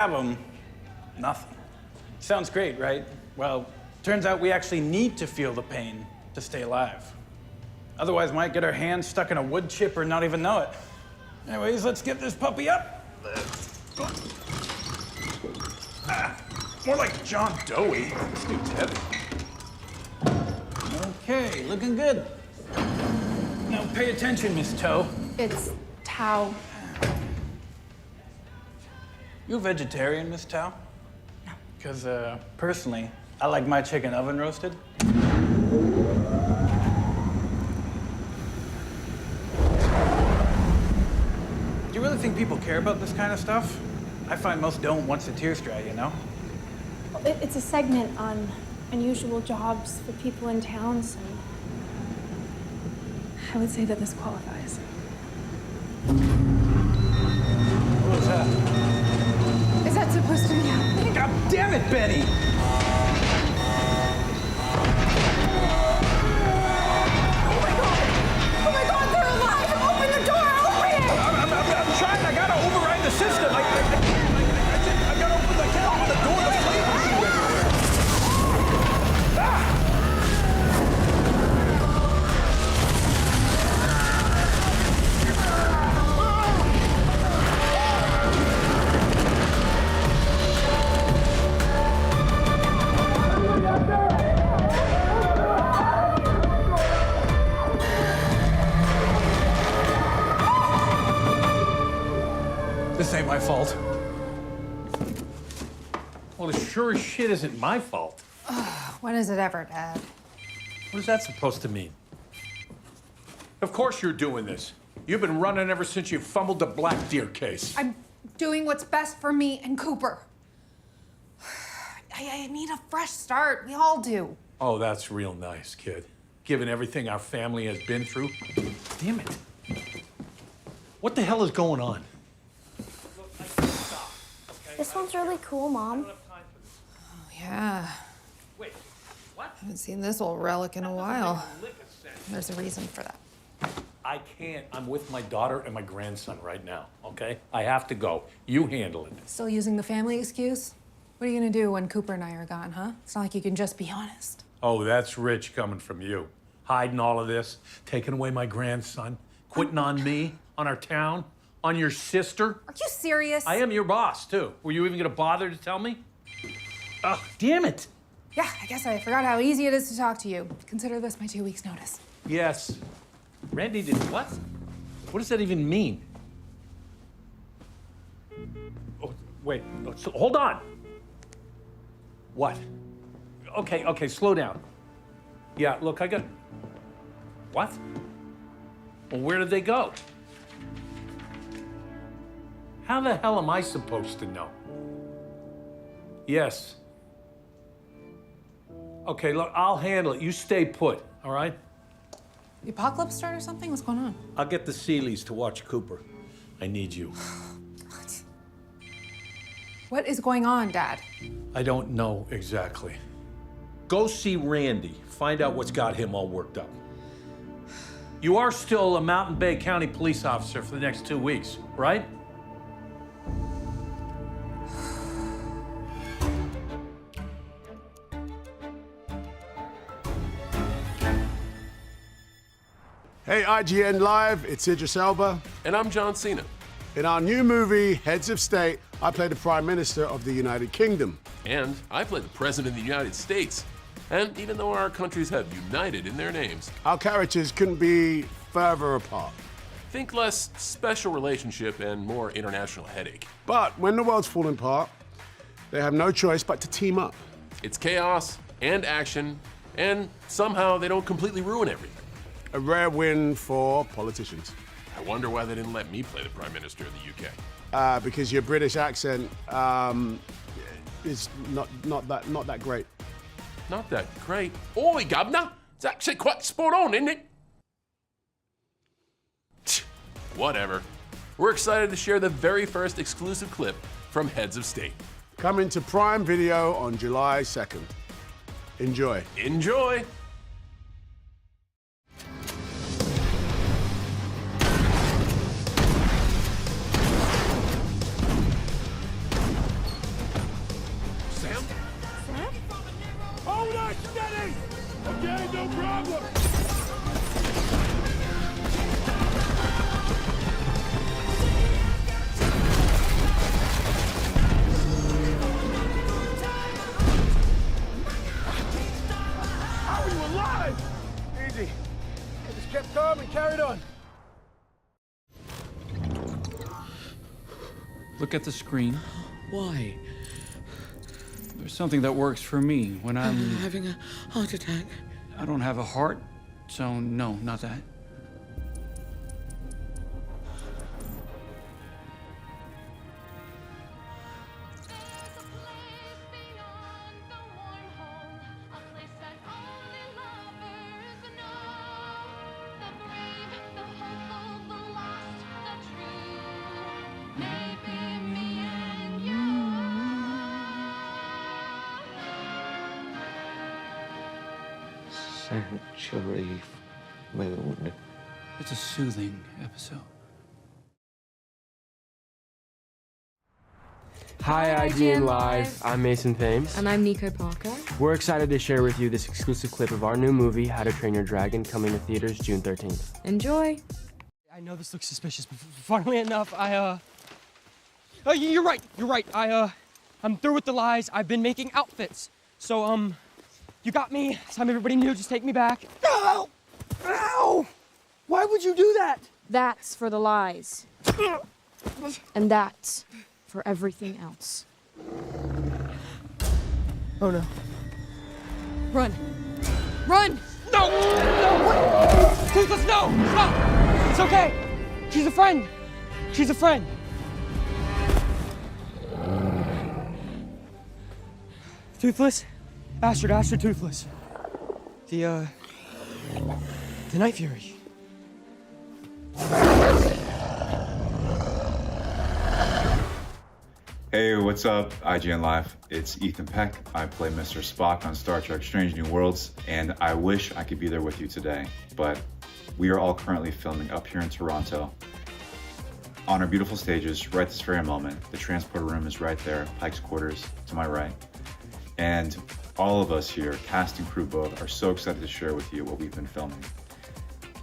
have them, nothing. Sounds great, right? Well, turns out we actually need to feel the pain to stay alive. Otherwise, we might get our hands stuck in a wood chip or not even know it. Anyways, let's get this puppy up. More like John Doe-y. This dude's heavy. Okay, looking good. Now pay attention, Miss Toe. It's Tao. You a vegetarian, Miss Tao? No. Because, personally, I like my chicken oven roasted. Do you really think people care about this kind of stuff? I find most don't once the tears dry, you know? Well, it's a segment on unusual jobs for people in towns, and I would say that this qualifies. What was that? Is that supposed to be happening? God damn it, Benny! Oh my God, they're alive! Open the door! Open it! I'm trying. I gotta override the system. I gotta open the door. The flames are shooting everywhere. Ah! This ain't my fault. Well, it sure as shit isn't my fault. When is it ever, Dad? What is that supposed to mean? Of course you're doing this. You've been running ever since you fumbled the Black Deer case. I'm doing what's best for me and Cooper. I need a fresh start. We all do. Oh, that's real nice, kid. Given everything our family has been through. Damn it. What the hell is going on? This one's really cool, Mom. Yeah. Wait, what? Haven't seen this old relic in a while. There's a reason for that. I can't. I'm with my daughter and my grandson right now, okay? I have to go. You handle it. Still using the family excuse? What are you gonna do when Cooper and I are gone, huh? It's not like you can just be honest. Oh, that's rich coming from you. Hiding all of this, taking away my grandson, quitting on me, on our town, on your sister. Are you serious? I am your boss, too. Were you even gonna bother to tell me? Oh, damn it. Yeah, I guess I forgot how easy it is to talk to you. Consider this my 2 weeks' notice. Yes. Randy did what? What does that even mean? Oh, wait, so, hold on. What? Okay, slow down. Yeah, look, I got... What? Well, where did they go? How the hell am I supposed to know? Yes. Okay, look, I'll handle it. You stay put, all right? The apocalypse start or something? What's going on? I'll get the Seeleys to watch Cooper. I need you. What is going on, Dad? I don't know exactly. Go see Randy. Find out what's got him all worked up. You are still a Mountain Bay County police officer for the next 2 weeks, right? Hey, IGN Live, it's Idris Elba. And I'm John Cena. In our new movie, Heads of State, I play the Prime Minister of the United Kingdom. And I play the President of the United States. And even though our countries have united in their names, Our characters couldn't be further apart. think less special relationship and more international headache. But when the world's falling apart, they have no choice but to team up. It's chaos and action, and somehow they don't completely ruin everything. A rare win for politicians. I wonder why they didn't let me play the Prime Minister of the UK. Because your British accent is not that great. Not that great. Oi, Governor! It's actually quite spot on, isn't it? Whatever. We're excited to share the very first exclusive clip from Heads of State. Coming to Prime Video on July 2nd. Enjoy. Enjoy! back. Steady! Okay, no problem. How are you alive? Easy. I just kept calm and carried on. Look at the screen. Why? There's something that works for me when I'm having a heart attack. I don't have a heart, so no, not that. Sanctuary moon. It's a soothing episode. Hi, ign-live. I'm Mason Thames. And I'm Nico Parker. We're excited to share with you this exclusive clip of our new movie, How to Train Your Dragon, coming to theaters June 13th. Enjoy. I know this looks suspicious, but funnily enough, Oh, you're right. I'm through with the lies. I've been making outfits. So, you got me. It's time everybody knew. Just take me back. Ow! Ow! Why would you do that? That's for the lies. And that's for everything else. Oh no. Run. Run! No! No! What? Toothless, no! Stop! It's okay. She's a friend. She's a friend. Toothless? Astrid, Toothless. The Night Fury. Hey, what's up, ign-live? It's Ethan Peck. I play Mr. Spock on Star Trek Strange New Worlds, and I wish I could be there with you today, but we are all currently filming up here in Toronto. On our beautiful stages, right this very moment. The transporter room is right there, Pike's quarters to my right. And all of us here, cast and crew both, are so excited to share with you what we've been filming.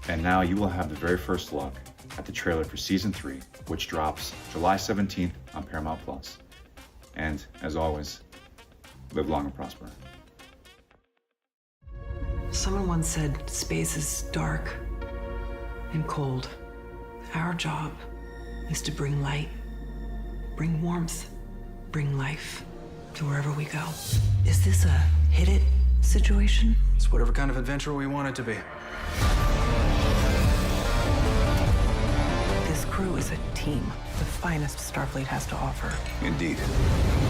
And now you will have the very first look at the trailer for Season 3, which drops July 17th on Paramount+. And as always, live long and prosper. Someone once said space is dark and cold. Our job is to bring light, bring warmth, bring life to wherever we go. Is this a hit it situation? It's whatever kind of adventure we want it to be. This crew is a team, the finest Starfleet has to offer. Indeed.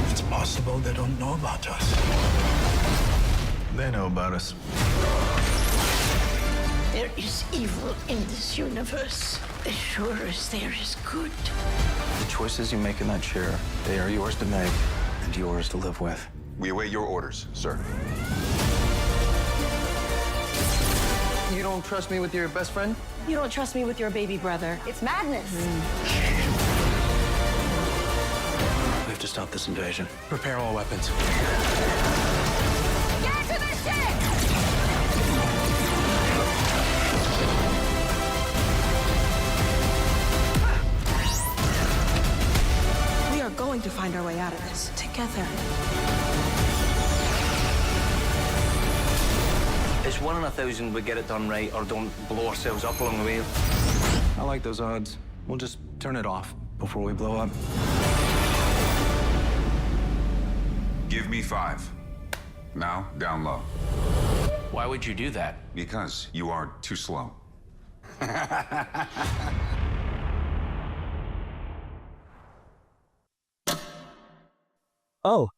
It's possible they don't know about us. They know about us. There is evil in this universe, as sure as there is good. The choices you make in that chair, they are yours to make and yours to live with. We await your orders, sir. You don't trust me with your best friend? You don't trust me with your baby brother. It's madness. We have to stop this invasion. Prepare all weapons. Get to the ship! We are going to find our way out of this together. It's 1 in 1,000 we get it done right or don't blow ourselves up along the way. I like those odds. We'll just turn it off before we blow up. Give me 5. Now, down low. Why would you do that? Because you are too slow. Oh,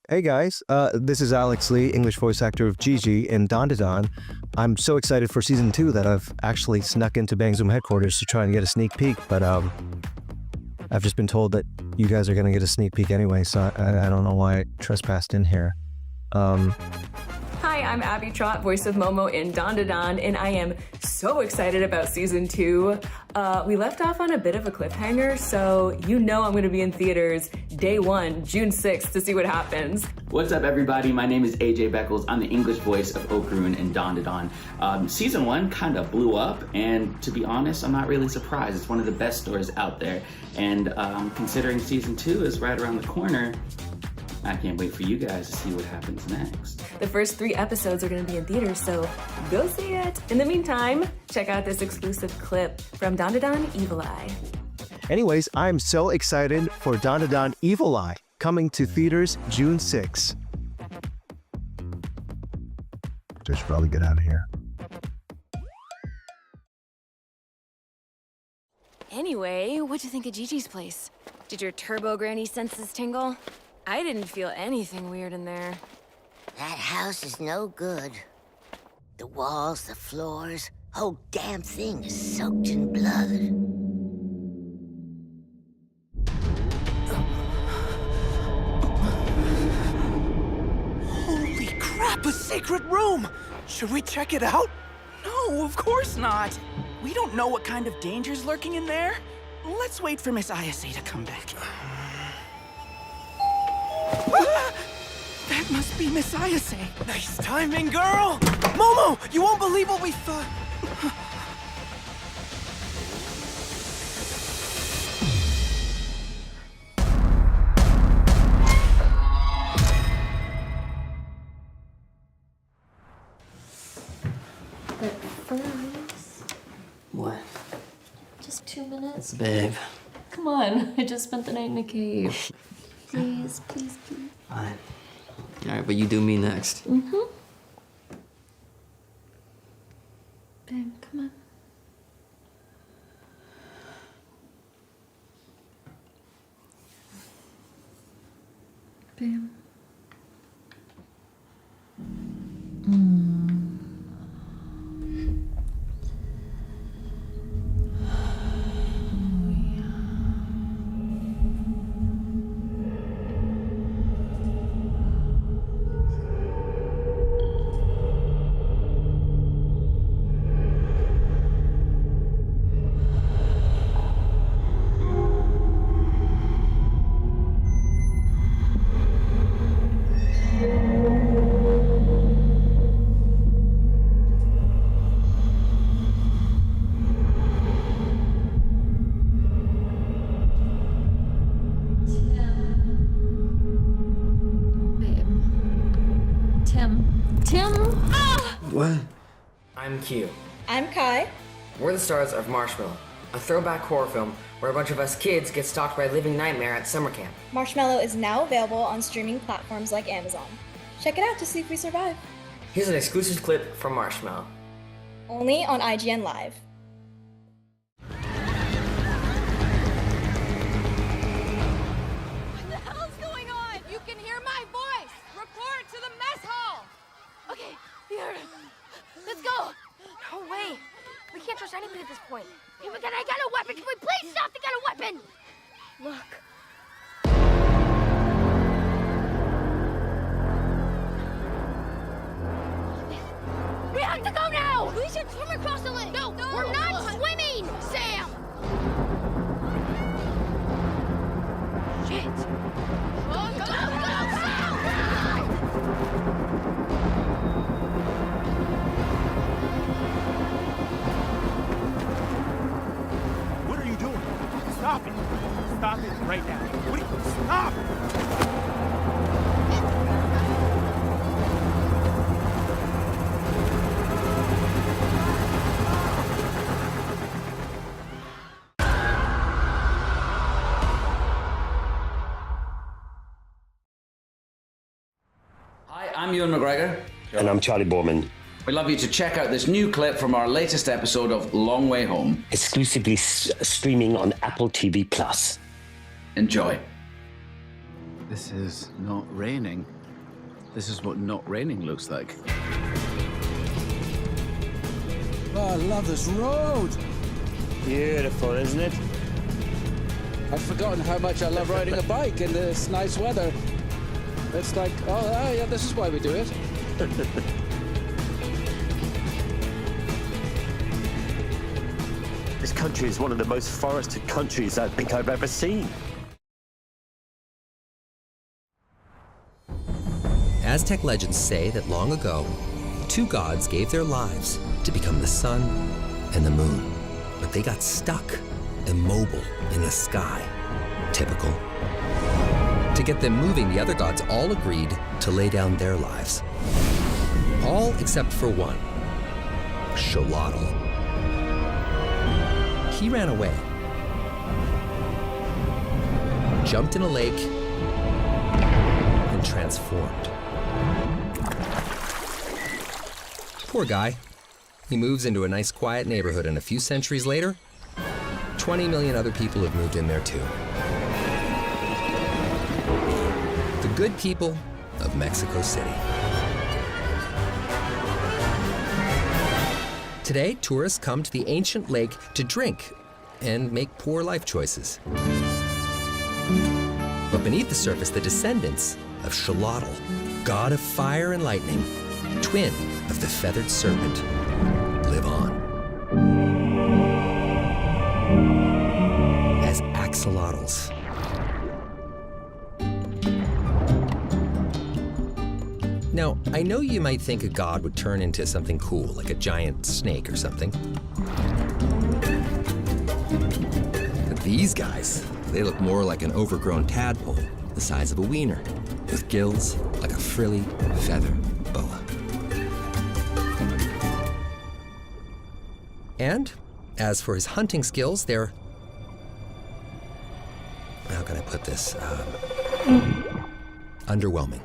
hey guys, this is Alex Lee, English voice actor of Gigi in Dondadon. I'm so excited for season 2 that I've actually snuck into Bang Zoom headquarters to try and get a sneak peek, but I've just been told that you guys are gonna get a sneak peek anyway, so I don't know why I trespassed in here. Hi, Hi, I'm Abby Trott, voice of Momo in Dondadon, and I am so excited about season 2. We left off on a bit of a cliffhanger, so you know I'm gonna be in theaters day 1, June 6th, to see what happens. What's up, everybody? My name is AJ Beckles. I'm the English voice of Occurrence in Dondadon. Season 1 kind of blew up, and to be honest, I'm not really surprised. It's one of the best stories out there, and considering season 2 is right around the corner, I can't wait for you guys to see what happens next. The first 3 episodes are going to be in theaters, so go see it. In the meantime, check out this exclusive clip from Dondadon Evil Eye. Anyways, I'm so excited for Dondadon Evil Eye, coming to theaters June 6. Just probably get out of here. Anyway, what'd you think of Gigi's place? Did your turbo granny senses tingle? I didn't feel anything weird in there. That house is no good. The walls, the floors, whole damn thing is soaked in blood. Holy crap, a secret room! Should we check it out? No, of course not. We don't know what kind of danger's lurking in there. Let's wait for Miss Ayase to come back. That must be Miss Ayase. Nice timing, girl! Momo, you won't believe what we found. But first... What? Just 2 minutes. Babe. Come on, I just spent the night in a cave. Please, please, please. Fine. All right, but you do me next. Mm-hmm. Babe, come on. Babe. What? I'm Q. I'm Kai. We're the stars of Marshmallow, a throwback horror film where a bunch of us kids get stalked by a living nightmare at summer camp. Marshmallow is now available on streaming platforms like Amazon. Check it out to see if we survive. Here's an exclusive clip from Marshmallow. Only on IGN Live. What the hell's going on? You can hear my voice! Report to the mess hall! Okay, here. Let's go! No way! We can't trust anybody at this point. Hey, I got a weapon! Can we please stop to get a weapon? Look. We have to go now! We should swim across the lake! No, we're not swimming, Sam! Shit! Oh, go, Sam! What are you doing? Stop it! Stop it right now! What? Stop! Hi, I'm Ewan McGregor. And I'm Charlie Borman. We'd love you to check out this new clip from our latest episode of Long Way Home. Exclusively streaming on Apple TV Plus. Enjoy. This is not raining. This is what not raining looks like. Oh, I love this road. Beautiful, isn't it? I've forgotten how much I love riding a bike in this nice weather. It's like, oh yeah, this is why we do it. This country is one of the most forested countries I think I've ever seen. Aztec legends say that long ago, two gods gave their lives to become the sun and the moon. But they got stuck, immobile in the sky. Typical. To get them moving, the other gods all agreed to lay down their lives. All except for one, Xolotl. He ran away, jumped in a lake, and transformed. Poor guy. He moves into a nice quiet neighborhood, and a few centuries later, 20 million other people have moved in there too. The good people of Mexico City. Today, tourists come to the ancient lake to drink and make poor life choices. But beneath the surface, the descendants of Xolotl, god of fire and lightning, twin of the feathered serpent, live on. As axolotls. Now, I know you might think a god would turn into something cool, like a giant snake or something. But these guys, they look more like an overgrown tadpole, the size of a wiener, with gills like a frilly feather boa. And as for his hunting skills, they're... how can I put this? Underwhelming.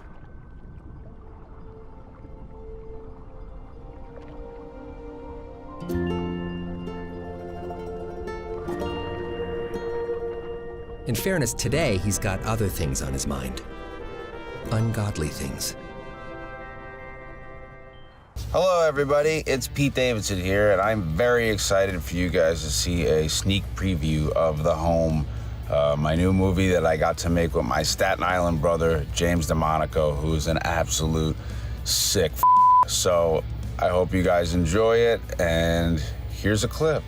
In fairness, today he's got other things on his mind. Ungodly things. Hello everybody, it's Pete Davidson here, and I'm very excited for you guys to see a sneak preview of The Home, my new movie that I got to make with my Staten Island brother, James DeMonico, who's an absolute sick So I hope you guys enjoy it, and here's a clip.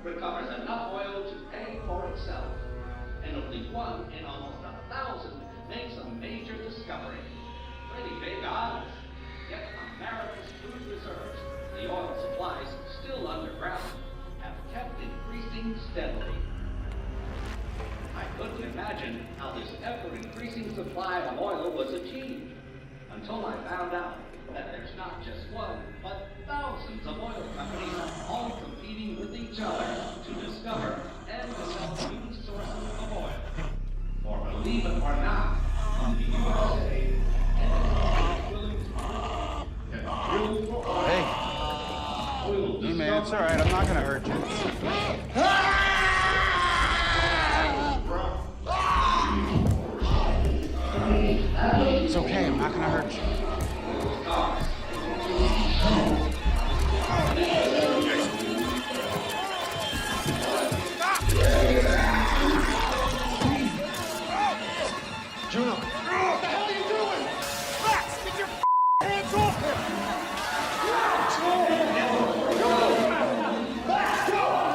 recovers enough oil to pay for itself. And only one in almost 1,000 makes a major discovery. Pretty big odds. Yet America's food reserves, the oil supplies still underground, have kept increasing steadily. I couldn't imagine how this ever-increasing supply of oil was achieved until I found out that there's not just one, but thousands of oil companies all competing with each other to discover and develop new sources of oil. For believe it or not, in the USA, and willing to get drilled for oil. Hey, man, it's all right. I'm not gonna hurt you. It's okay. I'm not gonna hurt you. Juno! What the hell are you doing? Max, get your hands off him! Max, go!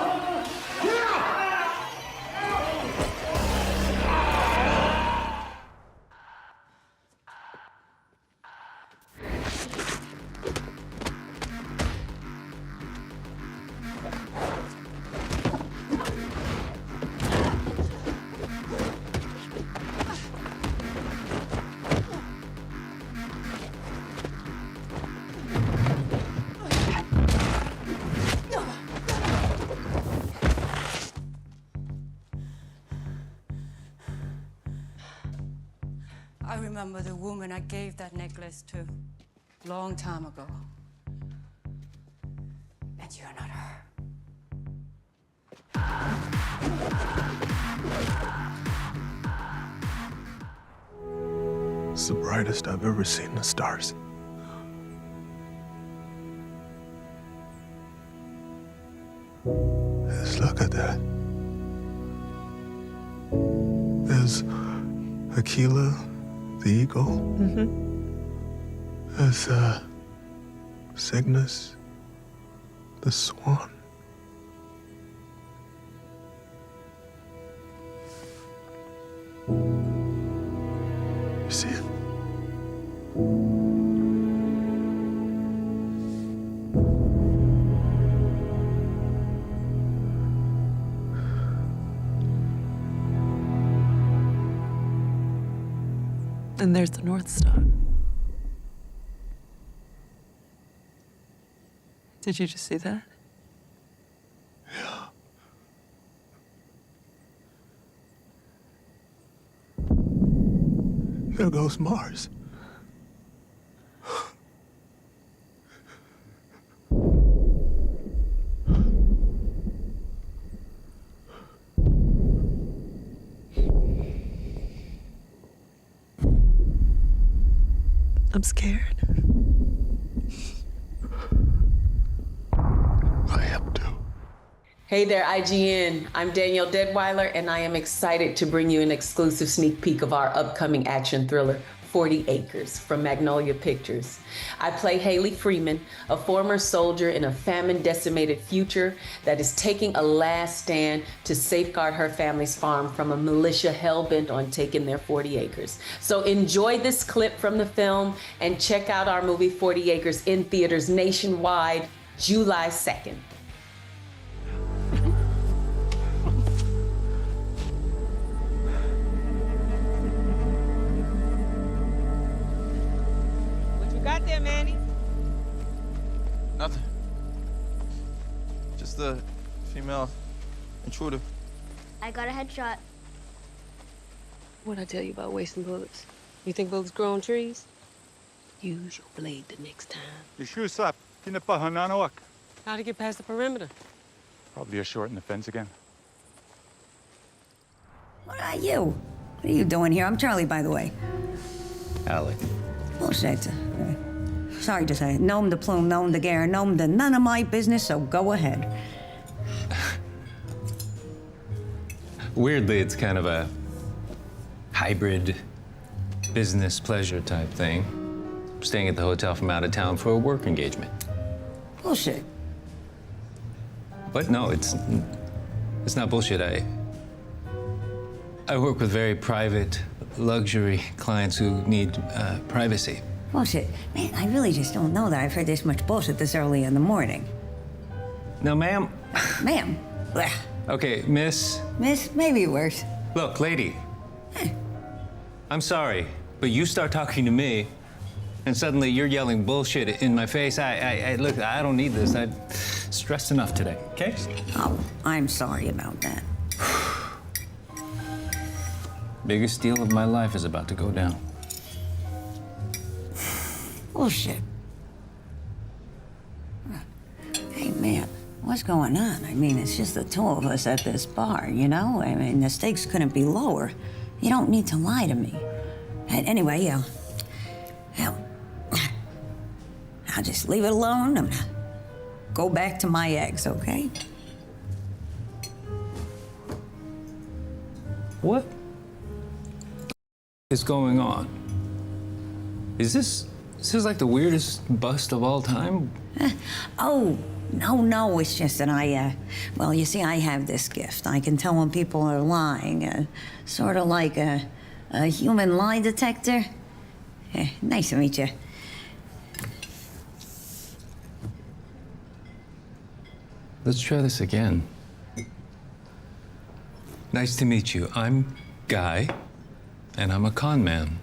I remember the woman I gave that necklace to long time ago. And you're not her. It's the brightest I've ever seen the stars. Look at that. There's Aquila, the eagle. There's Cygnus, the swan. You see it? And there's the North Star. Did you just see that? Yeah. There goes Mars. I'm scared. I am too. Hey there, IGN. I'm Danielle Deadweiler, and I am excited to bring you an exclusive sneak peek of our upcoming action thriller, 40 Acres, from Magnolia Pictures. I play Haley Freeman, a former soldier in a famine-decimated future that is taking a last stand to safeguard her family's farm from a militia hell-bent on taking their 40 acres. So enjoy this clip from the film and check out our movie 40 Acres in theaters nationwide, July 2nd. Got there, Manny? Nothing. Just the female intruder. I got a headshot. What'd I tell you about wasting bullets? You think bullets grow on trees? Use your blade the next time. Your shoes slap. How'd you get past the perimeter? Probably a short in the fence again. What are you? What are you doing here? I'm Charlie, by the way. Alec. Bullshit. Sorry to say it. Nom de plume, nom de guerre, nom de none of my business, so go ahead. Weirdly, it's kind of a hybrid business pleasure type thing. I'm staying at the hotel from out of town for a work engagement. Bullshit. But no, it's not bullshit. I work with very private, luxury clients who need privacy. Bullshit. Man, I really just don't know that I've heard this much bullshit this early in the morning. No, ma'am. Ma'am. Blech. Okay, miss. Miss, maybe worse. Look, lady. I'm sorry, but you start talking to me, and suddenly you're yelling bullshit in my face. Look, I don't need this. I'm stressed enough today, okay? Oh, I'm sorry about that. Biggest deal of my life is about to go down. Bullshit. Hey, man, what's going on? I mean, it's just the two of us at this bar, you know? I mean, the stakes couldn't be lower. You don't need to lie to me. Anyway, I'll just leave it alone. I'm gonna go back to my eggs, okay? What is going on? Is this like the weirdest bust of all time? Oh, no, it's just that well, you see, I have this gift. I can tell when people are lying, sort of like a human lie detector. Nice to meet you. Let's try this again. Nice to meet you. I'm Guy, and I'm a con man.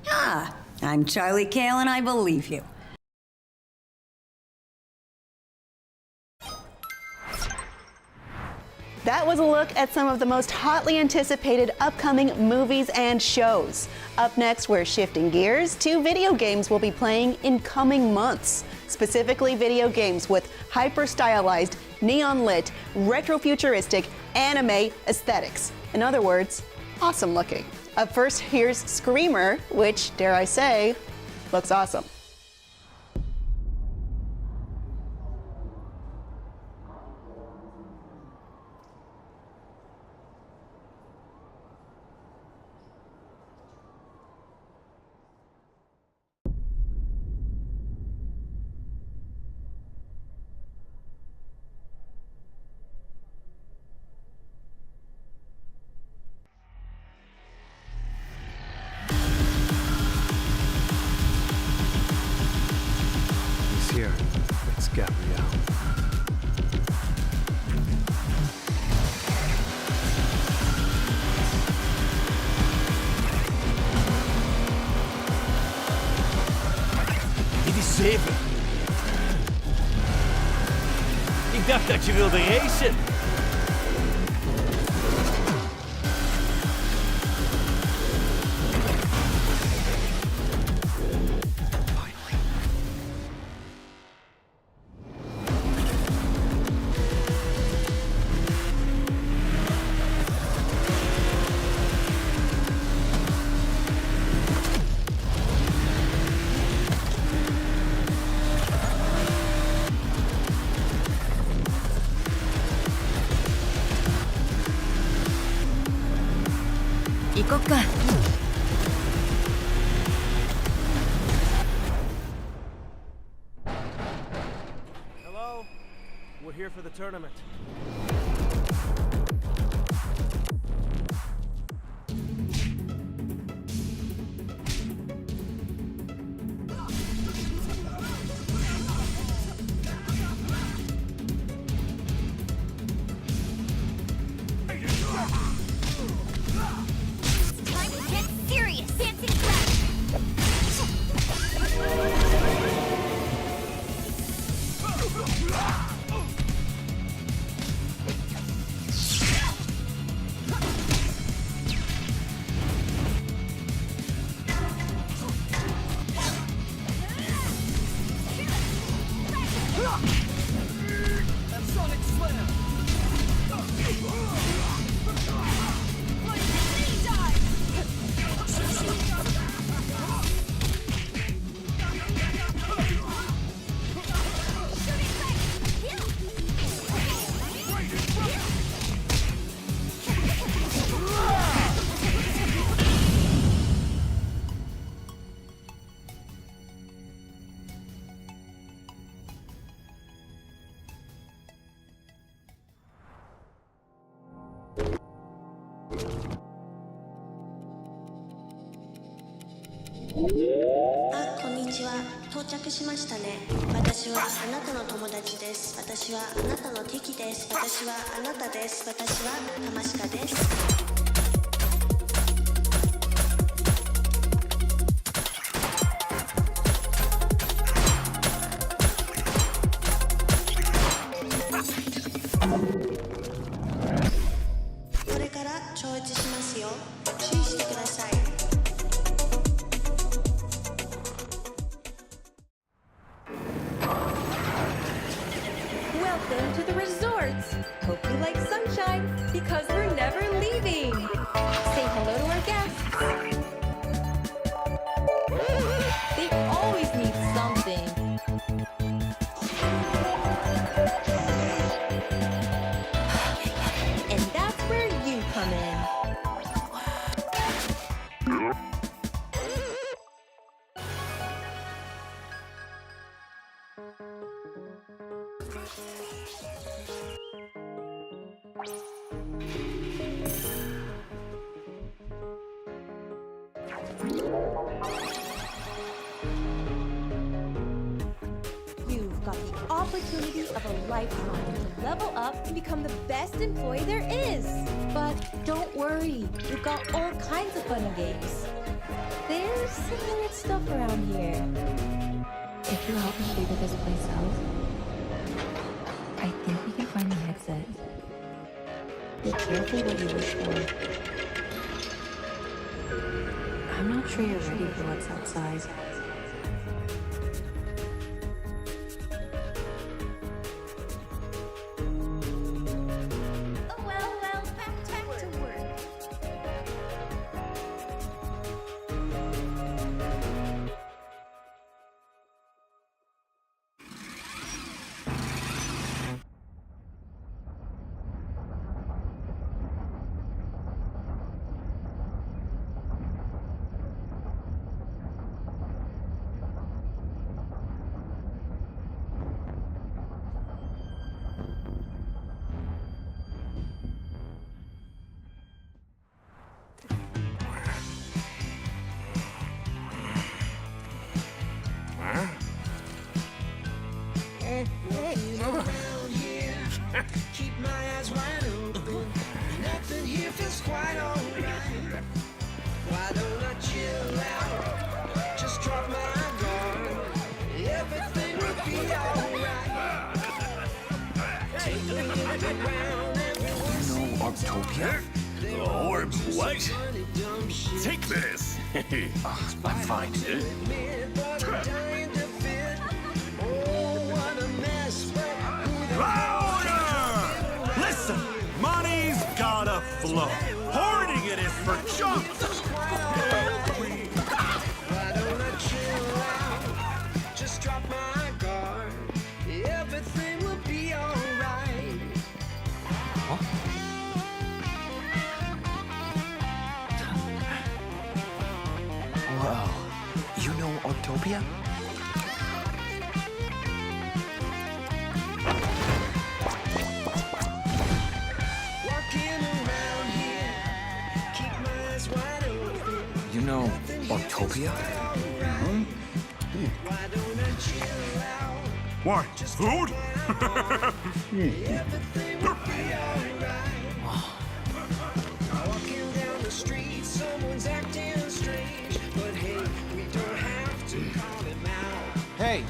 Ah, I'm Charlie Cale, and I believe you. That was a look at some of the most hotly anticipated upcoming movies and shows. Up next, we're shifting gears to video games we'll be playing in coming months. Specifically, video games with hyper-stylized, neon-lit, retro-futuristic, anime aesthetics. In other words, awesome looking. Up first, here's Screamer, which, dare I say, looks awesome. Gabrielle. Die deceiver. Ik dacht dat je wilde racen. Hello? We're here for the tournament. Time to get serious! Dancing flash! Sonic Slam!あ、こんにちは。到着しましたね。私はあなたの友達です。私はあなたの敵です。私はあなたです。私はタマシカです。これから超越しますよ。注意してください。Welcome to the resort. Hope you like sunshine because we're never leaving. Say hello to our guests. They always need something. And that's where you come in. You've got the opportunity of a lifetime to level up and become the best employee there is. But don't worry, we've got all kinds of fun and games. There's some weird stuff around here. If you help me figure this place out, I think we can find the exit. Be careful what you wish for. I'm not sure you're ready for what's outside. Oh, well, back to work. Keep my eyes wide open. Nothing here feels quite alright. Why don't I chill out? Just drop my guard. Everything will be alright. Take me around everyone. Octopia? Orb, what? Take this. I'm fine. Louder! Listen, money's gotta flow. Hoarding it is for chumps. Why don't I chill out? Just drop my guard. Everything will be alright. Whoa. You know Octopia? Walking around here, keep my eyes wide open. You know Octopia? Why don't I chill out? Why? Food? Everything will be alright. Walking down the street, someone's acting strange. But hey, we don't have to call him out. Hey,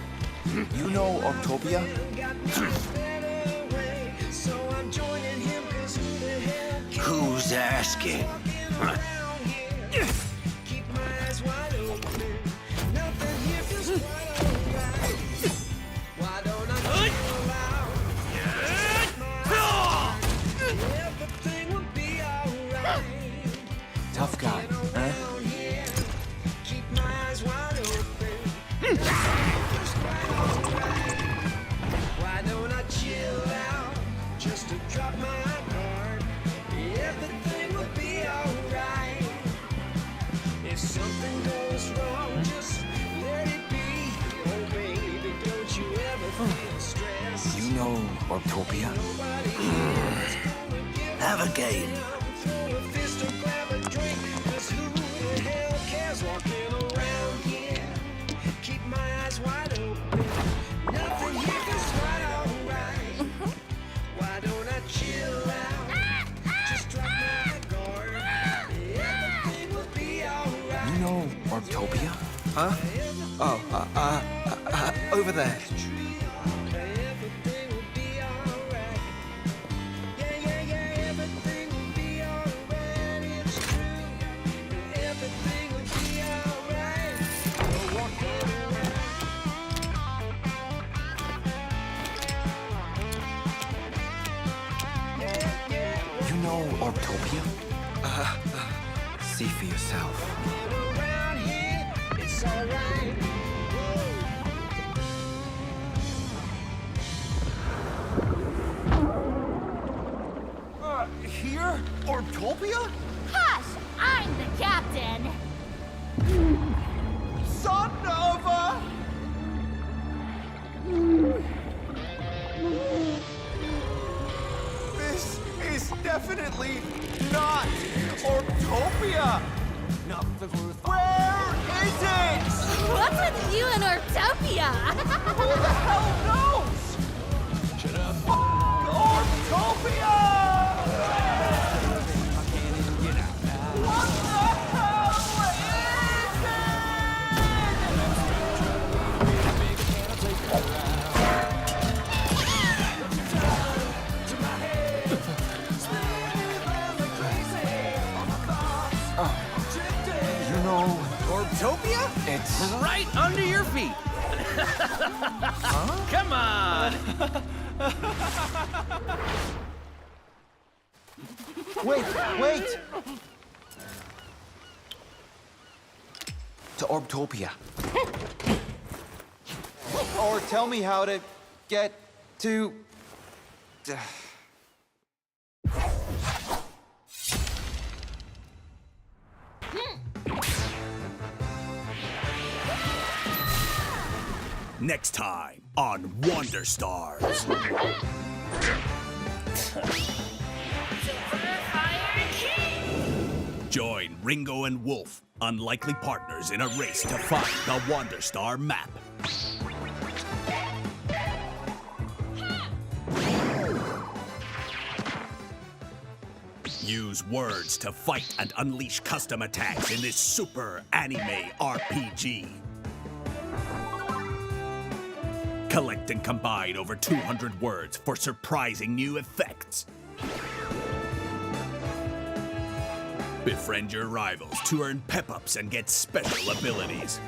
you know Octopia? Got no better way, so I'm joining him 'cause who the hell cares? Who's asking? Keep my eyes wide open. Nothing here feels quite alright. Why don't I chill out? Everything will be alright. Tough guy, huh? Keep my eyes wide open. Feels quite alright. Why don't I chill out? Just to drop my guard. Everything will be alright. If something goes wrong, just let it be. Oh baby, don't you ever feel stressed. You know Octopia? Have a game. Throw a fist or grab a drink, 'cause who the hell cares walking around here? Keep my eyes wide open. Nothing here feels quite alright. Why don't I chill out? Just drop my guard. Everything will be alright. You know Octopia? Huh? Oh, over there. Everything will be alright. Yeah, everything will be alright. It's true. Everything will be alright. We're walking You know Octopia? See for yourself. around here. It's alright. Here? Octopia? Hush! I'm the captain! Son of a... This is definitely not Octopia! Where is it? What's with you and Ortopia? Who the hell knows? Shut up. Octopia! What the hell is You know Ortopia? It's right under your feet. Come on. Wait! To Orbtopia. Or tell me how to get to... Next time on Wonder Stars. Join Ringo and Wolf, unlikely partners in a race to find the Wonder Star map. Use words to fight and unleash custom attacks in this super anime RPG. Collect and combine over 200 words for surprising new effects. Befriend your rivals to earn pep-ups and get special abilities.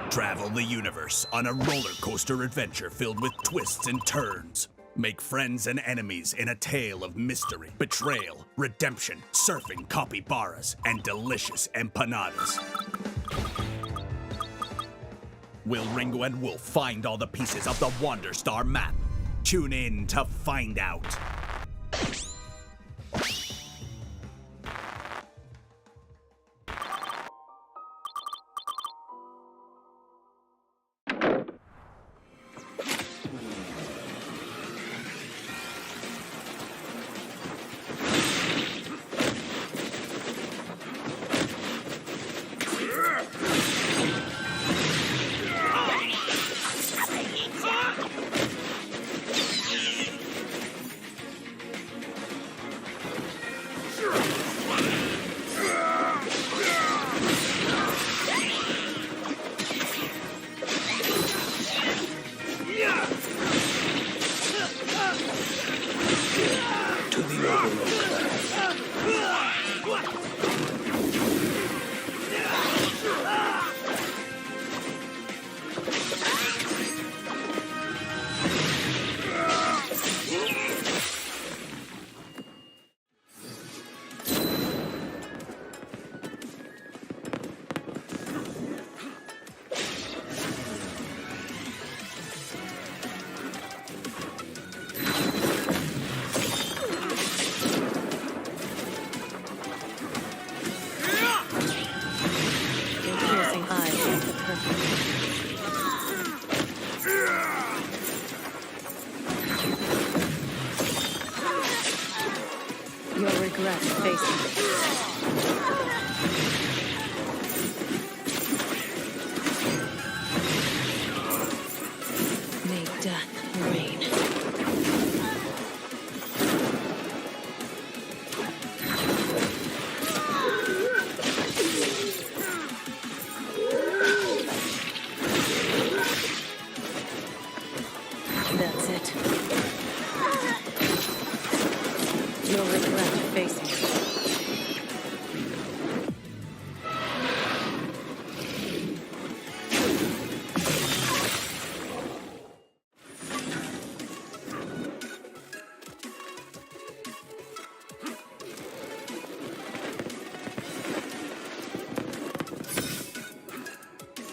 Travel the universe on a roller coaster adventure filled with twists and turns. Make friends and enemies in a tale of mystery, betrayal, redemption, surfing capybaras, and delicious empanadas. Will Ringo and Wolf find all the pieces of the WanderStar map? Tune in to find out.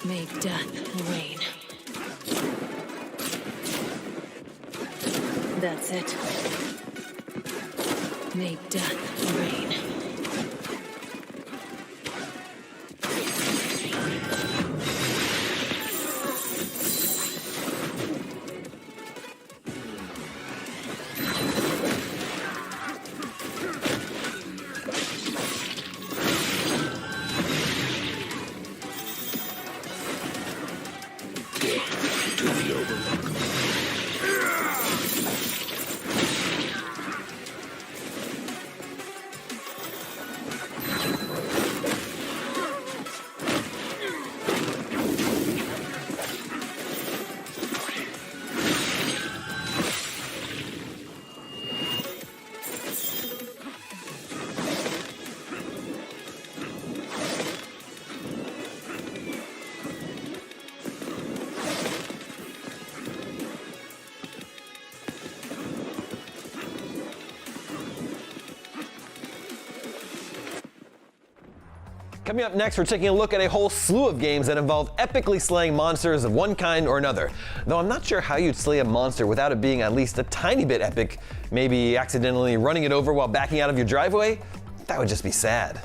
May death reign. That's it. May death reign. Coming up next, we're taking a look at a whole slew of games that involve epically slaying monsters of one kind or another. Though I'm not sure how you'd slay a monster without it being at least a tiny bit epic, maybe accidentally running it over while backing out of your driveway? That would just be sad.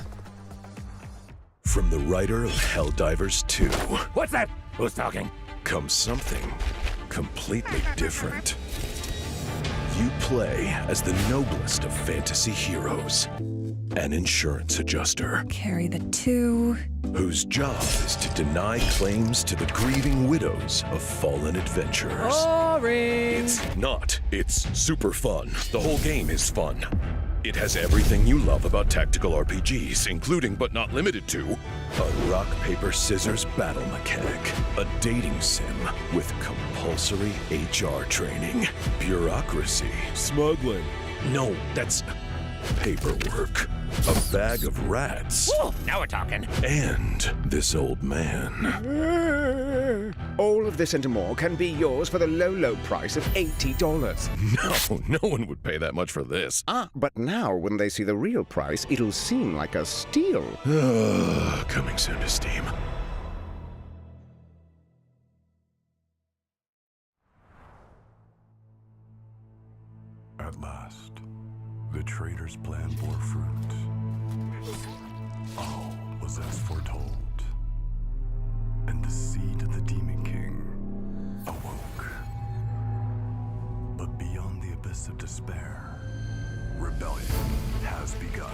From the writer of Helldivers 2. What's that? Who's talking? Comes something completely different. You play as the noblest of fantasy heroes, an insurance adjuster. Carry the 2. Whose job is to deny claims to the grieving widows of fallen adventurers. Oh, Boring. It's not. It's super fun. The whole game is fun. It has everything you love about tactical RPGs, including but not limited to a rock, paper, scissors battle mechanic, a dating sim with compulsory HR training, bureaucracy, smuggling. No, that's paperwork. A bag of rats. Woo, now we're talking. And this old man. All of this and more can be yours for the low, low price of $80. No one would pay that much for this. But now when they see the real price, it'll seem like a steal. Coming soon to Steam. At last, the traitor's plan bore fruit. All was as foretold. And the seed of the Demon King awoke. But beyond the abyss of despair, rebellion has begun.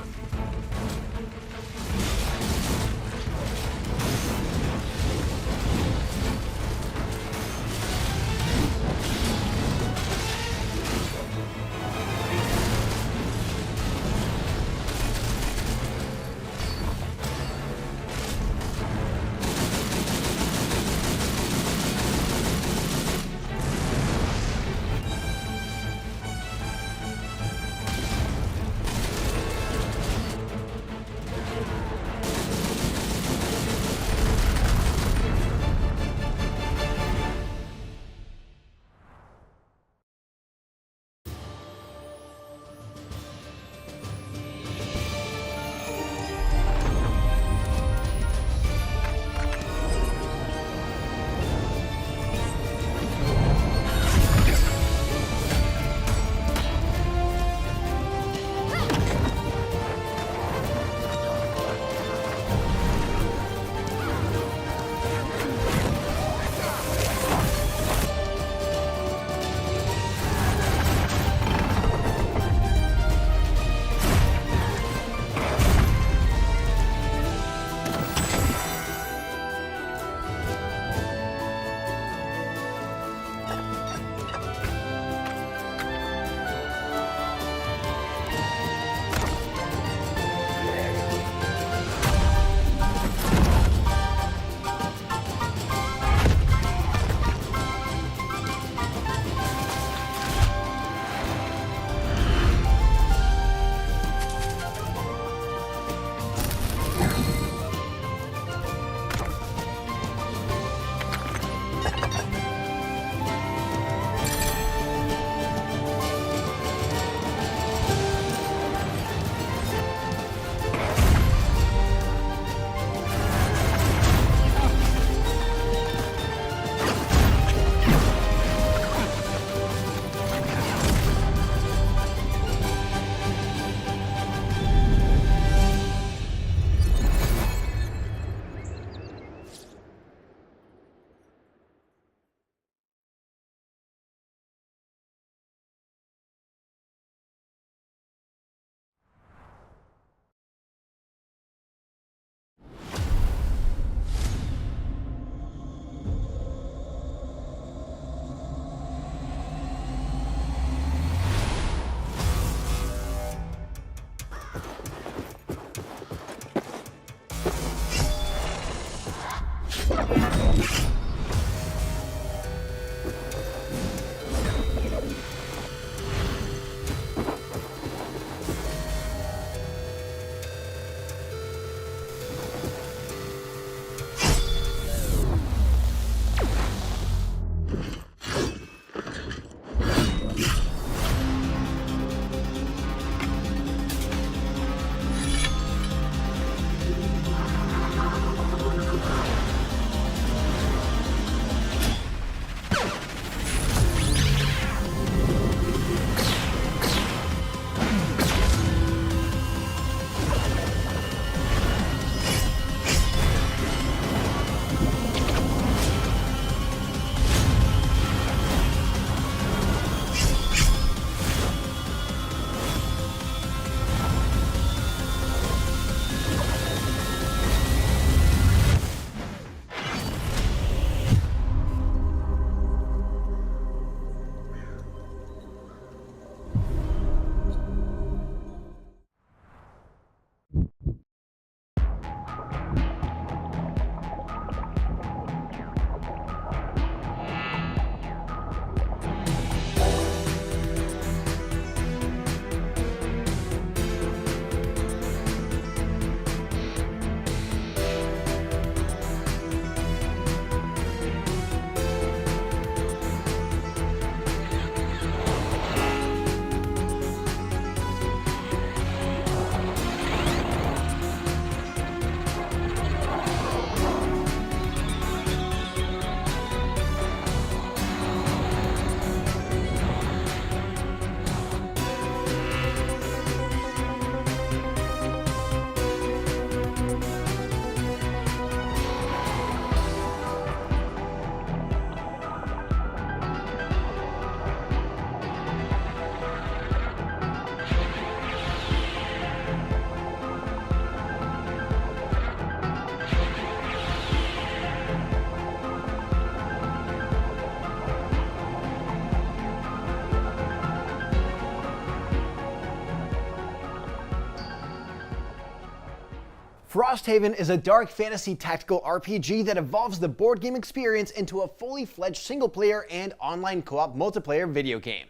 Frosthaven is a dark fantasy tactical RPG that evolves the board game experience into a fully fledged single-player and online co-op multiplayer video game.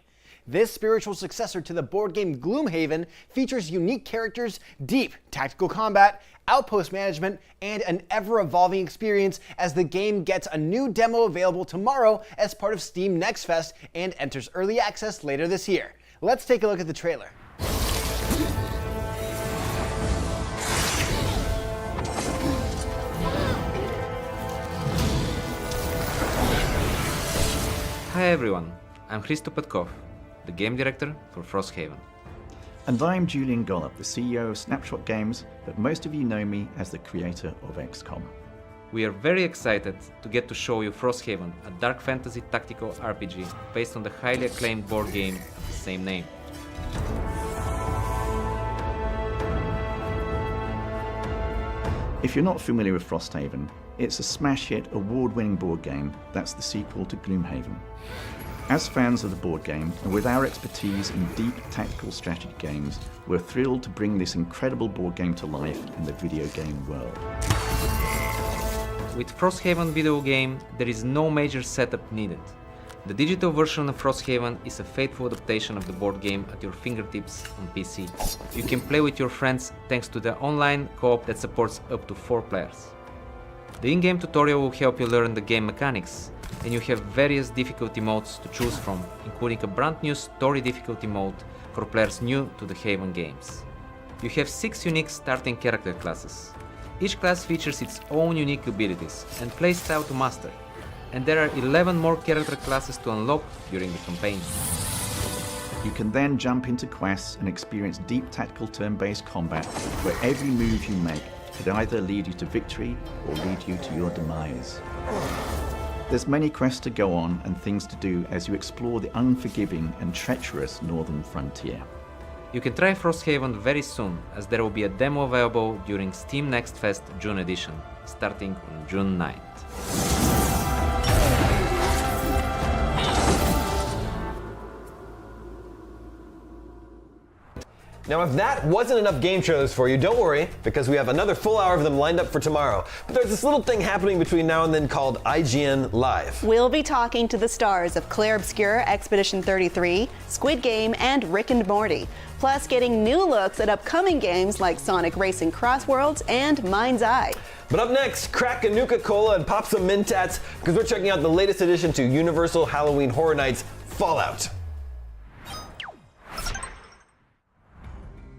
This spiritual successor to the board game Gloomhaven features unique characters, deep tactical combat, outpost management, and an ever-evolving experience as the game gets a new demo available tomorrow as part of Steam Next Fest and enters early access later this year. Let's take a look at the trailer. Hi everyone, I'm Hristo Petkov, the game director for Frosthaven. And I'm Julian Gollop, the CEO of Snapshot Games, but most of you know me as the creator of XCOM. We are very excited to get to show you Frosthaven, a dark fantasy tactical RPG based on the highly acclaimed board game of the same name. If you're not familiar with Frosthaven, it's a smash hit, award-winning board game that's the sequel to Gloomhaven. As fans of the board game, and with our expertise in deep tactical strategy games, we're thrilled to bring this incredible board game to life in the video game world. With Frosthaven video game, there is no major setup needed. The digital version of Frosthaven is a faithful adaptation of the board game at your fingertips on PC. You can play with your friends thanks to the online co-op that supports up to 4 players. The in-game tutorial will help you learn the game mechanics, and you have various difficulty modes to choose from, including a brand new story difficulty mode for players new to the Haven games. You have 6 unique starting character classes. Each class features its own unique abilities and playstyle to master, and there are 11 more character classes to unlock during the campaign. You can then jump into quests and experience deep tactical turn-based combat where every move you make could either lead you to victory or lead you to your demise. There's many quests to go on and things to do as you explore the unforgiving and treacherous northern frontier. You can try Frosthaven very soon, as there will be a demo available during Steam Next Fest June edition, starting on June 9th. Now, if that wasn't enough game trailers for you, don't worry, because we have another full hour of them lined up for tomorrow. But there's this little thing happening between now and then called IGN Live. We'll be talking to the stars of Clair Obscur, Expedition 33, Squid Game, and Rick and Morty. Plus, getting new looks at upcoming games like Sonic Racing CrossWorlds and MindsEye. But up next, crack a Nuka-Cola and pop some Mentats, because we're checking out the latest addition to Universal Halloween Horror Nights, Fallout.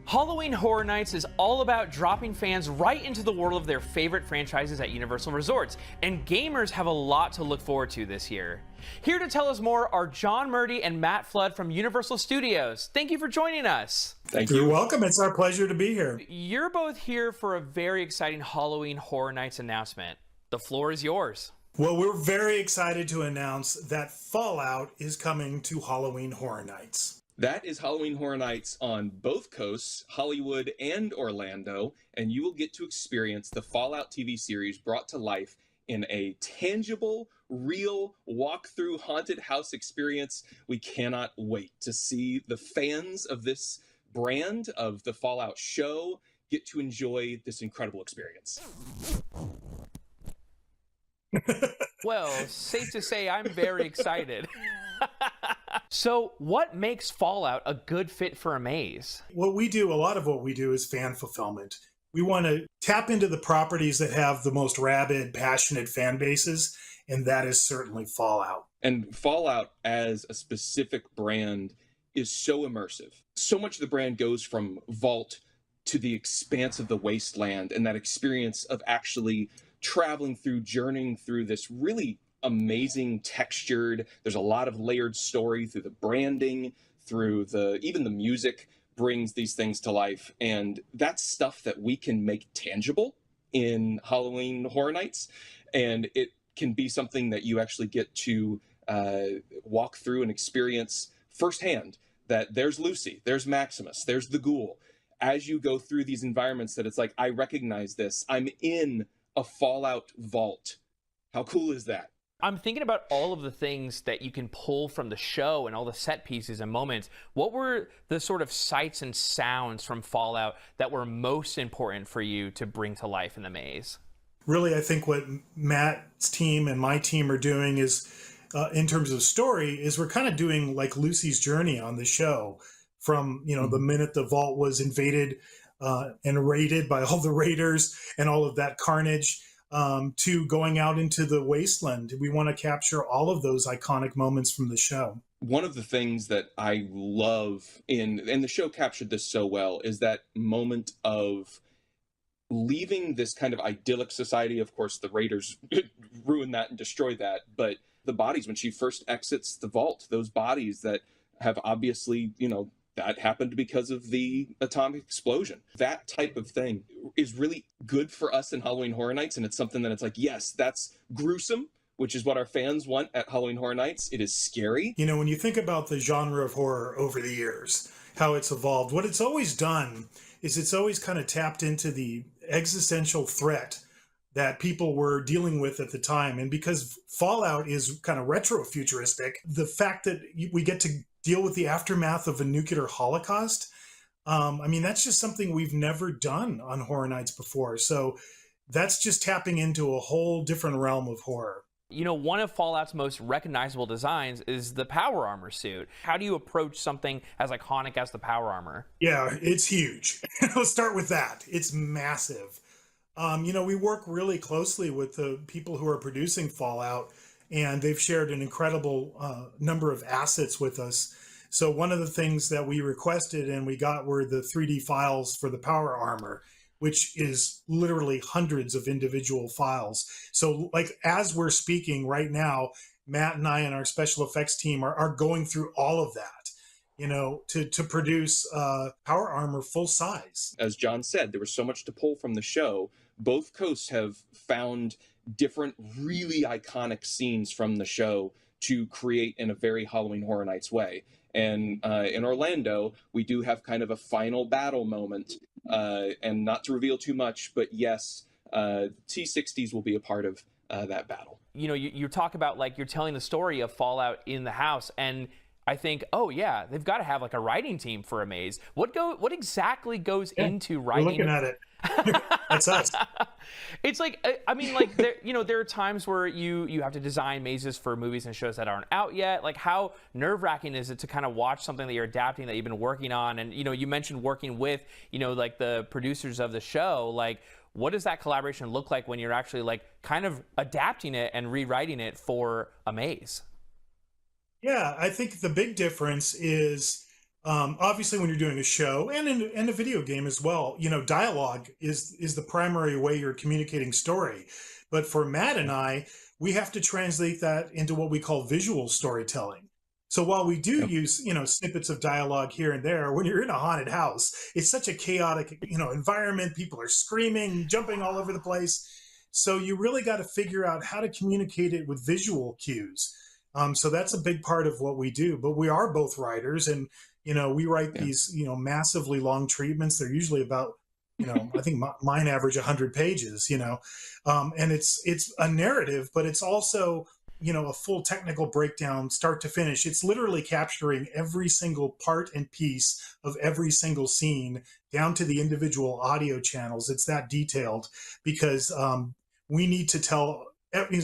Halloween Horror Nights is all about dropping fans right into the world of their favorite franchises at Universal Resorts, and gamers have a lot to look forward to this year. Here to tell us more are John Murdy and Matt Flood from Universal Studios. Thank you for joining us. Thank you. You're welcome. It's our pleasure to be here. You're both here for a very exciting Halloween Horror Nights announcement. The floor is yours. Well, we're very excited to announce that Fallout is coming to Halloween Horror Nights. That is Halloween Horror Nights on both coasts, Hollywood and Orlando, and you will get to experience the Fallout TV series brought to life in a tangible, real, walk-through haunted house experience. We cannot wait to see the fans of this brand, of the Fallout show, get to enjoy this incredible experience. Well, safe to say I'm very excited. So what makes Fallout a good fit for Amaze? A lot of what we do is fan fulfillment. We want to tap into the properties that have the most rabid, passionate fan bases, and that is certainly Fallout. And Fallout as a specific brand is so immersive. So much of the brand goes from vault to the expanse of the wasteland, and that experience of actually traveling through, journeying through this really amazing textured, there's a lot of layered story through the branding, through even the music brings these things to life. And that's stuff that we can make tangible in Halloween Horror Nights. And it can be something that you actually get to walk through and experience firsthand, that there's Lucy, there's Maximus, there's the ghoul. As you go through these environments that it's like, I recognize this, I'm in a Fallout vault. How cool is that? I'm thinking about all of the things that you can pull from the show and all the set pieces and moments. What were the sort of sights and sounds from Fallout that were most important for you to bring to life in the maze? Really, I think what Matt's team and my team are doing is, in terms of story, is we're kind of doing like Lucy's journey on the show from, the minute the vault was invaded and raided by all the raiders and all of that carnage, to going out into the wasteland. We want to capture all of those iconic moments from the show. One of the things that I love and the show captured this so well, is that moment of leaving this kind of idyllic society. Of course, the raiders ruin that and destroy that, but the bodies, when she first exits the vault, those bodies that have obviously, that happened because of the atomic explosion. That type of thing is really good for us in Halloween Horror Nights, and it's something that it's like, yes, that's gruesome, which is what our fans want at Halloween Horror Nights. It is scary. When you think about the genre of horror over the years, how it's evolved, what it's always done is it's always kind of tapped into the existential threat that people were dealing with at the time. And because Fallout is kind of retro-futuristic, the fact that we get to deal with the aftermath of a nuclear holocaust, that's just something we've never done on Horror Nights before. So that's just tapping into a whole different realm of horror. One of Fallout's most recognizable designs is the power armor suit. How do you approach something as iconic as the power armor? Yeah, it's huge. Let's start with that. It's massive. We work really closely with the people who are producing Fallout, and they've shared an incredible number of assets with us. So one of the things that we requested and we got were the 3D files for the power armor, which is literally hundreds of individual files. So like as we're speaking right now, Matt and I and our special effects team are going through all of that, to produce power armor full size. As John said, there was so much to pull from the show. Both coasts have found different really iconic scenes from the show to create in a very Halloween Horror Nights way. And in Orlando, we do have kind of a final battle moment, and not to reveal too much, but yes, T-60s will be a part of that battle. You talk about like you're telling the story of Fallout in the house, and I think, oh yeah, they've got to have like a writing team for a maze. What exactly goes into writing? We're looking at it. That's us. It's like, there are times where you have to design mazes for movies and shows that aren't out yet. Like, how nerve-wracking is it to kind of watch something that you're adapting that you've been working on? And, you mentioned working with, like the producers of the show. Like, what does that collaboration look like when you're actually like kind of adapting it and rewriting it for a maze? Yeah, I think the big difference is obviously when you're doing a show and in a video game as well, dialogue is the primary way you're communicating story. But for Matt and I, we have to translate that into what we call visual storytelling. So while we do use, snippets of dialogue here and there, when you're in a haunted house, it's such a chaotic, environment. People are screaming, jumping all over the place. So you really got to figure out how to communicate it with visual cues. So that's a big part of what we do. But we are both writers, and we write these massively long treatments. They're usually about I think mine average 100 pages. And it's a narrative, but it's also a full technical breakdown, start to finish. It's literally capturing every single part and piece of every single scene down to the individual audio channels. It's that detailed because we need to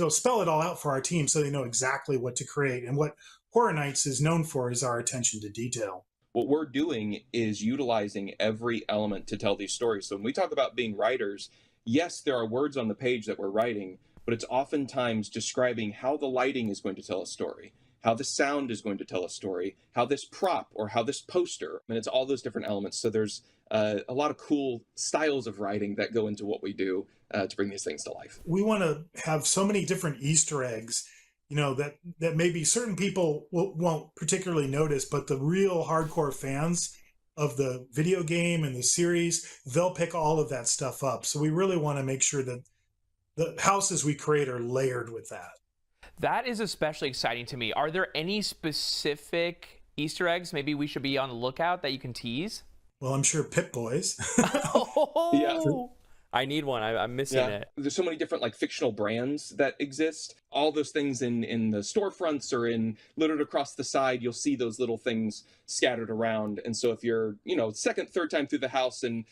spell it all out for our team so they know exactly what to create. And what Horror Nights is known for is our attention to detail. What we're doing is utilizing every element to tell these stories. So when we talk about being writers, yes, there are words on the page that we're writing, but it's oftentimes describing how the lighting is going to tell a story, how the sound is going to tell a story, how this prop or how this poster, and it's all those different elements. So there's a lot of cool styles of writing that go into what we do to bring these things to life. We want to have so many different Easter eggs, that maybe certain people won't particularly notice, but the real hardcore fans of the video game and the series, they'll pick all of that stuff up. So we really want to make sure that the houses we create are layered with that. That is especially exciting to me. Are there any specific Easter eggs maybe we should be on the lookout that you can tease? Well, I'm sure Pip Boys. Oh, I need one. I'm missing it. There's so many different like fictional brands that exist. All those things in the storefronts or in littered across the side, you'll see those little things scattered around. And so if you're, second, third time through the house and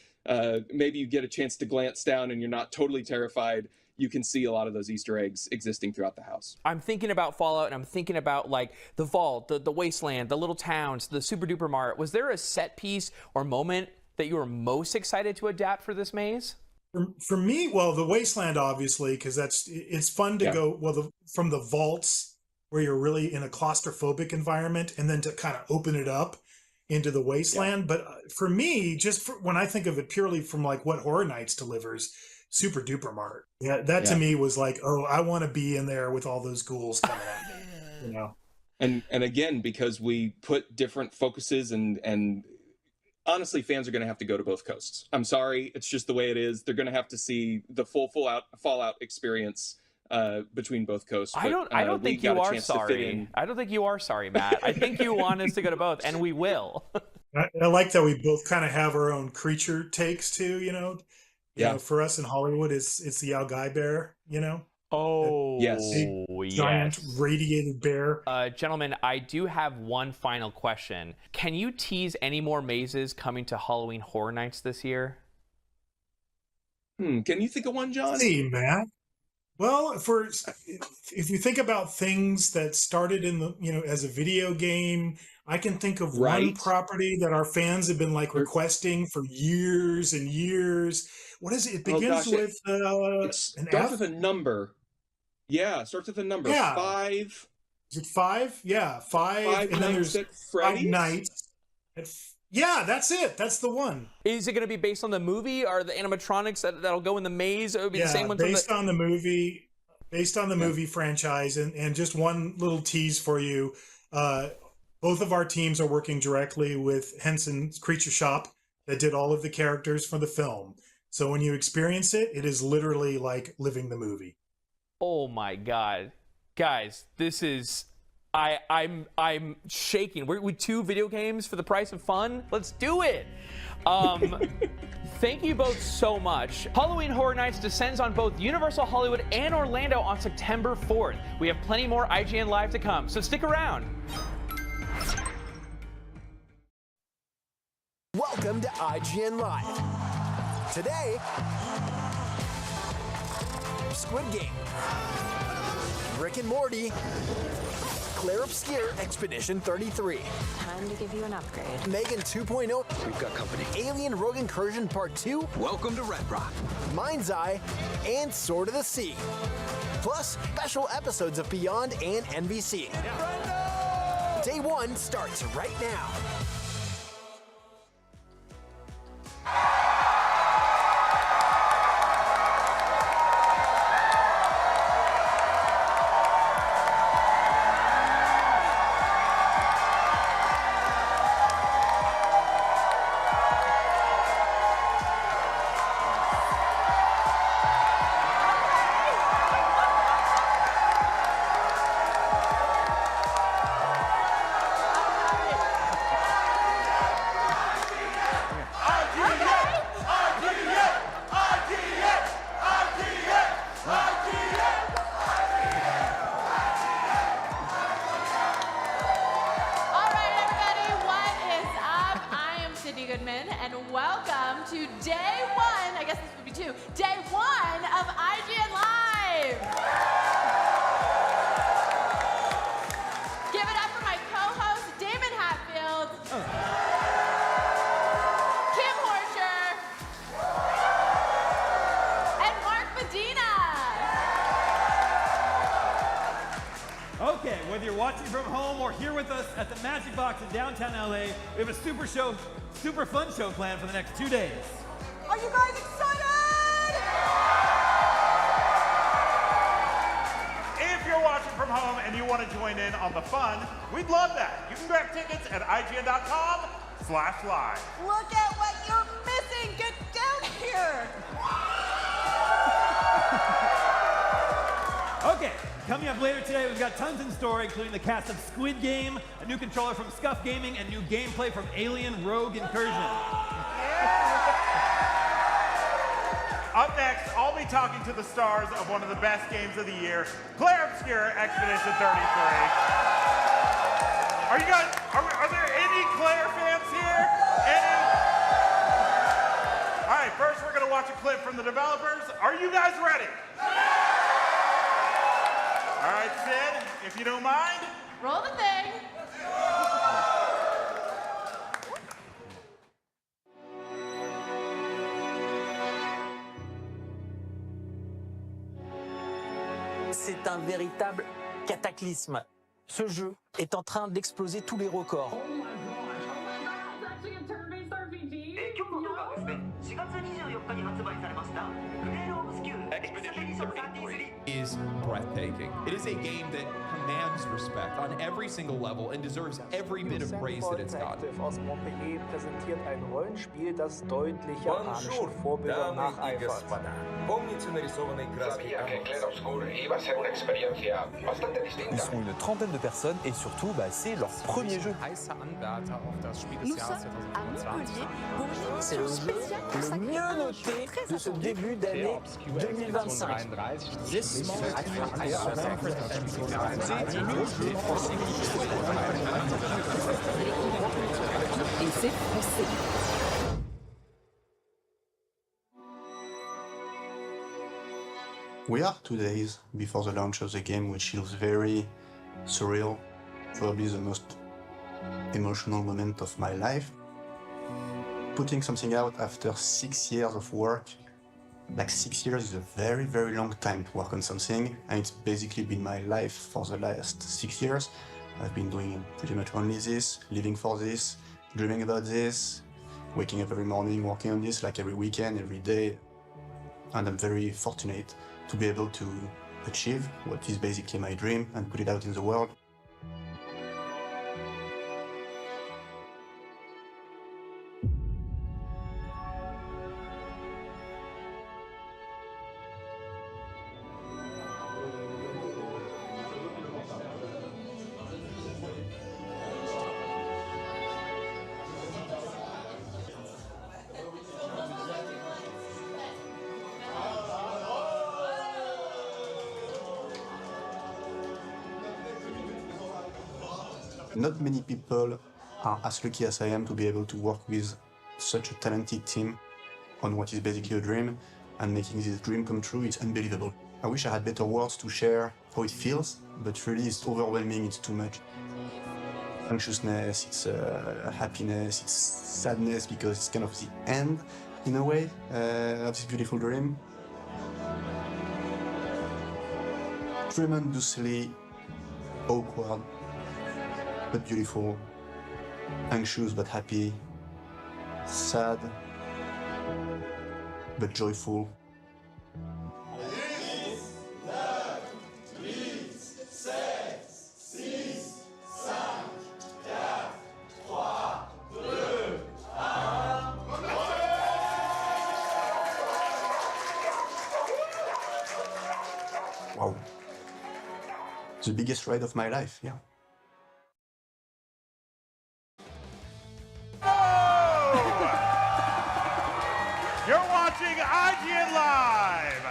maybe you get a chance to glance down and you're not totally terrified, you can see a lot of those Easter eggs existing throughout the house. I'm thinking about Fallout, and I'm thinking about like the vault, the wasteland, the little towns, the super duper mart. Was there a set piece or moment that you were most excited to adapt for this maze? For me, well, the wasteland, obviously, because it's fun to go, from the vaults where you're really in a claustrophobic environment and then to kind of open it up into the wasteland. But for me, when I think of it purely from like what Horror Nights delivers, Super Duper Mart. Yeah, that to me was like, oh, I want to be in there with all those ghouls coming at me, And again, because we put different focuses and honestly, fans are going to have to go to both coasts. I'm sorry, it's just the way it is. They're going to have to see the full Fallout experience between both coasts. I don't think you are sorry. I don't think you are sorry, Matt. I think you want us to go to both, and we will. I like that we both kind of have our own creature takes too. You know, for us in Hollywood, it's the Al Guy bear. Oh, yes. Giant radiated bear. Gentlemen, I do have one final question. Can you tease any more mazes coming to Halloween Horror Nights this year? Can you think of one, John? Hey, Matt. Well, if you think about things that started in the, as a video game, I can think of one property that our fans have been like requesting for years and years. What is it? It begins with it starts with a number. Yeah, it starts with a number. 5. Is it 5? Yeah, 5. And then there's 5 nights. Yeah, that's it. That's the one. Is it going to be based on the movie or the animatronics that'll go in the maze? It would be the same one. Based on the movie. Based on the movie franchise, and just one little tease for you. Both of our teams are working directly with Henson's Creature Shop that did all of the characters for the film. So when you experience it, it is literally like living the movie. Oh my God, guys, this is I'm shaking. We're with 2 video games for the price of fun. Let's do it. Thank you both so much. Halloween Horror Nights descends on both Universal Hollywood and Orlando on September 4th. We have plenty more IGN Live to come, so stick around. Welcome to IGN Live. Today, Squid Games, Rick and Morty, Clair Obscur Expedition 33. Time to give you an upgrade. M3GAN 2.0. We've got company. Alien Rogue Incursion Part 2. Welcome to Red Rock. MindsEye and Sword of the Sea. Plus, special episodes of Beyond and NBC. Day 1 starts right now. Downtown LA, we have a super fun show planned for the next 2 days. Are you guys excited? If you're watching from home and you want to join in on the fun, we'd love that. You can grab tickets at ign.com/live. Look at what you're missing. Get down here. Okay, coming up later today, we've got tons in store, including the cast of Squid Game, a new controller from Scuff Gaming, and new gameplay from Alien Rogue Incursion. Up Up next, I'll be talking to the stars of one of the best games of the year, Clair Obscur Expedition 33. Are you guys, are there any Clair fans here? Any? All right, first we're gonna watch a clip from the developers. Are you guys ready? All right, Sid, if you don't mind. Roll the thing. C'est un véritable cataclysme. Ce jeu est en train d'exploser tous les records. Expedition 33 is breathtaking. It is a game that commands respect on every single level and deserves every bit of praise that it's gotten. Aus Montpellier präsentiert ein Rollenspiel, das deutlich japanischen Vorbildern nacheifert. Ils sont une trentaine de personnes et surtout, c'est leur premier jeu. Nous sommes à Montpellier pour une émission spéciale le mieux noté de ce début d'année 2025. Et c'est français. We are 2 days before the launch of the game, which feels very surreal, probably the most emotional moment of my life. Putting something out after 6 years of work, like 6 years is a very, very long time to work on something, and it's basically been my life for the last 6 years. I've been doing pretty much only this, living for this, dreaming about this, waking up every morning, working on this, like every weekend, every day, and I'm very fortunate to be able to achieve what is basically my dream and put it out in the world. Not many people are as lucky as I am to be able to work with such a talented team on what is basically a dream, and making this dream come true. It's unbelievable. I wish I had better words to share how it feels, but really it's overwhelming, it's too much. Anxiousness, it's happiness, it's sadness, because it's kind of the end, in a way, of this beautiful dream. Tremendously awkward, but beautiful, anxious but happy, sad but joyful. Wow. The biggest ride of my life, yeah. You're watching IGN Live!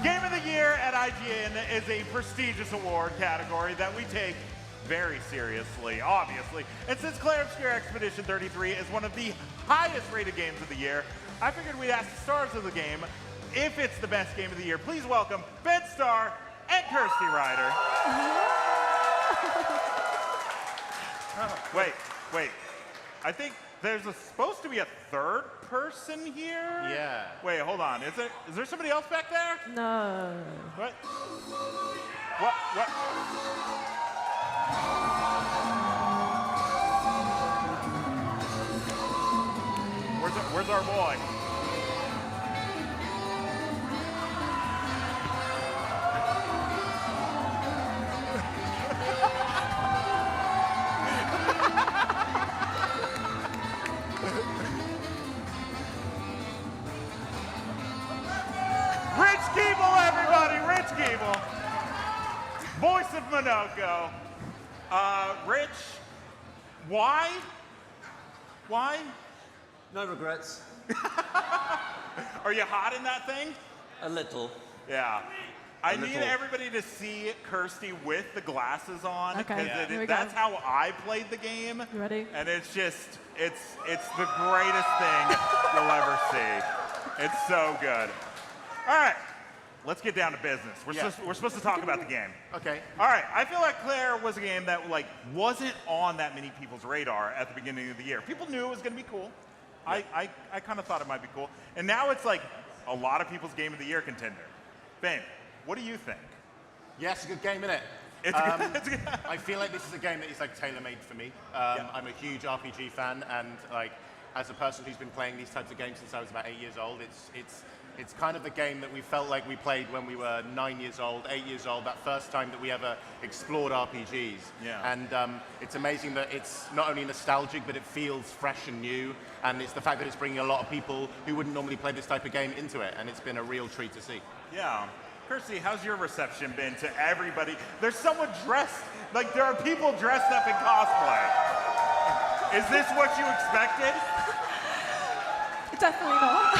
Game of the Year at IGN is a prestigious award category that we take very seriously, obviously. And since Clair Obscur Expedition 33 is one of the highest rated games of the year, I figured we'd ask the stars of the game if it's the best game of the year. Please welcome Ben Starr and Kirsty Ryder. Wait. I think there's supposed to be a third person here? Yeah. Wait, hold on. Is there somebody else back there? No. What? Where's our boy? Rich Keeble, everybody! Rich Keeble. Voice of Minoko. Rich, why? Why? No regrets. Are you hot in that thing? A little. Yeah. I need everybody to see Kirsty with the glasses on. Okay, Because that's how I played the game. You ready? And it's just, it's the greatest thing you'll ever see. It's so good. All right. Let's get down to business. We're supposed to talk about the game. Okay. All right. I feel like Clair was a game that like wasn't on that many people's radar at the beginning of the year. People knew it was going to be cool. I kind of thought it might be cool. And now it's like a lot of people's Game of the Year contender. Fame, what do you think? Yeah, it's a good game, isn't it? It's good. I feel like this is a game that is like tailor-made for me. I'm a huge RPG fan, and like as a person who's been playing these types of games since I was about 8 years old, it's kind of the game that we felt like we played when we were 9 years old, 8 years old, that first time that we ever explored RPGs. Yeah. And it's amazing that it's not only nostalgic, but it feels fresh and new. And it's the fact that it's bringing a lot of people who wouldn't normally play this type of game into it. And it's been a real treat to see. Yeah. Kirsty, how's your reception been to everybody? There's someone dressed, like there are people dressed up in cosplay. Is this what you expected? Definitely not.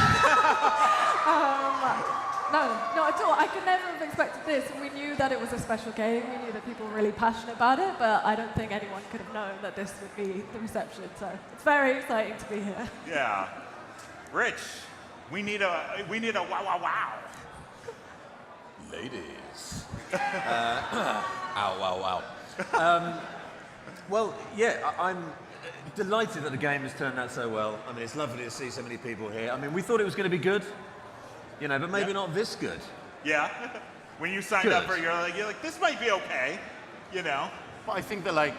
No, not at all. I could never have expected this. We knew that it was a special game. We knew that people were really passionate about it, but I don't think anyone could have known that this would be the reception. So it's very exciting to be here. Yeah. Rich, we need a wow, wow, wow. Ladies. Ow, wow, wow. Well, yeah, I'm delighted that the game has turned out so well. I mean, it's lovely to see so many people here. I mean, we thought it was going to be good, you know, but maybe not this good. Yeah. When you signed up for it, you're like, this might be okay, you know. But I think that like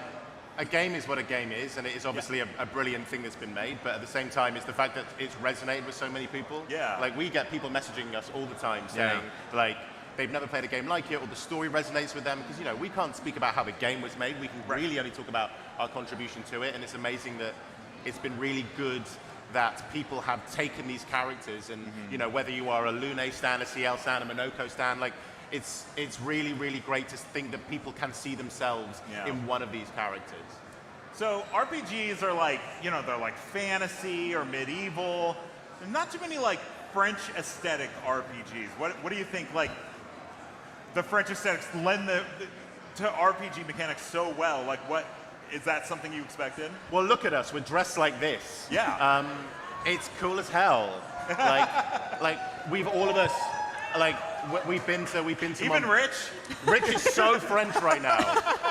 a game is what a game is, and it is obviously a brilliant thing that's been made. But at the same time, it's the fact that it's resonated with so many people. Yeah. Like we get people messaging us all the time saying like they've never played a game like it, or the story resonates with them. Because you know we can't speak about how the game was made. We can really only talk about our contribution to it, and it's amazing that it's been really good that people have taken these characters and you know whether you are a Lune stan, a CL stan, a Monoko stan, like it's really, really great to think that people can see themselves in one of these characters. So RPGs are like, you know, they're like fantasy or medieval. There's not too many like French aesthetic RPGs. What do you think like the French aesthetics lend to RPG mechanics so well? Like what, is that something you expected? Well, look at us. We're dressed like this. Yeah. It's cool as hell. Like we've all of us, like we've been to. Even Rich. Rich is so French right now.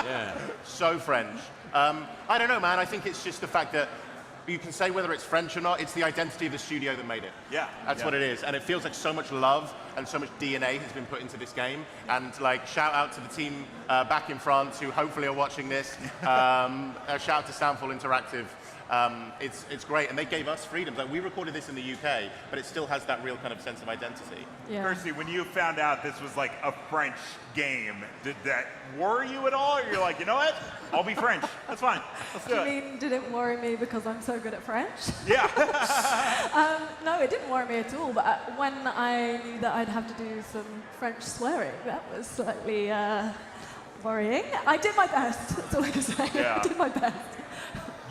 Yeah. So French. I don't know, man. I think it's just the fact that you can say whether it's French or not. It's the identity of the studio that made it. Yeah. That's what it is, and it feels like so much love and so much DNA has been put into this game. And like, shout out to the team back in France who hopefully are watching this. Shout out to Soundfall Interactive. It's great, and they gave us freedom. Like we recorded this in the UK, but it still has that real kind of sense of identity. Yeah. Kirsty, when you found out this was like a French game, did that worry you at all? Or you're like, you know what? I'll be French. That's fine. Let's do it. You mean, did it worry me because I'm so good at French? Yeah. No, it didn't worry me at all. But when I knew that I'd have to do some French swearing, that was slightly worrying. I did my best. That's all I can say. Yeah. I did my best.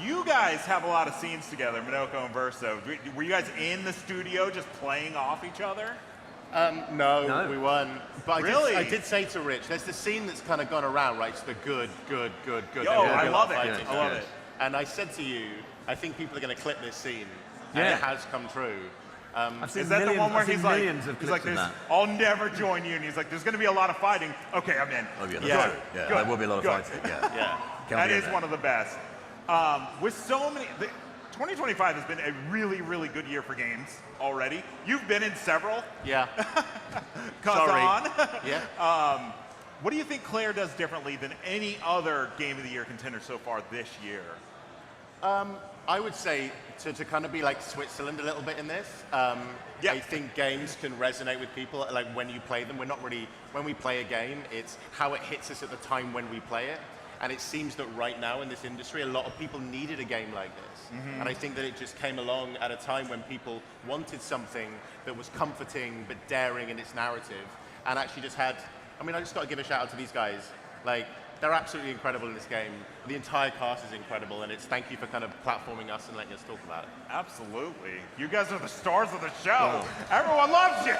You guys have a lot of scenes together, Monoko and Verso. Were you guys in the studio just playing off each other? No, we weren't. But Really? I did say to Rich, there's the scene that's kind of gone around, right? It's the good. Yo, There will I be a love lot of it. fighting. I love it. And I said to you, I think people are going to clip this scene, and Yeah. it has come true. I've seen Is that the one where I've seen he's like, millions of clips of that. I'll never join you, and he's like, there's going to be a lot of fighting. Okay, I'm in. Oh, yeah, Good, yeah, good, there will be a lot of good. fighting. Yeah. That is one of the best. With so many, 2025 has been a really, really good year for games already. You've been in several. Yeah. Kazan. Yeah. What do you think Clair does differently than any other Game of the Year contender so far this year? I would say to kind of be like Switzerland a little bit in this. I think games can resonate with people like when you play them. We're not really, when we play a game, it's how it hits us at the time when we play it. And it seems that right now in this industry, a lot of people needed a game like this. And I think that it just came along at a time when people wanted something that was comforting but daring in its narrative. And actually just had, I mean, I just got to give a shout out to these guys. Like, they're absolutely incredible in this game. The entire cast is incredible, and it's thank you for kind of platforming us and letting us talk about it. Absolutely. You guys are the stars of the show. Everyone loves you.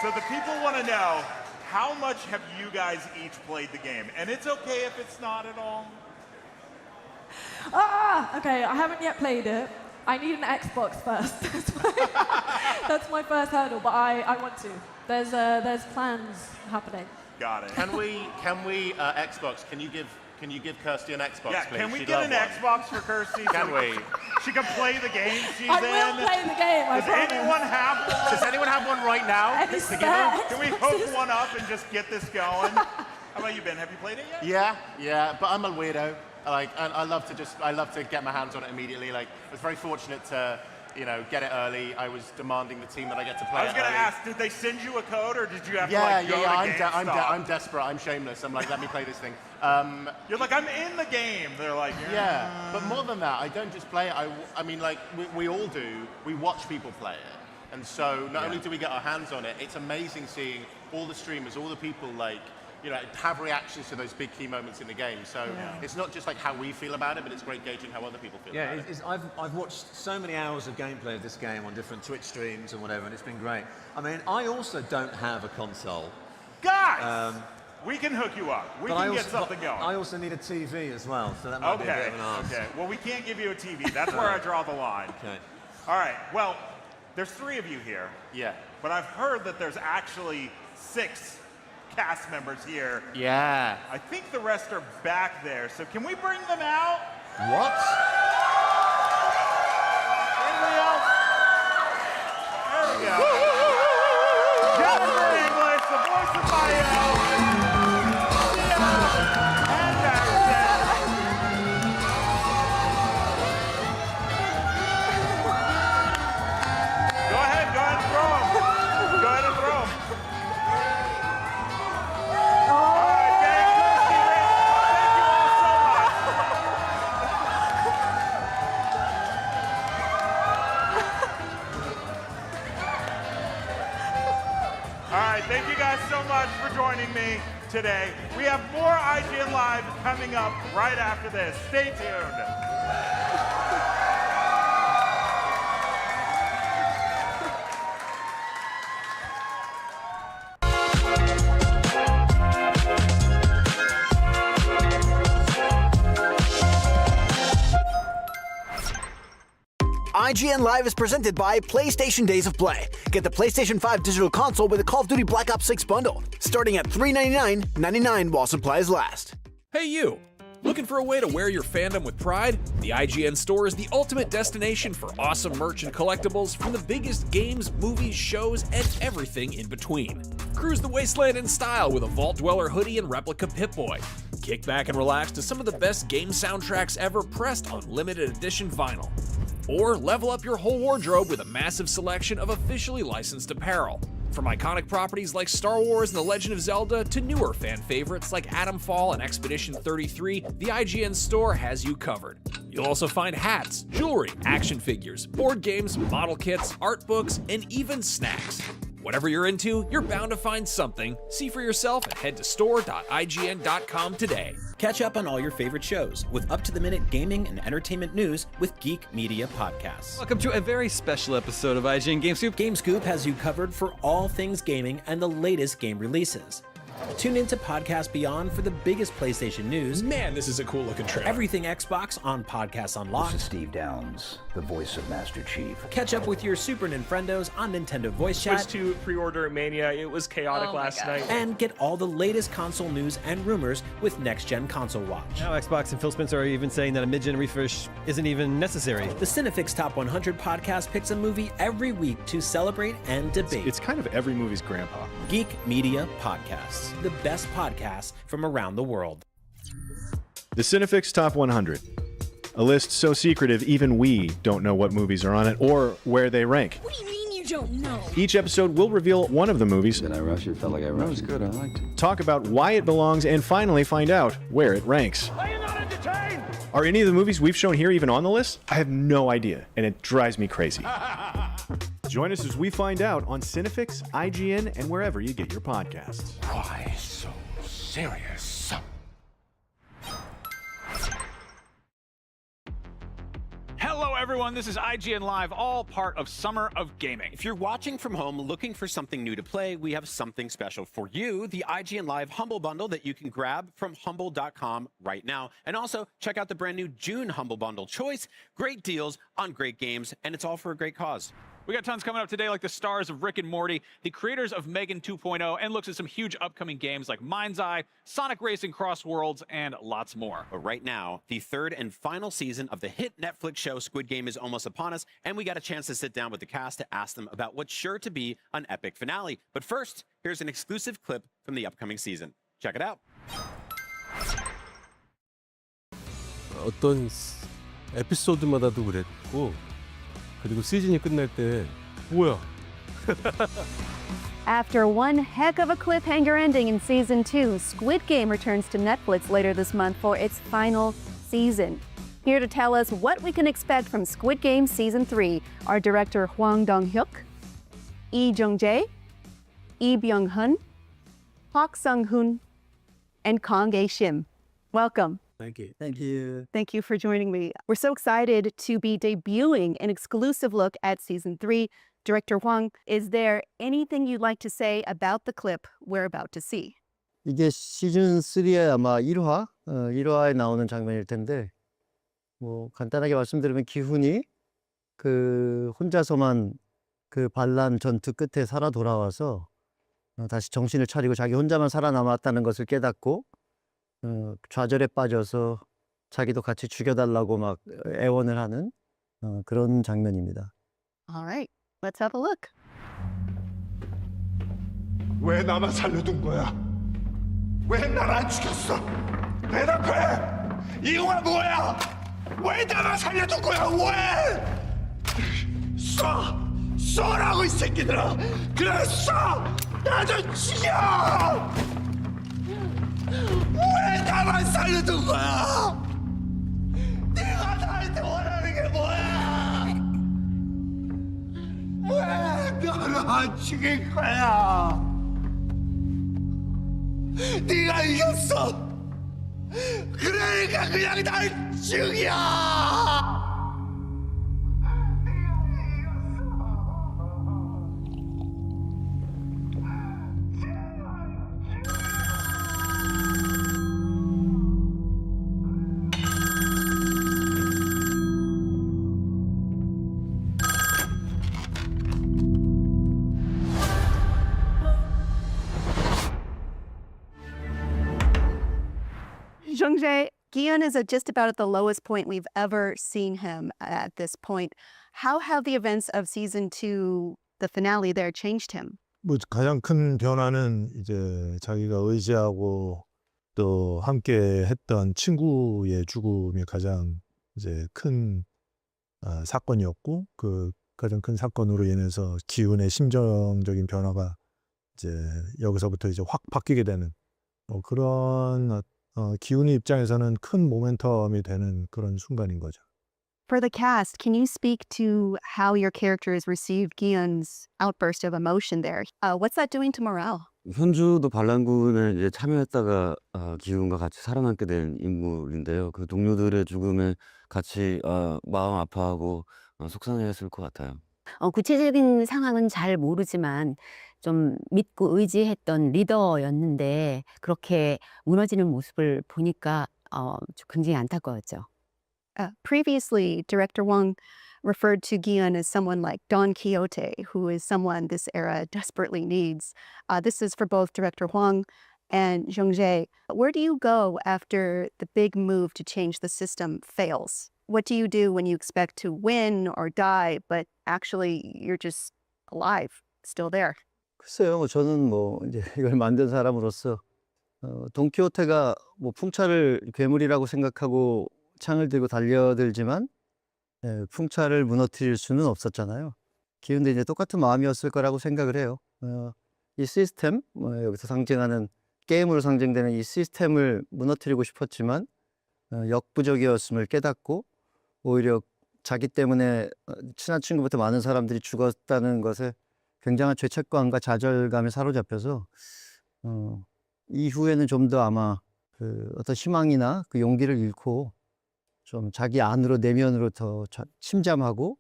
So the people want to know, how much have you guys each played the game? And it's okay if it's not at all. Okay, I haven't yet played it. I need an Xbox first. That's my first hurdle, but I want to. There's plans happening. Got it. Can we Xbox? Can you give Kirsty an Xbox, Yeah, please? can we She'd get love an one. Xbox for Kirsty? Can we? She can play the game she's I in. will play the game, I Does promise. anyone have one? Does anyone have one right now? And it's Can we hook one up and just get this going? How about you, Ben? Have you played it yet? Yeah, but I'm a weirdo. And I love to get my hands on it immediately. Like, I was very fortunate to, get it early. I was demanding the team that I get to play. I was going to early. ask, did they send you a code, or did you have to go to I'm desperate. I'm shameless. I'm like, let me play this thing. You're like, I'm in the game. They're like, yeah. But more than that, I don't just play it. I mean, like we all do. We watch people play it, and so not only do we get our hands on it, it's amazing seeing all the streamers, all the people have reactions to those big key moments in the game. So it's not just like how we feel about it, but it's great gauging how other people feel about it. I've watched so many hours of gameplay of this game on different Twitch streams and whatever, and it's been great. I mean, I also don't have a console. Guys, we can hook you up. We can get something going. I also need a TV as well, so that might be a bit of an ask. Okay. Well, we can't give you a TV. That's where I draw the line. Okay. All right. Well, there's 3 of you here. Yeah. But I've heard that there's actually 6 cast members here. Yeah. I think the rest are back there. So can we bring them out? What? Anybody else? There we go. Jennifer English, the voice of Mayo. And Barrington. Go ahead and throw them. Go ahead and throw them. All right, gang, Kirsty, Rick, thank you all so much. All right, thank you guys so much for joining me today. We have more IGN Live coming up right after this. Stay tuned. IGN Live is presented by PlayStation Days of Play. Get the PlayStation 5 digital console with the Call of Duty Black Ops 6 bundle, starting at $399.99 while supplies last. Hey you! Looking for a way to wear your fandom with pride? The IGN store is the ultimate destination for awesome merch and collectibles from the biggest games, movies, shows, and everything in between. Cruise the wasteland in style with a Vault Dweller hoodie and replica Pip-Boy. Kick back and relax to some of the best game soundtracks ever pressed on limited edition vinyl. Or level up your whole wardrobe with a massive selection of officially licensed apparel. From iconic properties like Star Wars and The Legend of Zelda to newer fan favorites like Atomfall and Expedition 33, the IGN store has you covered. You'll also find hats, jewelry, action figures, board games, model kits, art books, and even snacks. Whatever you're into, you're bound to find something. See for yourself and head to store.ign.com today. Catch up on all your favorite shows with up-to-the-minute gaming and entertainment news with Geek Media Podcasts. Welcome to a very special episode of IGN Game Scoop. Game Scoop has you covered for all things gaming and the latest game releases. Tune into Podcast Beyond for the biggest PlayStation news. Man, this is a cool looking trailer. Everything Xbox on Podcasts Unlocked. This is Steve Downs, the voice of Master Chief. Catch up with your Super Nintendos on Nintendo Voice Chat. Switched to pre-order Mania. It was chaotic last night. And get all the latest console news and rumors with Next Gen Console Watch. Now Xbox and Phil Spencer are even saying that a mid-gen refresh isn't even necessary. The Cinefix Top 100 podcast picks a movie every week to celebrate and debate. It's kind of every movie's grandpa. Geek Media Podcasts, the best podcasts from around the world. The Cinefix Top 100. A list so secretive even we don't know what movies are on it or where they rank. What do you mean you don't know? Each episode will reveal one of the movies. Did I rush it? Felt like I rushed. That was good. I liked it. Talk about why it belongs and finally find out where it ranks. Are you not entertained? Are any of the movies we've shown here even on the list? I have no idea, and it drives me crazy. Join us as we find out on Cinefix, IGN, and wherever you get your podcasts. Why so serious? Hello, everyone. This is IGN Live, all part of Summer of Gaming. If you're watching from home looking for something new to play, we have something special for you, the IGN Live Humble Bundle that you can grab from humble.com right now. And also, check out the brand new June Humble Bundle choice. Great deals on great games, and it's all for a great cause. We got tons coming up today, like the stars of Rick and Morty, the creators of M3GAN 2.0, and looks at some huge upcoming games like MindsEye, Sonic Racing CrossWorlds, and lots more. But right now, the third and final season of the hit Netflix show Squid Game is almost upon us, and we got a chance to sit down with the cast to ask them about what's sure to be an epic finale. But first, here's an exclusive clip from the upcoming season. Check it out. 어떤 에피소드마다도 그랬고 그리고 시즌이 끝날 때 뭐야? After one heck of a cliffhanger ending in Season 2, Squid Game returns to Netflix later this month for its final season. Here to tell us what we can expect from Squid Game Season 3 are director Hwang Dong-hyuk, Lee Jung-jae, Lee Byung-hun, Park Sung-hoon, and Kang A-shim. Welcome. Thank you. Thank you. Thank you for joining me. We're so excited to be debuting an exclusive look at Season 3. Director Hwang, is there anything you'd like to say about the clip we're about to see? 이게 시즌 3의 아마 1화, 1화에 나오는 장면일 텐데 뭐 간단하게 말씀드리면 기훈이 그 혼자서만 그 반란 전투 끝에 살아 돌아와서 다시 정신을 차리고 자기 혼자만 살아남았다는 것을 깨닫고 좌절에 빠져서 자기도 같이 죽여달라고 막 애원을 하는 그런 장면입니다. All right, let's have a look. 왜 나만 살려둔 거야? 왜 날 안 죽였어? 대답해! 이유가 뭐야? 왜 나만 살려둔 거야? 왜? 쏘라고 이 새끼들아! 그래 쏴! 나 좀 죽여! 왜 나만 살려둔 거야? 네가 나한테 원하는 게 뭐야? 왜 너를 안 죽일 거야? 네가 이겼어. 그러니까 그냥 날 죽여. Jung-jae, Gion is just about at the lowest point we've ever seen him at this point. How have the events of Season 2, the finale there, changed him? 뭐 가장 큰 변화는 이제 자기가 의지하고 또 함께 했던 친구의 죽음이 가장 이제 큰 사건이었고 그 가장 큰 사건으로 인해서 기훈의 심정적인 변화가 이제 여기서부터 이제 확 바뀌게 되는 그런 기훈의 입장에서는 큰 모멘텀이 되는 그런 순간인 거죠. For the cast, can you speak to how your characters received Gion's outburst of emotion there? What's that doing to morale? 현주도 반란군에 이제 참여했다가 기훈과 같이 살아남게 된 인물인데요. 그 동료들의 죽음에 같이 마음 아파하고 속상해했을 것 같아요. 구체적인 상황은 잘 모르지만 좀 믿고 의지했던 리더였는데 그렇게 무너지는 모습을 보니까 굉장히 안타까웠죠. Previously, Director Wang referred to Gion as someone like Don Quixote, who is someone this era desperately needs. This is for both Director Wang and Jung-jae. Where do you go after the big move to change the system fails? What do you do when you expect to win or die, but actually you're just alive, still there? 글쎄요, 저는 이제 이걸 만든 사람으로서 돈키호테가 풍차를 괴물이라고 생각하고 창을 들고 달려들지만 풍차를 무너뜨릴 수는 없었잖아요. 기훈도 이제 똑같은 마음이었을 거라고 생각을 해요. 이 시스템, 여기서 상징하는 게임으로 상징되는 이 시스템을 무너뜨리고 싶었지만 역부족이었음을 깨닫고 오히려 자기 때문에 친한 친구부터 많은 사람들이 죽었다는 것에 굉장한 죄책감과 좌절감에 사로잡혀서 이후에는 좀 더 아마 그 어떤 희망이나 그 용기를 잃고 좀 자기 안으로 내면으로 더 침잠하고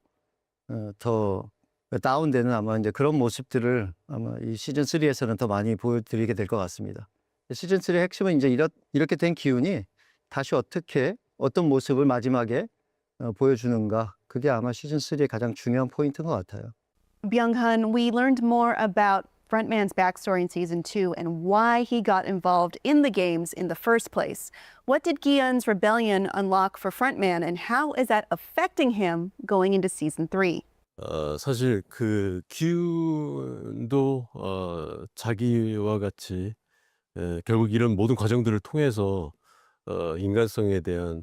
더 다운되는 아마 이제 그런 모습들을 아마 이 시즌 3에서는 더 많이 보여드리게 될 것 같습니다. 시즌 3의 핵심은 이제 이렇게 된 기운이 다시 어떻게 어떤 모습을 마지막에 보여주는가, 그게 아마 시즌 3의 가장 중요한 포인트인 것 같아요. Byung-hun, we learned more about Frontman's backstory in Season 2 and why he got involved in the games in the first place. What did Gi-eun's rebellion unlock for Frontman, and how is that affecting him going into Season 3? 사실 그 기훈도 자기와 같이 결국 이런 모든 과정들을 통해서 인간성에 대한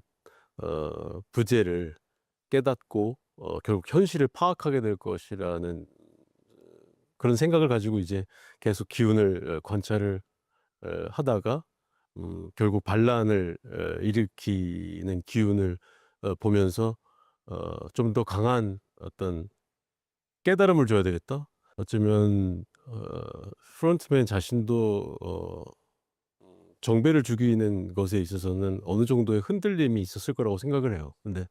부재를 깨닫고 결국 현실을 파악하게 될 것이라는 그런 생각을 가지고 이제 계속 기운을 관찰을 하다가 결국 반란을 일으키는 기운을 보면서 좀 더 강한 어떤 깨달음을 줘야 되겠다. 어쩌면 프론트맨 자신도 정배를 죽이는 것에 있어서는 어느 정도의 흔들림이 있었을 거라고 생각을 해요. 근데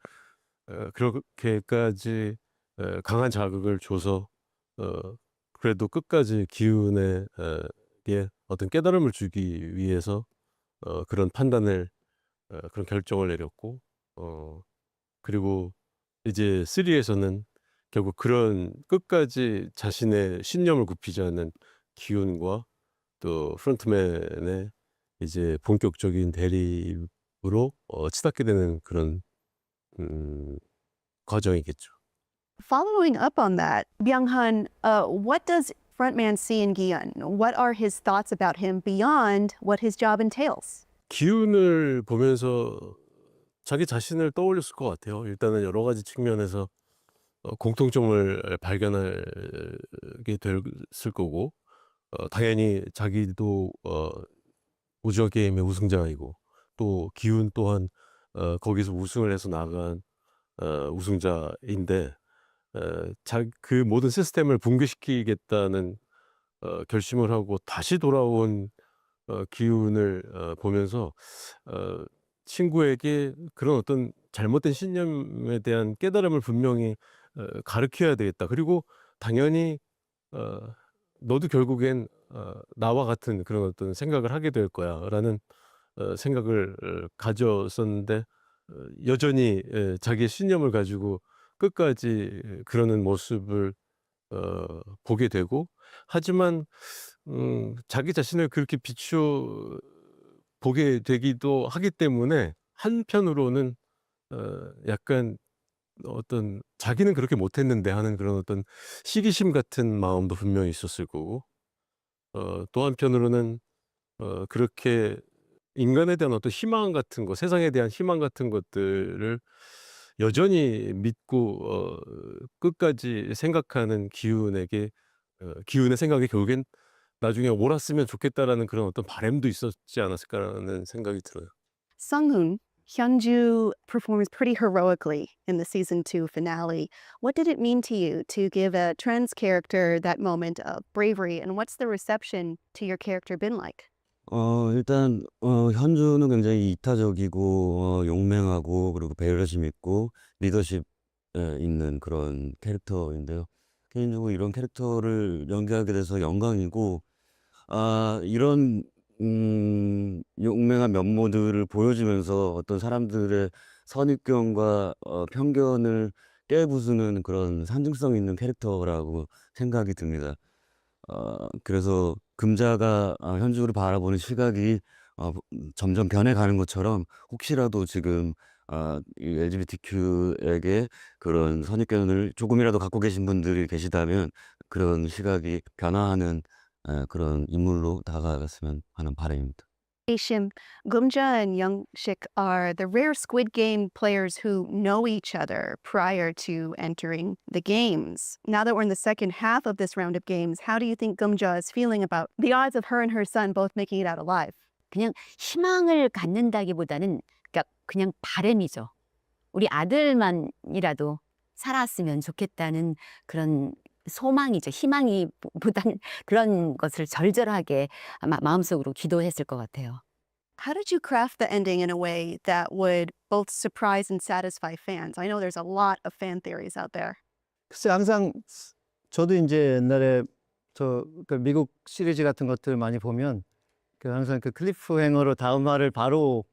그렇게까지 강한 자극을 줘서 그래도 끝까지 기운에 어떤 깨달음을 주기 위해서 그런 판단을 그런 결정을 내렸고 그리고 이제 3에서는 결국 그런 끝까지 자신의 신념을 굽히지 않는 기운과 또 프론트맨의 이제 본격적인 대립으로 치닫게 되는 그런 과정이겠죠. Following up on that, Byung-hun, what does Frontman see in Gi-eun? What are his thoughts about him beyond what his job entails? 기운을 보면서 자기 자신을 떠올렸을 것 같아요. 일단은 여러 가지 측면에서 공통점을 발견하게 됐을 거고 당연히 자기도 오징어 게임의 우승자이고 또 기운 또한 거기서 우승을 해서 나간 우승자인데 그 모든 시스템을 붕괴시키겠다는 결심을 하고 다시 돌아온 기운을 보면서 친구에게 그런 어떤 잘못된 신념에 대한 깨달음을 분명히 가르쳐야 되겠다. 그리고 당연히 너도 결국엔 나와 같은 그런 어떤 생각을 하게 될 거야라는 생각을 가졌었는데 여전히 자기의 신념을 가지고 끝까지 그러는 모습을 보게 되고 하지만 자기 자신을 그렇게 비추어 보게 되기도 하기 때문에 한편으로는 약간 어떤 자기는 그렇게 못했는데 하는 그런 어떤 시기심 같은 마음도 분명히 있었을 거고 또 한편으로는 그렇게 인간에 대한 어떤 희망 같은 거, 세상에 대한 희망 같은 것들을 여전히 믿고 끝까지 생각하는 기훈에게 기훈의 생각이 결국엔 나중에 옳았으면 좋겠다라는 그런 어떤 바람도 있었지 않았을까라는 생각이 들어요. Sung-hoon, Hyunju performs pretty heroically in the Season 2 finale. What did it mean to you to give a trans character that moment of bravery, and what's the reception to your character been like? 일단 현주는 굉장히 이타적이고 용맹하고 그리고 배려심 있고 리더십 있는 그런 캐릭터인데요. 개인적으로 이런 캐릭터를 연기하게 돼서 영광이고 이런 용맹한 면모들을 보여주면서 어떤 사람들의 선입견과 편견을 깨부수는 그런 상징성 있는 캐릭터라고 생각이 듭니다. 그래서 금자가 현주를 바라보는 시각이 점점 변해가는 것처럼 혹시라도 지금 이 LGBTQ에게 그런 선입견을 조금이라도 갖고 계신 분들이 계시다면 그런 시각이 변화하는 그런 인물로 다가갔으면 하는 바람입니다. Shim, Gumja and Young-shik are the rare Squid Game players who know each other prior to entering the games. Now that we're in the second half of this round of games, how do you think Gumja is feeling about the odds of her and her son both making it out alive? 그냥 희망을 갖는다기보다는 그러니까 그냥 바람이죠. 우리 아들만이라도 살았으면 좋겠다는 그런 소망이죠. 희망이보다는 그런 것을 절절하게 아마 마음속으로 기도했을 것 같아요. How did you craft the ending in a way that would both surprise and satisfy fans? I know there's a lot of fan theories out there. 글쎄 항상 저도 이제 옛날에 그 미국 시리즈 같은 것들 많이 보면 항상 그 클리프행어로 다음 화를 바로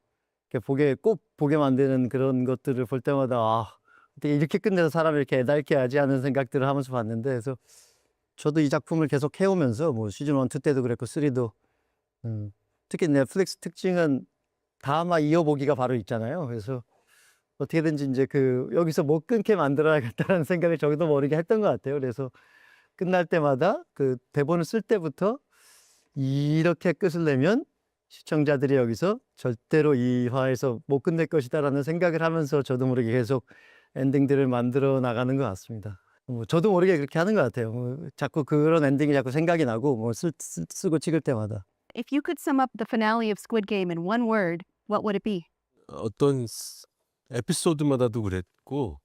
꼭 보게 만드는 그런 것들을 볼 때마다 어떻게 이렇게 끝내서 사람을 이렇게 애달게 하지 하는 생각들을 하면서 봤는데, 그래서 저도 이 작품을 계속 해오면서 뭐 시즌 1, 2 때도 그랬고 3도 특히 넷플릭스 특징은 다음 화 이어보기가 바로 있잖아요. 그래서 어떻게든지 이제 여기서 못 끊게 만들어야겠다는 생각을 저기도 모르게 했던 것 같아요. 그래서 끝날 때마다 그 대본을 쓸 때부터 이렇게 끝을 내면 시청자들이 여기서 절대로 이 화에서 못 끝낼 것이다라는 생각을 하면서 저도 모르게 계속 엔딩들을 만들어 나가는 것 같습니다. 저도 모르게 그렇게 하는 것 같아요. 자꾸 그런 엔딩이 자꾸 생각이 나고 쓰고 찍을 때마다. If you could sum up the finale of Squid Game in one word, what would it be? 어떤 에피소드마다도 그랬고,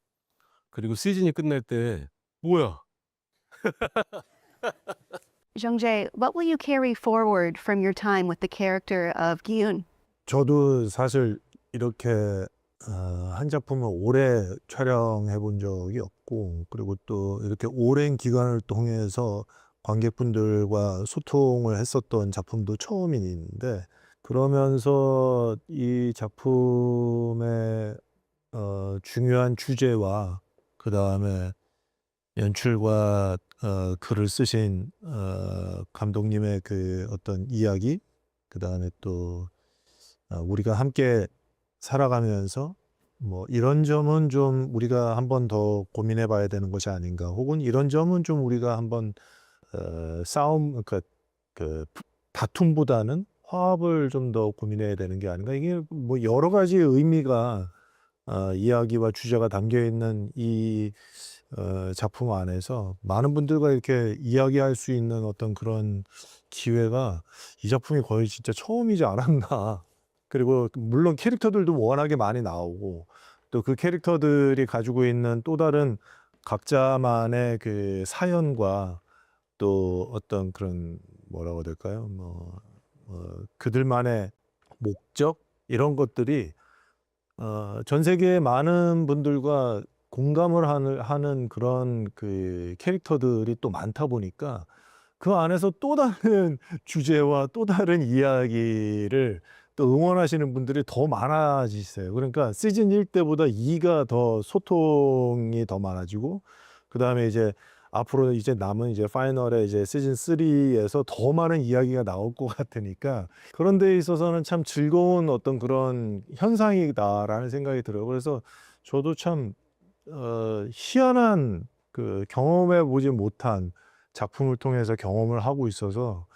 그리고 시즌이 끝날 때 뭐야? Jung-jae, what will you carry forward from your time with the character of Gi-eun? 저도 사실 이렇게 한 작품을 오래 촬영해 본 적이 없고, 그리고 또 이렇게 오랜 기간을 통해서 관객분들과 소통을 했었던 작품도 처음인데, 그러면서 이 작품의 중요한 주제와 그 다음에 연출과 글을 쓰신 감독님의 그 어떤 이야기, 그 다음에 또 우리가 함께 살아가면서 뭐 이런 점은 좀 우리가 한번 더 고민해 봐야 되는 것이 아닌가, 혹은 이런 점은 좀 우리가 한번 그 다툼보다는 화합을 좀 더 고민해야 되는 게 아닌가. 이게 뭐 여러 가지 의미가 이야기와 주제가 담겨 있는 이 작품 안에서 많은 분들과 이렇게 이야기할 수 있는 어떤 그런 기회가 이 작품이 거의 진짜 처음이지 않았나. 그리고 물론 캐릭터들도 워낙에 많이 나오고, 또 그 캐릭터들이 가지고 있는 또 다른 각자만의 그 사연과 또 어떤 그런 뭐라고 해야 될까요? 그들만의 목적, 이런 것들이 전 세계의 많은 분들과 공감을 하는 그런 그 캐릭터들이 또 많다 보니까 그 안에서 또 다른 주제와 또 다른 이야기를 또 응원하시는 분들이 더 많아지세요. 그러니까 시즌 1 때보다 2가 더 소통이 더 많아지고, 그 다음에 이제 앞으로 이제 남은 이제 파이널에 이제 시즌 3에서 더 많은 이야기가 나올 것 같으니까, 그런 데 있어서는 참 즐거운 어떤 그런 현상이다라는 생각이 들어요. 그래서 저도 참 희한한 그 경험해 보지 못한 작품을 통해서 경험을 하고 있어서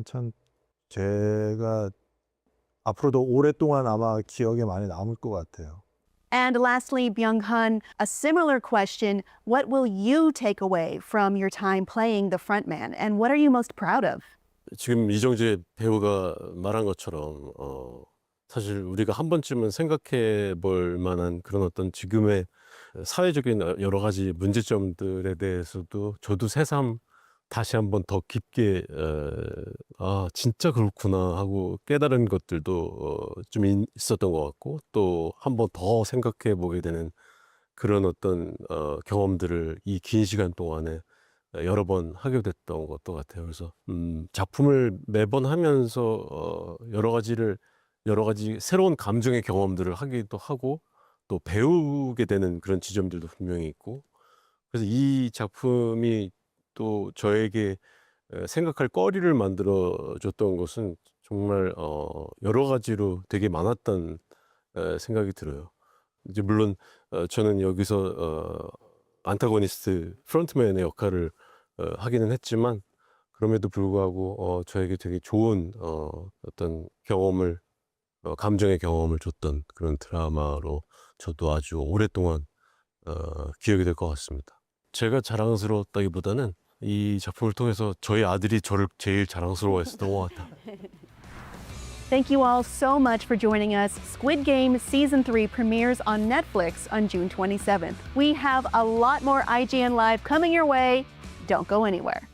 참 제가 앞으로도 오랫동안 아마 기억에 많이 남을 것 같아요. And lastly, Byung-hun, a similar question. What will you take away from your time playing the frontman? And what are you most proud of? 지금 이정재 배우가 말한 것처럼 사실 우리가 한 번쯤은 생각해 볼 만한 그런 어떤 지금의 사회적인 여러 가지 문제점들에 대해서도 저도 새삼 다시 한번 더 깊게 진짜 그렇구나 하고 깨달은 것들도 좀 있었던 것 같고, 또 한 번 더 생각해 보게 되는 그런 어떤 경험들을 이 긴 시간 동안에 여러 번 하게 됐던 것도 같아요. 그래서 작품을 매번 하면서 여러 가지 새로운 감정의 경험들을 하기도 하고, 또 배우게 되는 그런 지점들도 분명히 있고, 그래서 이 작품이 또 저에게 생각할 거리를 만들어 줬던 것은 정말 여러 가지로 되게 많았던 생각이 들어요. 이제 물론 저는 여기서 안타고니스트 프론트맨의 역할을 하기는 했지만, 그럼에도 불구하고 저에게 되게 좋은 어떤 경험을, 감정의 경험을 줬던 그런 드라마로 저도 아주 오랫동안 기억이 될 것 같습니다. 제가 자랑스러웠다기보다는 이 작품을 통해서 저희 아들이 저를 제일 자랑스러워했었던 것 같아요. Thank you all so much for joining us. Squid Game Season 3 premieres on Netflix on June 27th. We have a lot more IGN Live coming your way. Don't go anywhere.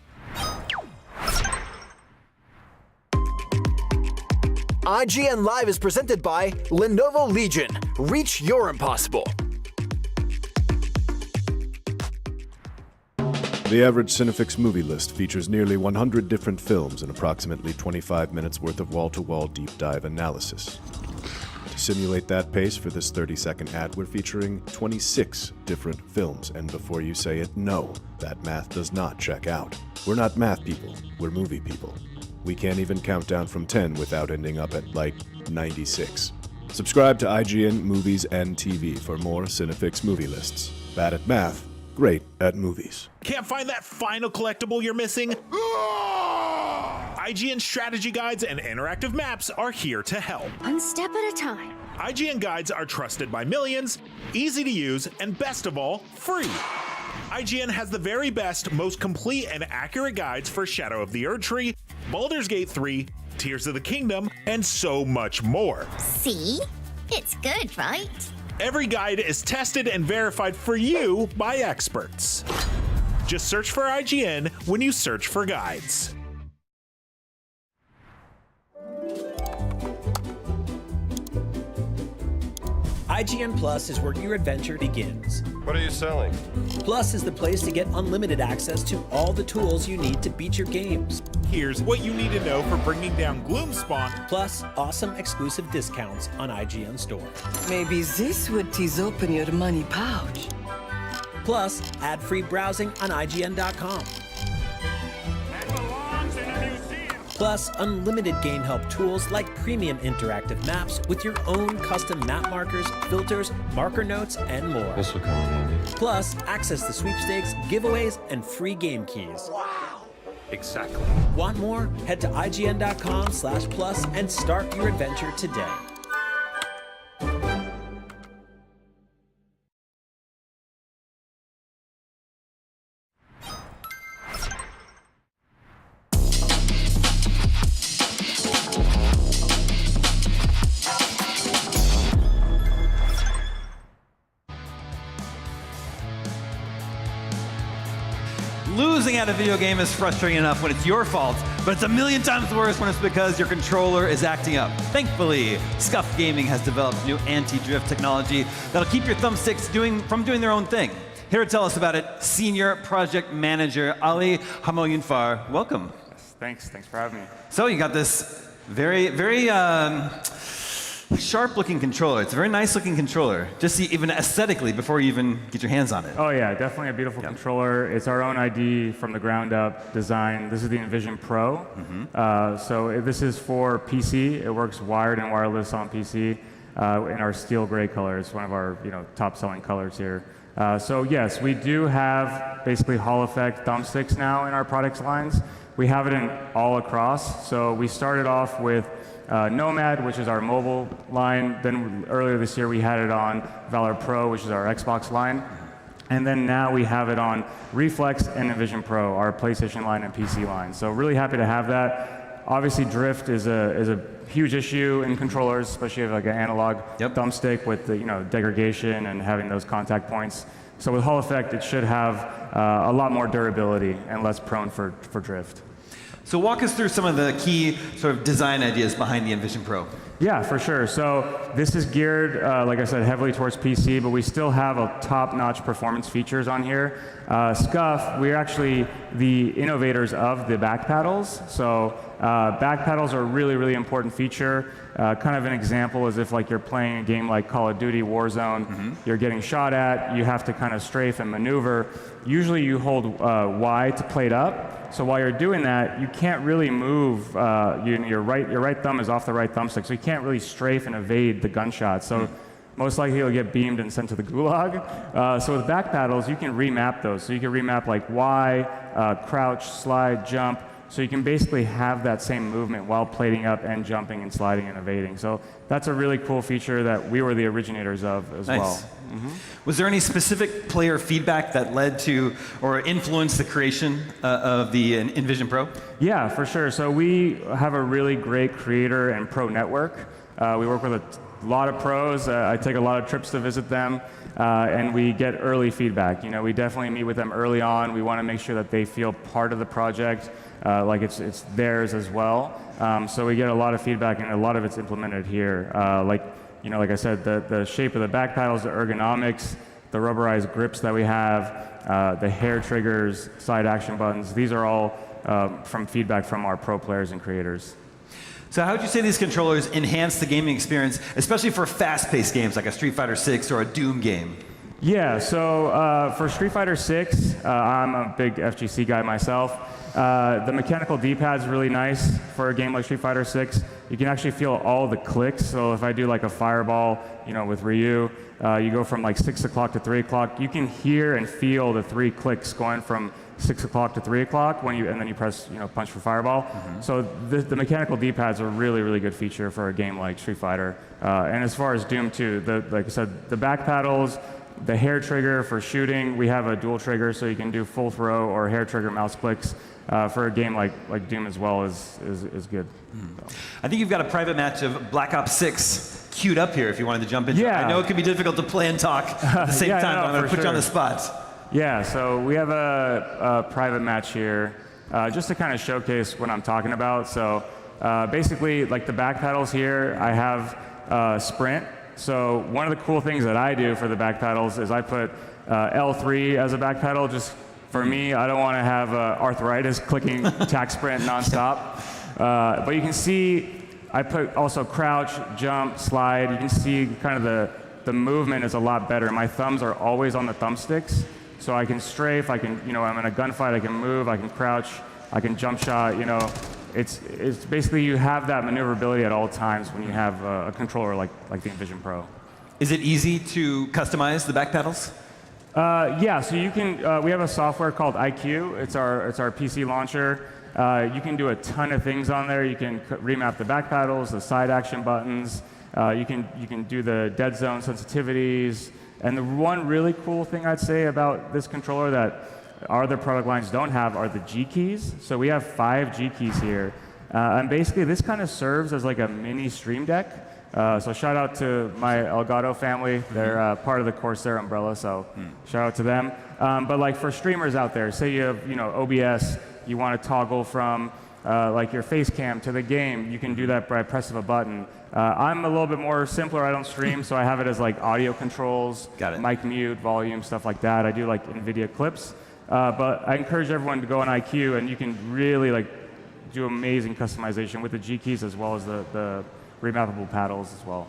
IGN Live is presented by Lenovo Legion. Reach your impossible. The average Cinefix movie list features nearly 100 different films and approximately 25 minutes worth of wall-to-wall deep dive analysis. To simulate that pace for this 30-second ad, we're featuring 26 different films, and before you say it, no, that math does not check out. We're not math people, we're movie people. We can't even count down from 10 without ending up at, like, 96. Subscribe to IGN Movies and TV for more Cinefix movie lists. Bad at math, great at movies. Can't find that final collectible you're missing? IGN strategy guides and interactive maps are here to help. One step at a time. IGN guides are trusted by millions, easy to use, and best of all, free. IGN has the very best, most complete and accurate guides for Shadow of the Erdtree, Baldur's Gate 3, Tears of the Kingdom, and so much more. See? It's good, right? Every guide is tested and verified for you by experts. Just search for IGN when you search for guides. IGN Plus is where your adventure begins. What are you selling? Plus is the place to get unlimited access to all the tools you need to beat your games. Here's what you need to know for bringing down Gloomspawn. Plus, awesome exclusive discounts on IGN Store. Maybe this would tease open your money pouch. Plus, ad-free browsing on IGN.com. Plus, unlimited game help tools like premium interactive maps with your own custom map markers, filters, marker notes, and more. This will come in handy. Plus, access to sweepstakes, giveaways, and free game keys. Wow! Exactly. Want more? Head to IGN.com/plus and start your adventure today. Losing at a video game is frustrating enough when it's your fault, but it's a million times worse when it's because your controller is acting up. Thankfully, Scuff Gaming has developed new anti-drift technology that'll keep your thumbsticks from doing their own thing. Here to tell us about it, Senior Project Manager Ali Hamoyunfar. Welcome. Thanks for having me. So you got this very sharp-looking controller. It's a very nice-looking controller. Just see, even aesthetically, before you even get your hands on it. Oh yeah, definitely a beautiful controller. It's our own ID from the ground up design. This is the Envision Pro. So this is for PC. It works wired and wireless on PC in our steel gray color. It's one of our top-selling colors here. So yes, we do have basically Hall effect thumbsticks now in our products lines. We have it in all across. So we started off with Nomad, which is our mobile line. Then earlier this year we had it on Valor Pro, which is our Xbox line. And then now we have it on Reflex and Envision Pro, our PlayStation line and PC line. So really happy to have that. Obviously drift is a huge issue in controllers, especially if like an analog thumbstick with the degradation and having those contact points. So with Hall effect, it should have a lot more durability and less prone for drift. So walk us through some of the key sort of design ideas behind the Envision Pro. Yeah, for sure. So this is geared, like I said, heavily towards PC, but we still have a top-notch performance features on here. Scuff, we're actually the innovators of the back paddles. So back paddles are a really important feature. Kind of an example is if like you're playing a game like Call of Duty Warzone, you're getting shot at, you have to kind of strafe and maneuver. Usually you hold Y to plate up. So while you're doing that, you can't really move. Your right thumb is off the right thumbstick, so you can't really strafe and evade the gunshot. So most likely you'll get beamed and sent to the gulag. So with back paddles, you can remap those. So you can remap like Y, crouch, slide, jump, So you can basically have that same movement while plating up and jumping and sliding and evading. So that's a really cool feature that we were the originators of as well. Was there any specific player feedback that led to or influenced the creation of the Envision Pro? Yeah, for sure. So we have a really great creator and pro network. We work with a lot of pros. I take a lot of trips to visit them, and we get early feedback. You know, we definitely meet with them early on. We want to make sure that they feel part of the project, like it's theirs as well. So we get a lot of feedback, and a lot of it's implemented here. Like I said, the shape of the back paddles, the ergonomics, the rubberized grips that we have, the hair triggers, side action buttons. These are all from feedback from our pro players and creators. So how would you say these controllers enhance the gaming experience, especially for fast-paced games like a Street Fighter 6 or a Doom game? Yeah, so for Street Fighter 6, I'm a big FGC guy myself. The mechanical D-pad's really nice for a game like Street Fighter 6. You can actually feel all the clicks. So if I do like a fireball, with Ryu, you go from like 6 o'clock to 3 o'clock. You can hear and feel the 3 clicks going from 6 o'clock to 3 o'clock and then you press, punch for fireball. So the mechanical D-pads are a really, really good feature for a game like Street Fighter. And as far as Doom 2, like I said, the back paddles, the hair trigger for shooting, we have a dual trigger, so you can do full throw or hair trigger mouse clicks. For a game like Doom as well is good. So. I think you've got a private match of Black Ops 6 queued up here if you wanted to jump into it. I know it can be difficult to play and talk at the same time, but I'm going to put you on the spot. Yeah, so we have a private match here just to kind of showcase what I'm talking about. So basically, like the back pedals here, I have sprint. So one of the cool things that I do for the back pedals is I put L3 as a back pedal. Just for me, I don't want to have arthritis clicking attack sprint nonstop. But you can see I put also crouch, jump, slide. You can see kind of the movement is a lot better. My thumbs are always on the thumbsticks. So I can strafe, I'm in a gunfight, I can move, I can crouch, I can jump shot, It's basically you have that maneuverability at all times when you have a controller like the Envision Pro. Is it easy to customize the back pedals? Yeah, so you can, we have a software called IQ. It's our PC launcher. You can do a ton of things on there. You can remap the back pedals, the side action buttons. You can do the dead zone sensitivities. And the one really cool thing I'd say about this controller that our other product lines don't have are the G keys. So we have 5 G keys here. And basically this kind of serves as like a mini Stream Deck. So shout out to my Elgato family. They're part of the Corsair umbrella, so shout out to them. But like for streamers out there, say you have OBS, you want to toggle from like your face cam to the game, you can do that by press of a button. I'm a little bit more simpler. I don't stream, so I have it as like audio controls, mic mute, volume, stuff like that. I do like NVIDIA clips. But I encourage everyone to go on IQ, and you can really like do amazing customization with the G keys as well as the remappable paddles as well.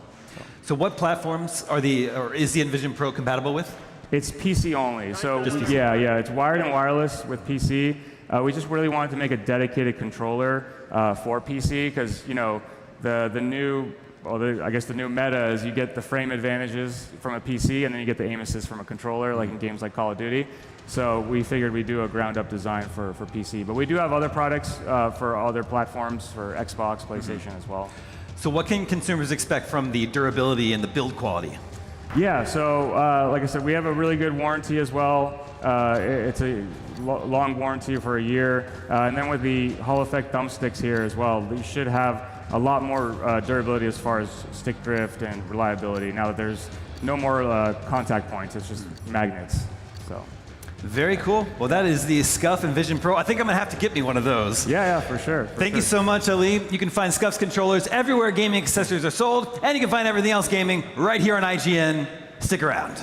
So what platforms is the Envision Pro compatible with? It's PC only. So PC. Yeah, it's wired and wireless with PC. We just really wanted to make a dedicated controller for PC because the new meta is you get the frame advantages from a PC and then you get the aim assist from a controller, like in games like Call of Duty. So we figured we'd do a ground-up design for PC. But we do have other products for other platforms, for Xbox, PlayStation as well. So what can consumers expect from the durability and the build quality? Yeah, so like I said, we have a really good warranty as well. It's a long warranty for a year. And then with the Hall Effect thumbsticks here as well, you should have a lot more durability as far as stick drift and reliability now that there's no more contact points. It's just magnets. So. Very cool. Well, that is the Scuf Envision Pro. I think I'm going to have to get me one of those. Yeah, for sure. Thank you so much, Ali. You can find Scuf's controllers everywhere gaming accessories are sold, and you can find everything else gaming right here on IGN. Stick around.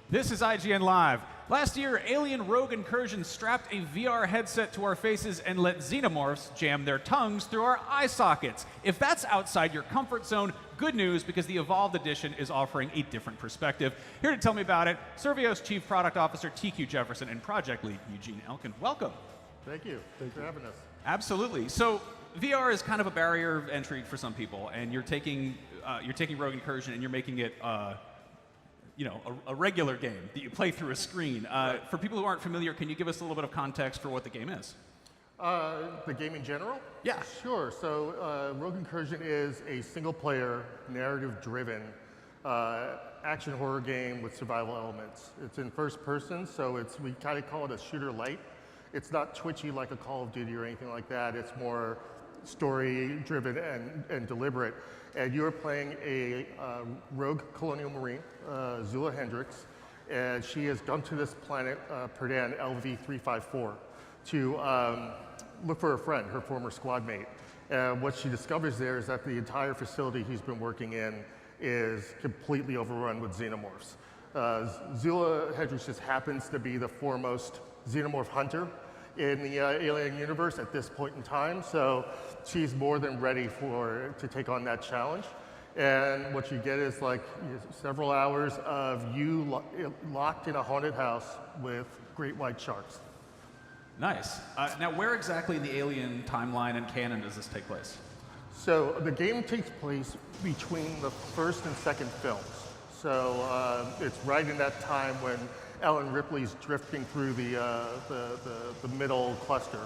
This is IGN Live. Last year, alien rogue incursion strapped a VR headset to our faces and let xenomorphs jam their tongues through our eye sockets. If that's outside your comfort zone, good news, because the Evolved Edition is offering a different perspective. Here to tell me about it, Survio's Chief Product Officer TQ Jefferson and Project Lead Eugene Elkin. Welcome. Thank you. Thanks for having us. Absolutely. So VR is kind of a barrier of entry for some people, and you're taking Rogue Incursion and you're making it, a regular game that you play through a screen. For people who aren't familiar, can you give us a little bit of context for what the game is? The game in general? Yeah. Sure. So Rogue Incursion is a single-player, narrative-driven action horror game with survival elements. It's in first person, so we kind of call it a shooter light. It's not twitchy like a Call of Duty or anything like that. It's more story-driven and deliberate. And you're playing a rogue colonial marine, Zula Hendricks, and she has come to this planet, Perdan LV-354, to look for a friend, her former squad mate. And what she discovers there is that the entire facility he's been working in is completely overrun with xenomorphs. Zula Hendricks just happens to be the foremost xenomorph hunter in the alien universe at this point in time, so she's more than ready to take on that challenge. And what you get is like several hours of you locked in a haunted house with great white sharks. Nice. Now, where exactly in the Alien timeline and canon does this take place? So the game takes place between the first and second films. So it's right in that time when Ellen Ripley's drifting through the middle cluster.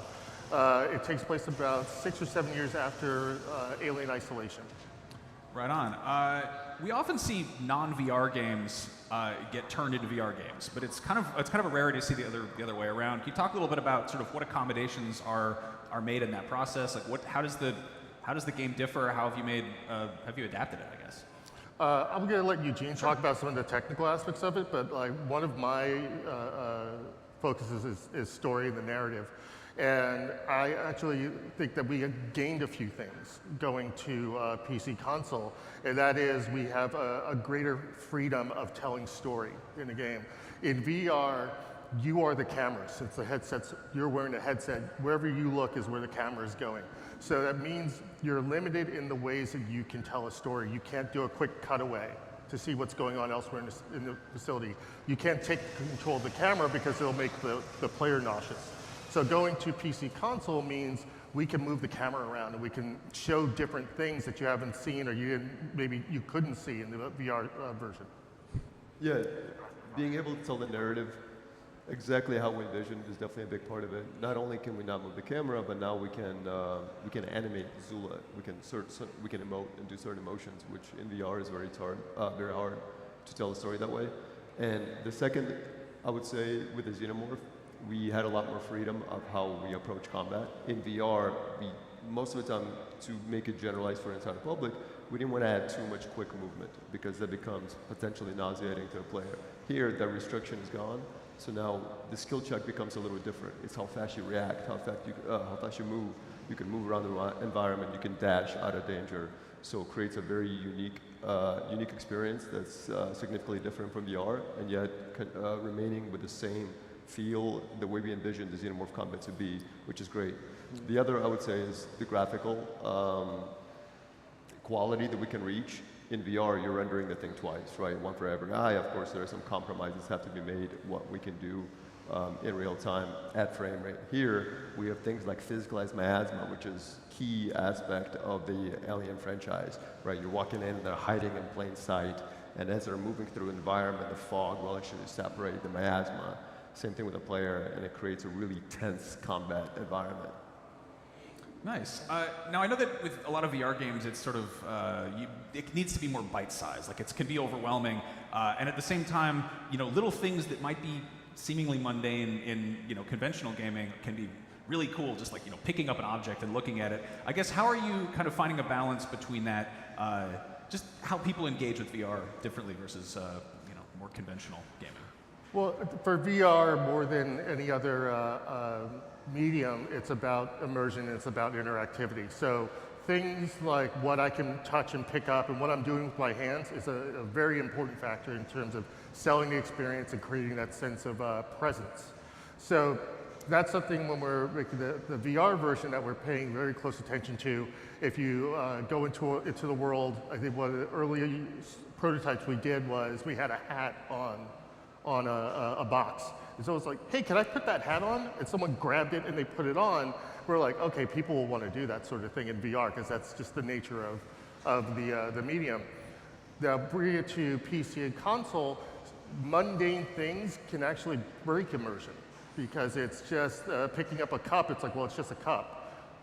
It takes place about 6 or 7 years after Alien Isolation. Right on. We often see non-VR games get turned into VR games, but it's kind of a rarity to see the other way around. Can you talk a little bit about sort of what accommodations are made in that process? Like how does the game differ? How have you adapted it, I guess? I'm going to let Eugene talk about some of the technical aspects of it, but like one of my focuses is story and the narrative. And I actually think that we gained a few things going to PC console, and that is we have a greater freedom of telling story in the game. In VR, you are the camera. Since the headsets, you're wearing a headset, wherever you look is where the camera is going. So that means you're limited in the ways that you can tell a story. You can't do a quick cutaway to see what's going on elsewhere in the facility. You can't take control of the camera because it'll make the player nauseous. So going to PC console means we can move the camera around and we can show different things that you haven't seen or maybe you couldn't see in the VR version. Yeah, being able to tell the narrative exactly how we envisioned is definitely a big part of it. Not only can we not move the camera, but now we can animate Zula. We can emote and do certain emotions, which in VR is very hard to tell a story that way. And the second, I would say, with the xenomorph, we had a lot more freedom of how we approach combat. In VR, most of the time, to make it generalized for the entire public, we didn't want to add too much quick movement because that becomes potentially nauseating to the player. Here, that restriction is gone, so now the skill check becomes a little different. It's how fast you react, how fast you move. You can move around the environment, you can dash out of danger. So it creates a very unique experience that's significantly different from VR, and yet remaining with the same feel, the way we envision the xenomorph combat to be, which is great. The other, I would say, is the graphical quality that we can reach. In VR, you're rendering the thing twice, right? One for every eye. Of course, there are some compromises have to be made, what we can do in real time at frame rate. Here, we have things like physicalized miasma, which is key aspect of the Alien franchise, right? You're walking in and they're hiding in plain sight, and as they're moving through the environment, the fog will actually separate the miasma. Same thing with the player, and it creates a really tense combat environment. Nice. Now I know that with a lot of VR games, it's sort of it needs to be more bite-sized. Like it can be overwhelming, and at the same time, little things that might be seemingly mundane in conventional gaming can be really cool. Just like picking up an object and looking at it. I guess how are you kind of finding a balance between that? Just how people engage with VR differently versus more conventional gaming. Well, for VR, more than any other medium, it's about immersion, it's about interactivity. So things like what I can touch and pick up and what I'm doing with my hands is a very important factor in terms of selling the experience and creating that sense of presence. So that's something when we're making the VR version that we're paying very close attention to. If you go into the world, I think one of the early prototypes we did was we had a hat on on a box. It's always like, hey, can I put that hat on? And someone grabbed it and they put it on. We're like, okay, people will want to do that sort of thing in VR because that's just the nature of the medium. Now, bring it to PC and console, mundane things can actually break immersion because it's just picking up a cup. It's like, well, it's just a cup.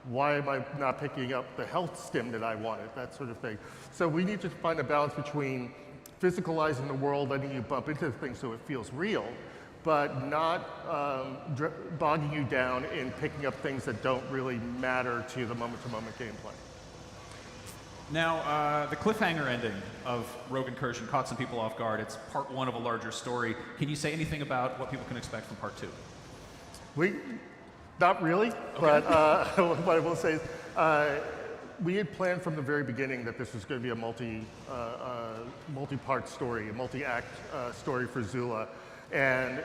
Why am I not picking up the health stim that I wanted? That sort of thing. So we need to find a balance between physicalizing the world, letting you bump into things so it feels real, but not bogging you down in picking up things that don't really matter to the moment-to-moment gameplay. Now, the cliffhanger ending of Rogue Incursion caught some people off guard. It's part one of a larger story. Can you say anything about what people can expect from part two? Not really, but what I will say is we had planned from the very beginning that this was going to be a multi-part story, a multi-act story for Zula. And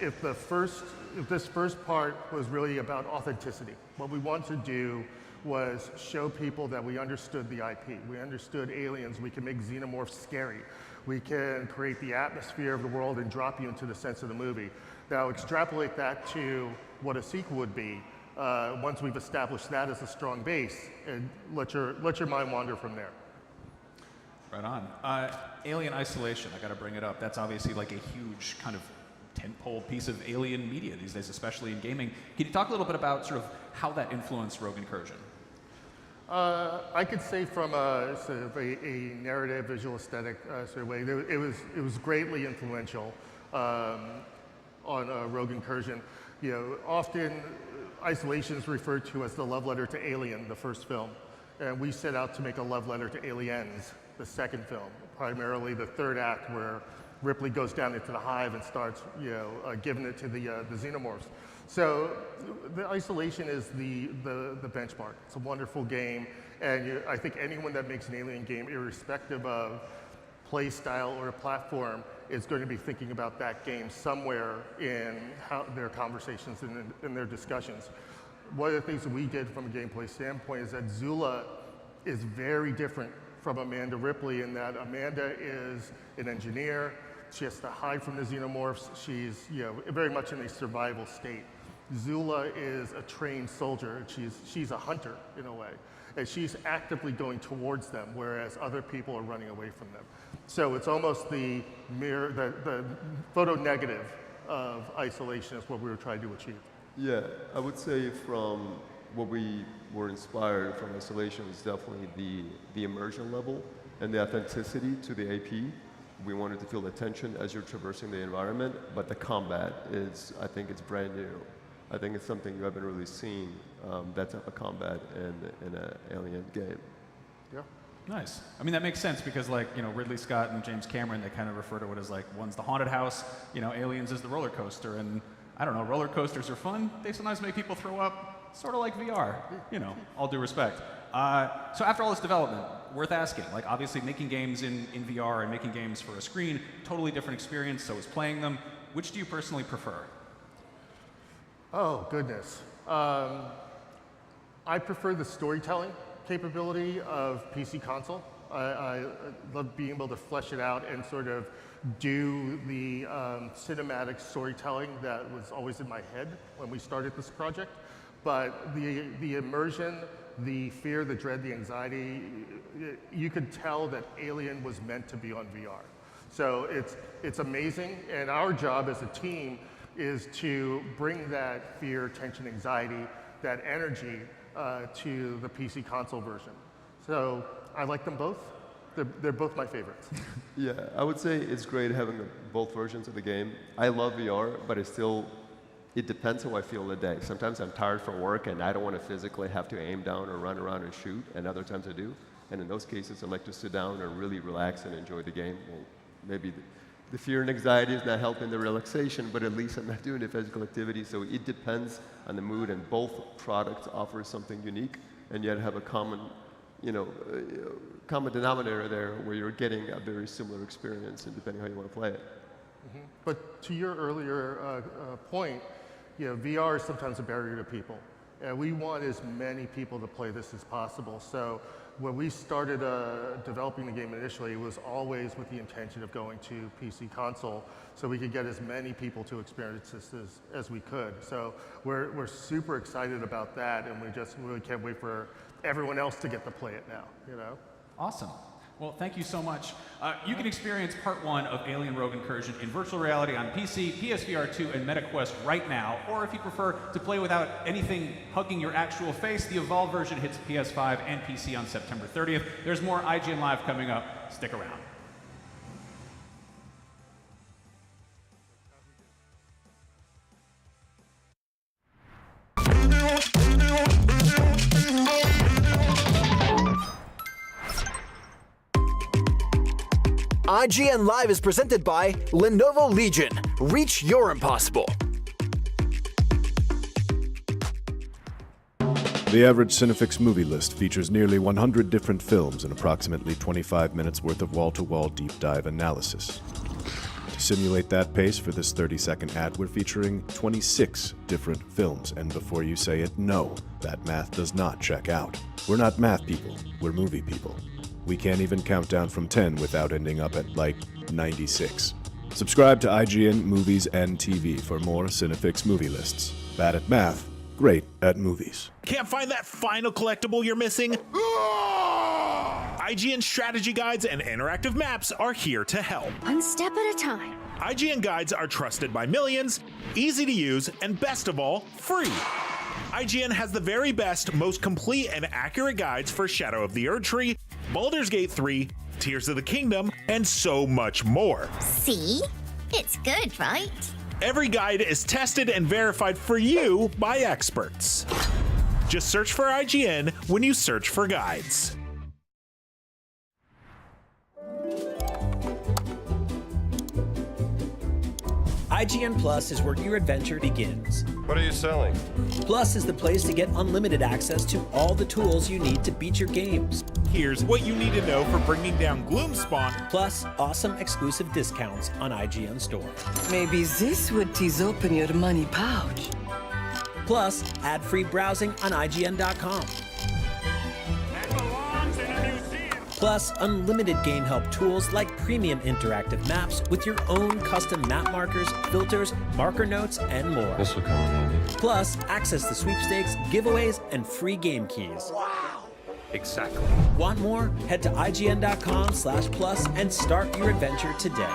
if this first part was really about authenticity, what we wanted to do was show people that we understood the IP. We understood aliens. We can make xenomorphs scary. We can create the atmosphere of the world and drop you into the sense of the movie. Now extrapolate that to what a sequel would be once we've established that as a strong base, and let your mind wander from there. Right on. Alien Isolation, I got to bring it up. That's obviously like a huge kind of tentpole piece of alien media these days, especially in gaming. Can you talk a little bit about sort of how that influenced Rogue Incursion? I could say from a sort of a narrative, visual aesthetic sort of way, it was greatly influential on Rogue Incursion. Often Isolation is referred to as the love letter to Alien, the first film, and we set out to make a love letter to Aliens, the second film, primarily the third act where Ripley goes down into the hive and starts, giving it to the xenomorphs. So the Isolation is the benchmark. It's a wonderful game, and I think anyone that makes an Alien game, irrespective of play style or platform, is going to be thinking about that game somewhere in their conversations and in their discussions. One of the things that we did from a gameplay standpoint is that Zula is very different from Amanda Ripley in that Amanda is an engineer. She has to hide from the xenomorphs. She's very much in a survival state. Zula is a trained soldier. She's a hunter in a way, and she's actively going towards them, whereas other people are running away from them. So it's almost the mirror, the photo negative of Isolation is what we were trying to achieve. Yeah, I would say from what we were inspired from Isolation is definitely the immersion level and the authenticity to the AP. We wanted to feel the tension as you're traversing the environment, but the combat is, I think it's brand new. I think it's something you haven't really seen, that type of combat in an Alien game. Yeah. Nice. I mean, that makes sense because, like, Ridley Scott and James Cameron, they kind of refer to it as like, one's the haunted house, Aliens is the roller coaster. And I don't know, roller coasters are fun. They sometimes make people throw up, sort of like VR, all due respect. So after all this development, worth asking, like obviously making games in VR and making games for a screen, totally different experience, so is playing them. Which do you personally prefer? Oh, goodness. I prefer the storytelling capability of PC console. I love being able to flesh it out and sort of do the cinematic storytelling that was always in my head when we started this project. But the immersion, the fear, the dread, the anxiety, you could tell that Alien was meant to be on VR. So it's amazing, and our job as a team is to bring that fear, tension, anxiety, that energy to the PC console version. So I like them both. They're both my favorites. Yeah, I would say it's great having both versions of the game. I love VR, but it depends how I feel the day. Sometimes I'm tired from work and I don't want to physically have to aim down or run around and shoot, and other times I do. And in those cases, I like to sit down and really relax and enjoy the game. Well, maybe the fear and anxiety is not helping the relaxation, but at least I'm not doing the physical activity. So it depends on the mood, and both products offer something unique, and yet have a common denominator there where you're getting a very similar experience, and depending how you want to play it. Mm-hmm. But to your earlier point, VR is sometimes a barrier to people. And we want as many people to play this as possible. So when we started developing the game initially, it was always with the intention of going to PC console so we could get as many people to experience this as we could. So we're super excited about that, and we just really can't wait for everyone else to get to play it now, you know? Awesome. Well, thank you so much. You can experience part 1 of Alien Rogue Incursion in virtual reality on PC, PSVR 2, and MetaQuest right now. Or if you prefer to play without anything hugging your actual face, the Evolve version hits PS5 and PC on September 30th. There's more IGN Live coming up. Stick around. IGN Live is presented by Lenovo Legion. Reach your impossible. The average Cinefix movie list features nearly 100 different films and approximately 25 minutes worth of wall-to-wall deep dive analysis. To simulate that pace for this 30-second ad, we're featuring 26 different films, and before you say it, no, that math does not check out. We're not math people, we're movie people. We can't even count down from 10 without ending up at, like, 96. Subscribe to IGN Movies and TV for more Cinefix movie lists. Bad at math, great at movies. Can't find that final collectible you're missing? IGN strategy guides and interactive maps are here to help. One step at a time. IGN guides are trusted by millions, easy to use, and best of all, free. IGN has the very best, most complete and accurate guides for Shadow of the Erdtree, Baldur's Gate 3, Tears of the Kingdom, and so much more. See? It's good, right? Every guide is tested and verified for you by experts. Just search for IGN when you search for guides. IGN Plus is where your adventure begins. What are you selling? Plus is the place to get unlimited access to all the tools you need to beat your games. Here's what you need to know for bringing down Gloomspawn. Plus, awesome exclusive discounts on IGN Store. Maybe this would tease open your money pouch. Plus, ad-free browsing on IGN.com. Plus, unlimited game help tools like premium interactive maps with your own custom map markers, filters, marker notes, and more. This will come in handy. Plus, access to sweepstakes, giveaways, and free game keys. Wow! Exactly. Want more? Head to IGN.com/plus and start your adventure today.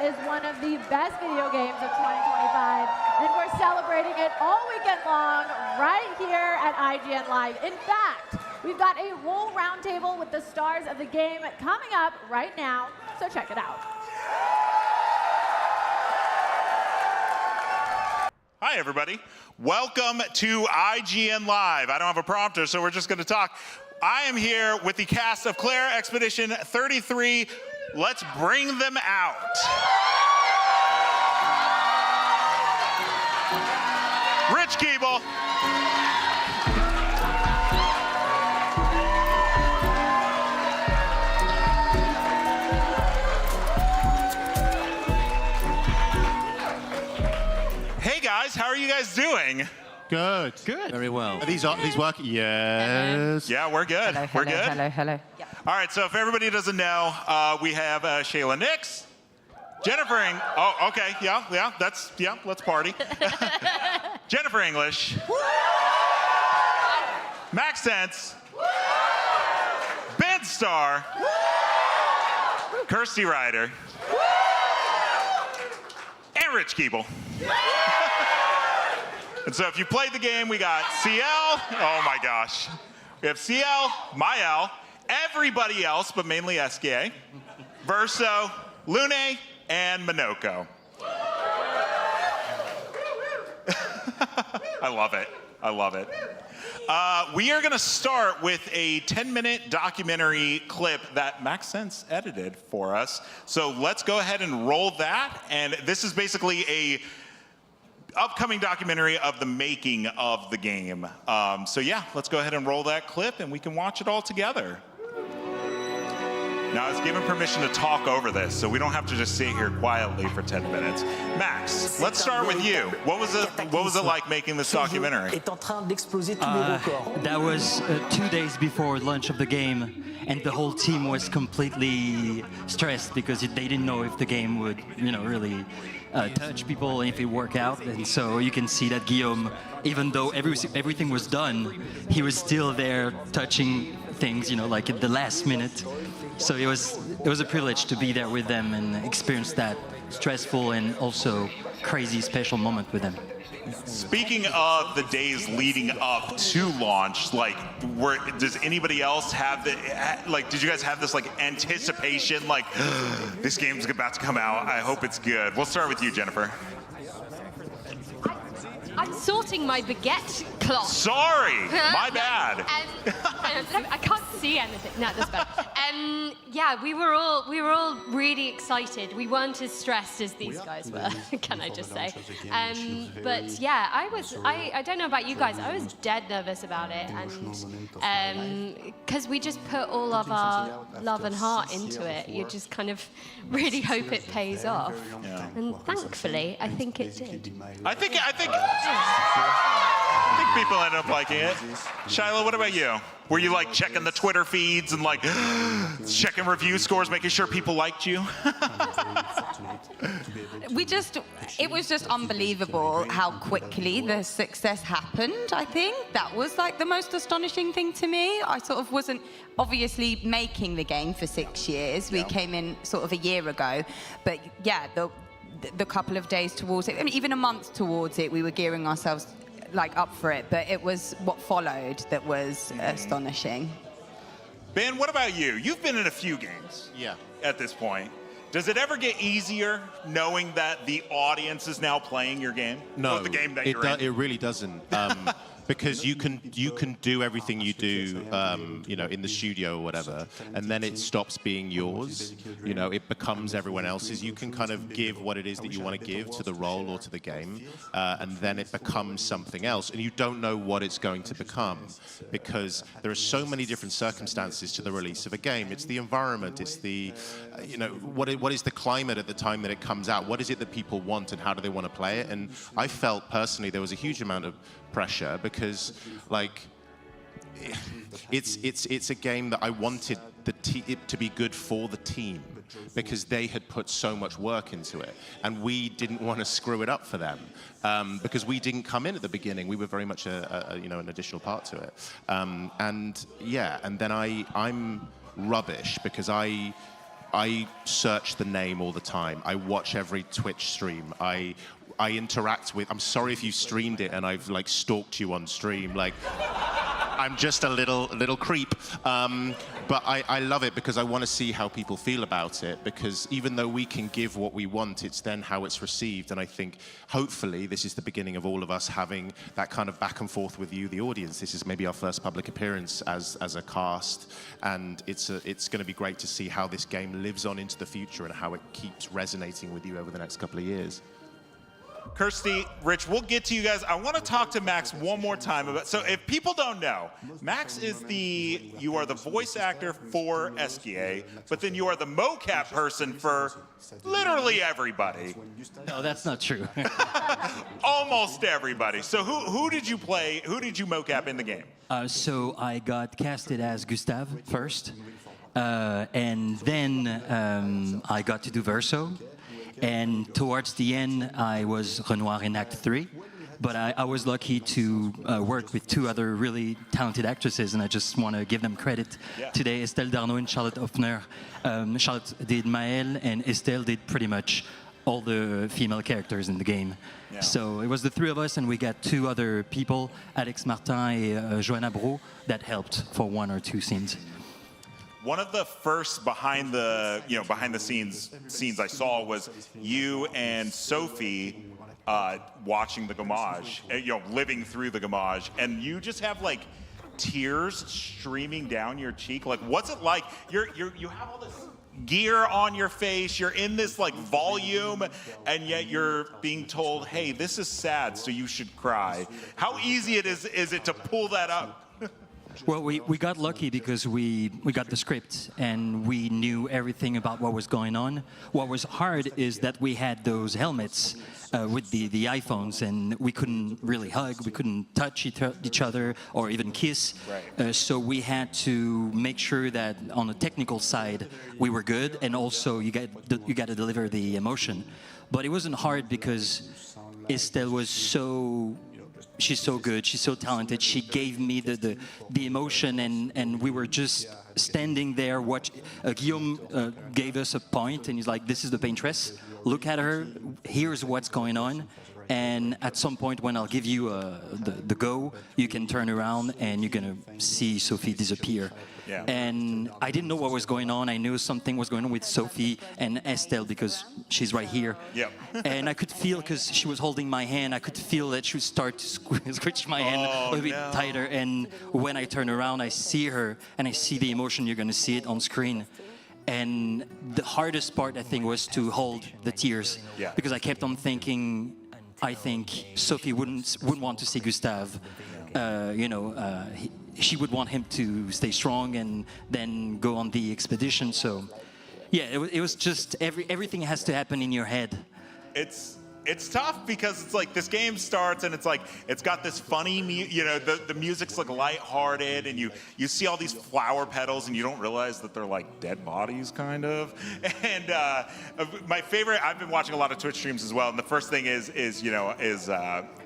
Is one of the best video games of 2025, and we're celebrating it all weekend long right here at IGN Live. In fact, we've got a whole roundtable with the stars of the game coming up right now, so check it out. Hi, everybody. Welcome to IGN Live. I don't have a prompter, so we're just going to talk. I am here with the cast of Clair Expedition 33. Let's bring them out. Rich Keeble. Hey guys, how are you guys doing? Good. Good. Very well. Are these working? Yes. Yeah, we're good. We're good. Hello. All right, so if everybody doesn't know, we have Shayla Nix, Jennifer okay, let's party. Jennifer English, Max Sense, Ben Starr, Kirsty Ryder, and Rich Keeble. And so if you played the game, we got CL, oh my gosh. We have CL, Mael, everybody else, but mainly SK, Verso, Lune, and Minoko. I love it. I love it. We are going to start with a 10-minute documentary clip that Max Sense edited for us. So let's go ahead and roll that. And this is basically a upcoming documentary of the making of the game. So yeah, let's go ahead and roll that clip and we can watch it all together. Now, I was given permission to talk over this, so we don't have to just sit here quietly for 10 minutes. Max, let's start with you. What was it like making this documentary? That was 2 days before launch of the game, and the whole team was completely stressed because they didn't know if the game would, really touch people and if it work out. And so you can see that Guillaume, even though everything was done, he was still there touching things, like at the last minute. So it was a privilege to be there with them and experience that stressful and also crazy special moment with them. Speaking of the days leading up to launch, does anybody else have did you guys have this anticipation, this game's about to come out, I hope it's good? We'll start with you, Jennifer. I'm sorting my baguette cloth. Sorry, my bad. I can't see anything. No, that's better. Yeah, we were all really excited. We weren't as stressed as these guys were, can I just say? But yeah, I don't know about you guys. I was dead nervous about it, and because we just put all of our love and heart into it, you just kind of really hope it pays off. Yeah. And thankfully, I think it did. I think people end up liking it. Shiloh, what about you? Were you checking the Twitter feeds and checking review scores, making sure people liked you? It was just unbelievable how quickly the success happened, I think. That was the most astonishing thing to me. I sort of wasn't obviously making the game for 6 years. We came in sort of a year ago. But yeah, the couple of days towards it, even a month towards it, we were gearing ourselves up for it, but it was what followed that was astonishing. Ben, what about you? You've been in a few games at this point. Does it ever get easier knowing that the audience is now playing your game? No, or the game that you're in? It really doesn't. Because you can do everything you do, in the studio or whatever, and then it stops being yours. It becomes everyone else's. You can kind of give what it is that you want to give to the role or to the game, and then it becomes something else, and you don't know what it's going to become, because there are so many different circumstances to the release of a game. It's the environment, it's the, what is the climate at the time that it comes out? What is it that people want, and how do they want to play it? And I felt personally there was a huge amount of pressure because it's a game that I wanted it to be good for the team because they had put so much work into it, and we didn't want to screw it up for them because we didn't come in at the beginning. We were very much an additional part to it, and then I'm rubbish because I search the name all the time. I watch every Twitch stream. I interact with. I'm sorry if you streamed it and I've stalked you on stream. I'm just a little creep. But I love it because I want to see how people feel about it. Because even though we can give what we want, it's then how it's received. And I think hopefully this is the beginning of all of us having that kind of back and forth with you, the audience. This is maybe our first public appearance as a cast, and it's going to be great to see how this game lives on into the future and how it keeps resonating with you over the next couple of years. Kirsty, Rich, we'll get to you guys. I want to talk to Max one more time about. So, if people don't know, Max is you are the voice actor for SGA, but then you are the mocap person for literally everybody. No, that's not true. Almost everybody. So, who did you play? Who did you mocap in the game? So I got casted as Gustave first, and then I got to do Verso. And towards the end, I was Renoir in Act 3. But I was lucky to work with two other really talented actresses, and I just want to give them credit today, Estelle Darnaud and Charlotte Hoffner. Charlotte did Maëlle, and Estelle did pretty much all the female characters in the game. Yeah. So it was the three of us, and we got two other people, Alex Martin and Joanna Bro, that helped for one or two scenes. One of the first behind the scenes I saw was you and Sophie watching the Gamage, living through the Gamage, and you just have tears streaming down your cheek. What's it like? You have all this gear on your face, you're in this like volume, and yet you're being told, hey, this is sad, so you should cry. How easy is it to pull that up? Well, we got lucky because we got the script and we knew everything about what was going on. What was hard is that we had those helmets with the iPhones, and we couldn't really hug, we couldn't touch each other or even kiss. Right. So we had to make sure that on the technical side we were good, and also you got to deliver the emotion. But it wasn't hard because Estelle was she's so good, she's so talented. She gave me the emotion, and we were just standing there. Guillaume gave us a point, and he's like, this is the paintress. Look at her, here's what's going on. And at some point when I'll give you the go, you can turn around and you're gonna see Sophie disappear. Yeah. And I didn't know what was going on. I knew something was going on with Sophie and Estelle because she's right here. Yep. And I could feel, because she was holding my hand, I could feel that she would start to squish my hand a little bit tighter. And when I turn around, I see her and I see the emotion. You're going to see it on screen. And the hardest part, I think, was to hold the tears. Yeah. Because I kept on thinking, I think Sophie wouldn't want to see Gustave. She would want him to stay strong and then go on the expedition. So, yeah, it was just everything has to happen in your head. It's tough because it's like this game starts and it's like it's got this funny, the music's like lighthearted, and you see all these flower petals and you don't realize that they're like dead bodies, kind of. And my favorite, I've been watching a lot of Twitch streams as well, and the first thing is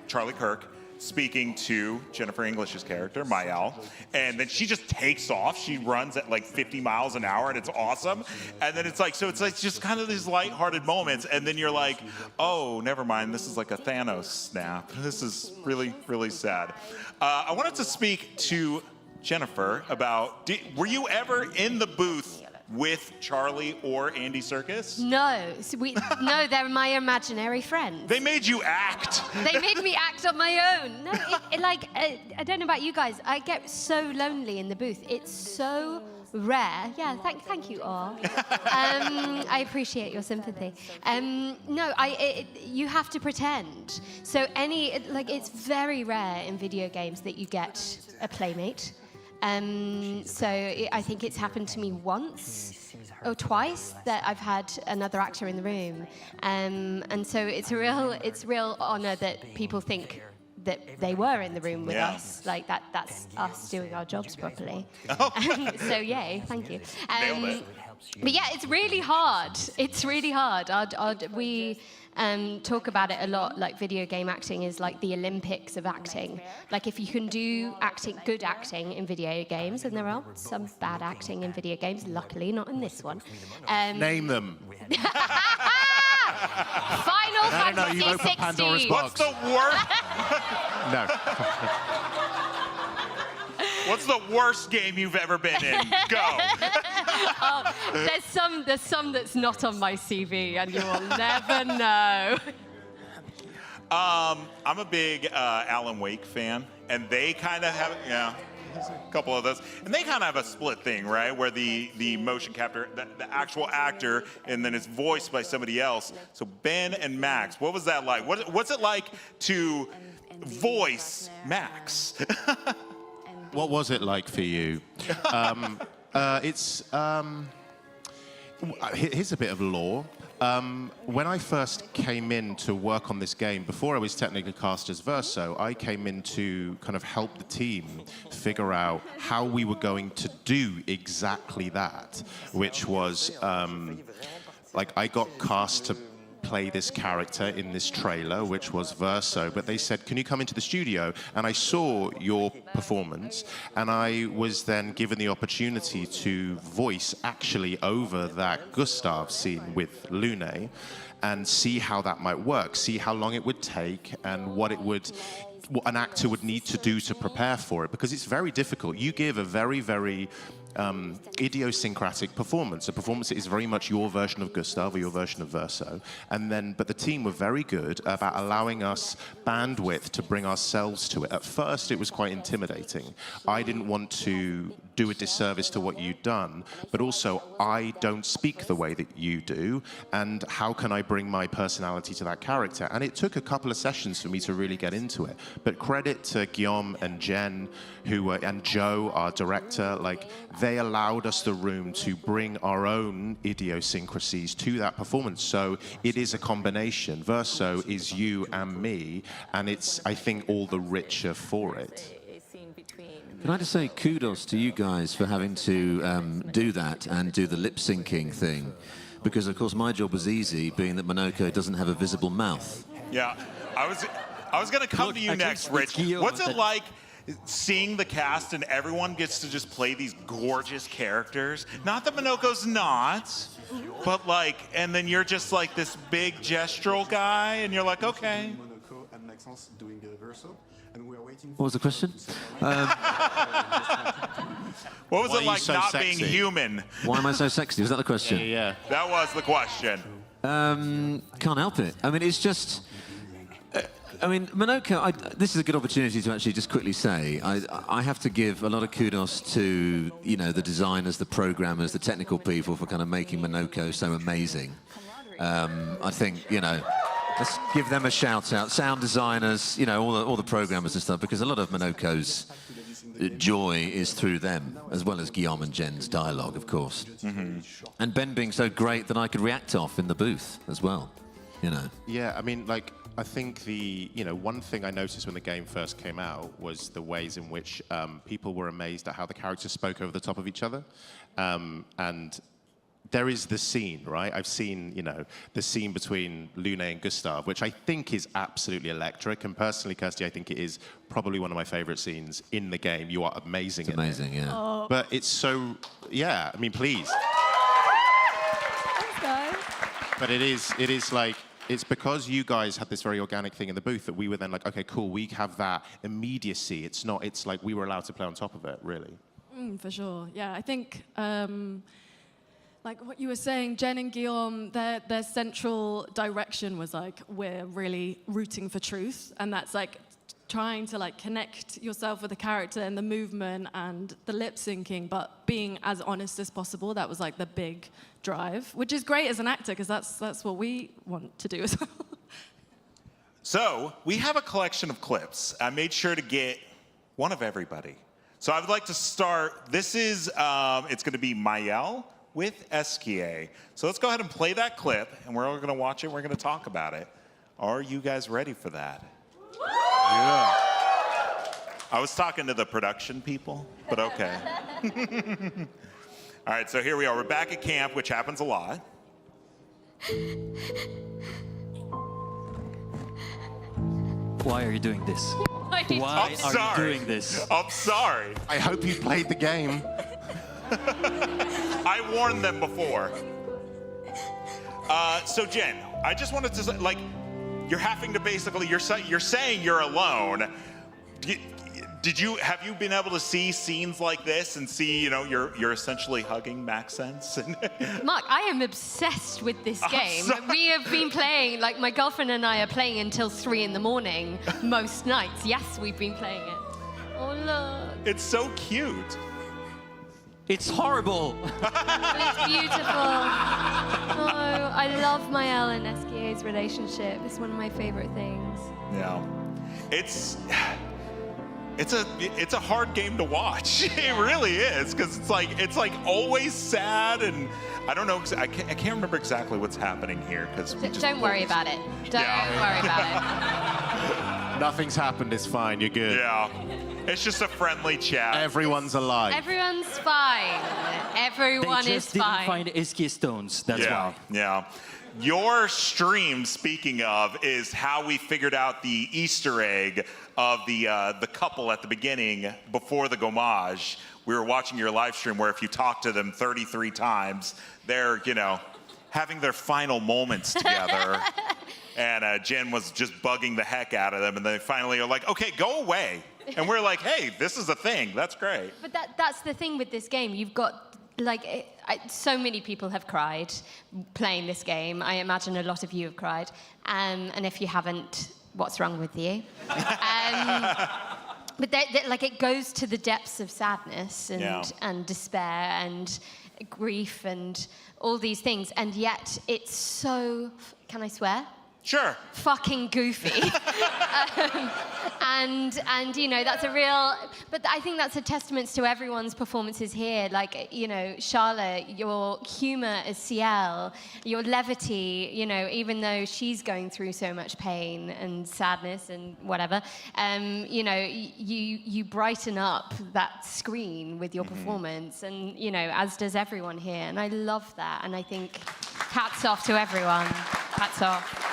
Charlie Kirk speaking to Jennifer English's character, Mayal, and then she just takes off. She runs at like 50 miles an hour, and it's awesome. And then it's like just kind of these lighthearted moments, and then you're like, oh, never mind, this is like a Thanos snap. This is really, really sad. I wanted to speak to Jennifer about, were you ever in the booth with Charlie or Andy Serkis? No, no, they're my imaginary friends. They made you act. They made me act on my own. No, I don't know about you guys. I get so lonely in the booth. It's so rare. Yeah, thank you all. I appreciate your sympathy. No, you have to pretend. So it's very rare in video games that you get a playmate. So I think it's happened to me once or twice that I've had another actor in the room, and so it's a real honor that people think that they were in the room with us, like that's us doing our jobs properly. So yay, thank you. Nailed it. But yeah, it's really hard. It's really hard. We talk about it a lot. Like video game acting is like the Olympics of acting. Like if you can do good acting in video games, and there are some bad acting in video games. Luckily, not in this one. Name them. Final Fantasy 16. What's the worst? No. What's the worst game you've ever been in? Go. There's some that's not on my CV, and you will never know. I'm a big Alan Wake fan, and they kind of have, there's a couple of those, and they kind of have a split thing, right? Where the motion capture, the actual actor, and then it's voiced by somebody else. So Ben and Max, what was that like? What's it like to voice Max? What was it like for you? Here's a bit of lore. When I first came in to work on this game, before I was technically cast as Verso, I came in to kind of help the team figure out how we were going to do exactly that, which was, I got cast to play this character in this trailer, which was Verso, but they said, can you come into the studio? And I saw your performance, and I was then given the opportunity to voice actually over that Gustave scene with Lune and see how that might work, see how long it would take, and what an actor would need to do to prepare for it, because it's very difficult. You give a very, very idiosyncratic performance, a performance that is very much your version of Gustave or your version of Verso, but the team were very good about allowing us bandwidth to bring ourselves to it. At first, it was quite intimidating. I didn't want to do a disservice to what you've done, but also I don't speak the way that you do, and how can I bring my personality to that character? And it took a couple of sessions for me to really get into it. But credit to Guillaume and Jen, and Joe, our director, like, they allowed us the room to bring our own idiosyncrasies to that performance. So it is a combination. Verso is you and me, and it's, I think, all the richer for it. Can I just say kudos to you guys for having to do that and do the lip-syncing thing? Because, of course, my job was easy, being that Monoko doesn't have a visible mouth. Yeah, I was going to come to you next, Rich. What's it like seeing the cast and everyone gets to just play these gorgeous characters? Not that Monoko's not, but like, and then you're just like this big gestural guy, and you're like, okay. What was the question? What was it like not being human? Why am I so sexy? Was that the question? Yeah. That was the question. Can't help it. I mean, it's just... I mean, Monoko, this is a good opportunity to actually just quickly say, I have to give a lot of kudos to, you know, the designers, the programmers, the technical people for kind of making Monoko so amazing. I think, you know, let's give them a shout out. Sound designers, you know, all the programmers and stuff, because a lot of Monoko's joy is through them, as well as Guillaume and Jen's dialogue, of course. Mm-hmm. And Ben being so great that I could react off in the booth as well, you know. Yeah, I mean, like, I think one thing I noticed when the game first came out was the ways in which people were amazed at how the characters spoke over the top of each other. And there is the scene, right? I've seen, the scene between Lune and Gustav, which I think is absolutely electric. And personally, Kirsty, I think it is probably one of my favorite scenes in the game. You are amazing in it. It's amazing, yeah. Oh. But it's so, yeah, I mean, please. Thanks, guys. But it is like, it's because you guys had this very organic thing in the booth that we were then like, okay, cool, we have that immediacy. It's like we were allowed to play on top of it, really. For sure, yeah. I think, like what you were saying, Jen and Guillaume, their central direction was like, we're really rooting for truth. And that's like trying to like connect yourself with the character and the movement and the lip syncing, but being as honest as possible. That was like the big drive, which is great as an actor, because that's what we want to do as well. So we have a collection of clips. I made sure to get one of everybody. So I would like to start. This is, it's going to be Maëlle with Esquier. So let's go ahead and play that clip, and we're all going to watch it. We're going to talk about it. Are you guys ready for that? Yeah. I was talking to the production people, but okay. All right, so here we are. We're back at camp, which happens a lot. Why are you doing this? Why are you doing this? I'm sorry. I hope you played the game. I warned them before. So Jen, I just wanted to say, like, you're having to basically, you're saying you're alone. Have you been able to see scenes like this and see, you're essentially hugging Maxence? Mark, I am obsessed with this game. We have been playing, like my girlfriend and I are playing until 3 in the morning most nights. Yes, we've been playing it. Oh, look. It's so cute. It's horrible. It's beautiful. Oh, I love Maëlle and Esquier's relationship. It's one of my favorite things. Yeah. It's a hard game to watch. It really is, because it's like always sad, and I don't know. I can't remember exactly what's happening here, because don't worry about it. Don't worry about it. Nothing's happened. It's fine. You're good. Yeah. It's just a friendly chat. Everyone's alive. Everyone's fine. Everyone They just is fine. didn't find Esquier stones. That's why. Yeah. Your stream, speaking of, is how we figured out the Easter egg of the couple at the beginning before the gommage. We were watching your live stream where if you talk to them 33 times, they're, having their final moments together. And Jen was just bugging the heck out of them. And they finally are like, okay, go away. And we're like, hey, this is a thing. That's great. But that's the thing with this game. You've got, so many people have cried playing this game. I imagine a lot of you have cried. And if you haven't, what's wrong with you? But like it goes to the depths of sadness and despair and grief and all these things, and yet it's so, can I swear? Sure. Fucking goofy. And you know, that's a real, but I think that's a testament to everyone's performances here. Like, you know, Charlotte, your humor as CL, your levity, you know, even though she's going through so much pain and sadness and whatever, you know, you brighten up that screen with your performance, and, you know, as does everyone here. And I love that. And I think hats off to everyone. Hats off.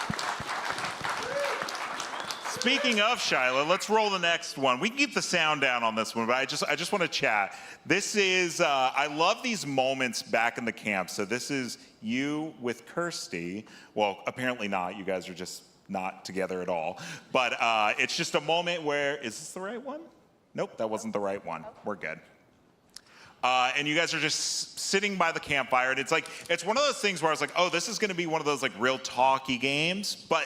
Speaking of Shyla, let's roll the next one. We can keep the sound down on this one, but I just want to chat. This is, I love these moments back in the camp. So this is you with Kirsty. Well, apparently not. You guys are just not together at all. But it's just a moment where, is this the right one? Nope, that wasn't the right one. We're good. And you guys are just sitting by the campfire, and it's like, it's one of those things where I was like, oh, this is going to be one of those like real talky games. But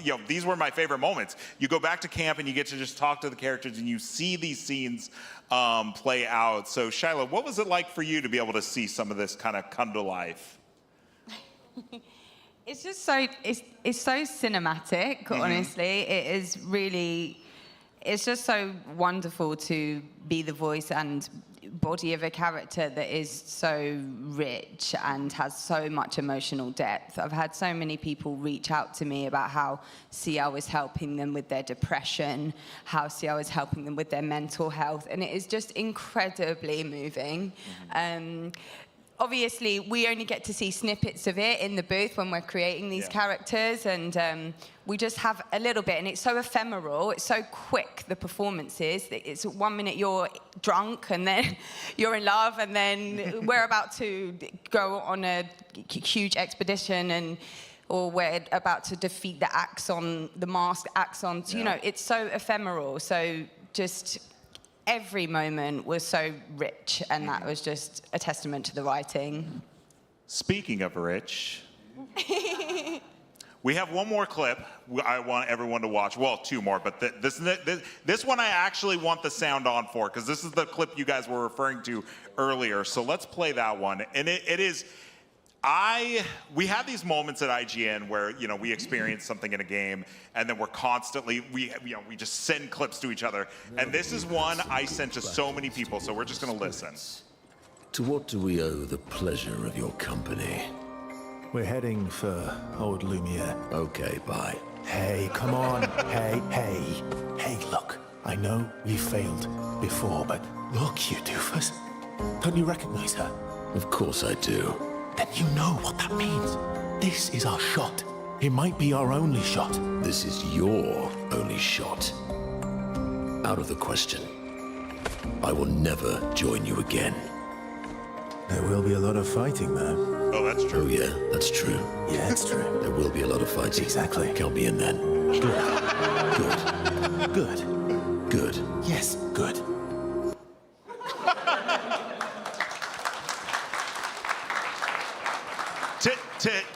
you know, these were my favorite moments. You go back to camp and you get to just talk to the characters, and you see these scenes play out. So Shyla, what was it like for you to be able to see some of this kind of come to life? It's just so it's so cinematic. Honestly, it is really. It's just so wonderful to be the voice and body of a character that is so rich and has so much emotional depth. I've had so many people reach out to me about how CL is helping them with their depression, how CL is helping them with their mental health, and it is just incredibly moving. Obviously, we only get to see snippets of it in the booth when we're creating these characters, and we just have a little bit, and it's so ephemeral, it's so quick, the performances. It's 1 minute you're drunk, and then you're in love, and then we're about to go on a huge expedition, or we're about to defeat the masked Axon. So, you know, it's so ephemeral, so just every moment was so rich, and that was just a testament to the writing. Speaking of rich, we have one more clip I want everyone to watch. Well, two more, but this one I actually want the sound on for, because this is the clip you guys were referring to earlier. So let's play that one. And it is, we have these moments at IGN where, you know, we experience something in a game, and then we're constantly, we just send clips to each other. And this is one I sent to so many people, so we're just gonna listen. To what do we owe the pleasure of your company? We're heading for Old Lumiere. Okay, bye. Hey, come on. Hey, look. I know we failed before, but look, you doofus. Don't you recognize her? Of course I do. Then you know what that means. This is our shot. It might be our only shot. This is your only shot. Out of the question. I will never join you again. There will be a lot of fighting, though. Oh, that's true. Oh, yeah, that's true. Yeah, it's true. There will be a lot of fighting. Exactly. Count me in then. Good. Yes, good.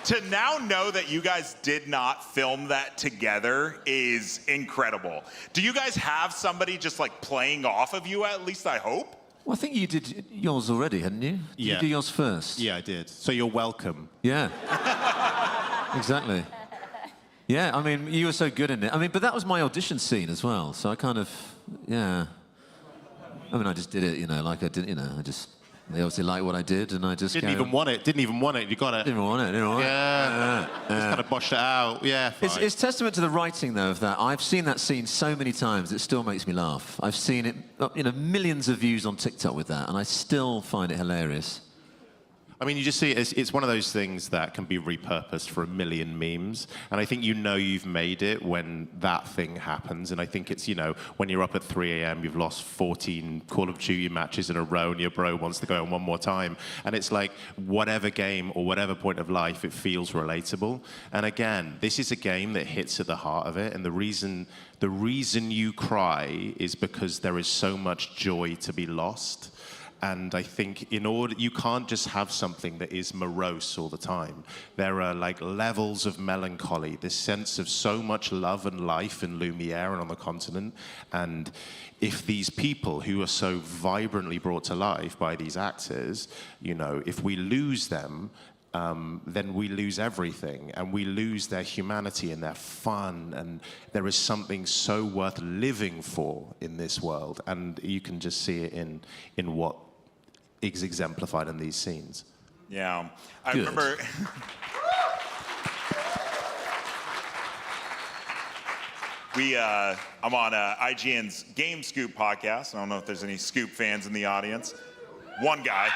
To now know that you guys did not film that together is incredible. Do you guys have somebody just like playing off of you, at least I hope? Well, I think you did yours already, hadn't you? Did you do yours first? Yeah, I did. So you're welcome. Yeah. Exactly. Yeah, I mean, you were so good in it. I mean, but that was my audition scene as well, so I kind of, yeah. I mean, I just did it, you know, like I did, you know, they obviously liked what I did, and I just Didn't even want it. You got it. Didn't want it. Yeah. Just kind of boshed it out. Yeah, fine. It's testament to the writing, though, of that. I've seen that scene so many times, it still makes me laugh. I've seen it, you know, millions of views on TikTok with that, and I still find it hilarious. I mean, you just see it's one of those things that can be repurposed for a million memes. And I think you know you've made it when that thing happens. And I think it's, you know, when you're up at 3 a.m., you've lost 14 Call of Duty matches in a row, and your bro wants to go on one more time. And it's like, whatever game or whatever point of life, it feels relatable. And again, this is a game that hits at the heart of it. And the reason you cry is because there is so much joy to be lost. And I think you can't just have something that is morose all the time. There are like levels of melancholy, this sense of so much love and life in Lumiere and on the continent. And if these people who are so vibrantly brought to life by these actors, if we lose them, then we lose everything, and we lose their humanity and their fun, and there is something so worth living for in this world, and you can just see it in what is exemplified in these scenes. Yeah, I Good. remember. I'm on IGN's Game Scoop podcast. I don't know if there's any Scoop fans in the audience. One guy.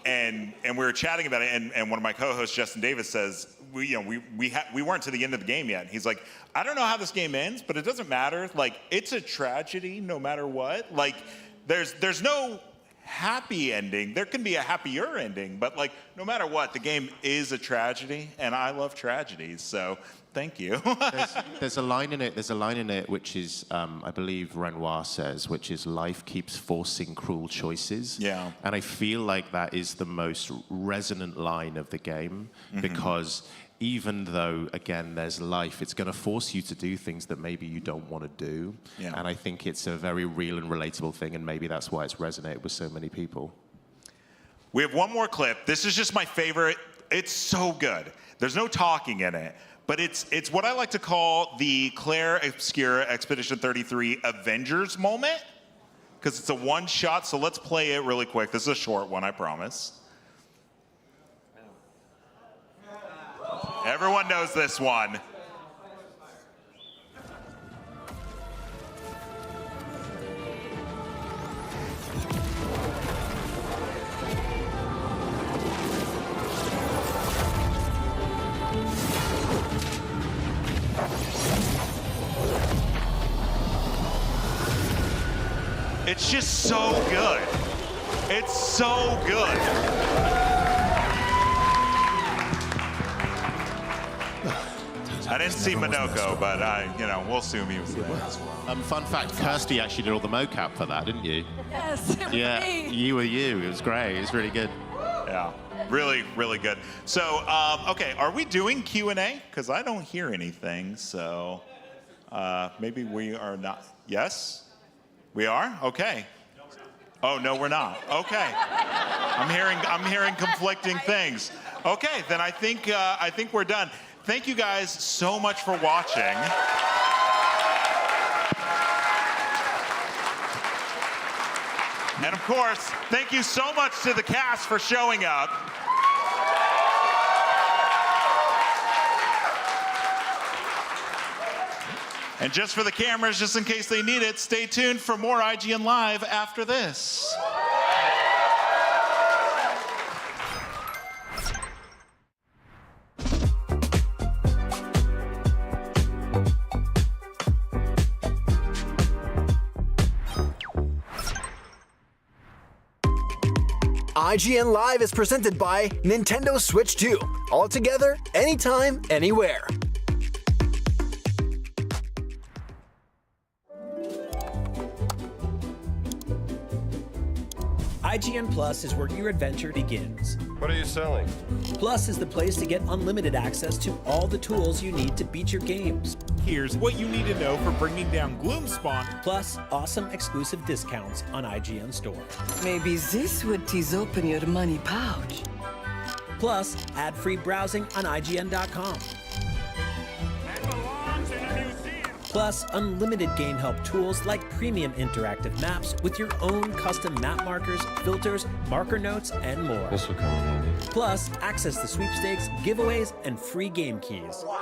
And we were chatting about it, and one of my co-hosts, Justin Davis, says, we weren't to the end of the game yet. He's like, I don't know how this game ends, but it doesn't matter. Like, it's a tragedy no matter what. Like, there's no happy ending. There can be a happier ending, but like, no matter what, the game is a tragedy, and I love tragedies, so thank you. There's a line in it which is, I believe Renoir says, which is, life keeps forcing cruel choices. Yeah. And I feel like that is the most resonant line of the game, because even though, again, there's life, it's going to force you to do things that maybe you don't want to do. Yeah. And I think it's a very real and relatable thing, and maybe that's why it's resonated with so many people. We have one more clip. This is just my favorite. It's so good. There's no talking in it, but it's what I like to call the Clair Obscur Expedition 33 Avengers moment, because it's a one shot. So let's play it really quick. This is a short one, I promise. Everyone knows this one. It's just so good. It's so good. I didn't see Minoko, but we'll assume he was there. Fun fact, Kirsty actually did all the mocap for that, didn't you? Yes, it was Yeah, me. you were you. It was great. It was really good. Yeah, really, really good. So, okay, are we doing Q&A? Because I don't hear anything, so maybe we are not. Yes? We are? Okay. Oh, no, we're not. Okay. I'm hearing conflicting things. Okay, then I think we're done. Thank you guys so much for watching. And of course, thank you so much to the cast for showing up. And just for the cameras, just in case they need it, stay tuned for more IGN Live after this. IGN Live is presented by Nintendo Switch 2. All together, anytime, anywhere. IGN Plus is where your adventure begins. What are you selling? Plus is the place to get unlimited access to all the tools you need to beat your games. Here's what you need to know for bringing down Gloomspawn. Plus, awesome exclusive discounts on IGN Store. Maybe this would tease open your money pouch. Plus, ad-free browsing on IGN.com. Plus, unlimited game help tools like premium interactive maps with your own custom map markers, filters, marker notes, and more. This will come in handy. Plus, access to sweepstakes, giveaways, and free game keys. Wow.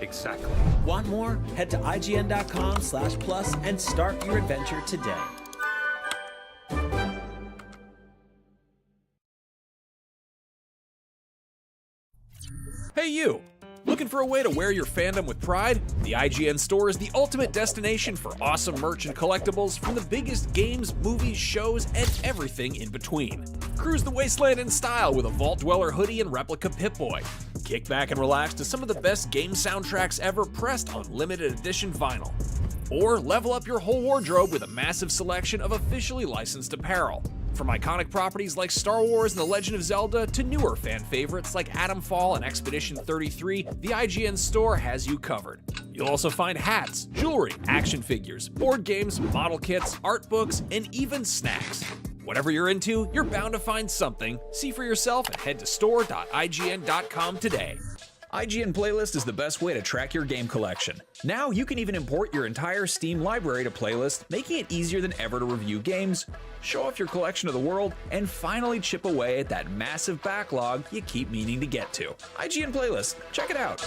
Exactly. Want more? Head to IGN.com/plus and start your adventure today. Hey you! Looking for a way to wear your fandom with pride? The IGN Store is the ultimate destination for awesome merch and collectibles from the biggest games, movies, shows, and everything in between. Cruise the wasteland in style with a Vault Dweller hoodie and replica Pip-Boy. Kick back and relax to some of the best game soundtracks ever pressed on limited edition vinyl. Or level up your whole wardrobe with a massive selection of officially licensed apparel. From iconic properties like Star Wars and The Legend of Zelda to newer fan favorites like Atomfall and Expedition 33, the IGN store has you covered. You'll also find hats, jewelry, action figures, board games, model kits, art books, and even snacks. Whatever you're into, you're bound to find something. See for yourself and head to store.ign.com today. IGN Playlist is the best way to track your game collection. Now you can even import your entire Steam library to Playlist, making it easier than ever to review games, show off your collection to the world, and finally chip away at that massive backlog you keep meaning to get to. IGN Playlist, check it out.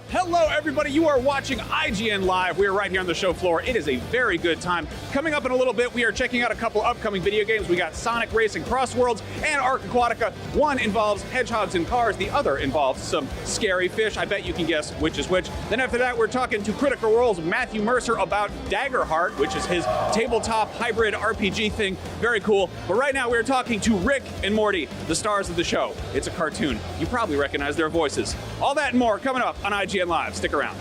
Hello, everybody. You are watching IGN Live. We are right here on the show floor. It is a very good time. Coming up in a little bit, we are checking out a couple upcoming video games. We got Sonic Racing CrossWorlds and Aquatica. One involves hedgehogs and cars. The other involves some scary fish. I bet you can guess which is which. Then after that, we're talking to Critical Role's Matthew Mercer about Daggerheart, which is his tabletop hybrid RPG thing. Very cool. But right now, we're talking to Rick and Morty, the stars of the show. It's a cartoon. You probably recognize their voices. All that and more coming up on IGN Live. Stick around.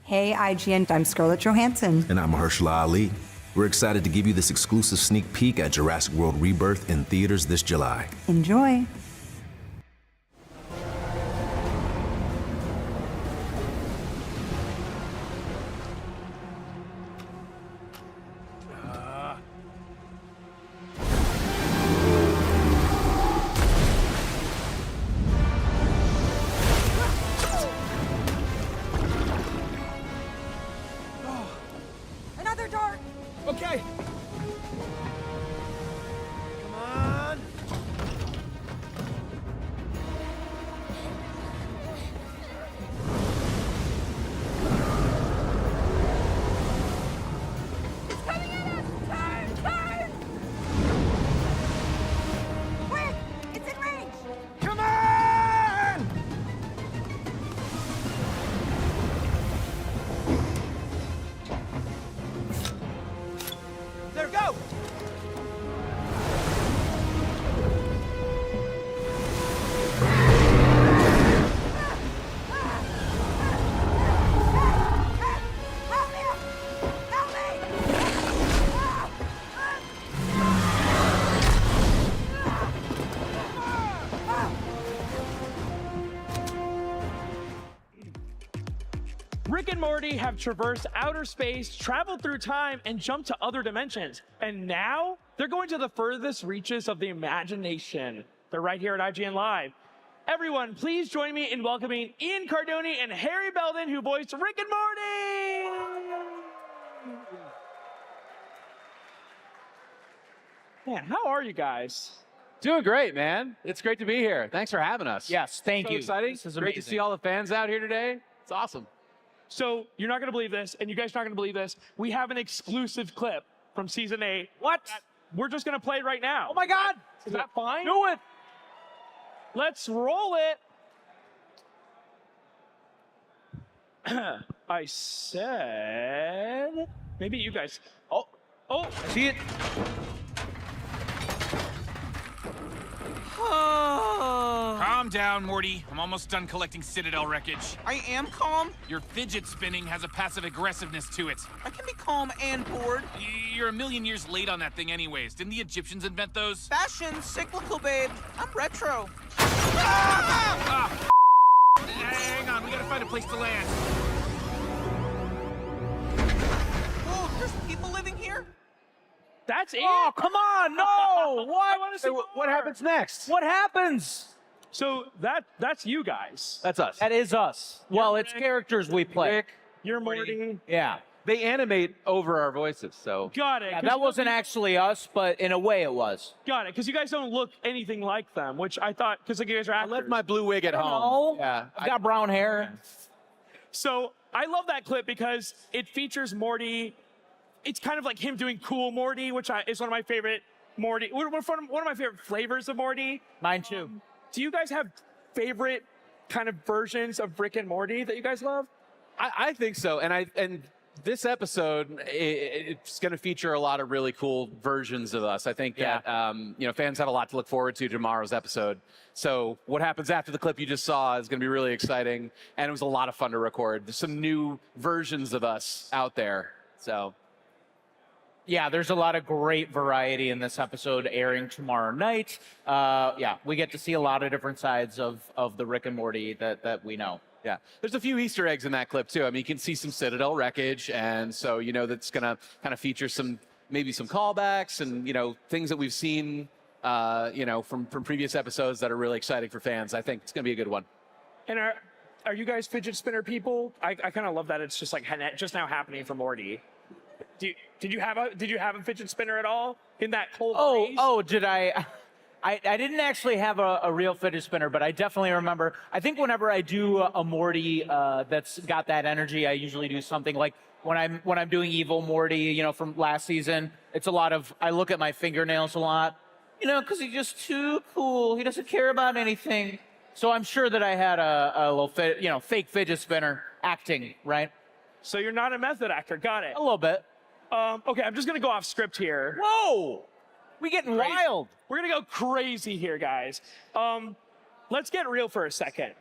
Hey, IGN, I'm Scarlett Johansson. And I'm Mahershala Ali. We're excited to give you this exclusive sneak peek at Jurassic World Rebirth in theaters this July. Enjoy. Okay. Come on. It's coming at us! Turn! Quick! It's in range! Come on! There, go! Rick and Morty have traversed outer space, traveled through time, and jumped to other dimensions. And now they're going to the furthest reaches of the imagination. They're right here at IGN Live. Everyone, please join me in welcoming Ian Cardoni and Harry Belden, who voiced Rick and Morty! Man, how are you guys? Doing great, man. It's great to be here. Thanks for having us. Yes, thank So you. exciting. This is great to amazing. see all the fans out here today. It's awesome. So you're not going to believe this, and you guys are not going to believe this. We have an exclusive clip from Season 8. What? We're just going to play it right now. Oh my God! Is that fine? Do it! Let's roll it. I said... Maybe you guys... Oh, I see it. Calm down, Morty. I'm almost done collecting Citadel wreckage. I am calm. Your fidget spinning has a passive aggressiveness to it. I can be calm and bored. You're a million years late on that thing anyways. Didn't the Egyptians invent those? Fashion, cyclical, babe. I'm retro. Hang on, we gotta find a place to land. Oh, there's people living here? That's it? Oh, come on, no! What? I want to see What happens next? What happens? So that's you guys. That's us. That is us. Well, it's characters we play. Rick, You're Morty. Yeah. they animate over our voices, so. Got it. Yeah, that wasn't actually us, but in a way it was. Got it, because you guys don't look anything like them, which I thought, because you guys are actors. I left my blue wig at home. No, Yeah. I've got brown hair. So I love that clip because it features Morty. It's kind of like him doing cool Morty, which is one of my favorite Morty. One of my favorite flavors of Morty. Mine too. Do you guys have favorite kind of versions of Rick and Morty that you guys love? I think so, and This episode, it's going to feature a lot of really cool versions of us. I think that fans have a lot to look forward to tomorrow's episode. So what happens after the clip you just saw is going to be really exciting, and it was a lot of fun to record. There's some new versions of us out there. So. Yeah, there's a lot of great variety in this episode airing tomorrow night. We get to see a lot of different sides of the Rick and Morty that we know. Yeah, there's a few Easter eggs in that clip too. I mean, you can see some Citadel wreckage, and so that's going to kind of feature maybe some callbacks and things that we've seen from previous episodes that are really exciting for fans. I think it's going to be a good one. And are you guys fidget spinner people? I kind of love that it's just like just now happening for Morty. Did you have a fidget spinner at all in that whole phase? Did I? I didn't actually have a real fidget spinner, but I definitely remember. I think whenever I do a Morty that's got that energy, I usually do something like when I'm doing evil Morty, from last season. It's a lot of, I look at my fingernails a lot, because he's just too cool. He doesn't care about anything. So I'm sure that I had a little fake fidget spinner acting, right? So you're not a method actor. Got it. A little bit. Okay, I'm just gonna go off script here. Whoa! We getting wild. We're gonna go crazy here, guys. Let's get real for a second.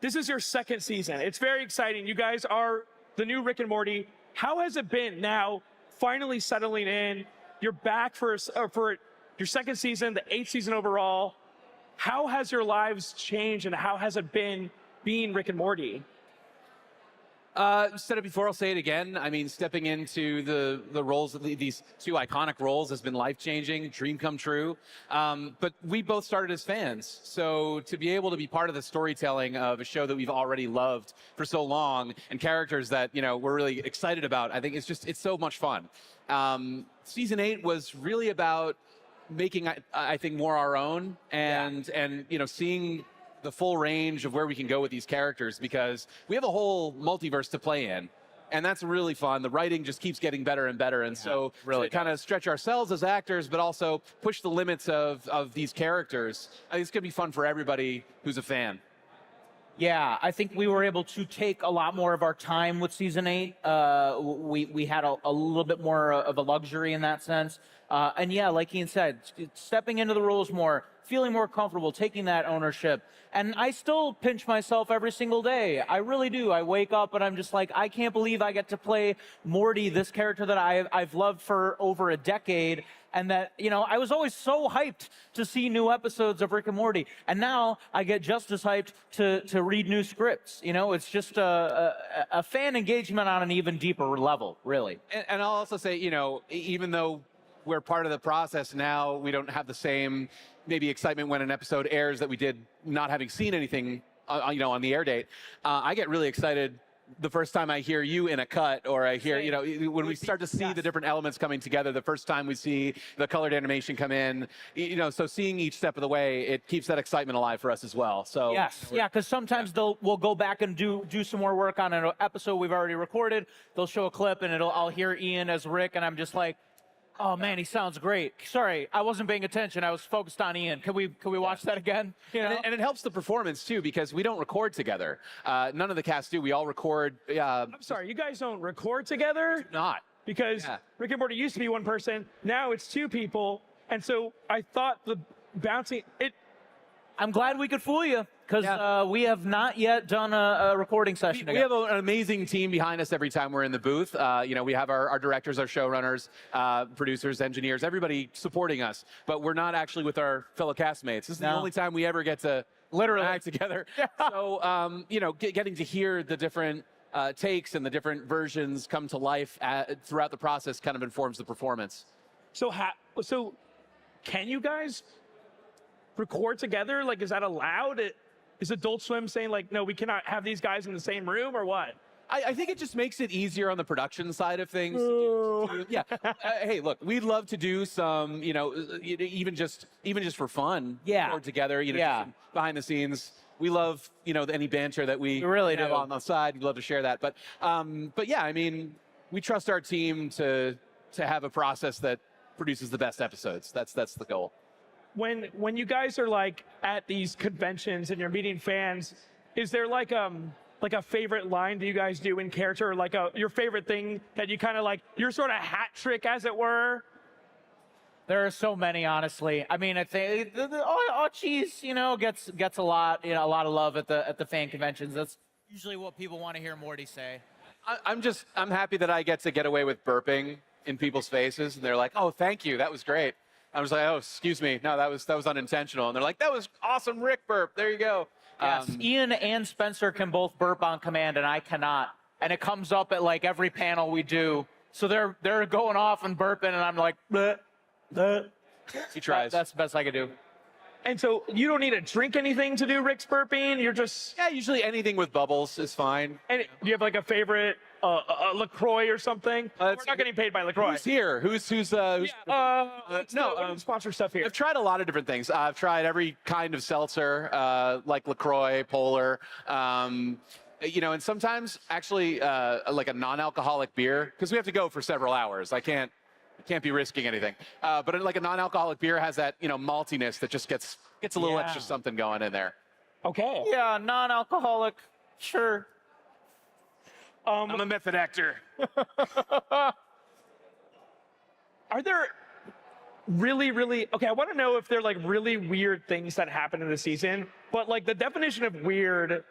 This is your second season. It's very exciting. You guys are the new Rick and Morty. How has it been now, finally settling in? You're back for your second season, the 8th season overall. How has your lives changed, and how has it been being Rick and Morty? Said it before, I'll say it again. I mean, stepping into the roles of these two iconic roles has been life-changing, dream come true. But we both started as fans. So to be able to be part of the storytelling of a show that we've already loved for so long and characters that, we're really excited about, I think it's so much fun. Season 8 was really about making, I think, more our own and seeing the full range of where we can go with these characters, because we have a whole multiverse to play in, and that's really fun. The writing just keeps getting better and better, and so really kind of stretch ourselves as actors, but also push the limits of these characters. I think it's gonna be fun for everybody who's a fan. Yeah, I think we were able to take a lot more of our time with season 8. We had a little bit more of a luxury in that sense. And yeah, like Ian said, stepping into the roles more, feeling more comfortable, taking that ownership. And I still pinch myself every single day. I really do. I wake up and I'm just like, I can't believe I get to play Morty, this character that I've loved for over a decade. And that, I was always so hyped to see new episodes of Rick and Morty. And now I get just as hyped to read new scripts. It's just a fan engagement on an even deeper level, really. And I'll also say, even though we're part of the process now, we don't have the same maybe excitement when an episode airs that we did not having seen anything, on the air date. I get really excited the first time I hear you in a cut, or I hear, when we start to see the different elements coming together, the first time we see the colored animation come in, so seeing each step of the way, it keeps that excitement alive for us as well. So yes, yeah, because sometimes we'll go back and do some more work on an episode we've already recorded. They'll show a clip and I'll hear Ian as Rick, and I'm just like, oh man, he sounds great. Sorry, I wasn't paying attention. I was focused on Ian. Can we watch that again? And it helps the performance too, because we don't record together. None of the cast do. We all record. I'm sorry, you guys don't record together? Not. Because Rick and Morty used to be one person. Now it's 2 people. And so I thought the bouncing it. I'm glad we could fool you, because we have not yet done a recording session. We have an amazing team behind us every time we're in the booth. We have our directors, our showrunners, producers, engineers, everybody supporting us. But we're not actually with our fellow castmates. This is the only time we ever get to literally act together. So, getting to hear the different takes and the different versions come to life throughout the process kind of informs the performance. So can you guys record together? Like, is that allowed? Is Adult Swim saying, like, no, we cannot have these guys in the same room, or what? I think it just makes it easier on the production side of things. Hey, look, we'd love to do some, even just for fun. Record together, just behind the scenes. We love, any banter that we really have on the side. We'd love to share that. But yeah, I mean, we trust our team to have a process that produces the best episodes. That's the goal. When you guys are like at these conventions and you're meeting fans, is there like like a favorite line that you guys do in character, or like your favorite thing that you kind of like, your sort of hat trick, as it were? There are so many, honestly. I mean, I think oh geez, you know, gets a lot, you know, a lot of love at the fan conventions. That's usually what people want to hear Morty say. I'm happy that I get to get away with burping in people's faces, and they're like, "Oh, thank you, that was great." I was like, "Oh, excuse me, no, that was unintentional." And they're like, "That was awesome, Rick burp. There you go." Yes, Ian and Spencer can both burp on command, and I cannot. And it comes up at like every panel we do. So they're going off and burping, and I'm like, bleh. He tries. That's the best I could do. And so you don't need to drink anything to do Rick's burping. You're just usually anything with bubbles is fine. And do you have like a favorite LaCroix or something? We're not getting paid by LaCroix. Who's here? Who's sponsor stuff here. I've tried a lot of different things. I've tried every kind of seltzer, like LaCroix, Polar. You know, and sometimes actually like a non-alcoholic beer, because we have to go for several hours. I can't be risking anything. But like a non-alcoholic beer has that, you know, maltiness that just gets a little extra something going in there. Okay. Yeah, non-alcoholic, sure. I'm a method actor. Are there really, okay, I want to know if they're like really weird things that happen in the season, but like the definition of weird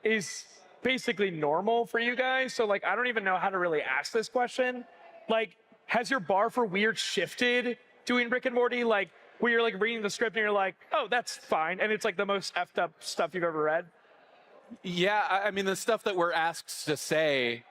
is basically normal for you guys. So like, I don't even know how to really ask this question. Like, has your bar for weird shifted doing Rick and Morty? Like, where you're like reading the script and you're like, oh, that's fine. And it's like the most effed up stuff you've ever read? Yeah, I mean, the stuff that we're asked to say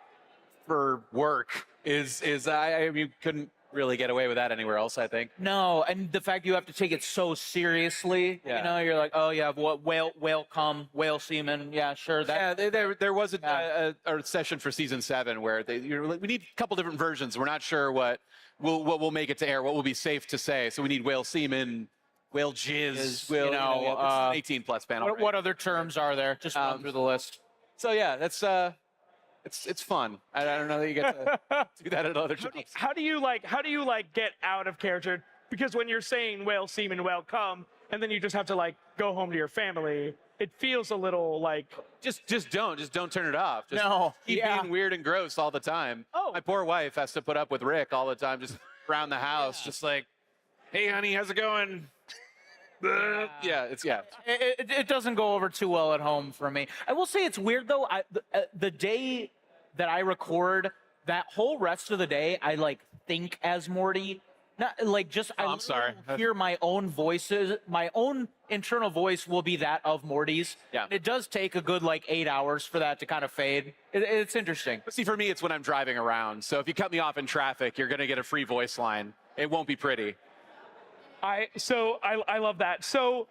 for work is I mean, couldn't really get away with that anywhere else, I think. No, and the fact you have to take it so seriously, you know, you're like, oh yeah, what whale cum, whale semen, yeah, sure. That, yeah, there was a session for season 7 where we need a couple different versions. We're not sure what will make it to air, what will be safe to say. So we need whale semen, whale jizz, you know, this is an 18+ panel. What other terms are there? Just run through the list. So yeah, that's it's fun. I don't know that you get to do that at other jobs. How do you get out of character? Because when you're saying whale semen, whale cum, and then you just have to like go home to your family, it feels a little like just don't turn it off. Just no, keep being weird and gross all the time. Oh, my poor wife has to put up with Rick all the time, just around the house, just like, hey honey, how's it going? It doesn't go over too well at home for me. I will say it's weird though. The day that I record, that whole rest of the day, I like think as Morty. Not like just I'm sorry. Hear my own voices. My own internal voice will be that of Morty's. Yeah. It does take a good like 8 hours for that to kind of fade. It's interesting. But see, for me, it's when I'm driving around. So if you cut me off in traffic, you're gonna get a free voice line. It won't be pretty. I love that. So,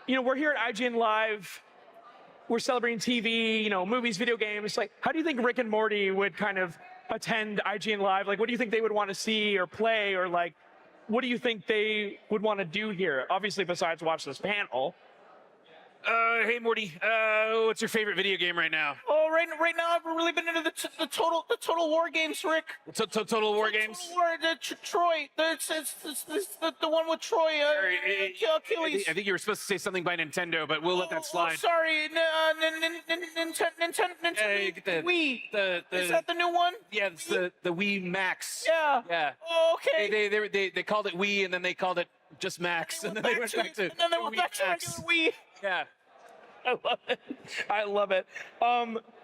you know, we're here at IGN Live. We're celebrating TV, you know, movies, video games. Like, how do you think Rick and Morty would kind of attend IGN Live? Like, what do you think they would want to see or play, or like, what do you think they would want to do here? Obviously, besides watch this panel. Hey Morty, what's your favorite video game right now? Oh, right now I've really been into the total war games, Rick. Total war games. Total war, Troy. It's the one with Troy. Achilles. I think you were supposed to say something by Nintendo, but we'll let that slide. Sorry, Nintendo Wii. Is that the new one? Yeah, it's the Wii Max. Yeah. Yeah. Oh, okay. They called it Wii, and then they called it just Max, and then they went back to Wii. Yeah. I love it.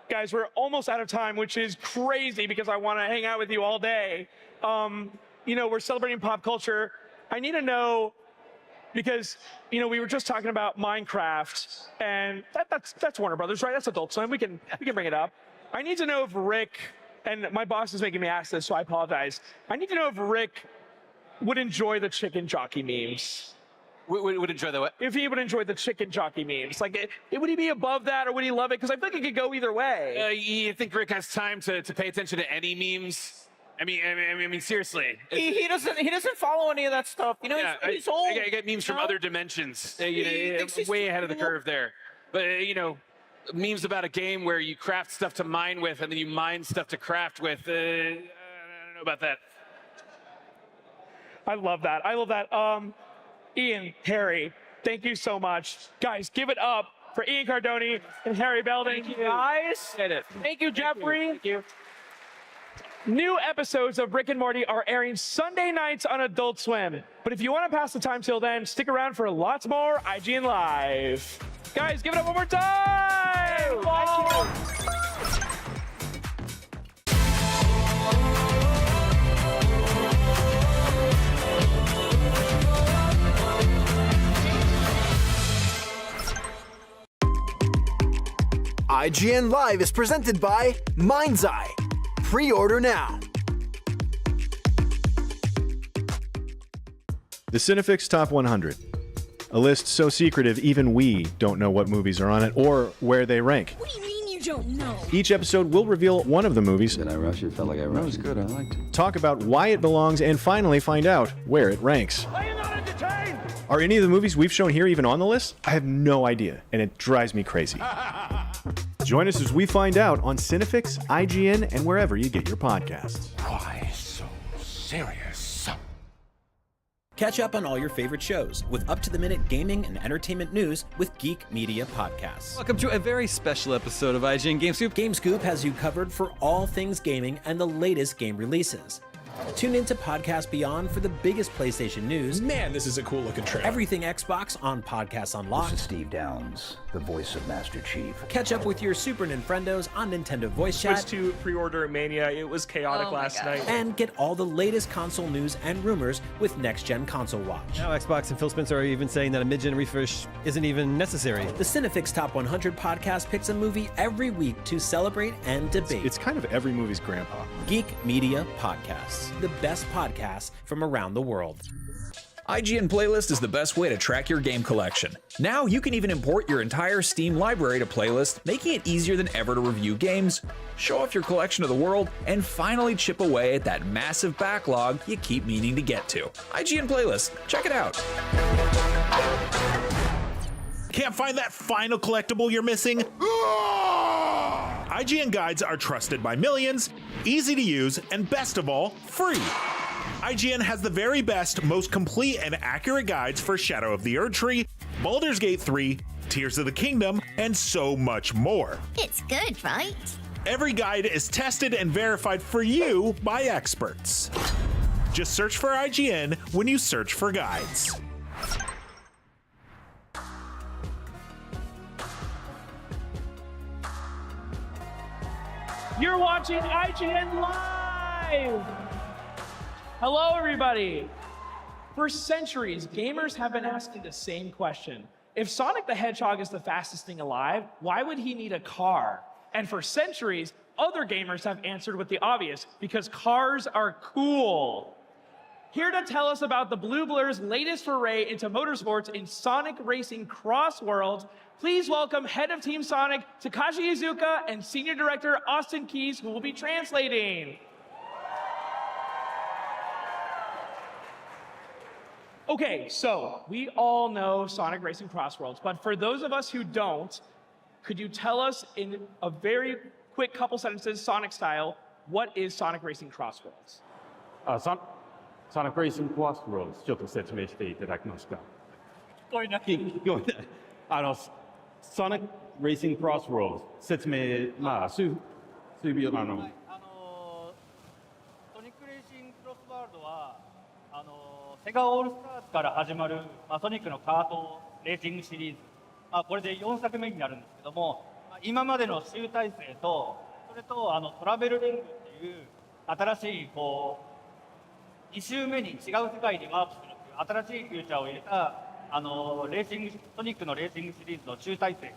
Guys, we're almost out of time, which is crazy because I want to hang out with you all day. You know, we're celebrating pop culture. I need to know, because, you know, we were just talking about Minecraft, and that's Warner Brothers, right? That's Adult Swim. We can bring it up. I need to know if Rick, and my boss is making me ask this, so I apologize. I need to know if Rick would enjoy the chicken jockey memes. Would enjoy the what? If he would enjoy the chicken jockey memes. Like, would he be above that, or would he love it? Because I think it could go either way. You think Rick has time to pay attention to any memes? I mean, seriously. He doesn't follow any of that stuff. You know, yeah, he's old. I get memes from other dimensions. Way ahead of the curve there. But, you know, memes about a game where you craft stuff to mine with, and then you mine stuff to craft with. I don't know about that. I love that. Ian, Harry, thank you so much. Guys, give it up for Ian Cardoni and Harry Belding. Thank you. Guys. Thank you, Jeffrey. Thank you. New episodes of Rick and Morty are airing Sunday nights on Adult Swim. But if you want to pass the time till then, stick around for lots more IGN Live. Guys, give it up one more time! Wow. IGN Live is presented by MindsEye. Pre-order now. The Cinefix Top 100. A list so secretive even we don't know what movies are on it or where they rank. What do you mean you don't know? Each episode will reveal one of the movies. Did I rush it? Felt like I rushed. That was good. I liked it. Talk about why it belongs and finally find out where it ranks. Are you not entertained? Are any of the movies we've shown here even on the list? I have no idea, and it drives me crazy. Join us as we find out on Cinefix, IGN, and wherever you get your podcasts. Why so serious? Catch up on all your favorite shows with up-to-the-minute gaming and entertainment news with Geek Media Podcasts. Welcome to a very special episode of IGN Game Scoop. Game Scoop has you covered for all things gaming and the latest game releases. Tune into Podcast Beyond for the biggest PlayStation news. Man, this is a cool looking trailer. Everything Xbox on Podcasts Unlocked. This is Steve Downs, the voice of Master Chief. Catch up with your Super Nintendos on Nintendo Voice Chat. Switch to pre-order Mania. It was chaotic last night. And get all the latest console news and rumors with Next Gen Console Watch. Now Xbox and Phil Spencer are even saying that a mid-gen refresh isn't even necessary. The Cinefix Top 100 podcast picks a movie every week to celebrate and debate. It's kind of every movie's grandpa. Geek Media Podcasts, the best podcasts from around the world. IGN Playlist is the best way to track your game collection. Now you can even import your entire Steam library to Playlist, making it easier than ever to review games, show off your collection to the world, and finally chip away at that massive backlog you keep meaning to get to. IGN Playlist, check it out. Can't find that final collectible you're missing? IGN guides are trusted by millions, easy to use, and best of all, free. IGN has the very best, most complete and accurate guides for Shadow of the Erdtree, Baldur's Gate 3, Tears of the Kingdom, and so much more. It's good, right? Every guide is tested and verified for you by experts. Just search for IGN when you search for guides. You're watching IGN Live! Hello, everybody! For centuries, gamers have been asking the same question. If Sonic the Hedgehog is the fastest thing alive, why would he need a car? And for centuries, other gamers have answered with the obvious, because cars are cool. Here to tell us about the Blue Blur's latest foray into motorsports in Sonic Racing CrossWorlds, please welcome Head of Team Sonic, Takashi Iizuka, and Senior Director Austin Keys, who will be translating. Okay, so we all know Sonic Racing CrossWorlds, but for those of us who don't, could you tell us in a very quick couple sentences, Sonic style, what is Sonic Racing CrossWorlds? Sonic Racing CrossWorlds ちょっと説明していただけますか。聞こえない。Sonic Racing CrossWorlds 説明数秒ソニックレーシングクロスワールドはセガオールスターズから始まる、ソニックのカートレーシングシリーズ、これで4作目になるんですけども、今までの集大成とそれとトラベルリングっていう新しい2周目に違う世界にワープするっていう新しいフューチャーを入れたレーシングソニックのレーシングシリーズの集大成。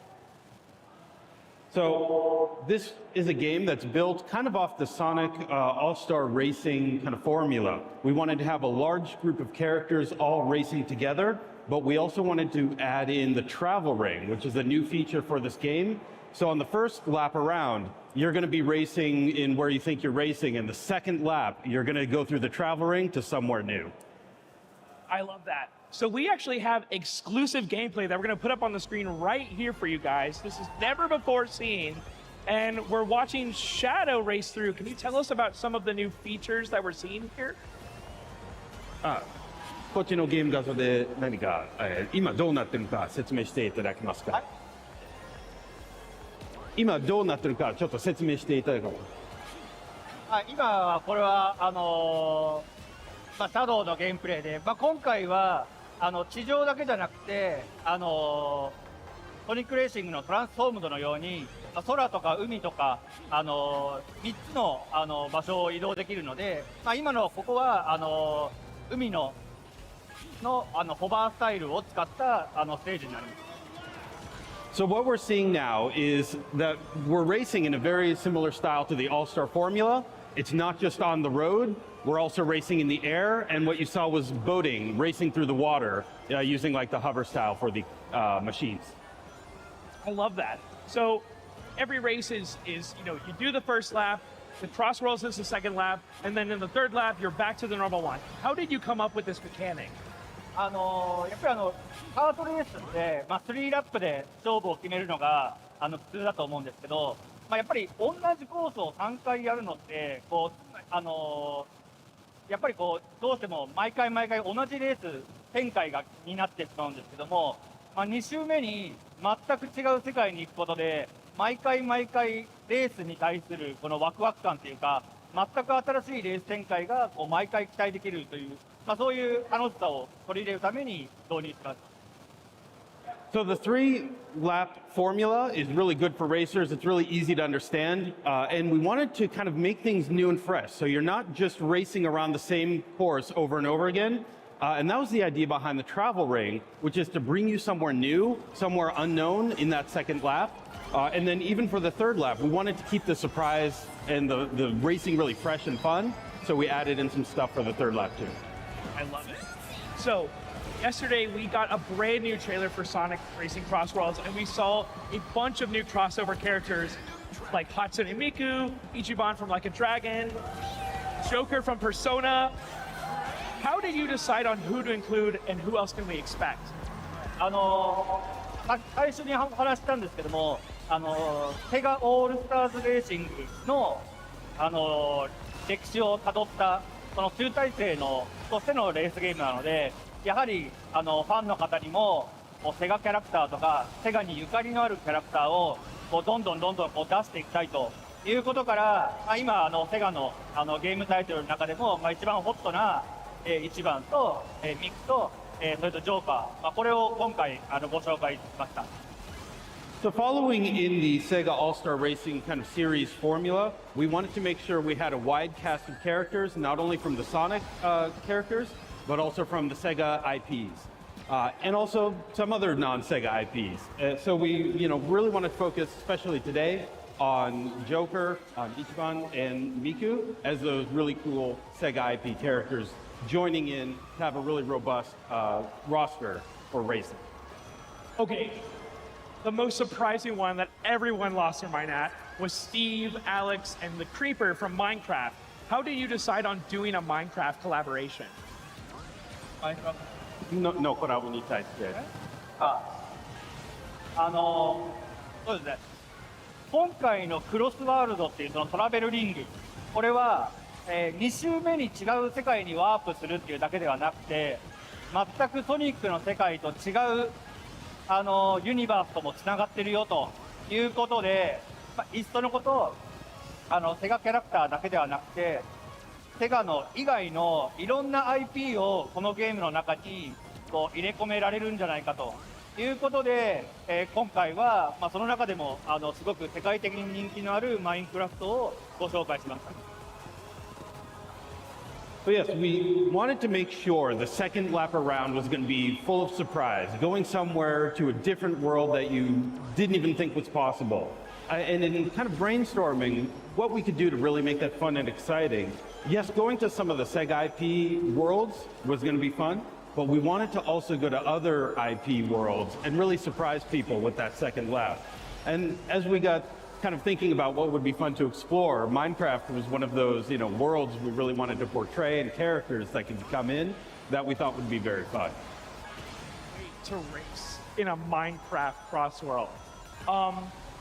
So this is a game that's built kind of off the Sonic All-Star Racing kind of formula. We wanted to have a large group of characters all racing together, but we also wanted to add in the travel ring, which is a new feature for this game. So on the first lap around, you're going to be racing in where you think you're racing, and the second lap, you're going to go through the travel ring to somewhere new. I love that. So we actually have exclusive gameplay that we're going to put up on the screen right here for you guys. This is never before seen. And we're watching Shadow race through. Can you tell us about some of the new features that we're seeing here? こっちのゲーム画像で何か、今どうなってるのか説明していただけますか。今どうなってるかちょっと説明していただこう。今はこれはシャドウのゲームプレイで、今回は地上だけじゃなくてソニックレーシングのトランスフォームドのように空とか海とか3つの場所を移動できるので、今のここは海のホバースタイルを使ったステージになります。So what we're seeing now is that we're racing in a very similar style to the All-Star Formula. It's not just on the road, we're also racing in the air, and what you saw was boating, racing through the water, using like the hover style for the machines. I love that. So every race is you do the first lap, the CrossWorlds is the second lap, and then in the third lap, you're back to the normal one. How did you come up with this mechanic? やっぱりカートレースって3ラップで勝負を決めるのが普通だと思うんですけど、やっぱり同じコースを3回やるのってやっぱりどうしても毎回同じレース展開になってしまうんですけども、2周目に全く違う世界に行くことで毎回レースに対するこのワクワク感というか、全く新しいレース展開が毎回期待できるという、そういう楽しさを取り入れるために導入しました。So the 3-lap formula is really good for racers. It's really easy to understand, and we wanted to kind of make things new and fresh. So you're not just racing around the same course over and over again. And that was the idea behind the travel ring, which is to bring you somewhere new, somewhere unknown in that second lap. And then even for the third lap, we wanted to keep the surprise and the racing really fresh and fun. So we added in some stuff for the third lap too. I love it. So yesterday we got a brand new trailer for Sonic Racing CrossWorlds, and we saw a bunch of new crossover characters like Hatsune Miku, Ichiban from Like a Dragon, Joker from Persona. How did you decide on who to include and who else can we expect? 最初に話したんですけども、セガオールスターズレーシングの歴史をたどったその集大成としてのレースゲームなので、やはりファンの方にもセガキャラクターとかセガにゆかりのあるキャラクターをどんどん出していきたいということから、今セガのゲームタイトルの中でも一番ホットな1番とミクとそれとジョーカー、これを今回ご紹介しました。So following in the Sega All-Star Racing kind of series formula, we wanted to make sure we had a wide cast of characters, not only from the Sonic characters, but also from the Sega IPs, and also some other non-Sega IPs. So we, really want to focus, especially today, on Joker, on Ichiban, and Miku as those really cool Sega IP characters joining in to have a really robust roster for racing. Okay, the most surprising one that everyone lost their mind at was Steve, Alex, and the Creeper from Minecraft. How did you decide on doing a Minecraft collaboration? のコラボに対して。そうですね。今回のクロスワールドっていうそのトラベルリング、これは、2周目に違う世界にワープするっていうだけではなくて、全くソニックの世界と違うユニバースともつながってるよということで、いっそのことセガキャラクターだけではなくてセガの以外のいろんな IP をこのゲームの中に入れ込められるんじゃないかということで、今回は、その中でもすごく世界的に人気のあるマインクラフトをご紹介しました。So yes, we wanted to make sure the second lap around was going to be full of surprise, going somewhere to a different world that you didn't even think was possible. And in kind of brainstorming what we could do to really make that fun and exciting, yes, going to some of the Sega IP worlds was going to be fun, but we wanted to also go to other IP worlds and really surprise people with that second lap. And as we got kind of thinking about what would be fun to explore, Minecraft was one of those, worlds we really wanted to portray and characters that could come in that we thought would be very fun. To race in a Minecraft CrossWorld.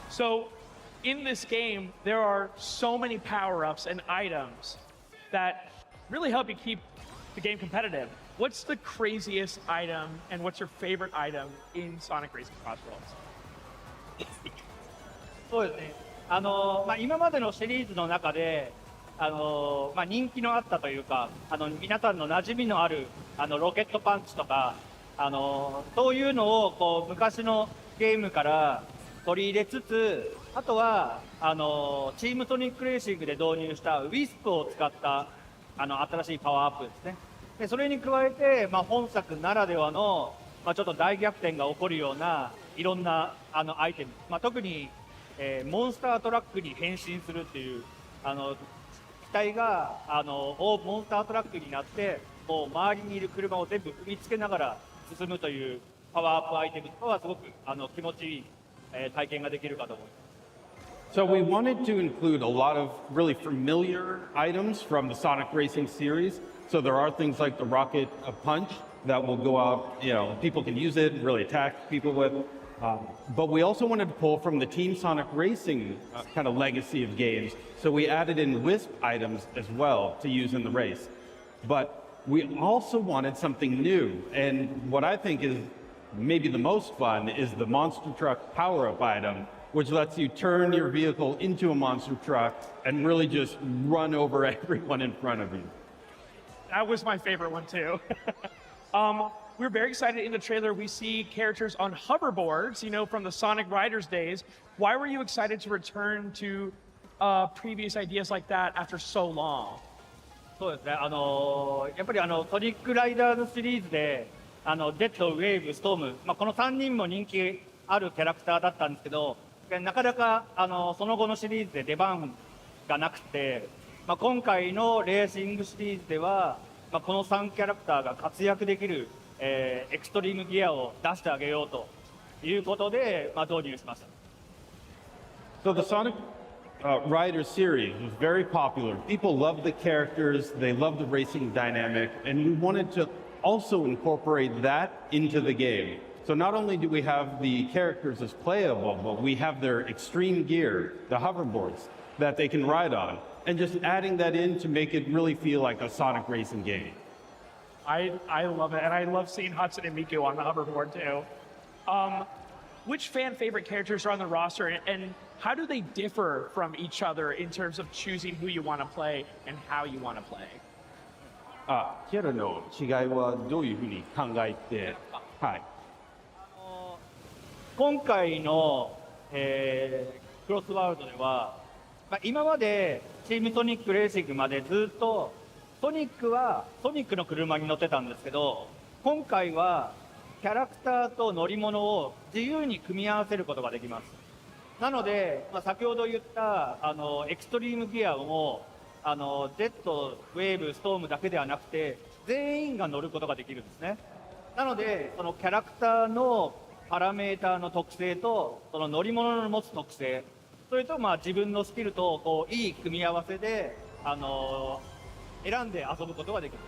So in this game, there are so many power-ups and items that really help you keep the game competitive. What's the craziest item and what's your favorite item in Sonic Racing CrossWorlds? そうですね。今までのシリーズの中で、人気のあったというか、皆さんの馴染みのある、ロケットパンチとか、そういうのをこう昔のゲームから取り入れつつ、あとはチームソニックレーシングで導入したウィスプを使った新しいパワーアップですね。でそれに加えて、本作ならではの、ちょっと大逆転が起こるようないろんなアイテム、特に、モンスタートラックに変身するっていう機体がモンスタートラックになってもう周りにいる車を全部踏みつけながら進むというパワーアップアイテムとかはすごく気持ちいい、体験ができるかと思います。So we wanted to include a lot of really familiar items from the Sonic Racing series. So there are things like the rocket punch that will go out, people can use it, really attack people with. But we also wanted to pull from the Team Sonic Racing kind of legacy of games. So we added in Wisp items as well to use in the race. But we also wanted something new. And what I think is maybe the most fun is the monster truck power-up item, which lets you turn your vehicle into a monster truck and really just run over everyone in front of you. That was my favorite one too. We're very excited. In the trailer, we see characters on hoverboards, from the Sonic Riders days. Why were you excited to return to previous ideas like that after so long? そうですね。やっぱりソニックライダーズシリーズで、ジェット、ウェーブ、ストーム、この3人も人気あるキャラクターだったんですけど、なかなかその後のシリーズで出番がなくて、今回のレーシングシリーズでは、この3キャラクターが活躍できる、エクストリームギアを出してあげようということで、導入しました。So the Sonic Riders series was very popular. People loved the characters, they loved the racing dynamic, and we wanted to also incorporate that into the game. So not only do we have the characters as playable, but we have their extreme gear, the hoverboards, that they can ride on, and just adding that in to make it really feel like a Sonic racing game. I love it, and I love seeing Hudson and Miku on the hoverboard too. Which fan favorite characters are on the roster, and how do they differ from each other in terms of choosing who you want to play and how you want to play? キャラの違いはどういうふうに考えて、はい。今回の、クロスワールドでは、今までチームソニックレーシングまでずっとソニックはソニックの車に乗ってたんですけど、今回はキャラクターと乗り物を自由に組み合わせることができます。なので、先ほど言ったエクストリームギアもジェット、ウェーブ、ストームだけではなくて全員が乗ることができるんですね。なのでそのキャラクターのパラメーターの特性とその乗り物の持つ特性、それと自分のスキルとこういい組み合わせで選んで遊ぶことができる。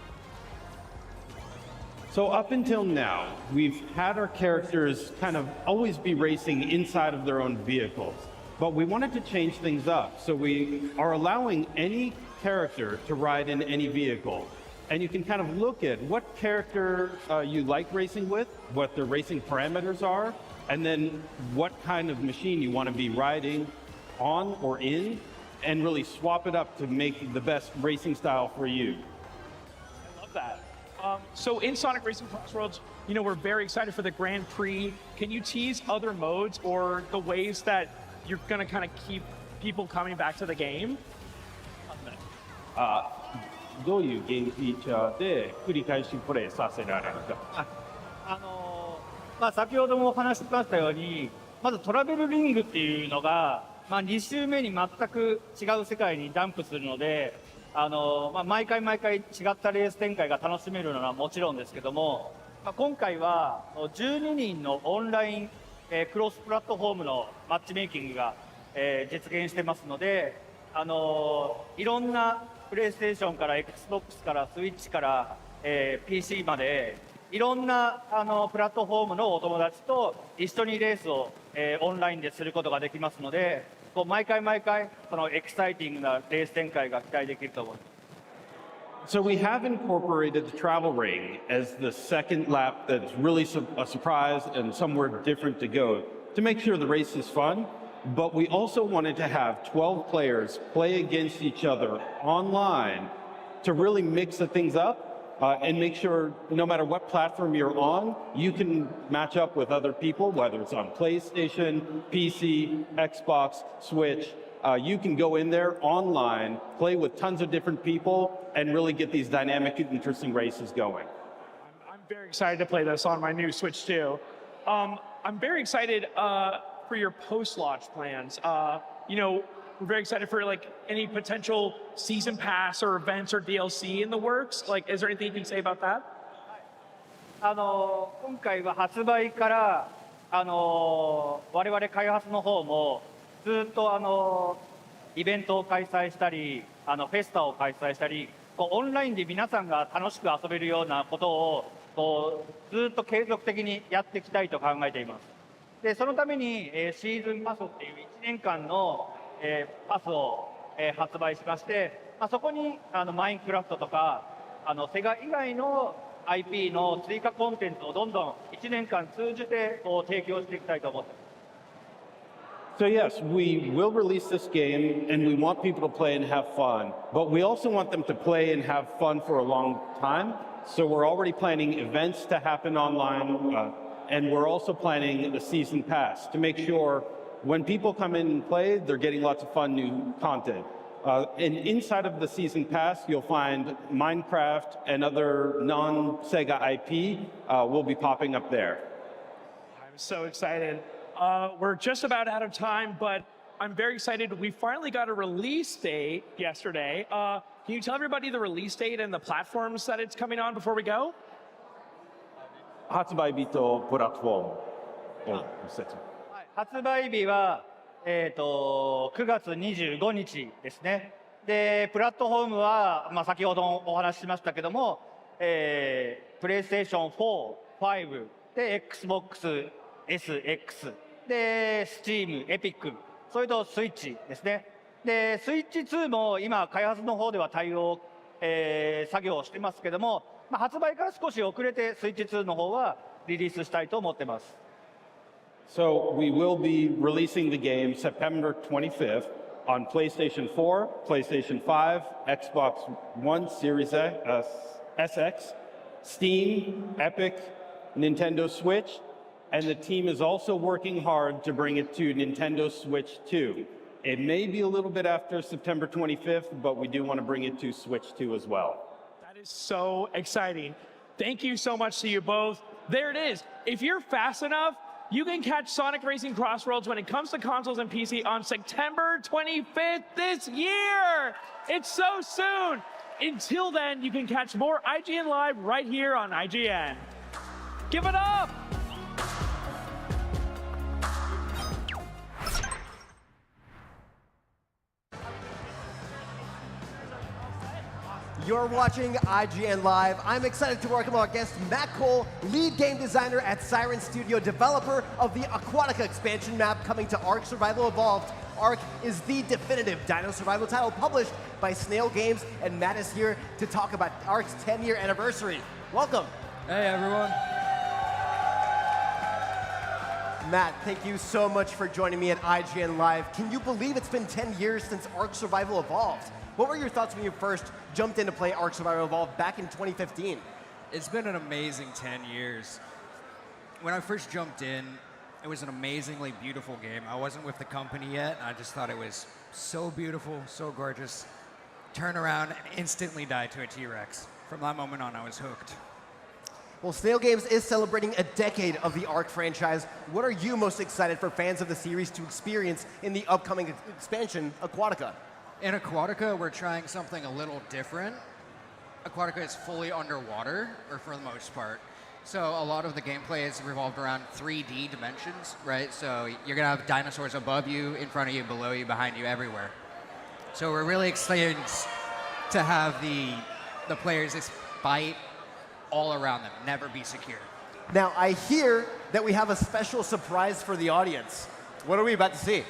So up until now, we've had our characters kind of always be racing inside of their own vehicles. But we wanted to change things up, so we are allowing any character to ride in any vehicle. And you can kind of look at what character you like racing with, what their racing parameters are, and then what kind of machine you want to be riding on or in, and really swap it up to make the best racing style for you. I love that. So in Sonic Racing CrossWorlds, we're very excited for the Grand Prix. Can you tease other modes or the ways that you're going to kind of keep people coming back to the game? どういうゲームフィーチャーで繰り返しプレイさせられるか。先ほどもお話ししましたように、まずトラベルリングっていうのが、2周目に全く違う世界にダンプするので、毎回毎回違ったレース展開が楽しめるのはもちろんですけども、今回は12人のオンライン、クロスプラットフォームのマッチメイキングが、実現してますので、いろんなプレイステーションから Xbox からスイッチから、PC までいろんなプラットフォームのお友達と一緒にレースを、オンラインですることができますので、毎回毎回そのエキサイティングなレース展開が期待できると思います。So we have incorporated the travel ring as the second lap that's really a surprise and somewhere different to go to make sure the race is fun. but we also wanted to have 12 players play against each other online to really mix the things up and make sure no matter what platform you're on, you can match up with other people, whether it's on PlayStation, PC, Xbox, Switch. You can go in there online, play with tons of different people, and really get these dynamic and interesting races going. I'm very excited to play this on my new Switch too. I'm very excited for your post-launch plans. You know, we're very excited for like any potential season pass or events or DLC in the works. Like, is there anything you can say about that? 今回は発売から我々開発の方もずっとイベントを開催したりフェスタを開催したりオンラインで皆さんが楽しく遊べるようなことをずっと継続的にやっていきたいと考えています。でそのためにシーズンパスっていう1年間のパスを発売しまして、そこにマインクラフトとかセガ以外の IP の追加コンテンツをどんどん1年間通じて提供していきたいと思っています。 So yes, we will release this game and we want people to play and have fun, but we also want them to play and have fun for a long time. So we're already planning events to happen online and we're also planning a season pass to make sure when people come in and play, they're getting lots of fun new content. And inside of the season pass, you'll find Minecraft and other non-Sega IP will be popping up there. I'm so excited. We're just about out of time, but I'm very excited. We finally got a release date yesterday. Can you tell everybody the release date and the platforms that it's coming on before we go? 発売日とプラットフォームを説明。発売日は、9月25日ですね。で、プラットフォームは、先ほどお話ししましたけども、PlayStation 4、5、で、Xbox SX、で、Steam、Epic、それとスイッチですね。で、スイッチ2も今、開発の方では対応、作業をしてますけども、発売から少し遅れて、スイッチ2の方はリリースしたいと思ってます。So we will be releasing the game September 25th on PlayStation 4, PlayStation 5, Xbox One Series SX, Steam, Epic, Nintendo Switch, and the team is also working hard to bring it to Nintendo Switch 2. It may be a little bit after September 25th, but we do want to bring it to Switch 2 as well. That is so exciting. Thank you so much to you both. There it is. If you're fast enough, you can catch Sonic Racing CrossWorlds when it comes to consoles and PC on September 25th this year. It's so soon. Until then, you can catch more IGN Live right here on IGN. Give it up! You're watching IGN Live. I'm excited to welcome our guest, Matt Cole, lead game designer at Siren Studio, developer of the Aquatica expansion map coming to Ark Survival Evolved. Ark is the definitive dino survival title published by Snail Games, and Matt is here to talk about Ark's 10-year anniversary. Welcome. Hey, everyone. Matt, thank you so much for joining me at IGN Live. Can you believe it's been 10 years since Ark Survival Evolved? What were your thoughts when you first jumped in to play Ark Survival Evolved back in 2015? It's been an amazing 10 years. When I first jumped in, it was an amazingly beautiful game. I wasn't with the company yet. I just thought it was so beautiful, so gorgeous. Turn around and instantly die to a T-Rex. From that moment on, I was hooked. Well, Snail Games is celebrating a decade of the Ark franchise. What are you most excited for fans of the series to experience in the upcoming expansion, Aquatica? In Aquatica, we're trying something a little different. Aquatica is fully underwater, or for the most part. So a lot of the gameplay is revolved around 3D dimensions, right? So you're gonna have dinosaurs above you, in front of you, below you, behind you, everywhere. So we're really excited to have the players just fight all around them, never be secure. Now, I hear that we have a special surprise for the audience. What are we about to see?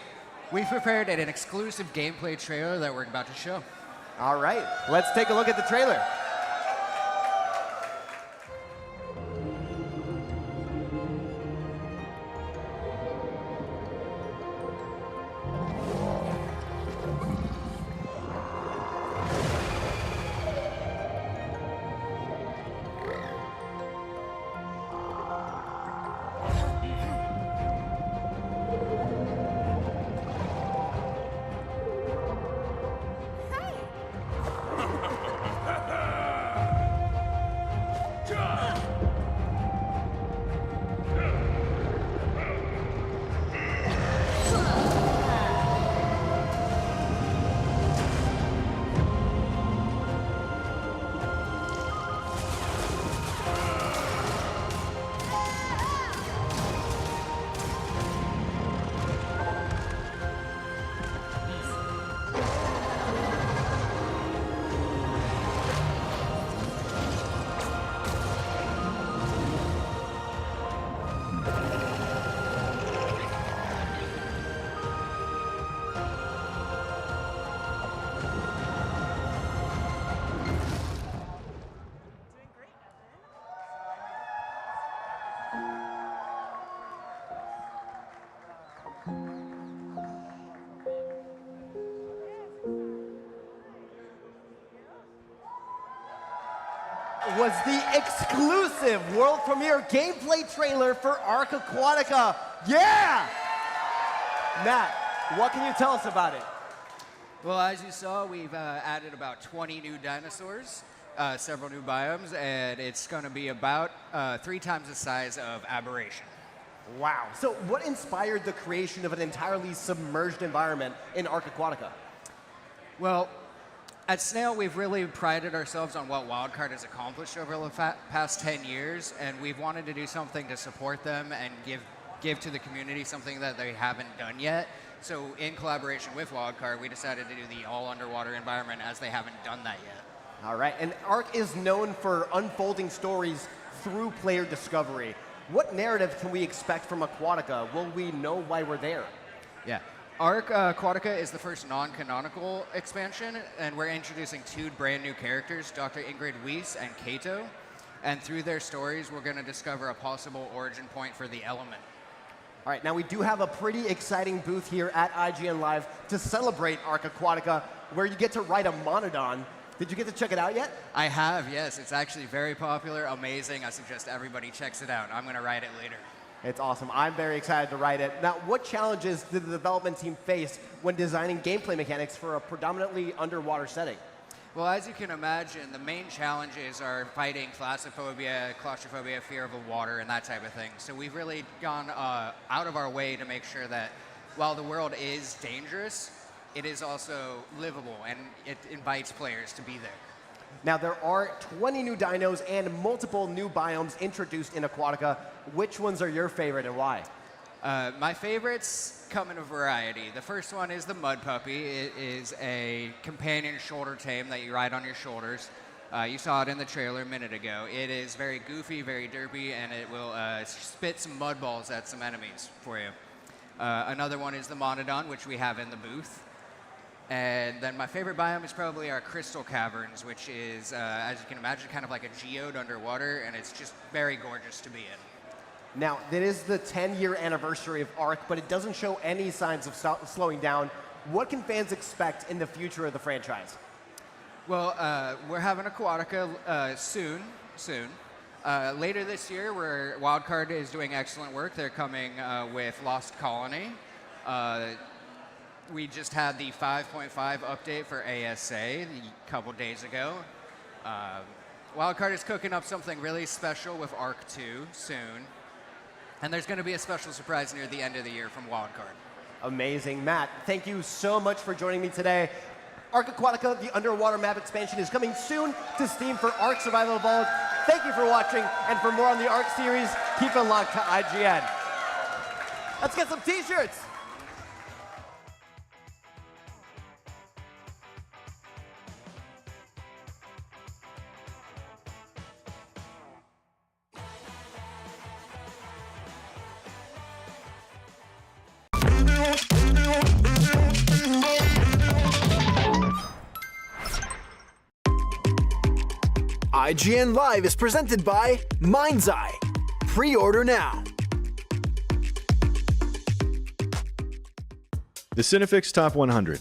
We've prepared an exclusive gameplay trailer that we're about to show. All right, let's take a look at the trailer. was the exclusive world premiere gameplay trailer for Ark Aquatica. Yeah! Matt, what can you tell us about it? Well, as you saw, we've added about 20 new dinosaurs, several new biomes, and it's going to be about 3 times the size of Aberration. Wow. So what inspired the creation of an entirely submerged environment in Ark Aquatica? Well, at Snail, we've really prided ourselves on what Wildcard has accomplished over the past 10 years, and we've wanted to do something to support them and give to the community something that they haven't done yet. So in collaboration with Wildcard, we decided to do the all-underwater environment as they haven't done that yet. All right, and Ark is known for unfolding stories through player discovery. What narrative can we expect from Aquatica? Will we know why we're there? Yeah. Ark Aquatica is the first non-canonical expansion, and we're introducing 2 brand new characters, Dr. Ingrid Weiss and Kato. And through their stories, we're going to discover a possible origin point for the element. All right, now we do have a pretty exciting booth here at IGN Live to celebrate Ark Aquatica, where you get to ride a Monodon. Did you get to check it out yet? I have, yes. It's actually very popular, amazing. I suggest everybody checks it out. I'm going to ride it later. It's awesome. I'm very excited to ride it. Now, what challenges did the development team face when designing gameplay mechanics for a predominantly underwater setting? Well, as you can imagine, the main challenges are fighting thalassophobia, claustrophobia, fear of the water, and that type of thing. So we've really gone out of our way to make sure that while the world is dangerous, it is also livable, and it invites players to be there. Now, there are 20 new dinos and multiple new biomes introduced in Aquatica. Which ones are your favorite and why? My favorites come in a variety. The first one is the Mud Puppy. It is a companion shoulder tame that you ride on your shoulders. You saw it in the trailer a minute ago. It is very goofy, very derpy, and it will spit some mud balls at some enemies for you. Another one is the Monodon, which we have in the booth. And then my favorite biome is probably our Crystal Caverns, which is, as you can imagine, kind of like a geode underwater, and it's just very gorgeous to be in. Now, that is the 10-year anniversary of Ark, but it doesn't show any signs of slowing down. What can fans expect in the future of the franchise? Well, we're having Aquatica soon. Later this year, Wildcard is doing excellent work. They're coming with Lost Colony. We just had the 5.5 update for ASA a couple days ago. Wildcard is cooking up something really special with Ark 2 soon. And there's going to be a special surprise near the end of the year from Wildcard. Amazing. Matt, thank you so much for joining me today. Ark Aquatica, the underwater map expansion, is coming soon to Steam for Ark Survival Evolved. Thank you for watching, and for more on the Ark series, keep it locked to IGN. Let's get some t-shirts. IGN Live is presented by MindsEye. Pre-order now. The Cinefix Top 100.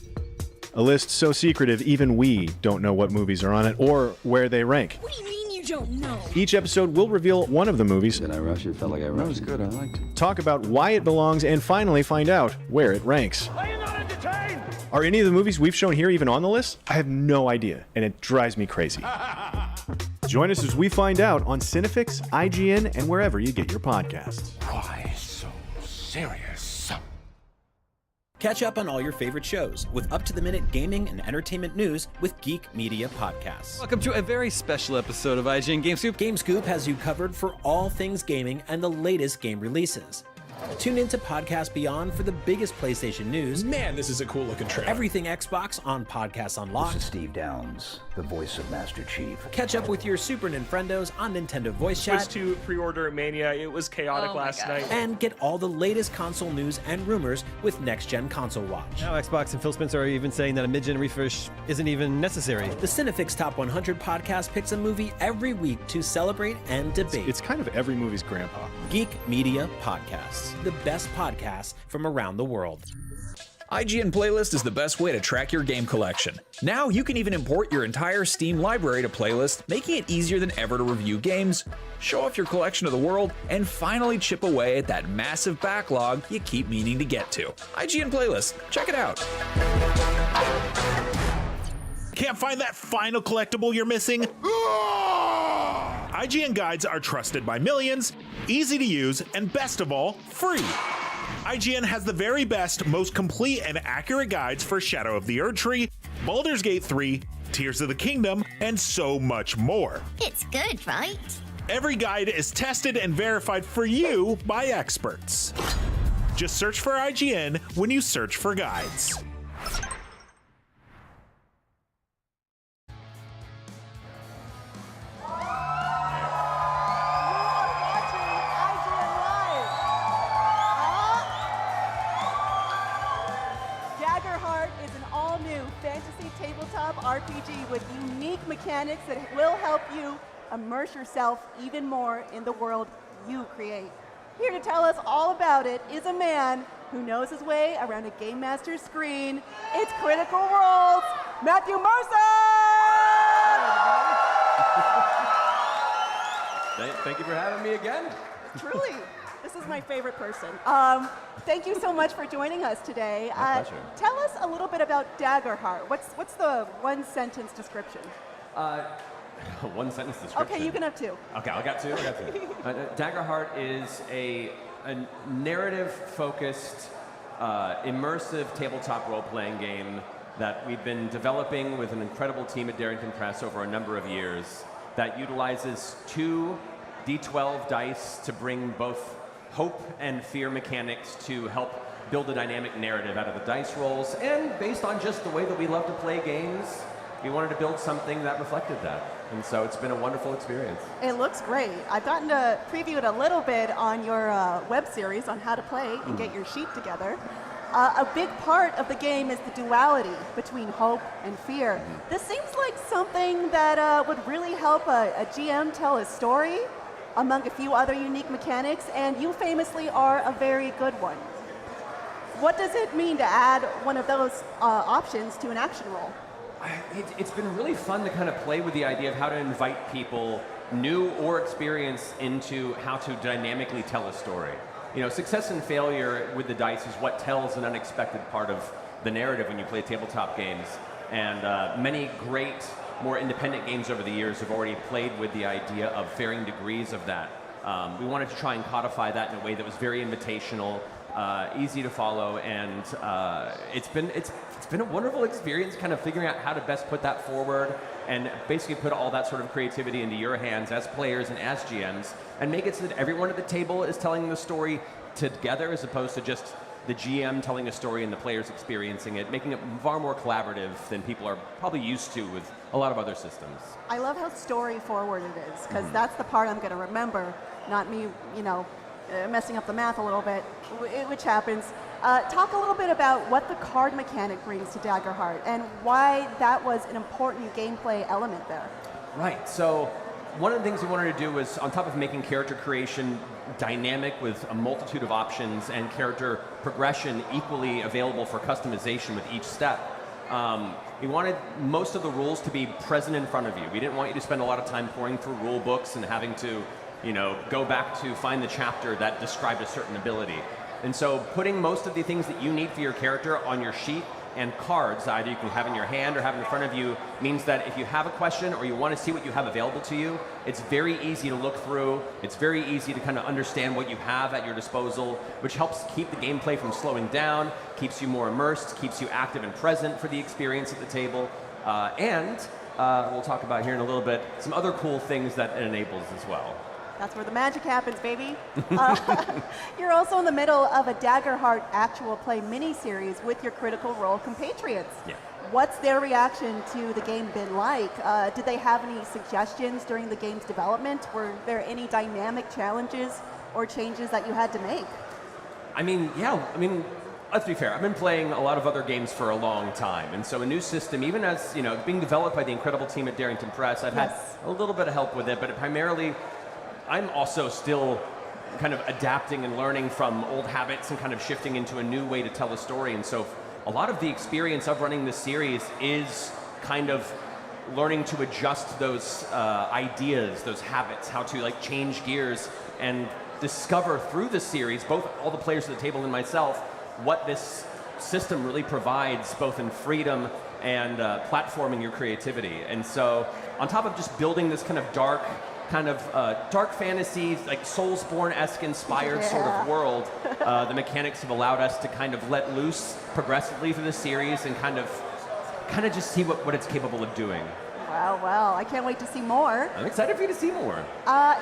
A list so secretive even we don't know what movies are on it or where they rank. What do you mean you don't know? Each episode will reveal one of the movies. Did I rush it? Felt like I rushed. That was good. I liked it. Talk about why it belongs and finally find out where it ranks. Are you not entertained? Are any of the movies we've shown here even on the list? I have no idea, and it drives me crazy. Join us as we find out on Cinefix, IGN, and wherever you get your podcasts. Why so serious? Catch up on all your favorite shows with up-to-the-minute gaming and entertainment news with Geek Media Podcasts. Welcome to a very special episode of IGN Game Scoop. Game Scoop has you covered for all things gaming and the latest game releases. Tune into Podcast Beyond for the biggest PlayStation news. Man, this is a cool looking trailer. Everything Xbox on Podcasts Unlocked. This is Steve Downs, the voice of Master Chief. Catch up with your Super Nintendos on Nintendo Voice Chat. Switch to pre-order Mania. It was chaotic last night. And get all the latest console news and rumors with Next Gen Console Watch. Now Xbox and Phil Spencer are even saying that a mid-gen refresh isn't even necessary. The Cinefix Top 100 podcast picks a movie every week to celebrate and debate. It's kind of every movie's grandpa. Geek Media Podcasts, the best podcasts from around the world. IGN Playlist is the best way to track your game collection. Now you can even import your entire Steam library to Playlist, making it easier than ever to review games, show off your collection to the world, and finally chip away at that massive backlog you keep meaning to get to. IGN Playlist, check it out. Can't find that final collectible you're missing? IGN guides are trusted by millions, easy to use, and best of all, free. IGN has the very best, most complete and accurate guides for Shadow of the Erdtree, Baldur's Gate 3, Tears of the Kingdom, and so much more. It's good, right? Every guide is tested and verified for you by experts. Just search for IGN when you search for guides. Daggerheart is an all-new fantasy tabletop RPG with unique mechanics that will help you immerse yourself even more in the world you create. Here to tell us all about it is a man who knows his way around a Game Master's screen. It's Critical Role's Matthew Mercer! Thank you for having me again. Truly. This is my favorite person. Thank you so much for joining us today. My pleasure. Tell us a little bit about Daggerheart. What's the one-sentence description? One sentence description. Okay, you can have two. Okay, I got two. Daggerheart is a narrative-focused, immersive tabletop role-playing game that we've been developing with an incredible team at Darrington Press over a number of years that utilizes 2 D12 dice to bring both hope and fear mechanics to help build a dynamic narrative out of the dice rolls. And based on just the way that we love to play games, we wanted to build something that reflected that. And so it's been a wonderful experience. It looks great. I've gotten to preview it a little bit on your web series on how to play and get your sheet together. A big part of the game is the duality between hope and fear. This seems like something that would really help a GM tell a story among a few other unique mechanics, and you famously are a very good one. What does it mean to add one of those options to an action roll? It's been really fun to kind of play with the idea of how to invite people, new or experienced, into how to dynamically tell a story. You know, success and failure with the dice is what tells an unexpected part of the narrative when you play tabletop games. And many great, more independent games over the years have already played with the idea of varying degrees of that. We wanted to try and codify that in a way that was very invitational, easy to follow, and it's been a wonderful experience kind of figuring out how to best put that forward and basically put all that sort of creativity into your hands as players and as GMs and make it so that everyone at the table is telling the story together as opposed to just the GM telling a story and the players experiencing it, making it far more collaborative than people are probably used to with a lot of other systems. I love how story forward it is, because that's the part I'm going to remember, not me, messing up the math a little bit, which happens. Talk a little bit about what the card mechanic brings to Daggerheart and why that was an important gameplay element there. Right, so one of the things we wanted to do was, on top of making character creation dynamic with a multitude of options and character progression equally available for customization with each step, we wanted most of the rules to be present in front of you. We didn't want you to spend a lot of time pouring through rule books and having to, go back to find the chapter that described a certain ability. And so putting most of the things that you need for your character on your sheet and cards, either you can have in your hand or have in front of you, means that if you have a question or you want to see what you have available to you, it's very easy to look through. It's very easy to kind of understand what you have at your disposal, which helps keep the gameplay from slowing down, keeps you more immersed, keeps you active and present for the experience at the table, and we'll talk about here in a little bit some other cool things that it enables as well. That's where the magic happens, baby. You're also in the middle of a Daggerheart actual play mini-series with your Critical Role compatriots. Yeah. What's their reaction to the game been like? Did they have any suggestions during the game's development? Were there any dynamic challenges or changes that you had to make? Let's be fair. I've been playing a lot of other games for a long time, and so a new system, even as being developed by the incredible team at Darrington Press, I've had a little bit of help with it, but primarily I'm also still kind of adapting and learning from old habits and kind of shifting into a new way to tell a story. And so a lot of the experience of running this series is kind of learning to adjust those ideas, those habits, how to like change gears and discover through the series, both all the players at the table and myself, what this system really provides, both in freedom and platforming your creativity. And so, on top of just building this kind of dark fantasy, like Soulsborne-esque inspired sort of world, the mechanics have allowed us to kind of let loose progressively through the series and kind of just see what it's capable of doing. Wow, I can't wait to see more. I'm excited for you to see more.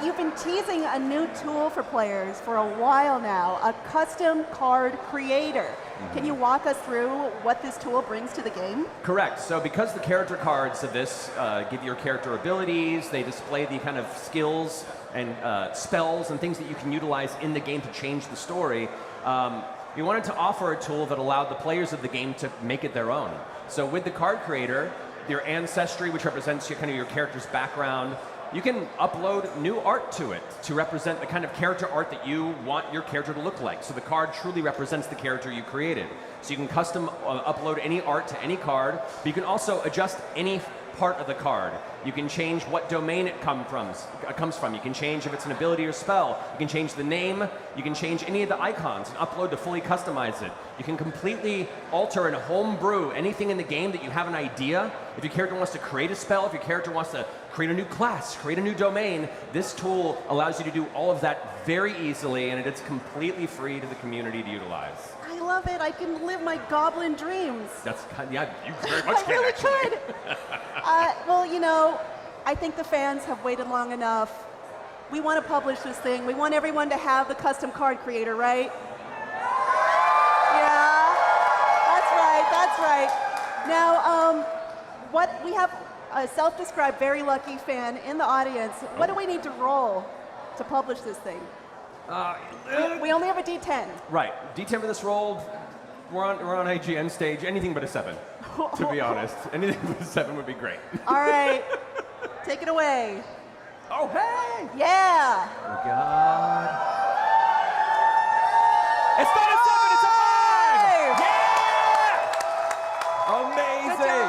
You've been teasing a new tool for players for a while now, a custom card creator. Can you walk us through what this tool brings to the game? Correct. So because the character cards of this give your character abilities, they display the kind of skills and spells and things that you can utilize in the game to change the story, we wanted to offer a tool that allowed the players of the game to make it their own. So with the card creator, your ancestry, which represents your character's background, you can upload new art to it to represent the kind of character art that you want your character to look like. So the card truly represents the character you created. So you can custom upload any art to any card, but you can also adjust any part of the card. You can change what domain it comes from. You can change if it's an ability or spell. You can change the name. You can change any of the icons and upload to fully customize it. You can completely alter and homebrew anything in the game that you have an idea. If your character wants to create a spell, if your character wants to create a new class, create a new domain, this tool allows you to do all of that very easily, and it's completely free to the community to utilize. I love it. I can live my goblin dreams. That's you very much I really actually. could. Well, you know, I think the fans have waited long enough. We want to publish this thing. We want everyone to have the custom card creator, right? Yeah, that's right. Now, what we have a self-described very lucky fan in the audience. What do we need to roll to publish this thing? We only have a D10. Right, D10 for this roll. We're on IGN stage. Anything but a 7, to be honest. Anything but a 7 would be great. All right, take it away. Oh, hey! Yeah! Oh, God. It's not a 7, it's a 5! Yeah! Amazing!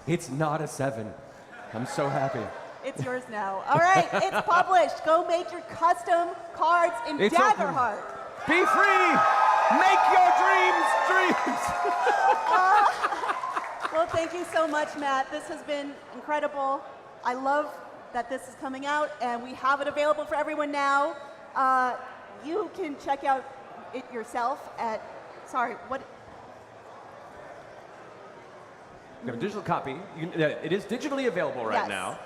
It's not a 7. I'm so happy. It's yours now. All right, it's published. Go make your custom cards in Daggerheart. Be free! Make your dreams! Well, thank you so much, Matt. This has been incredible. I love that this is coming out, and we have it available for everyone now. You can check out it yourself at, We have a digital copy. It is digitally available right now.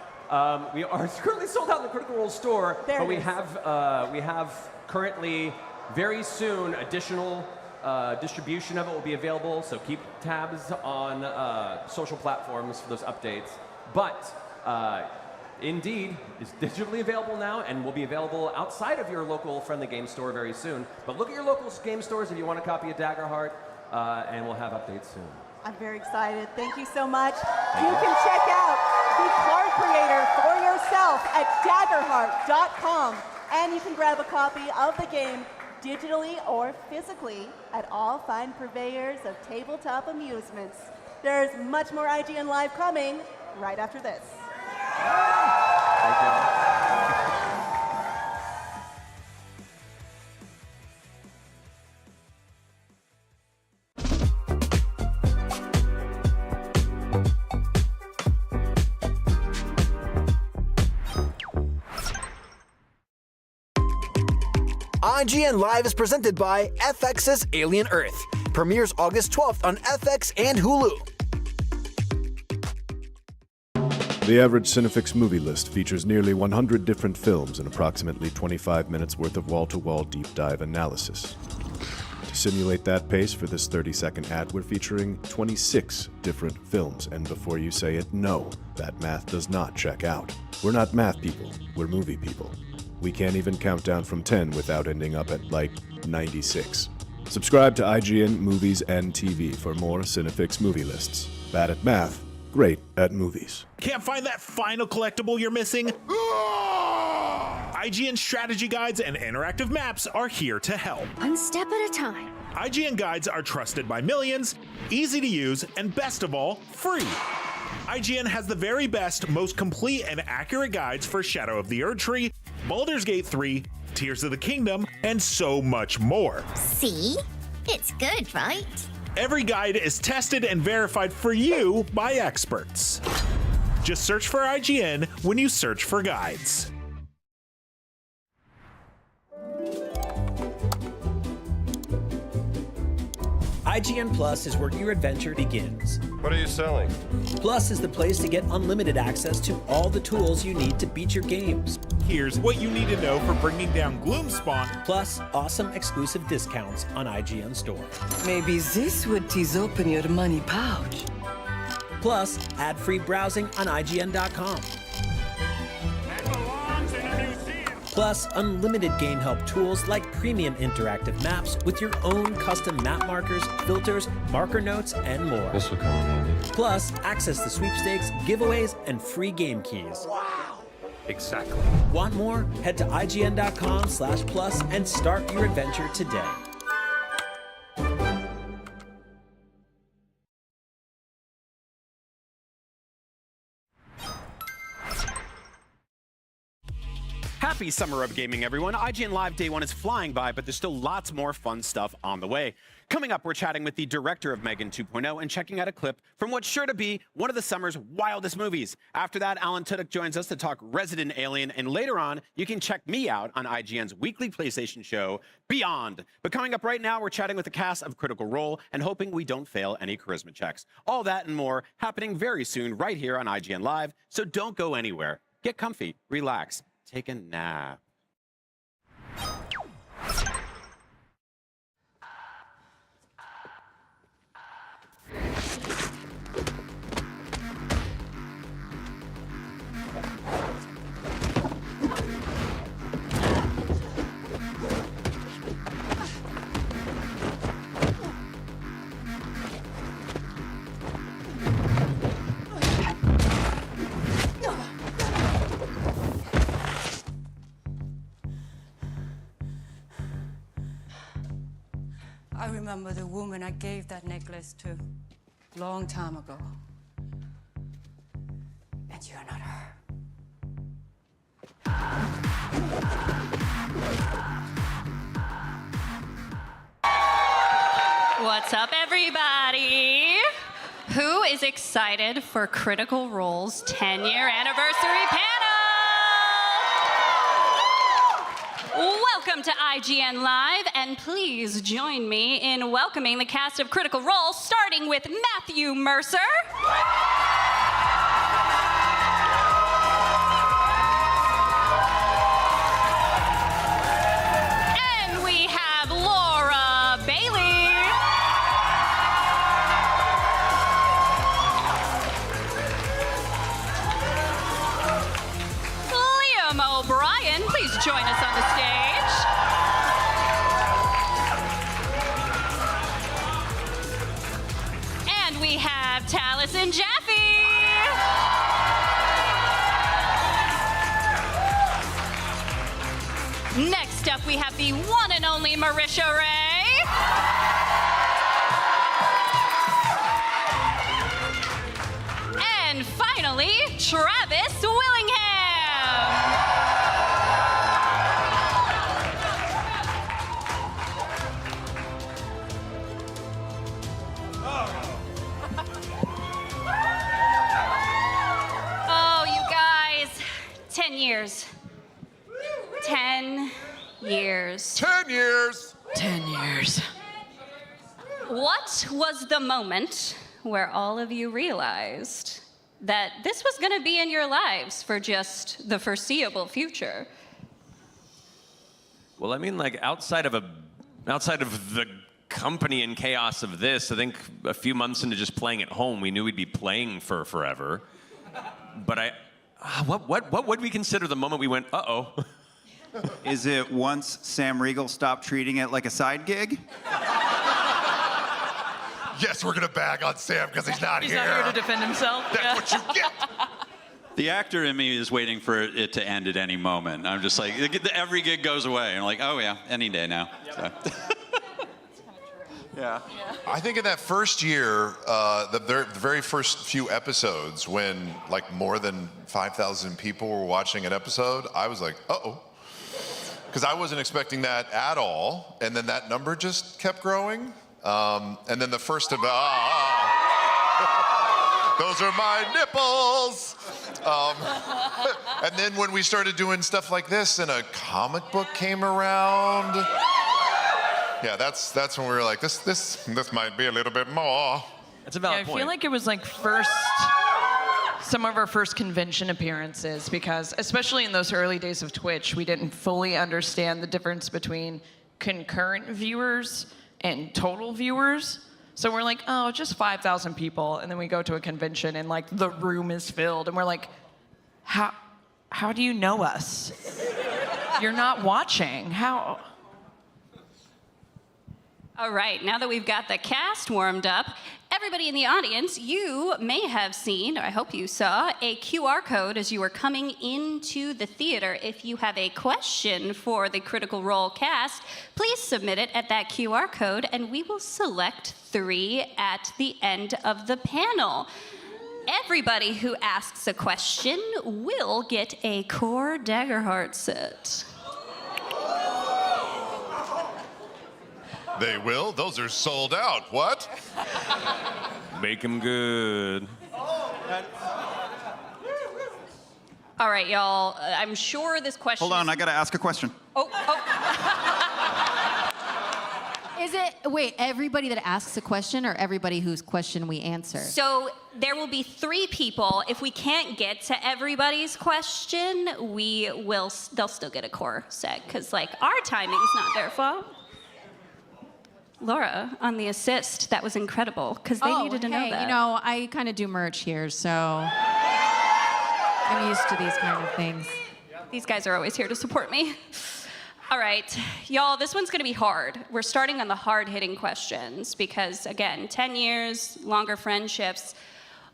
We are currently sold out in the Critical Role store, but we have currently, very soon, additional distribution of it will be available. So keep tabs on social platforms for those updates. But indeed, it's digitally available now and will be available outside of your local friendly game store very soon. But look at your local game stores if you want a copy of Daggerheart, and we'll have updates soon. I'm very excited. Thank you so much. You can check out the card creator for yourself at daggerheart.com, and you can grab a copy of the game digitally or physically at all fine purveyors of tabletop amusements. There's much more IGN Live coming right after this. Thank you. IGN Live is presented by FX's Alien Earth. Premieres August 12th on FX and Hulu. The average Cinefix movie list features nearly 100 different films and approximately 25 minutes worth of wall-to-wall deep dive analysis. To simulate that pace for this 30-second ad, we're featuring 26 different films, and before you say it, no, that math does not check out. We're not math people, we're movie people. We can't even count down from 10 without ending up at, like, 96. Subscribe to IGN Movies and TV for more Cinefix movie lists. Bad at math, great at movies. Can't find that final collectible you're missing? IGN strategy guides and interactive maps are here to help. One step at a time. IGN guides are trusted by millions, easy to use, and best of all, free. IGN has the very best, most complete and accurate guides for Shadow of the Erdtree, Baldur's Gate 3, Tears of the Kingdom, and so much more. See? It's good, right? Every guide is tested and verified for you by experts. Just search for IGN when you search for guides. IGN Plus is where your adventure begins. What are you selling? Plus is the place to get unlimited access to all the tools you need to beat your games. Here's what you need to know for bringing down Gloomspawn. Plus, awesome exclusive discounts on IGN Store. Maybe this would tease open your money pouch. Plus, ad-free browsing on IGN.com. Plus, unlimited game help tools like premium interactive maps with your own custom map markers, filters, marker notes, and more. This will come in handy. Plus, access to sweepstakes, giveaways, and free game keys. Wow! Exactly. Want more? Head to IGN.com/plus and start your adventure today. Happy Summer of Gaming, everyone. IGN Live Day 1 is flying by, but there's still lots more fun stuff on the way. Coming up, we're chatting with the director of M3GAN 2.0 and checking out a clip from what's sure to be one of the summer's wildest movies. After that, Alan Tudyk joins us to talk Resident Alien, and later on, you can check me out on IGN's weekly PlayStation show, Beyond. But coming up right now, we're chatting with the cast of Critical Role and hoping we don't fail any charisma checks. All that and more happening very soon right here on IGN Live, so don't go anywhere. Get comfy, relax, take a nap. I remember the woman I gave that necklace to a long time ago. And you're not her. What's up, everybody? Who is excited for Critical Role's 10-year anniversary panel? Welcome to IGN Live, and please join me in welcoming the cast of Critical Role, starting with Matthew Mercer. And we have Laura Bailey. Liam O'Brien, please join us on the stage. And we have Taliesin Jaffe. Next up, we have the one and only Marisha Ray. And finally, Travis Willingham. Oh, you guys, 10 years. 10 years. 10 years. 10 years. What was the moment where all of you realized that this was going to be in your lives for just the foreseeable future? Well, I mean, like outside of the company and chaos of this, I think a few months into just playing at home, we knew we'd be playing for forever. But what would we consider the moment we went, uh-oh? Is it once Sam Riegel stopped treating it like a side gig? Yes, we're gonna bag on Sam because he's not here. He's not here to defend himself. That's what you get. The actor in me is waiting for it to end at any moment. I'm just like, every gig goes away. I'm like, oh yeah, any day now. So. Yeah. I think in that first year, the very first few episodes, when like more than 5,000 people were watching an episode, I was like, uh-oh. Because I wasn't expecting that at all. And then that number just kept growing. And then the first of, those are my nipples. And then when we started doing stuff like this and a comic book came around, yeah, that's when we were like, this might be a little bit more. That's a valid point. I feel like it was like some of our first convention appearances, because especially in those early days of Twitch, we didn't fully understand the difference between concurrent viewers and total viewers. So we're like, oh, just 5,000 people, and then we go to a convention and like the room is filled, and we're like, how do you know us? You're not watching. How? All right, now that we've got the cast warmed up, everybody in the audience, you may have seen, or I hope you saw, a QR code as you were coming into the theater. If you have a question for the Critical Role cast, please submit it at that QR code, and we will select 3 at the end of the panel. Everybody who asks a question will get a core Daggerheart set. They will? Those are sold out. What? Make them good. All right, y'all. I'm sure this question. Hold on, I gotta ask a question. Is it, wait, everybody that asks a question or everybody whose question we answer? So there will be 3 people. If we can't get to everybody's question, they'll still get a core set, because like our timing's not their fault. Laura, on the assist, that was incredible, because they needed to know that. You know, I kind of do merch here, so I'm used to these kind of things. These guys are always here to support me. All right, y'all, this one's gonna be hard. We're starting on the hard-hitting questions because, again, 10 years, longer friendships.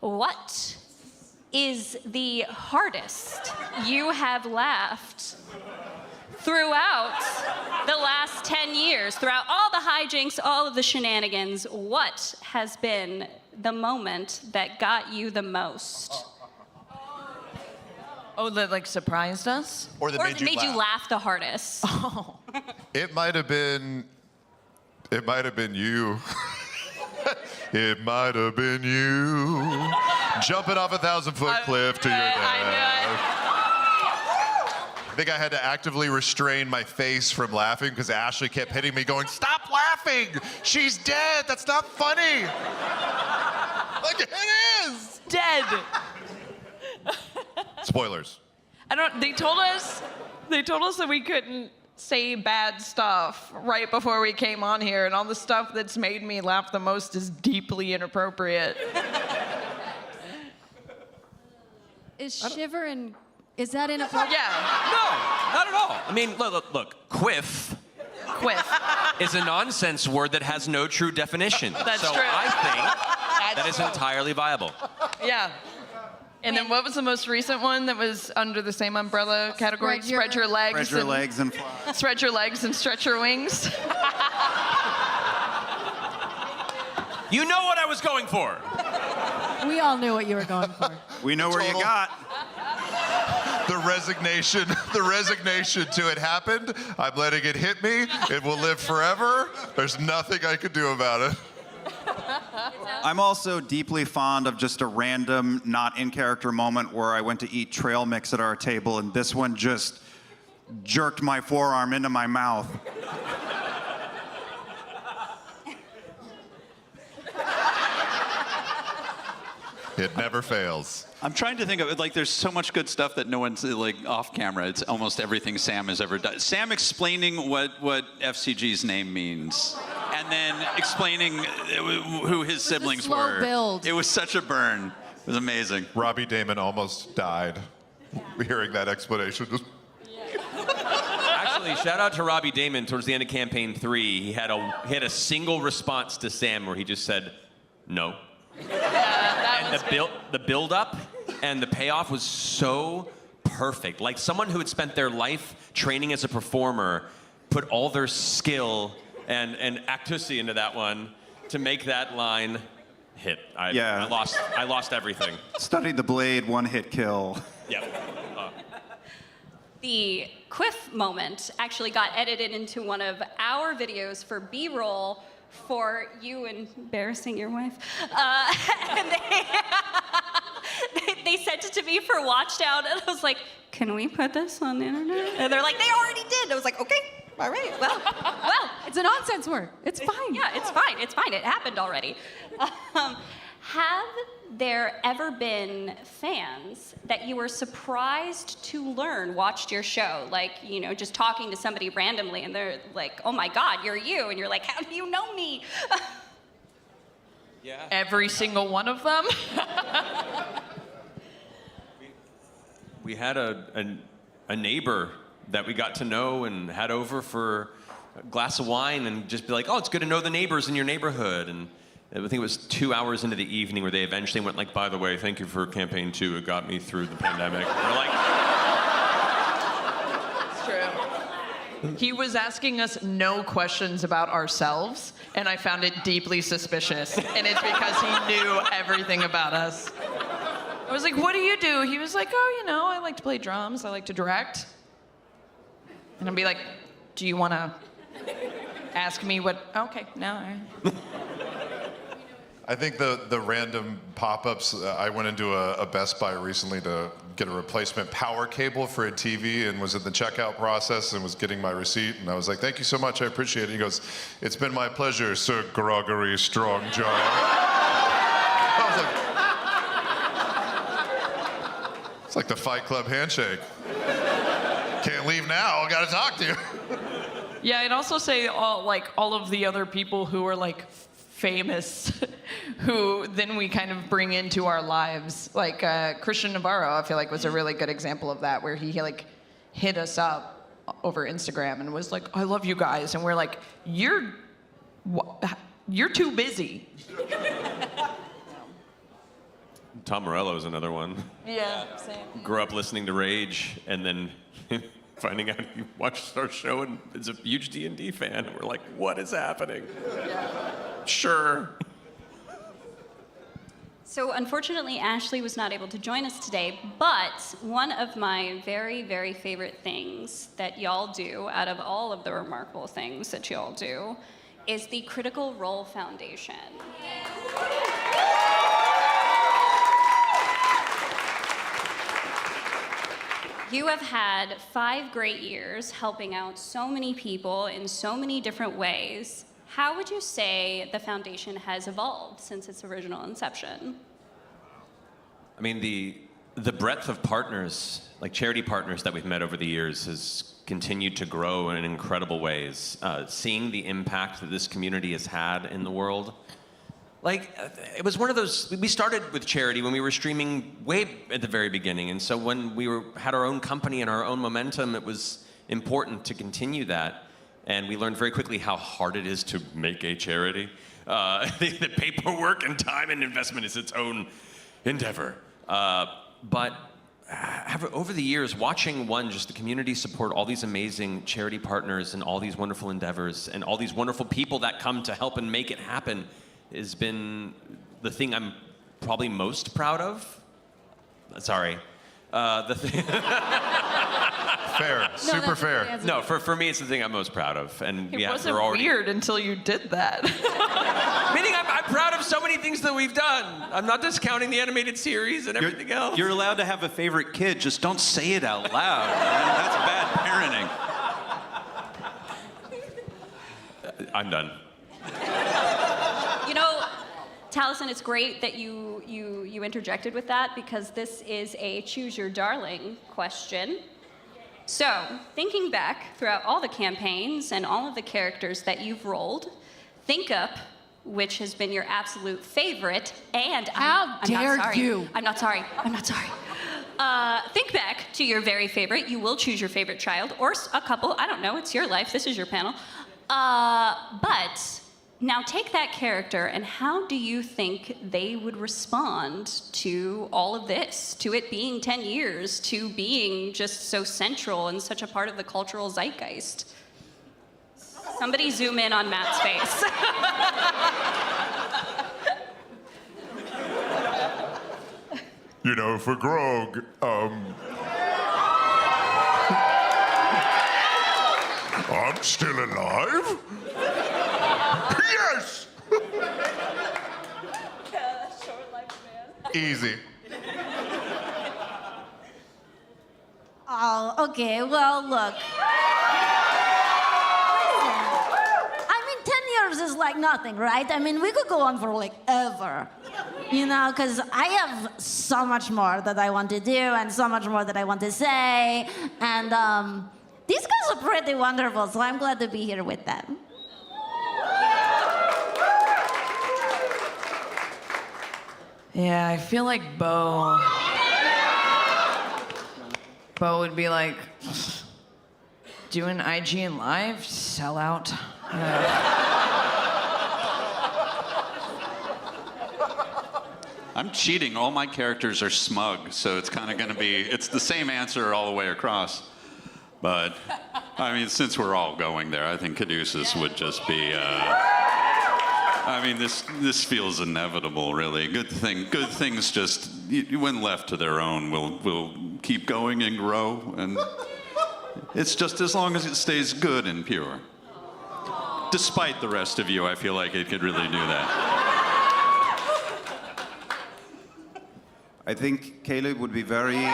What is the hardest you have laughed throughout the last 10 years, throughout all the hijinks, all of the shenanigans? What has been the moment that got you the most? Oh, that like surprised us? Or that made you laugh the hardest? Oh. It might have been you. It might have been you. Jumping off a 1,000-foot cliff to your death. I think I had to actively restrain my face from laughing because Ashley kept hitting me going, stop laughing! She's dead! That's not funny! Like, it is! Dead! Spoilers. They told us that we couldn't say bad stuff right before we came on here, and all the stuff that's made me laugh the most is deeply inappropriate. Is shiver and is that inappropriate? Yeah. No, not at all. I mean, look. Quiff is a nonsense word that has no true definition. That's so true. I think that is entirely viable. Yeah. And then what was the most recent one that was under the same umbrella category? Spread your legs. Spread your legs and fly. Spread your legs and stretch your wings. You know what I was going for. We all knew what you were going for. We know where you got. The resignation to it happened. I'm letting it hit me. It will live forever. There's nothing I could do about it. I'm also deeply fond of just a random, not in character moment where I went to eat trail mix at our table and this one just jerked my forearm into my mouth. It never fails. I'm trying to think of it, like there's so much good stuff that no one's like off camera. It's almost everything Sam has ever done. Sam explaining what FCG's name means. And then explaining who his siblings were. Build. It was such a burn. It was amazing. Robbie Damon almost died hearing that explanation. Actually, shout out to Robbie Damon towards the end of campaign 3. He had a single response to Sam where he just said, no. Yeah, and the build up and the payoff was so perfect. Like someone who had spent their life training as a performer put all their skill and actusy into that one to make that line hit. I lost everything. Studied the blade, one-hit kill. Yeah. The quiff moment actually got edited into one of our videos for B-roll for you embarrassing your wife. And they sent it to me for watch down, and I was like, can we put this on the internet? And they're like, they already did. I was like, okay, all right, well. It's a nonsense word. It's fine. Yeah, it's fine. It happened already. Have there ever been fans that you were surprised to learn watched your show? Like, you know, just talking to somebody randomly and they're like, oh my God, you're you. And you're like, how do you know me? Yeah. Every single one of them. We had a neighbor that we got to know and had over for a glass of wine and just be like, oh, it's good to know the neighbors in your neighborhood. And I think it was 2 hours into the evening where they eventually went like, by the way, thank you for campaign 2. It got me through the pandemic. And we're like, It's true. He was asking us no questions about ourselves, and I found it deeply suspicious. And it's because he knew everything about us. I was like, what do you do? He was like, oh, you know, I like to play drums. I like to direct. And I'd be like, do you want to ask me what? Okay, no. All right. I think the random pop-ups, I went into a Best Buy recently to get a replacement power cable for a TV and was in the checkout process and was getting my receipt. And I was like, thank you so much, I appreciate it. He goes, it's been my pleasure, Sir Gregory Strongjaw. I was like, it's like the Fight Club handshake. Can't leave now, I gotta talk to you. Yeah, I'd also say all of the other people who are like famous, who then we kind of bring into our lives. Like Christian Navarro, I feel like was a really good example of that, where he like hit us up over Instagram and was like, I love you guys. And we're like, you're too busy. Tom Morello is another one. Yeah, same. Grew up listening to Rage and then finding out he watched our show and is a huge D&D fan. And we're like, what is happening? Yeah. Sure. So unfortunately, Ashley was not able to join us today, but one of my very, very favorite things that y'all do, out of all of the remarkable things that y'all do, is the Critical Role Foundation. You have had 5 great years helping out so many people in so many different ways. How would you say the foundation has evolved since its original inception? I mean, the breadth of partners, like charity partners that we've met over the years, has continued to grow in incredible ways. Seeing the impact that this community has had in the world. Like, it was one of those, we started with charity when we were streaming way at the very beginning. And so when we had our own company and our own momentum, it was important to continue that. And we learned very quickly how hard it is to make a charity. The paperwork and time and investment is its own endeavor. But over the years, watching just the community support all these amazing charity partners and all these wonderful endeavors and all these wonderful people that come to help and make it happen has been the thing I'm probably most proud of. Sorry. The thing fair, super fair. No, for me, it's the thing I'm most proud of. And It wasn't weird until you did that. Meaning I'm proud of so many things that we've done. I'm not discounting the animated series and everything else. You're allowed to have a favorite kid, just don't say it out loud. Man. That's bad parenting. I'm done. You know, Taliesin, it's great that you interjected with that, because this is a choose your darling question. So, thinking back throughout all the campaigns and all of the characters that you've rolled, think up which has been your absolute favorite, and How dare you? I'm not sorry. Think back to your very favorite. You will choose your favorite child, or a couple. I don't know. It's your life. This is your panel. But Now take that character, and how do you think they would respond to all of this, to it being 10 years, to being just so central and such a part of the cultural zeitgeist? Somebody zoom in on Matt's face. You know, for Grog, I'm still alive? Yes! Easy. Oh, okay, well, look. I mean, 10 years is like nothing, right? I mean, we could go on for like ever. You know, because I have so much more that I want to do and so much more that I want to say. And these guys are pretty wonderful, so I'm glad to be here with them. Yeah, I feel like Bo would be like, doing IGN Live? Sell out. I'm cheating. All my characters are smug, so it's kind of going to be, it's the same answer all the way across. But, I mean, since we're all going there, I think Caduceus would just be, I mean, this feels inevitable, really. Good things just, when left to their own, will keep going and grow. And it's just as long as it stays good and pure. Despite the rest of you, I feel like it could really do that. I think Caleb would be very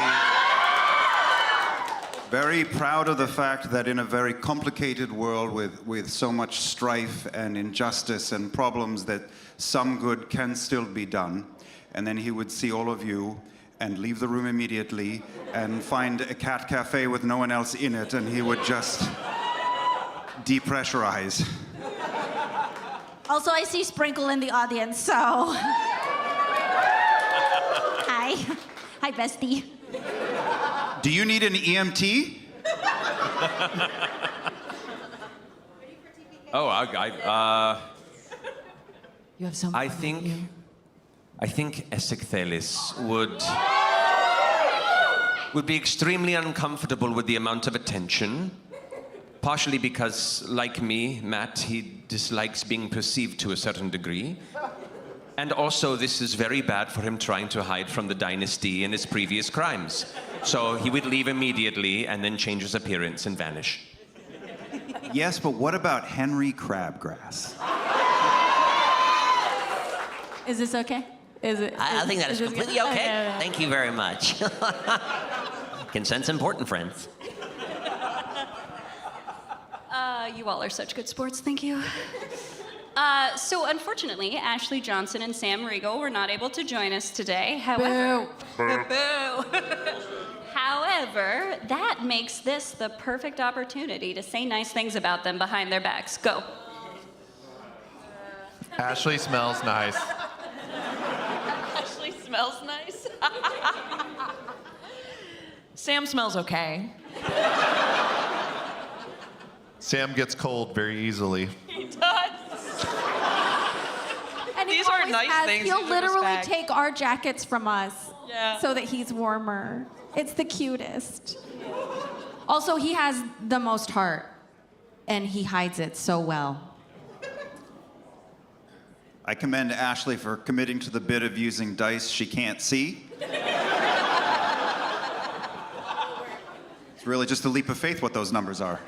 proud of the fact that in a very complicated world with so much strife and injustice and problems that some good can still be done. And then he would see all of you and leave the room immediately and find a cat cafe with no one else in it, and he would just depressurize. Also, I see Sprinkle in the audience, so... Hi, bestie. Do you need an EMT? You have some. I think Esecthelis would be extremely uncomfortable with the amount of attention, partially because, like me, Matt, he dislikes being perceived to a certain degree. And also, this is very bad for him trying to hide from the dynasty and his previous crimes. So he would leave immediately and then change his appearance and vanish. Yes, but what about Henry Crabgrass? Is this okay? I think that is completely okay. Thank you very much. Consent's important, friends. You all are such good sports, thank you. So unfortunately, Ashley Johnson and Sam Riegel were not able to join us today. However, However, that makes this the perfect opportunity to say nice things about them behind their backs. Go. Ashley smells nice. Ashley smells nice. Sam smells okay. Sam gets cold very easily. He does. And These are nice things. He'll These are literally respect. take our jackets from us Yeah. so that he's warmer. It's the cutest. Also, he has the most heart, and he hides it so well. I commend Ashley for committing to the bit of using dice she can't see. It's really just a leap of faith what those numbers are.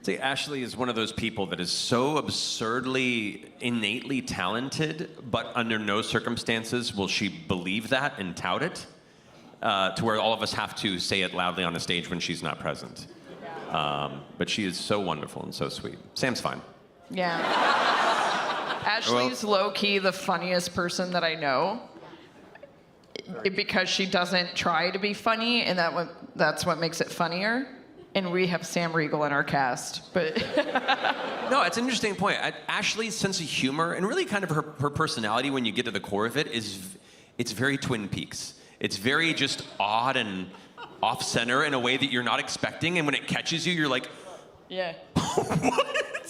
See, Ashley is one of those people that is so absurdly, innately talented, but under no circumstances will she believe that and tout it, to where all of us have to say it loudly on a stage when she's not present. But she is so wonderful and so sweet. Sam's fine. Yeah. Ashley's low-key the funniest person that I know. Because she doesn't try to be funny, and that's what makes it funnier. And we have Sam Riegel in our cast, but... No, it's an interesting point. Ashley's sense of humor, and really kind of her personality when you get to the core of it, it's very Twin Peaks. It's very just odd and off-center in a way that you're not expecting, and when it catches you, you're like... Yeah. What?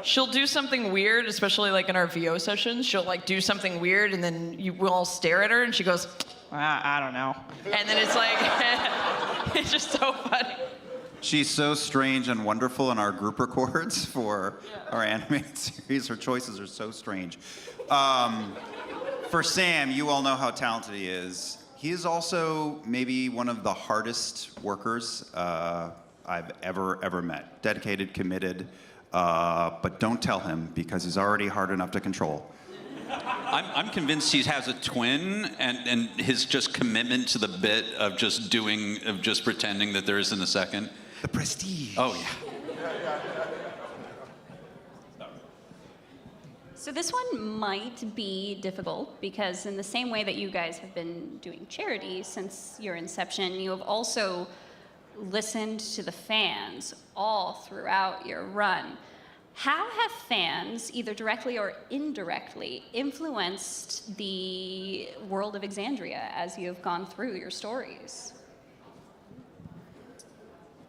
She'll do something weird, especially like in our VO sessions. She'll like do something weird, and then we'll all stare at her, and she goes, I don't know. And then it's like, it's just so funny. She's so strange and wonderful in our group records for our animated series. Her choices are so strange. For Sam, you all know how talented he is. He is also maybe one of the hardest workers I've ever met. Dedicated, committed, but don't tell him because he's already hard enough to control. I'm convinced he has a twin, and his just commitment to the bit of just pretending that there isn't a second. The prestige. Oh, yeah. So this one might be difficult because in the same way that you guys have been doing charity since your inception, you have also listened to the fans all throughout your run. How have fans, either directly or indirectly, influenced the world of Exandria as you have gone through your stories?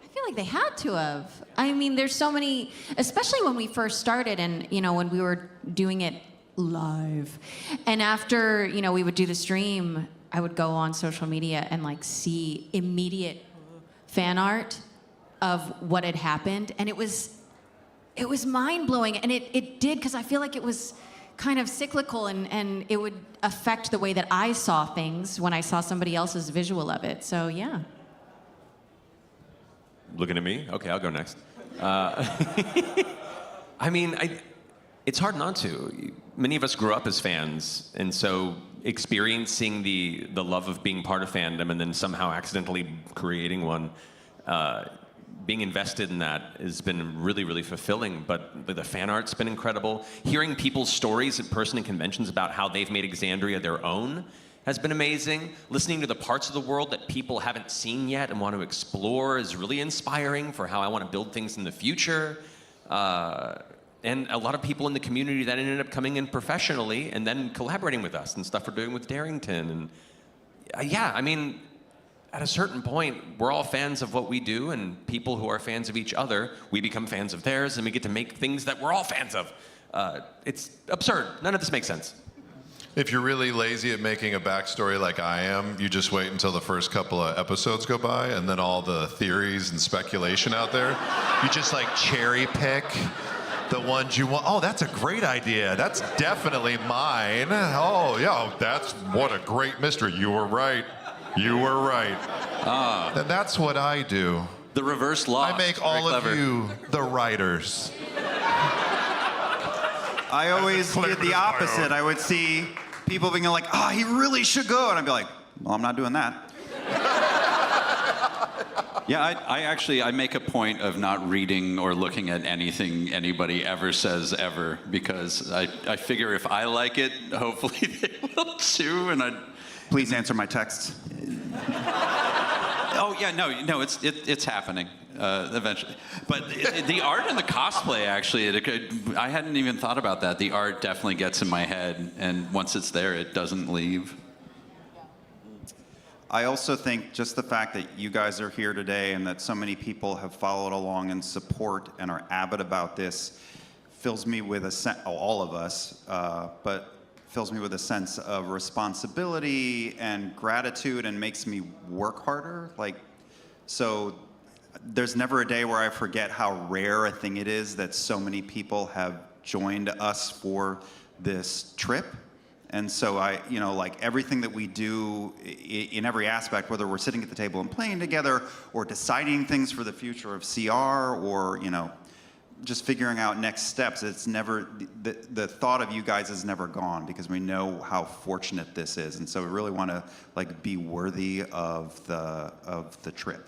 I feel like they had to have. I mean, there's so many, especially when we first started and, when we were doing it live. And after, we would do the stream, I would go on social media and see immediate fan art of what had happened. And it was mind-blowing. And it did, because I feel like it was kind of cyclical and it would affect the way that I saw things when I saw somebody else's visual of it. So, yeah. Looking at me? Okay, I'll go next. I mean, it's hard not to. Many of us grew up as fans, and so experiencing the love of being part of fandom and then somehow accidentally creating one, being invested in that has been really, really fulfilling. But the fan art's been incredible. Hearing people's stories in person and conventions about how they've made Exandria their own has been amazing. Listening to the parts of the world that people haven't seen yet and want to explore is really inspiring for how I want to build things in the future. And a lot of people in the community that ended up coming in professionally and then collaborating with us and stuff we're doing with Darrington. And yeah, I mean, at a certain point, we're all fans of what we do, and people who are fans of each other, we become fans of theirs, and we get to make things that we're all fans of. It's absurd. None of this makes sense. If you're really lazy at making a backstory like I am, you just wait until the first couple of episodes go by, and then all the theories and speculation out there, you just cherry pick the ones you want. Oh, that's a great idea. That's definitely mine. Oh, yeah, what a great mystery. You were right. You were right. And that's what I do. The reverse law. I make all of you the writers. I always did the opposite. I would see people being like, he really should go. And I'd be like, well, I'm not doing that. Yeah, I make a point of not reading or looking at anything anybody ever says ever, because I figure if I like it, hopefully they will too. And Please answer my texts. Oh yeah, no, it's happening eventually. But the art and the cosplay, actually, I hadn't even thought about that. The art definitely gets in my head, and once it's there, it doesn't leave. I also think just the fact that you guys are here today and that so many people have followed along and support and are avid about this fills me with a sense, all of us, but fills me with a sense of responsibility and gratitude and makes me work harder. So there's never a day where I forget how rare a thing it is that so many people have joined us for this trip. And so everything that we do in every aspect, whether we're sitting at the table and playing together or deciding things for the future of CR or, just figuring out next steps, it's never, the thought of you guys is never gone because we know how fortunate this is. And so we really want to be worthy of the trip.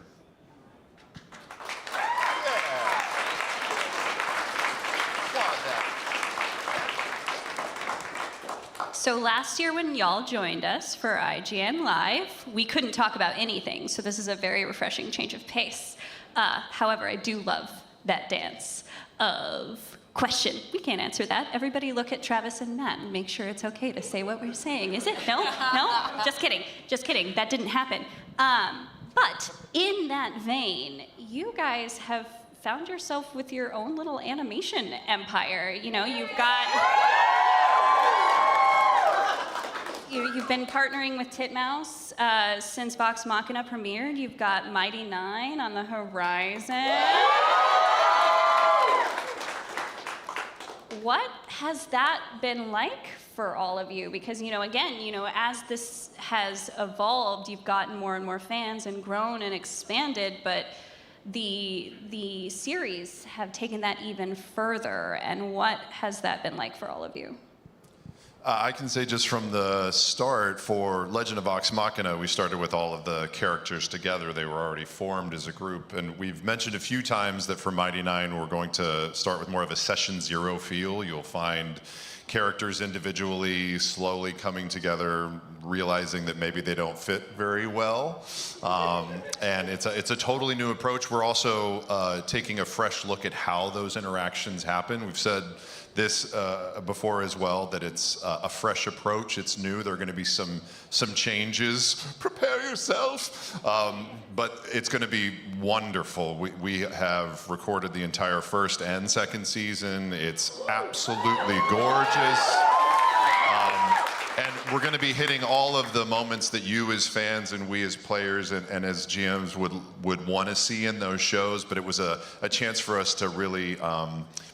So last year when y'all joined us for IGN Live, we couldn't talk about anything, so this is a very refreshing change of pace. However, I do love that dance of question. We can't answer that. Everybody look at Travis and Matt and make sure it's okay to say what we're saying. Is it? No? No? Just kidding. Just kidding. That didn't happen. But in that vein, you guys have found yourself with your own little animation empire. You know, you've got... You've been partnering with Titmouse since Vox Machina premiered. You've got Mighty Nine on the horizon. What has that been like for all of you? Because, you know, again, you know, as this has evolved, you've gotten more and more fans and grown and expanded, but the series have taken that even further. And what has that been like for all of you? I can say just from the start, for Legend of Vox Machina, we started with all of the characters together. They were already formed as a group. And we've mentioned a few times that for Mighty Nine, we're going to start with more of a session zero feel. You'll find characters individually slowly coming together, realizing that maybe they don't fit very well. And it's a totally new approach. We're also taking a fresh look at how those interactions happen. We've said this before as well, that it's a fresh approach. It's new. There are going to be some changes. Prepare yourself. But it's going to be wonderful. We have recorded the entire first and second season. It's absolutely gorgeous. And we're going to be hitting all of the moments that you as fans and we as players and as GMs would want to see in those shows, but it was a chance for us to really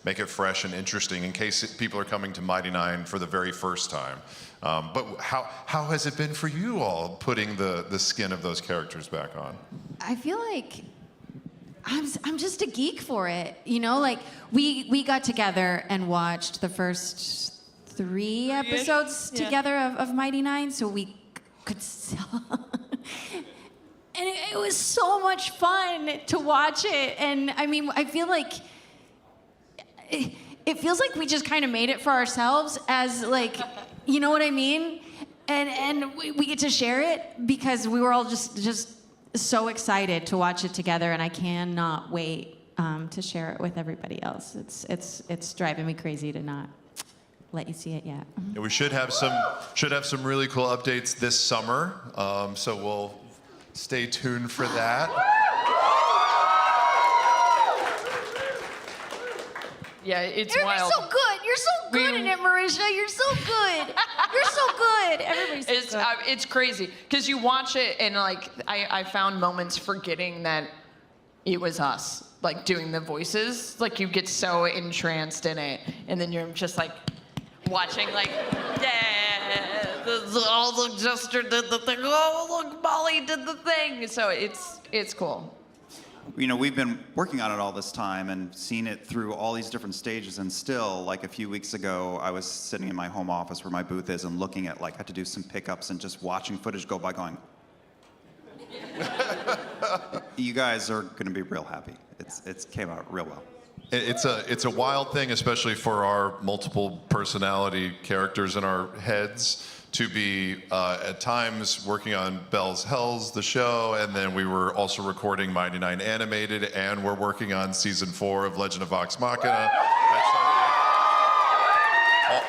make it fresh and interesting in case people are coming to Mighty Nine for the very first time. But how has it been for you all putting the skin of those characters back on? I feel like I'm just a geek for it. You know, like we got together and watched the first 3 episodes together of Mighty Nine, so we could and it was so much fun to watch it. And I mean, I feel like it feels like we just kind of made it for ourselves, as like, you know what I mean? And we get to share it because we were all just so excited to watch it together, and I cannot wait to share it with everybody else. It's driving me crazy to not let you see it yet. Yeah, we should have some really cool updates this summer, so we'll stay tuned for that. Yeah, it's Everybody's wild. so good. You're so good in it, Marisha. You're so good. You're so good. Everybody's so good. It's crazy because you watch it and like I found moments forgetting that it was us, like doing the voices. Like you get so entranced in it, and then you're just like watching like, yeah, oh look, Jester did the thing. Oh look, Molly did the thing. So it's cool. You know, we've been working on it all this time and seen it through all these different stages, and still, like a few weeks ago, I was sitting in my home office where my booth is and looking at, like, I had to do some pickups and just watching footage go by going, you guys are going to be real happy. It's came out real well. It's a wild thing, especially for our multiple personality characters in our heads, to be at times working on Bell's Hells, the show, and then we were also recording Mighty Nine Animated, and we're working on season 4 of Legend of Vox Machina.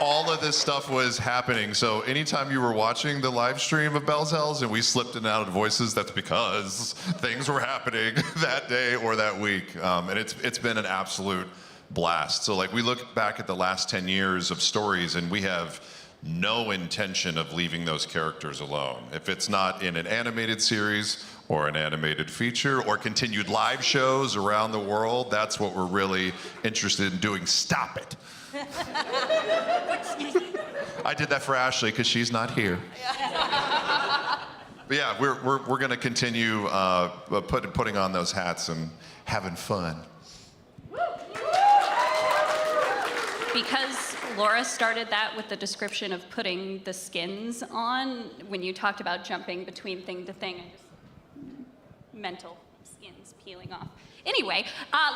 All of this stuff was happening. So anytime you were watching the live stream of Bell's Hells and we slipped in and out of voices, that's because things were happening that day or that week. And it's been an absolute blast. So like we look back at the last 10 years of stories and we have no intention of leaving those characters alone. If it's not in an animated series or an animated feature or continued live shows around the world, that's what we're really interested in doing. Stop it. I did that for Ashley because she's not here. But yeah, we're going to continue putting on those hats and having fun. Because Laura started that with the description of putting the skins on, when you talked about jumping between thing to thing, mental skins peeling off. Anyway,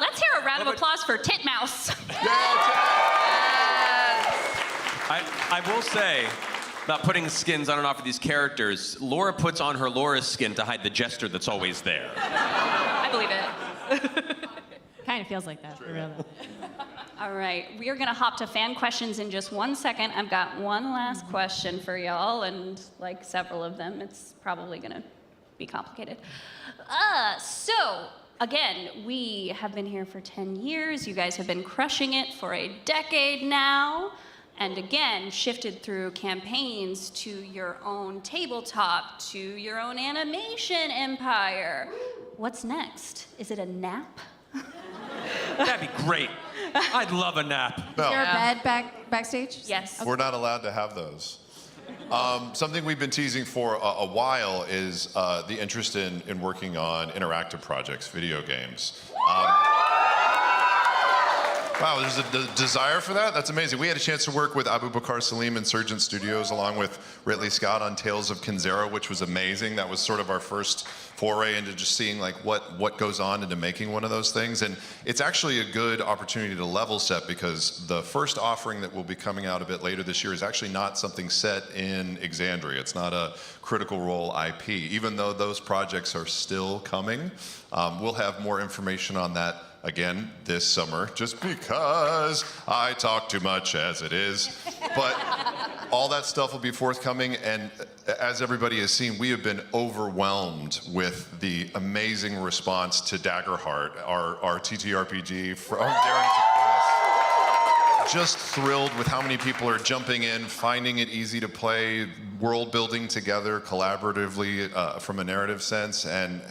let's hear a round of applause for Titmouse. I will say, about putting skins on and off of these characters, Laura puts on her Laura's skin to hide the jester that's always there. I believe it. Kind of feels like that. For real. All right, we are gonna hop to fan questions in just 1 second. I've got one last question for y'all, and like several of them, it's probably gonna be complicated. again, we have been here for 10 years. You guys have been crushing it for a decade now. And again, shifted through campaigns to your own tabletop, to your own animation empire. What's next? Is it a nap? That'd be great. I'd love a nap. Is there a bed backstage? Yes. We're not allowed to have those. Something we've been teasing for a while is the interest in working on interactive projects, video games. Wow, there's a desire for that? That's amazing. We had a chance to work with Abu Bakr Salim and Surgeon Studios along with Ridley Scott on Tales of Kinzera, which was amazing. That was sort of our first foray into just seeing like what goes on into making one of those things. And it's actually a good opportunity to level set because the first offering that will be coming out a bit later this year is actually not something set in Exandria. It's not a Critical Role IP. Even though those projects are still coming, we'll have more information on that again this summer, just because I talk too much as it is. But all that stuff will be forthcoming, and as everybody has seen, we have been overwhelmed with the amazing response to Daggerheart, our TTRPG from Daring to Pass. Just thrilled with how many people are jumping in, finding it easy to play, world building together collaboratively from a narrative sense, and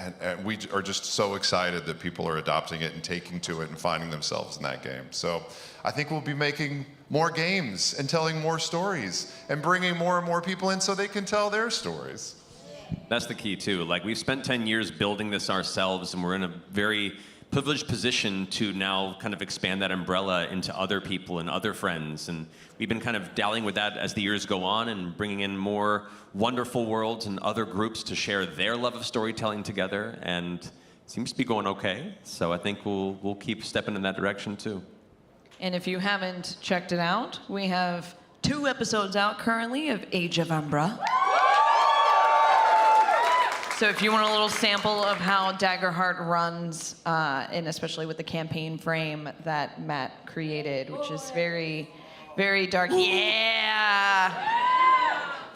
we are just so excited that people are adopting it and taking to it and finding themselves in that game. So I think we'll be making more games and telling more stories and bringing more and more people in so they can tell their stories. That's the key too. Like, we've spent 10 years building this ourselves, and we're in a very privileged position to now kind of expand that umbrella into other people and other friends. And we've been kind of dallying with that as the years go on and bringing in more wonderful worlds and other groups to share their love of storytelling together. And it seems to be going okay. So I think we'll keep stepping in that direction too. And if you haven't checked it out, we have 2 episodes out currently of Age of Umbra. So if you want a little sample of how Daggerheart runs, and especially with the campaign frame that Matt created, which is very, very dark. Yeah!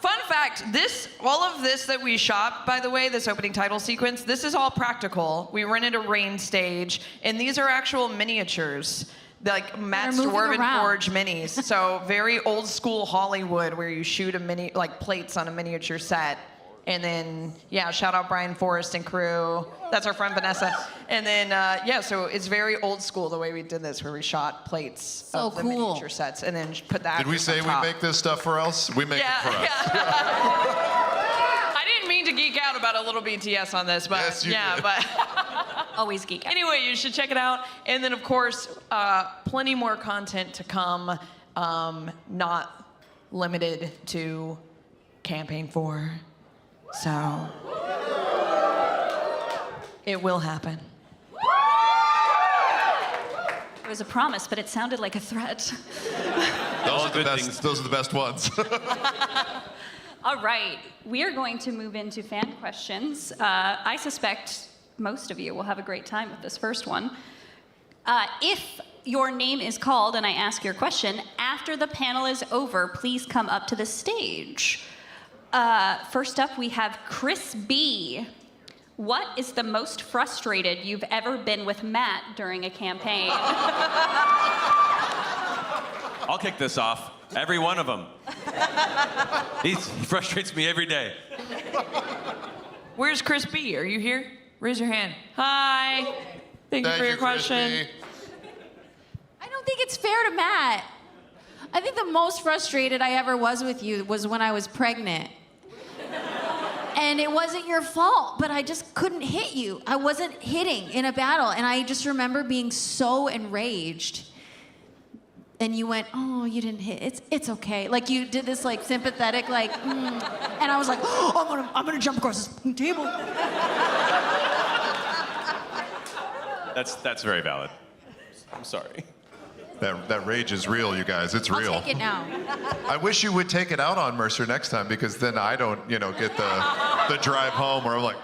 Fun fact, all of this that we shot, by the way, this opening title sequence, this is all practical. We rented a rain stage, and these are actual miniatures. Like Matt's Dwarven Forge minis. So very old school Hollywood where you shoot like plates on a miniature set. And then, yeah, shout out Brian Forrest and crew. That's our friend Vanessa. And then, yeah, so it's very old school the way we did this, where we shot plates of the miniature sets and then put that. Did we say we make this stuff for us? We make it for us. I didn't mean to geek out about a little BTS on this, but yes, you did. But always geek out. Anyway, you should check it out. And then, of course, plenty more content to come, not limited to Campaign 4. So, it will happen. It was a promise, but it sounded like a threat. Those are the best ones. All right, we are going to move into fan questions. I suspect most of you will have a great time with this first one. If your name is called and I ask your question, after the panel is over, please come up to the stage. First up, we have Chris B. What is the most frustrated you've ever been with Matt during a campaign? I'll kick this off. Every one of them. He frustrates me every day. Where's Chris B? Are you here? Raise your hand. Hi. Thank you for your question. I don't think it's fair to Matt. I think the most frustrated I ever was with you was when I was pregnant. And it wasn't your fault, but I just couldn't hit you. I wasn't hitting in a battle, and I just remember being so enraged. And you went, oh, you didn't hit. It's okay. Like you did this like sympathetic like, and I was like, oh, I'm gonna jump across this table. That's very valid. I'm sorry. That rage is real, you guys. It's real. I'll take it now. I wish you would take it out on Mercer next time, because then I don't, get the drive home where I'm like,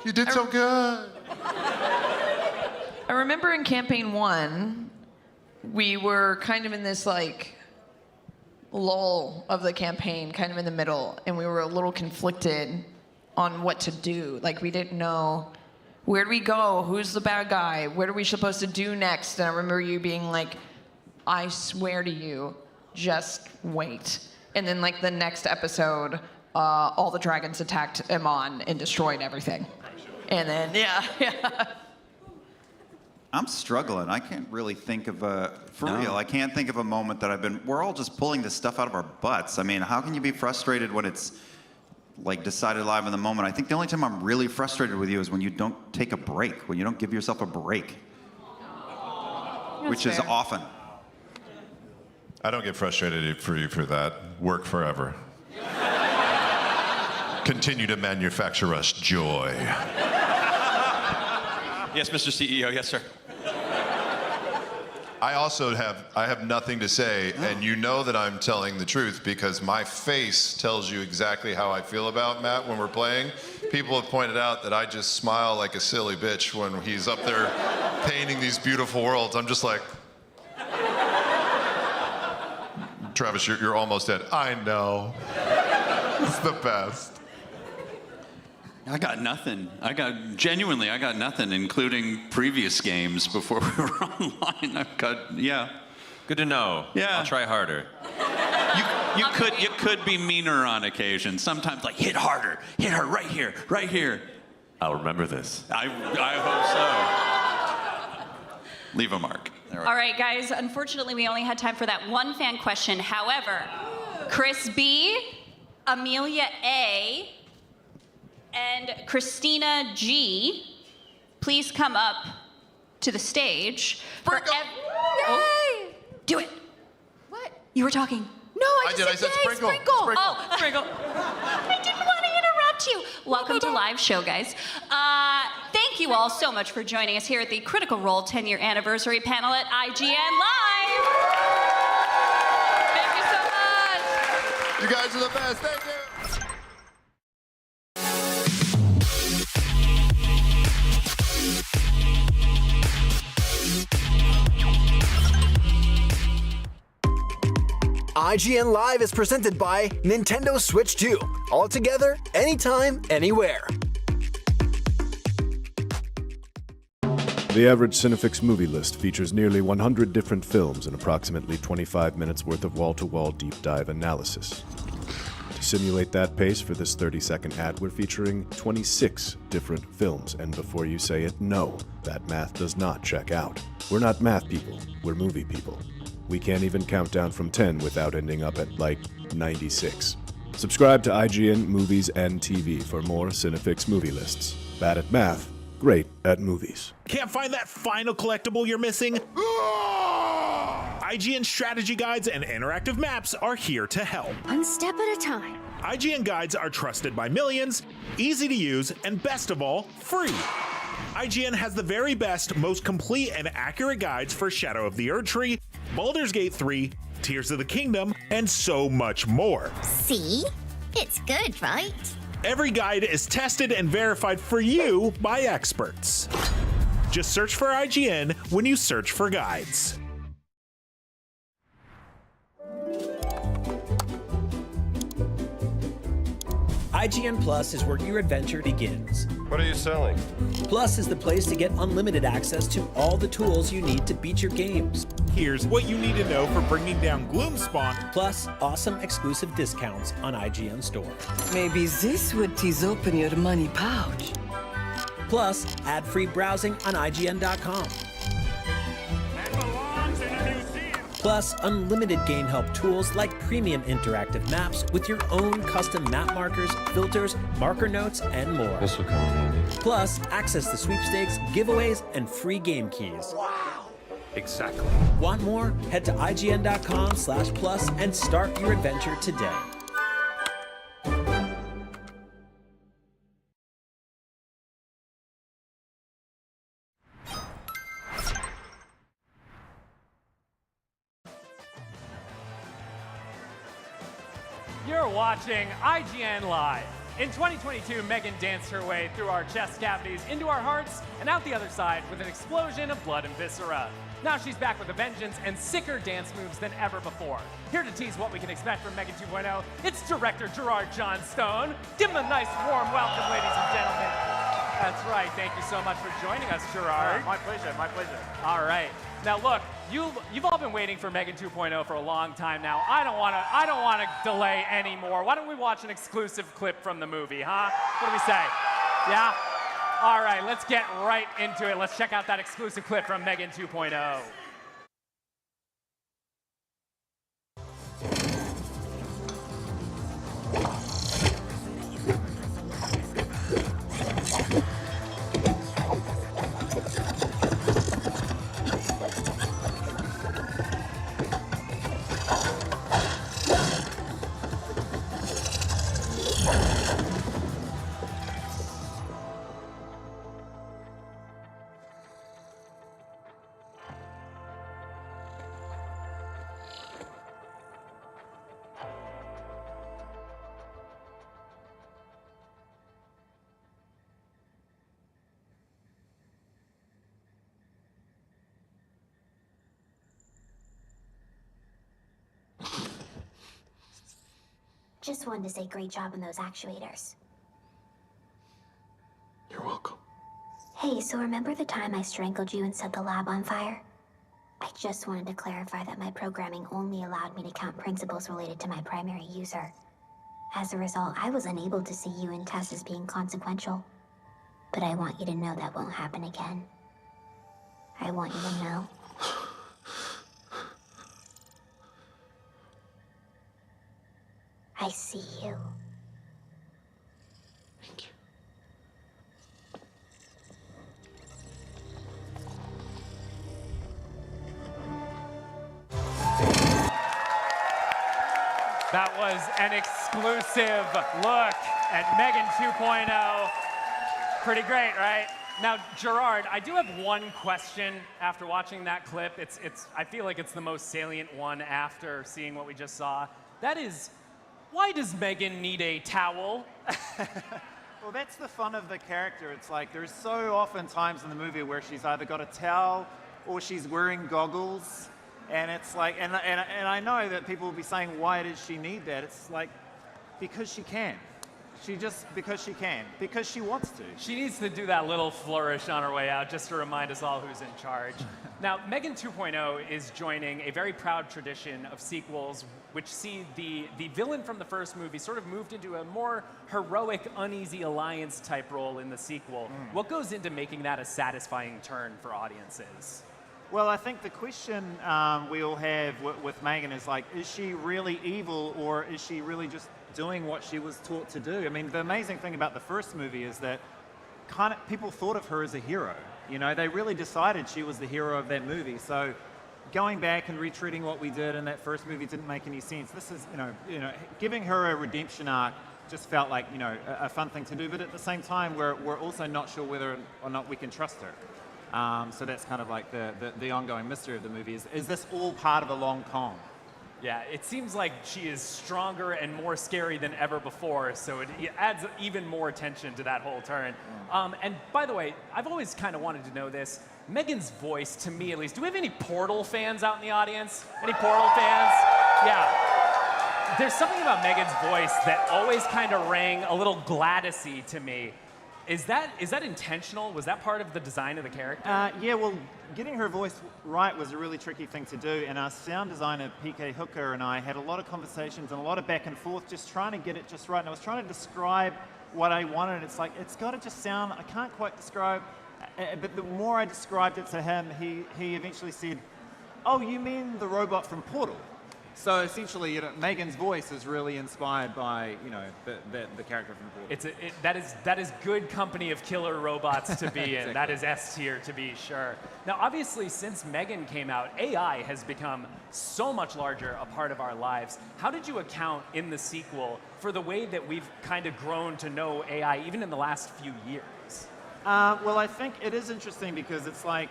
you did so good. I remember in Campaign 1, we were kind of in this like lull of the campaign, kind of in the middle, and we were a little conflicted on what to do. Like, we didn't know, where do we go? Who's the bad guy? What are we supposed to do next? And I remember you being like, I swear to you, just wait. And then like the next episode, all the dragons attacked Amon and destroyed everything. And then, yeah. I'm struggling. I can't really think of real, I can't think of a moment that we're all just pulling this stuff out of our butts. I mean, how can you be frustrated when it's like decided live in the moment? I think the only time I'm really frustrated with you is when you don't take a break, when you don't give yourself a break. Which is often. I don't get frustrated for you for that. Work forever. Continue to manufacture us joy. Yes, Mr. CEO, yes, sir. I also have nothing to say, and you know that I'm telling the truth because my face tells you exactly how I feel about Matt when we're playing. People have pointed out that I just smile like a silly bitch when he's up there painting these beautiful worlds. I'm just like, Travis, you're almost dead. I know. It's the best. I got nothing. I got nothing, including previous games before we were online. Yeah. Good to know. Yeah. I'll try harder. You could be meaner on occasion. Sometimes like hit harder right here. I'll remember this. I hope so. Leave a mark. All right, guys, unfortunately, we only had time for that one fan question. However, Chris B, Amelia A, and Christina G, please come up to the stage. Yay! Do it. What? You were talking. No, I said sprinkle. Oh, sprinkle. I didn't want to interrupt you. Welcome to live show, guys. Thank you all so much for joining us here at the Critical Role 10-year anniversary panel at IGN Live. Thank you so much. You guys are the best. Thank you. IGN Live is presented by Nintendo Switch 2. All together, anytime, anywhere. The average Cinefix movie list features nearly 100 different films and approximately 25 minutes worth of wall-to-wall deep dive analysis. To simulate that pace for this 30-second ad, we're featuring 26 different films, and before you say it, no, that math does not check out. We're not math people, we're movie people. We can't even count down from 10 without ending up at, like, 96. Subscribe to IGN Movies and TV for more Cinefix movie lists. Bad at math, great at movies. Can't find that final collectible you're missing? IGN strategy guides and interactive maps are here to help. One step at a time. IGN guides are trusted by millions, easy to use, and best of all, free. IGN has the very best, most complete and accurate guides for Shadow of the Erdtree, Baldur's Gate 3, Tears of the Kingdom, and so much more. See? It's good, right? Every guide is tested and verified for you by experts. Just search for IGN when you search for guides. IGN Plus is where your adventure begins. What are you selling? Plus is the place to get unlimited access to all the tools you need to beat your games. Here's what you need to know for bringing down Gloomspawn. Plus, awesome exclusive discounts on IGN Store. Maybe this would tease open your money pouch. Plus, ad-free browsing on IGN.com. Plus, unlimited game help tools like premium interactive maps with your own custom map markers, filters, marker notes, and more. This will come in handy. Plus, access to sweepstakes, giveaways, and free game keys. Wow! Exactly. Want more? Head to IGN.com/plus and start your adventure today. You're watching IGN Live. In 2022, M3GAN danced her way through our chest cavities, into our hearts, and out the other side with an explosion of blood and viscera. Now she's back with a vengeance and sicker dance moves than ever before. Here to tease what we can expect from M3GAN 2.0, it's director Gerard Johnstone. Give him a nice warm welcome, ladies and gentlemen. That's right. Thank you so much for joining us, Gerard. My pleasure, my pleasure. All right. Now look, you've all been waiting for M3GAN 2.0 for a long time now. I don't want to delay anymore. Why don't we watch an exclusive clip from the movie, huh? What do we say? Yeah? All right, let's get right into it. Let's check out that exclusive clip from M3GAN 2.0. Just wanted to say great job on those actuators. You're welcome. Hey, so remember the time I strangled you and set the lab on fire? I just wanted to clarify that my programming only allowed me to count principles related to my primary user. As a result, I was unable to see you and Tess as being consequential. But I want you to know that won't happen again. I want you to know. I see you. Thank you. That was an exclusive look at M3GAN 2.0. Pretty great, right? Now, Gerard, I do have one question after watching that clip. I feel like it's the most salient one after seeing what we just saw. That is, why does M3GAN need a towel? Well, that's the fun of the character. It's like there's so often times in the movie where she's either got a towel or she's wearing goggles. And it's like, and I know that people will be saying, why does she need that? It's like, because she can. Because she can. Because she wants to. She needs to do that little flourish on her way out just to remind us all who's in charge. Now, M3GAN 2.0 is joining a very proud tradition of sequels which see the villain from the first movie sort of moved into a more heroic, uneasy alliance type role in the sequel. What goes into making that a satisfying turn for audiences? Well, I think the question we all have with M3GAN is like, is she really evil or is she really just doing what she was taught to do? I mean, the amazing thing about the first movie is that people thought of her as a hero. You know, they really decided she was the hero of that movie. So going back and retreating what we did in that first movie didn't make any sense. This is, you know, giving her a redemption arc just felt like, you know, a fun thing to do. But at the same time, we're also not sure whether or not we can trust her. So that's kind of like the ongoing mystery of the movie. Is this all part of a long con? Yeah, it seems like she is stronger and more scary than ever before, so it adds even more tension to that whole turn. And by the way, I've always kind of wanted to know this. M3GAN's voice, to me at least, do we have any Portal fans out in the audience? Any Portal fans? Yeah. There's something about M3GAN's voice that always kind of rang a little Gladys-y to me. Is that intentional? Was that part of the design of the character? Yeah, well, getting her voice right was a really tricky thing to do, and our sound designer, PK Hooker, and I had a lot of conversations and a lot of back and forth just trying to get it just right. And I was trying to describe what I wanted. It's like, it's got to just sound, I can't quite describe, but the more I described it to him, he eventually said, oh, you mean the robot from Portal? So essentially, you know, M3GAN's voice is really inspired by, you know, the character from Portal. That is good company of killer robots to be in. Exactly. That is S tier to be sure. Now, obviously, since M3GAN came out, AI has become so much larger a part of our lives. How did you account in the sequel for the way that we've kind of grown to know AI, even in the last few years? Well, I think it is interesting because it's like,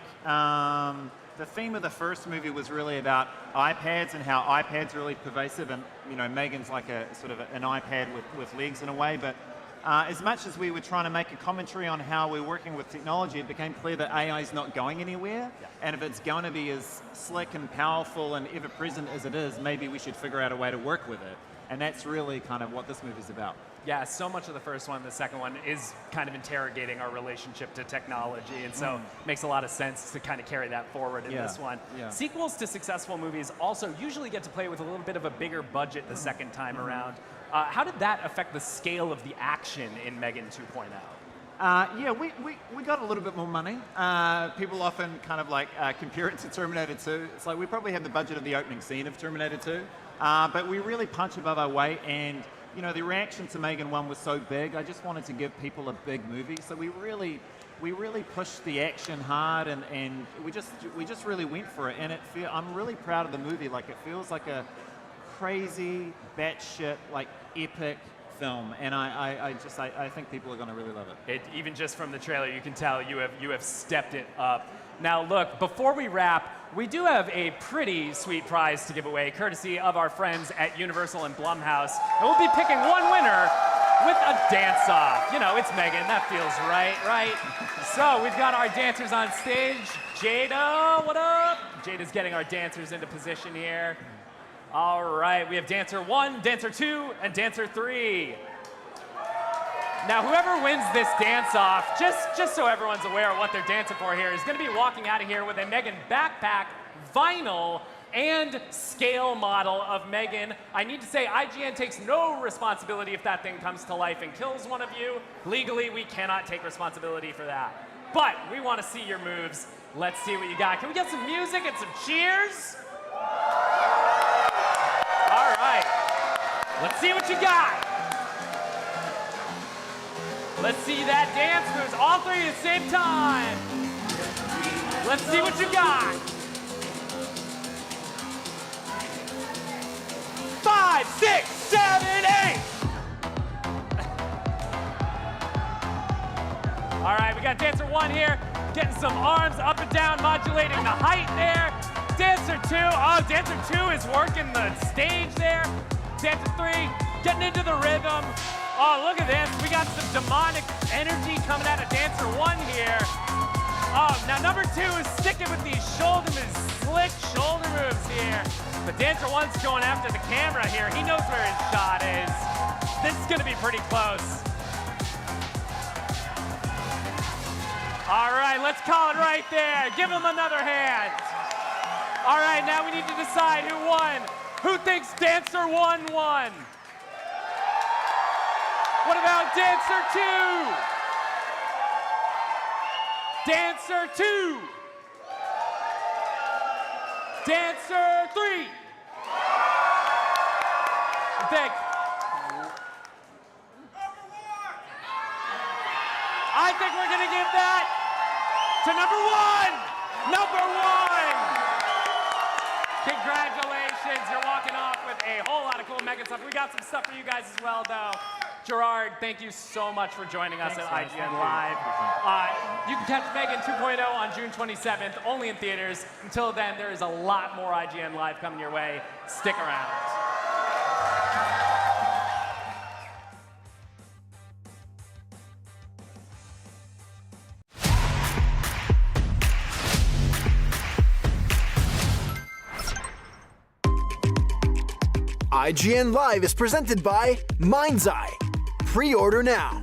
the theme of the first movie was really about iPads and how iPads are really pervasive, and you know, M3GAN's like a sort of an iPad with legs in a way. But as much as we were trying to make a commentary on how we're working with technology, it became clear that AI is not going anywhere. And if it's going to be as slick and powerful and ever-present as it is, maybe we should figure out a way to work with it. And that's really kind of what this movie's about. Yeah, so much of the first one, the second one, is kind of interrogating our relationship to technology, and so it makes a lot of sense to kind of carry that forward in this one. Sequels to successful movies also usually get to play with a little bit of a bigger budget the second time around. How did that affect the scale of the action in M3GAN 2.0? Yeah, we got a little bit more money. People often kind of like compare it to Terminator 2. It's like we probably have the budget of the opening scene of Terminator 2, but we really punch above our weight, and you know, the reaction to M3GAN 1 was so big. I just wanted to give people a big movie, so we really pushed the action hard, and we just really went for it. And I'm really proud of the movie. Like, it feels like a crazy, batshit, like epic film, and I think people are going to really love it. Even just from the trailer, you can tell you have stepped it up. Now look, before we wrap, we do have a pretty sweet prize to give away, courtesy of our friends at Universal and Blumhouse, and we'll be picking one winner with a dance-off. You know, it's M3GAN, that feels right? So we've got our dancers on stage. Jada, what up? Jada's getting our dancers into position here. All right, we have dancer 1, dancer 2, and dancer 3. Now, whoever wins this dance-off, just so everyone's aware of what they're dancing for here, is going to be walking out of here with a M3GAN backpack, vinyl, and scale model of M3GAN. I need to say, IGN takes no responsibility if that thing comes to life and kills one of you. Legally, we cannot take responsibility for that. But we want to see your moves. Let's see what you got. Can we get some music and some cheers? All right. Let's see what you got. Let's see that dance moves, all three at the same time. Let's see what you got. 5, 6, 7, 8. All right, we got dancer 1 here, getting some arms up and down, modulating the height there. Dancer 2, dancer 2 is working the stage there. Dancer 3, getting into the rhythm. Oh, look at this. We got some demonic energy coming out of dancer 1 here. Oh, now number 2 is sticking with these slick shoulder moves here. But dancer 1's going after the camera here. He knows where his shot is. This is going to be pretty close. All right, let's call it right there. Give him another hand. All right, now we need to decide who won. Who thinks dancer 1 won? What about dancer 2? Dancer 2. Dancer 3. I think we're going to give that to number 1. Number 1. Congratulations. You're walking off with a whole lot of cool M3GAN stuff. We got some stuff for you guys as well, though. Gerard, thank you so much for joining us at IGN Live. You can catch M3GAN 2.0 on June 27th, only in theaters. Until then, there is a lot more IGN Live coming your way. Stick around. IGN Live is presented by MindsEye. Pre-order now.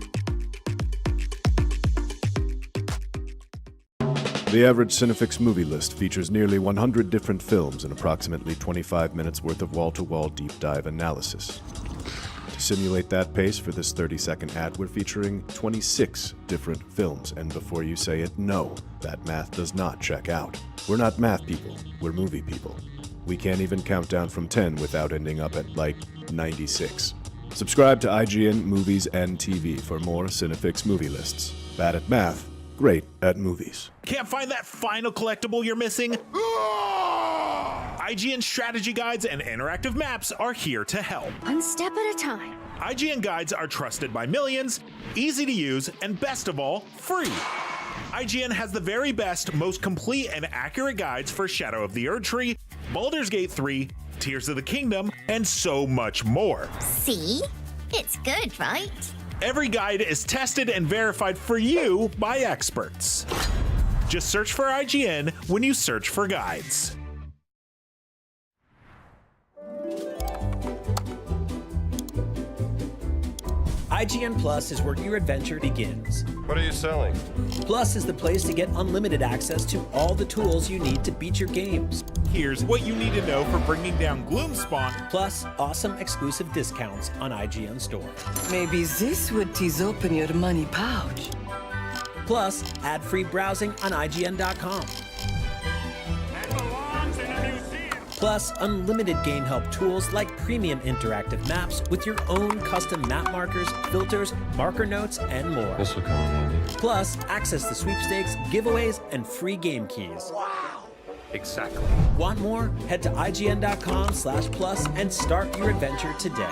The average Cinefix movie list features nearly 100 different films and approximately 25 minutes worth of wall-to-wall deep dive analysis. To simulate that pace for this 30-second ad, we're featuring 26 different films, and before you say it, no, that math does not check out. We're not math people, we're movie people. We can't even count down from 10 without ending up at, like, 96. Subscribe to IGN Movies and TV for more Cinefix movie lists. Bad at math, great at movies. Can't find that final collectible you're missing? IGN strategy guides and interactive maps are here to help. One step at a time. IGN guides are trusted by millions, easy to use, and best of all, free. IGN has the very best, most complete and accurate guides for Shadow of the Erdtree, Baldur's Gate 3, Tears of the Kingdom, and so much more. See? It's good, right? Every guide is tested and verified for you by experts. Just search for IGN when you search for guides. IGN Plus is where your adventure begins. What are you selling? Plus is the place to get unlimited access to all the tools you need to beat your games. Here's what you need to know for bringing down Gloomspawn. Plus, awesome exclusive discounts on IGN Store. Maybe this would tease open your money pouch. Plus, ad-free browsing on IGN.com. Plus, unlimited game help tools like premium interactive maps with your own custom map markers, filters, marker notes, and more. This will come in handy. Plus, access to sweepstakes, giveaways, and free game keys. Wow. Exactly. Want more? Head to IGN.com/plus and start your adventure today.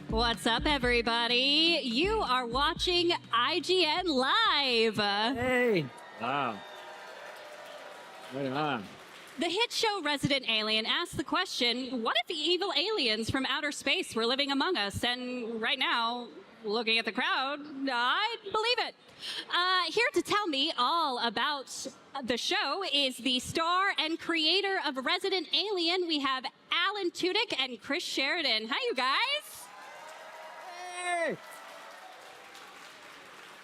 What's up, everybody? You are watching IGN Live. Hey. Wow. Right on. The hit show Resident Alien asked the question, what if evil aliens from outer space were living among us? And right now, looking at the crowd, I believe it. Here to tell me all about the show is the star and creator of Resident Alien. We have Alan Tudyk and Chris Sheridan. Hi, you guys.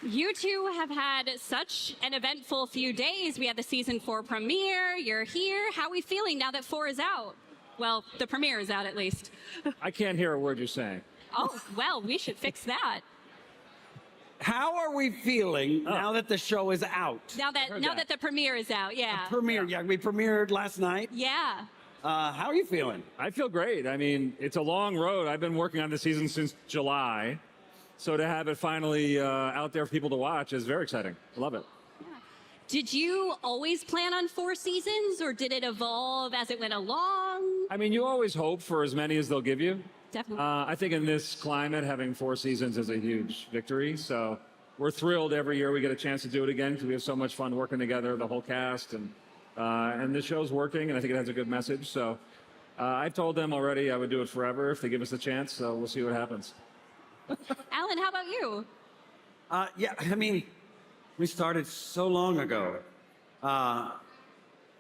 You two have had such an eventful few days. We had the season 4 premiere. You're here. How are we feeling now that 4 is out? Well, the premiere is out at least. I can't hear a word you're saying. Oh, well, we should fix that. How are we feeling now that the show is out? Now that the premiere is out, yeah. Premiere, yeah. We premiered last night. Yeah. How are you feeling? I feel great. I mean, it's a long road. I've been working on the season since July. So to have it finally out there for people to watch is very exciting. I love it. Did you always plan on 4 seasons, or did it evolve as it went along? I mean, you always hope for as many as they'll give you. Definitely. I think in this climate, having 4 seasons is a huge victory. So we're thrilled every year we get a chance to do it again because we have so much fun working together, the whole cast. And the show's working, and I think it has a good message. So I've told them already I would do it forever if they give us a chance. So we'll see what happens. Alan, how about you? Yeah, I mean, we started so long ago.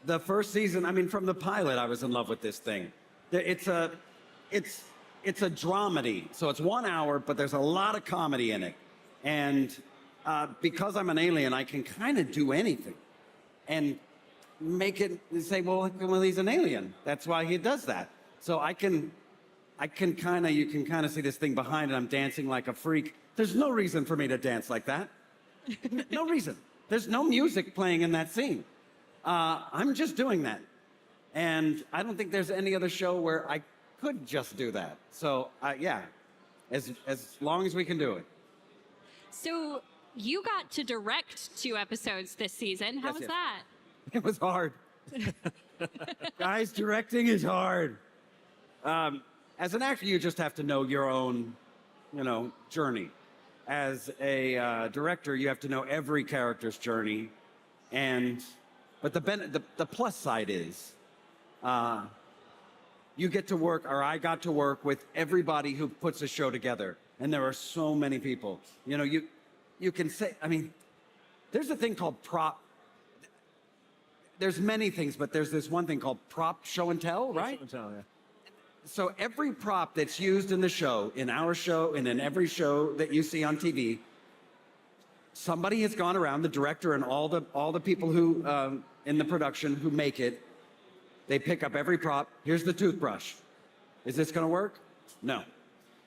The first season, I mean, from the pilot, I was in love with this thing. It's a dramedy, so it's 1 hour, but there's a lot of comedy in it. And because I'm an alien, I can kind of do anything and make it say, well, he's an alien. That's why he does that. So you can kind of see this thing behind it. I'm dancing like a freak. There's no reason for me to dance like that. No reason. There's no music playing in that scene. I'm just doing that. And I don't think there's any other show where I could just do that. So yeah, as long as we can do it. So you got to direct 2 episodes this season. How was that? It was hard. Guys, directing is hard. As an actor, you just have to know your own, journey. As a director, you have to know every character's journey. But the plus side is, you get to work, or I got to work with everybody who puts a show together. And there are so many people. You can say, I mean, there's a thing called prop. There's many things, but there's this one thing called prop show and tell, right? Show and tell, yeah. So every prop that's used in the show, in our show, and in every show that you see on TV, somebody has gone around, the director and all the people who in the production who make it. They pick up every prop. Here's the toothbrush. Is this going to work? No.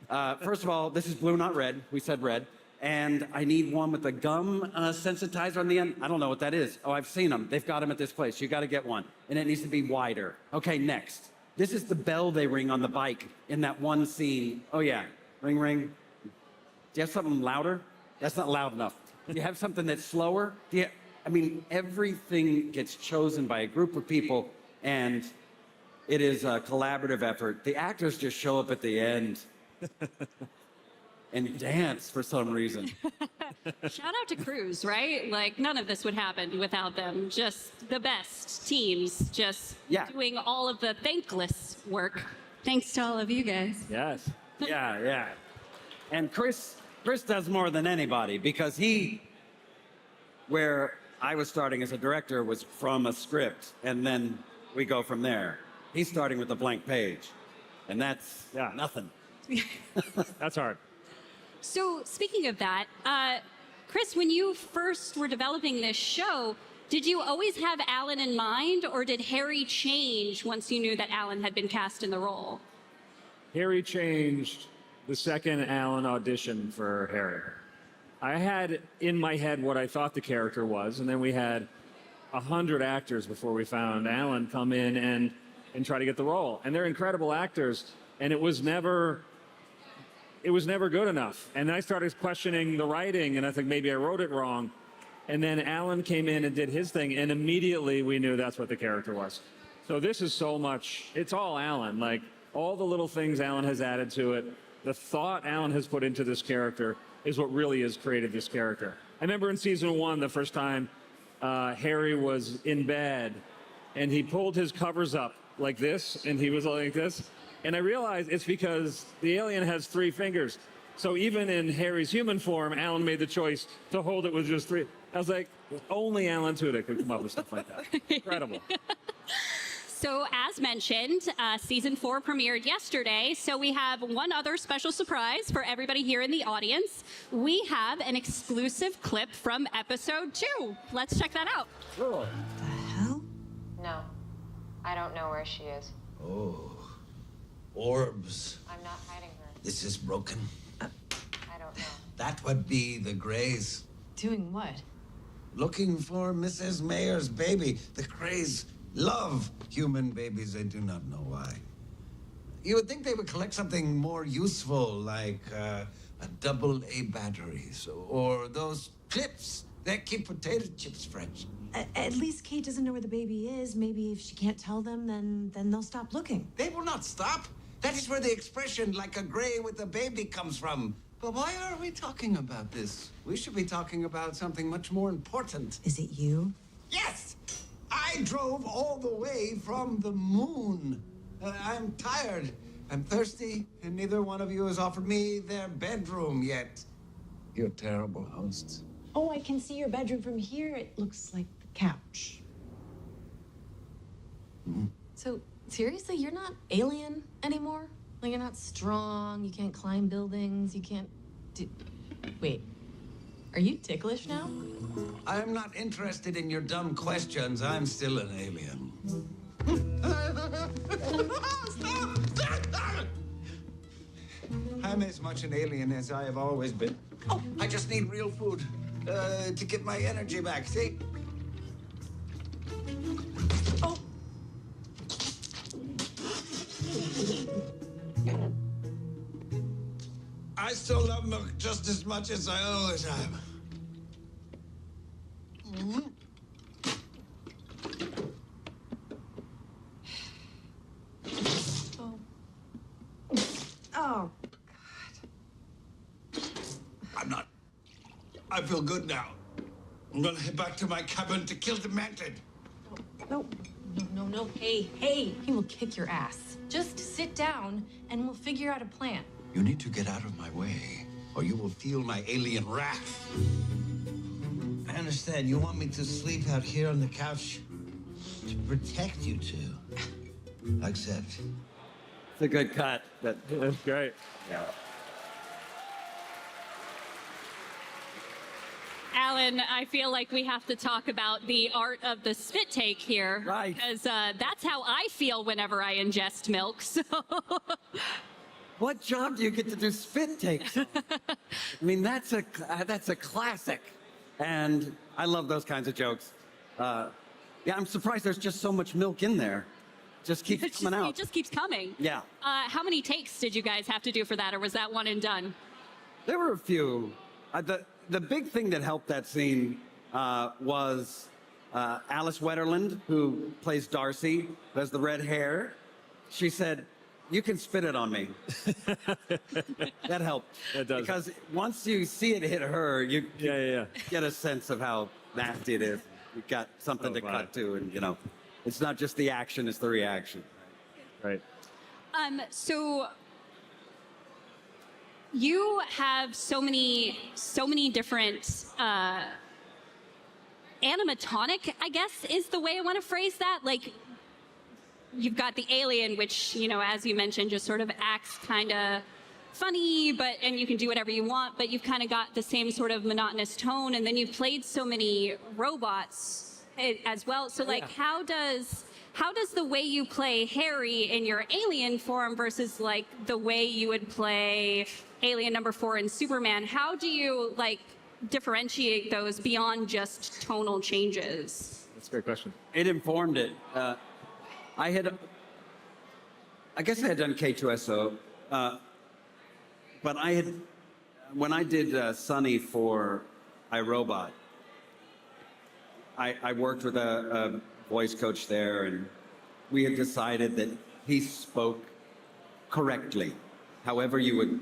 First of all, this is blue, not red. We said red. And I need one with a gum sensitizer on the end. I don't know what that is. Oh, I've seen them. They've got them at this place. You got to get one. And it needs to be wider. Okay, next. This is the bell they ring on the bike in that one scene. Oh, yeah. Ring, ring. Do you have something louder? That's not loud enough. Do you have something that's slower? I mean, everything gets chosen by a group of people, and it is a collaborative effort. The actors just show up at the end and dance for some reason. Shout out to Cruz, right? Like, none of this would happen without them. Just the best teams, just doing all of the thankless work. Thanks to all of you guys. Yes. Yeah. And Chris does more than anybody because where I was starting as a director was from a script, and then we go from there. He's starting with a blank page, and that's nothing. That's hard. So, speaking of that, Chris, when you first were developing this show, did you always have Alan in mind, or did Harry change once you knew that Alan had been cast in the role? Harry changed the second Alan auditioned for Harry. I had in my head what I thought the character was, and then we had 100 actors before we found Alan come in and try to get the role. And they're incredible actors, and it was never good enough. And then I started questioning the writing, and I think maybe I wrote it wrong. And then Alan came in and did his thing, and immediately we knew that's what the character was. So this is so much, it's all Alan. Like, all the little things Alan has added to it, the thought Alan has put into this character is what really has created this character. I remember in season 1, the first time Harry was in bed, and he pulled his covers up like this, and he was like this. And I realized it's because the alien has 3 fingers. So even in Harry's human form, Alan made the choice to hold it with just 3. I was like, only Alan Tudyk could come up with stuff like that. Incredible. So, as mentioned, season 4 premiered yesterday. So we have one other special surprise for everybody here in the audience. We have an exclusive clip from episode 2. Let's check that out. No, I don't know where she is. Oh, orbs. I'm not hiding her. This is broken. I don't know. That would be the Greys. Doing what? Looking for Mrs. Mayer's baby. The Greys love human babies. I do not know why. You would think they would collect something more useful, like a AA batteries, or those clips that keep potato chips fresh. At least Kate doesn't know where the baby is. Maybe if she can't tell them, then they'll stop looking. They will not stop. That is where the expression "like a gray with a baby" comes from. But why are we talking about this? We should be talking about something much more important. Is it you? Yes! I drove all the way from the moon. I'm tired. I'm thirsty, and neither one of you has offered me their bedroom yet. You're terrible hosts. Oh, I can see your bedroom from here. It looks like the couch. So, seriously, you're not alien anymore? Like, you're not strong, you can't climb buildings, you can't do... Wait, are you ticklish now? I'm not interested in your dumb questions. I'm still an alien. Stop! I'm as much an alien as I have always been. Oh, I just need real food to get my energy back. See? Oh. I still love milk just as much as I always have. Oh, I feel good now. I'm gonna head back to my cabin to kill Demented. no. Hey, he will kick your ass. Just sit down and we'll figure out a plan. You need to get out of my way, or you will feel my alien wrath. I understand. You want me to sleep out here on the couch to protect you two. Accept. It's a good cut. That's great. Yeah. Alan, I feel like we have to talk about the art of the spit take here. Right. Because that's how I feel whenever I ingest milk, so... What job do you get to do spit takes? I mean, that's a classic. And I love those kinds of jokes. Yeah, I'm surprised there's just so much milk in there. Just keeps coming out. It just keeps coming. Yeah. How many takes did you guys have to do for that, or was that one and done? There were a few. The big thing that helped that scene was Alice Wetterland, who plays Darcy, who has the red hair. She said, You can spit it on me. That helped. That does. Because once you see it hit her, you get a sense of how nasty it is. You've got something to cut to, and you know, it's not just the action; it's the reaction. Right. So you have so many different animatronic, I guess, is the way I want to phrase that. Like, you've got the alien, which, you know, as you mentioned, just sort of acts kind of funny, and you can do whatever you want, but you've kind of got the same sort of monotonous tone, and then you've played so many robots as well. So, like, how does the way you play Harry in your alien form versus, like, the way you would play Alien number 4 in Superman, how do you, like, differentiate those beyond just tonal changes? That's a great question. It informed it. I guess I had done K2SO, but when I did Sunny for iRobot, I worked with a voice coach there, and we had decided that he spoke correctly, however you would,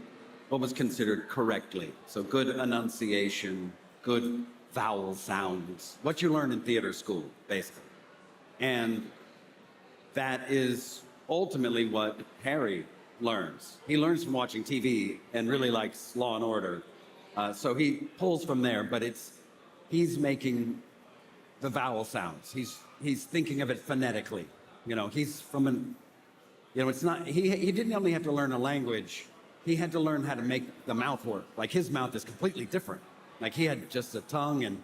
what was considered correctly. So good enunciation, good vowel sounds, what you learn in theater school, basically. And that is ultimately what Harry learns. He learns from watching TV and really likes Law and Order. So he pulls from there, but he's making the vowel sounds. He's thinking of it phonetically. You know, he's from it's not, he didn't only have to learn a language, he had to learn how to make the mouth work. Like, his mouth is completely different. Like, he had just a tongue and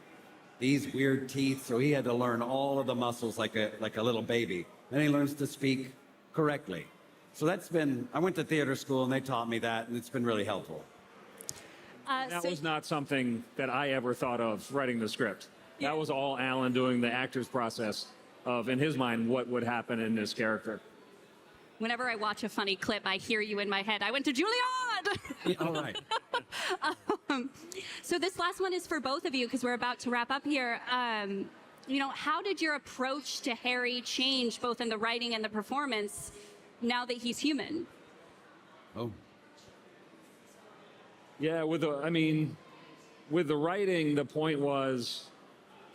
these weird teeth, so he had to learn all of the muscles like a little baby. Then he learns to speak correctly. So I went to theater school and they taught me that, and it's been really helpful. That was not something that I ever thought of writing the script. That was all Alan doing the actor's process of, in his mind, what would happen in this character. Whenever I watch a funny clip, I hear you in my head. I went to Juilliard! All right. So this last one is for both of you, because we're about to wrap up here. You know, how did your approach to Harry change, both in the writing and the performance, now that he's human? Oh. Yeah, with the writing, the point was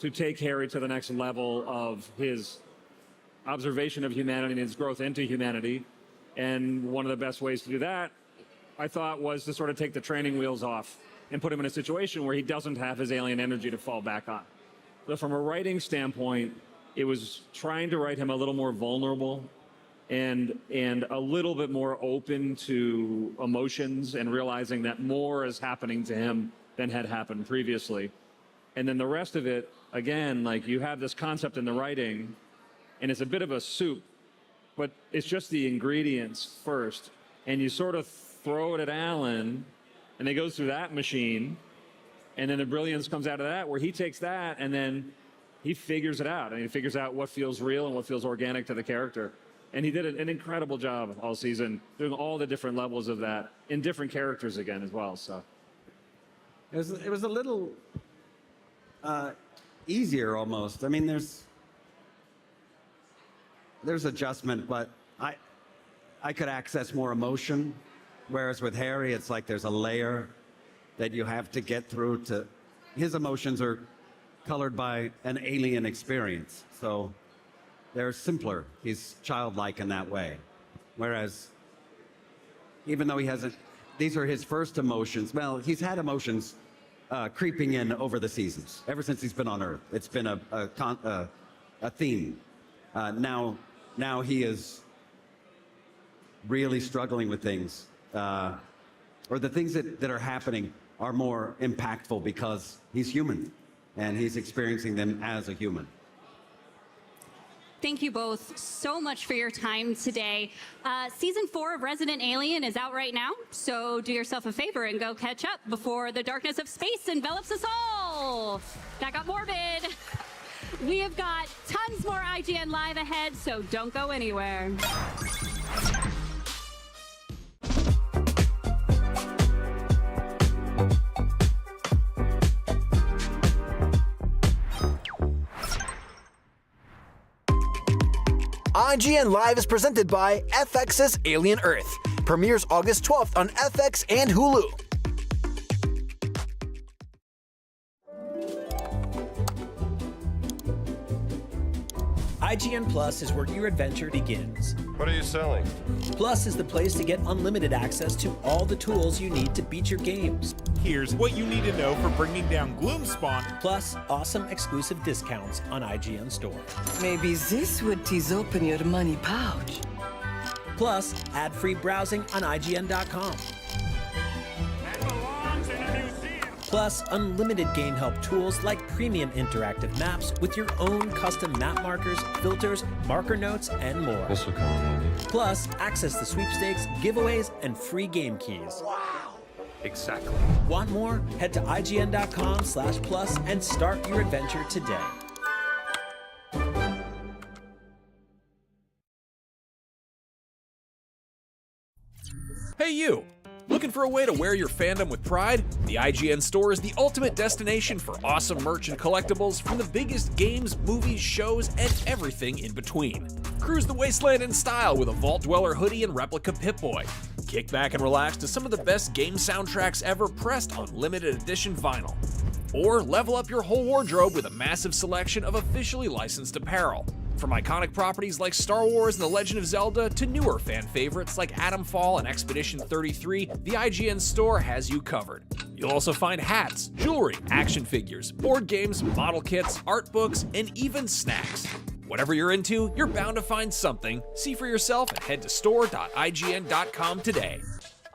to take Harry to the next level of his observation of humanity and his growth into humanity. And one of the best ways to do that, I thought, was to sort of take the training wheels off and put him in a situation where he doesn't have his alien energy to fall back on. So from a writing standpoint, it was trying to write him a little more vulnerable and a little bit more open to emotions, and realizing that more is happening to him than had happened previously. And then the rest of it, again, like, you have this concept in the writing, and it's a bit of a soup, but it's just the ingredients first. And you sort of throw it at Alan, and it goes through that machine, and then the brilliance comes out of that, where he takes that and then he figures it out. And he figures out what feels real and what feels organic to the character. And he did an incredible job all season, doing all the different levels of that in different characters again as well. So it was a little easier almost. I mean, there's adjustment, but I could access more emotion, whereas with Harry, it's like there's a layer that you have to get through to. His emotions are colored by an alien experience, so they're simpler. He's childlike in that way. Whereas, even though he hasn't, these are his first emotions. Well, he's had emotions creeping in over the seasons, ever since he's been on Earth. It's been a theme. Now he is really struggling with things, or the things that are happening are more impactful because he's human, and he's experiencing them as a human. Thank you both so much for your time today. Season 4 of Resident Alien is out right now, so do yourself a favor and go catch up before the darkness of space envelops us all. That got morbid. We have got tons more IGN Live ahead, so don't go anywhere. IGN Live is presented by FX's Alien Earth. Premieres August 12th on FX and Hulu. IGN Plus is where your adventure begins. What are you selling? Plus is the place to get unlimited access to all the tools you need to beat your games. Here's what you need to know for bringing down Gloomspawn. Plus, awesome exclusive discounts on IGN Store. Maybe this would tease open your money pouch. Plus, ad-free browsing on IGN.com. Plus, unlimited game help tools like premium interactive maps with your own custom map markers, filters, marker notes, and more. This will come in handy. Plus, access to sweepstakes, giveaways, and free game keys. Wow! Exactly. Want more? Head to IGN.com/plus and start your adventure today. Hey you! Looking for a way to wear your fandom with pride? The IGN store is the ultimate destination for awesome merch and collectibles from the biggest games, movies, shows, and everything in between. Cruise the wasteland in style with a Vault Dweller hoodie and replica Pip-Boy. Kick back and relax to some of the best game soundtracks ever pressed on limited edition vinyl. Or level up your whole wardrobe with a massive selection of officially licensed apparel. From iconic properties like Star Wars and The Legend of Zelda to newer fan favorites like Atomfall and Expedition 33, the IGN store has you covered. You'll also find hats, jewelry, action figures, board games, model kits, art books, and even snacks. Whatever you're into, you're bound to find something. See for yourself and head to store.ign.com today.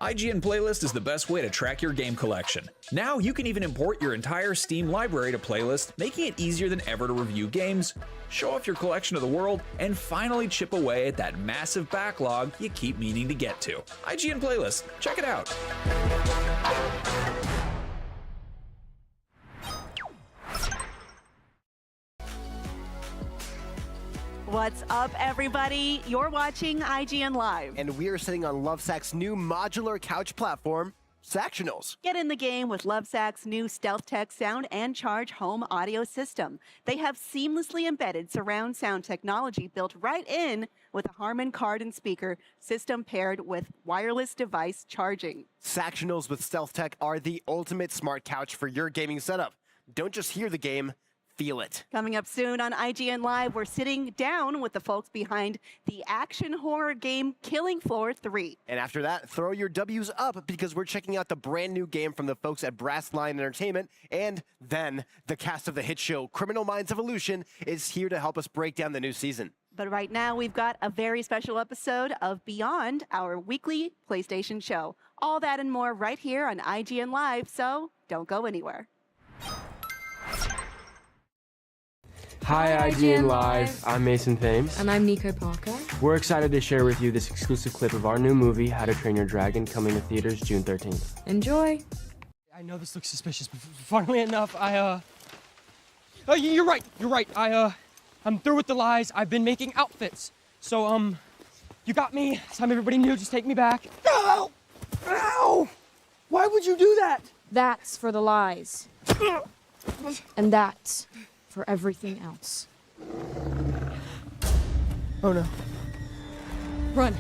IGN Playlist is the best way to track your game collection. Now you can even import your entire Steam library to Playlist, making it easier than ever to review games, show off your collection to the world, and finally chip away at that massive backlog you keep meaning to get to. IGN Playlist, check it out. What's up, everybody? You're watching IGN Live. And we are sitting on Lovesac's new modular couch platform, Sactionals. Get in the game with Lovesac's new Stealth Tech sound and charge home audio system. They have seamlessly embedded surround sound technology built right in with a Harman Kardon speaker system paired with wireless device charging. Sactionals with Stealth Tech are the ultimate smart couch for your gaming setup. Don't just hear the game, feel it. Coming up soon on IGN Live, we're sitting down with the folks behind the action horror game Killing Floor 3. And after that, throw your W's up because we're checking out the brand new game from the folks at Brass Line Entertainment. And then the cast of the hit show Criminal Minds Evolution is here to help us break down the new season. But right now, we've got a very special episode of Beyond, our weekly PlayStation show. All that and more right here on IGN Live, so don't go anywhere. Hi, IGN Live. I'm Mason Thames. And I'm Nico Parker. We're excited to share with you this exclusive clip of our new movie, How to Train Your Dragon, coming to theaters June 13th. Enjoy. I know this looks suspicious, but funnily enough, Oh, you're right. I'm through with the lies. I've been making outfits. So, you got me. It's time everybody knew. Just take me back. Ow! Ow! Why would you do that? That's for the lies. And that's for everything else. Oh no. Run!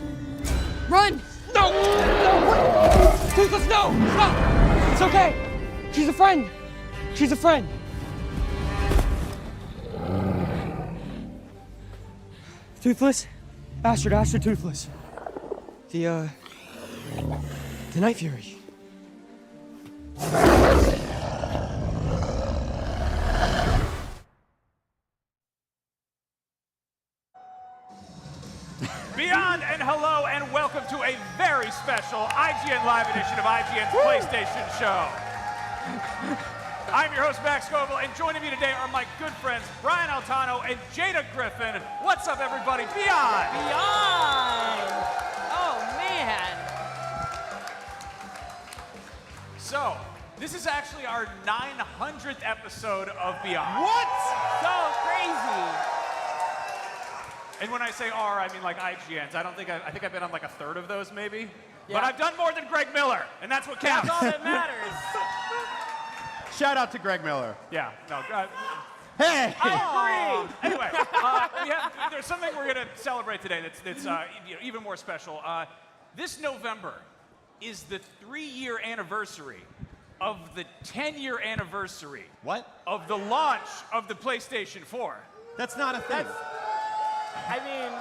Run! No! No! Toothless, no! Stop! It's okay! She's a friend! She's a friend! Toothless? Bastard, Toothless. The Night Fury. Beyond and hello and welcome to a very special IGN Live edition of IGN's PlayStation Show. I'm your host, Max Scoville, and joining me today are my good friends, Brian Altano and Jada Griffin. What's up, everybody? Beyond! Beyond! Oh, man. So, this is actually our 900th episode of Beyond. What? So crazy. And when I say R, I mean like IGNs. I think I've been on like a third of those maybe. Yeah. But I've done more than Greg Miller, and that's what counts. That's all that matters. Shout out to Greg Miller. Yeah, no, Hey! I agree. Anyway, there's something we're going to celebrate today that's even more special. This November is the 3-year anniversary of the 10-year anniversary. What? Of the launch of the PlayStation 4. That's not a thing. I mean,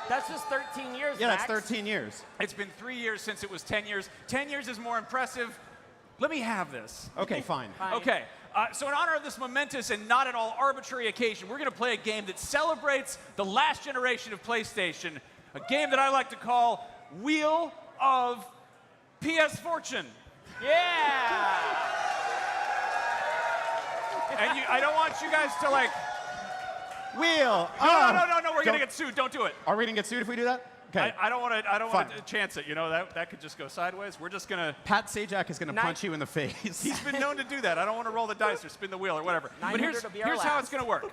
that's just 13 years, Yeah, Max. that's 13 years. It's been 3 years since it was 10 years. 10 years is more impressive. Let me have this. Okay, fine. Okay. So in honor of this momentous and not at all arbitrary occasion, we're going to play a game that celebrates the last generation of PlayStation, a game that I like to call Wheel of PS Fortune. Yeah! And I don't want you guys to like... Wheel. No, we're going to get sued. Don't do it. Are we going to get sued if we do that? Okay. I don't want to chance it. You know, that could just go sideways. We're just going to... Pat Sajak is going to punch you in the face. He's been known to do that. I don't want to roll the dice or spin the wheel or whatever. But here's how it's going to work.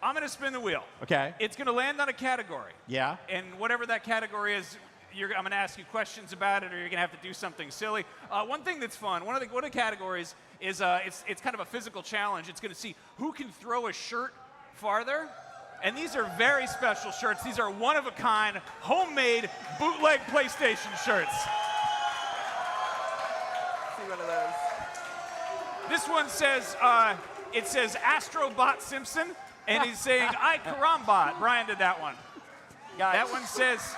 I'm going to spin the wheel. Okay. It's going to land on a category. Yeah. And whatever that category is, I'm going to ask you questions about it, or you're going to have to do something silly. One thing that's fun, one of the categories is it's kind of a physical challenge. It's going to see who can throw a shirt farther. And these are very special shirts. These are one-of-a-kind, homemade, bootleg PlayStation shirts. See one of those. This one says, it says Astrobot Simpson, and he's saying, I Karambot. Brian did that one. Guys. That one says...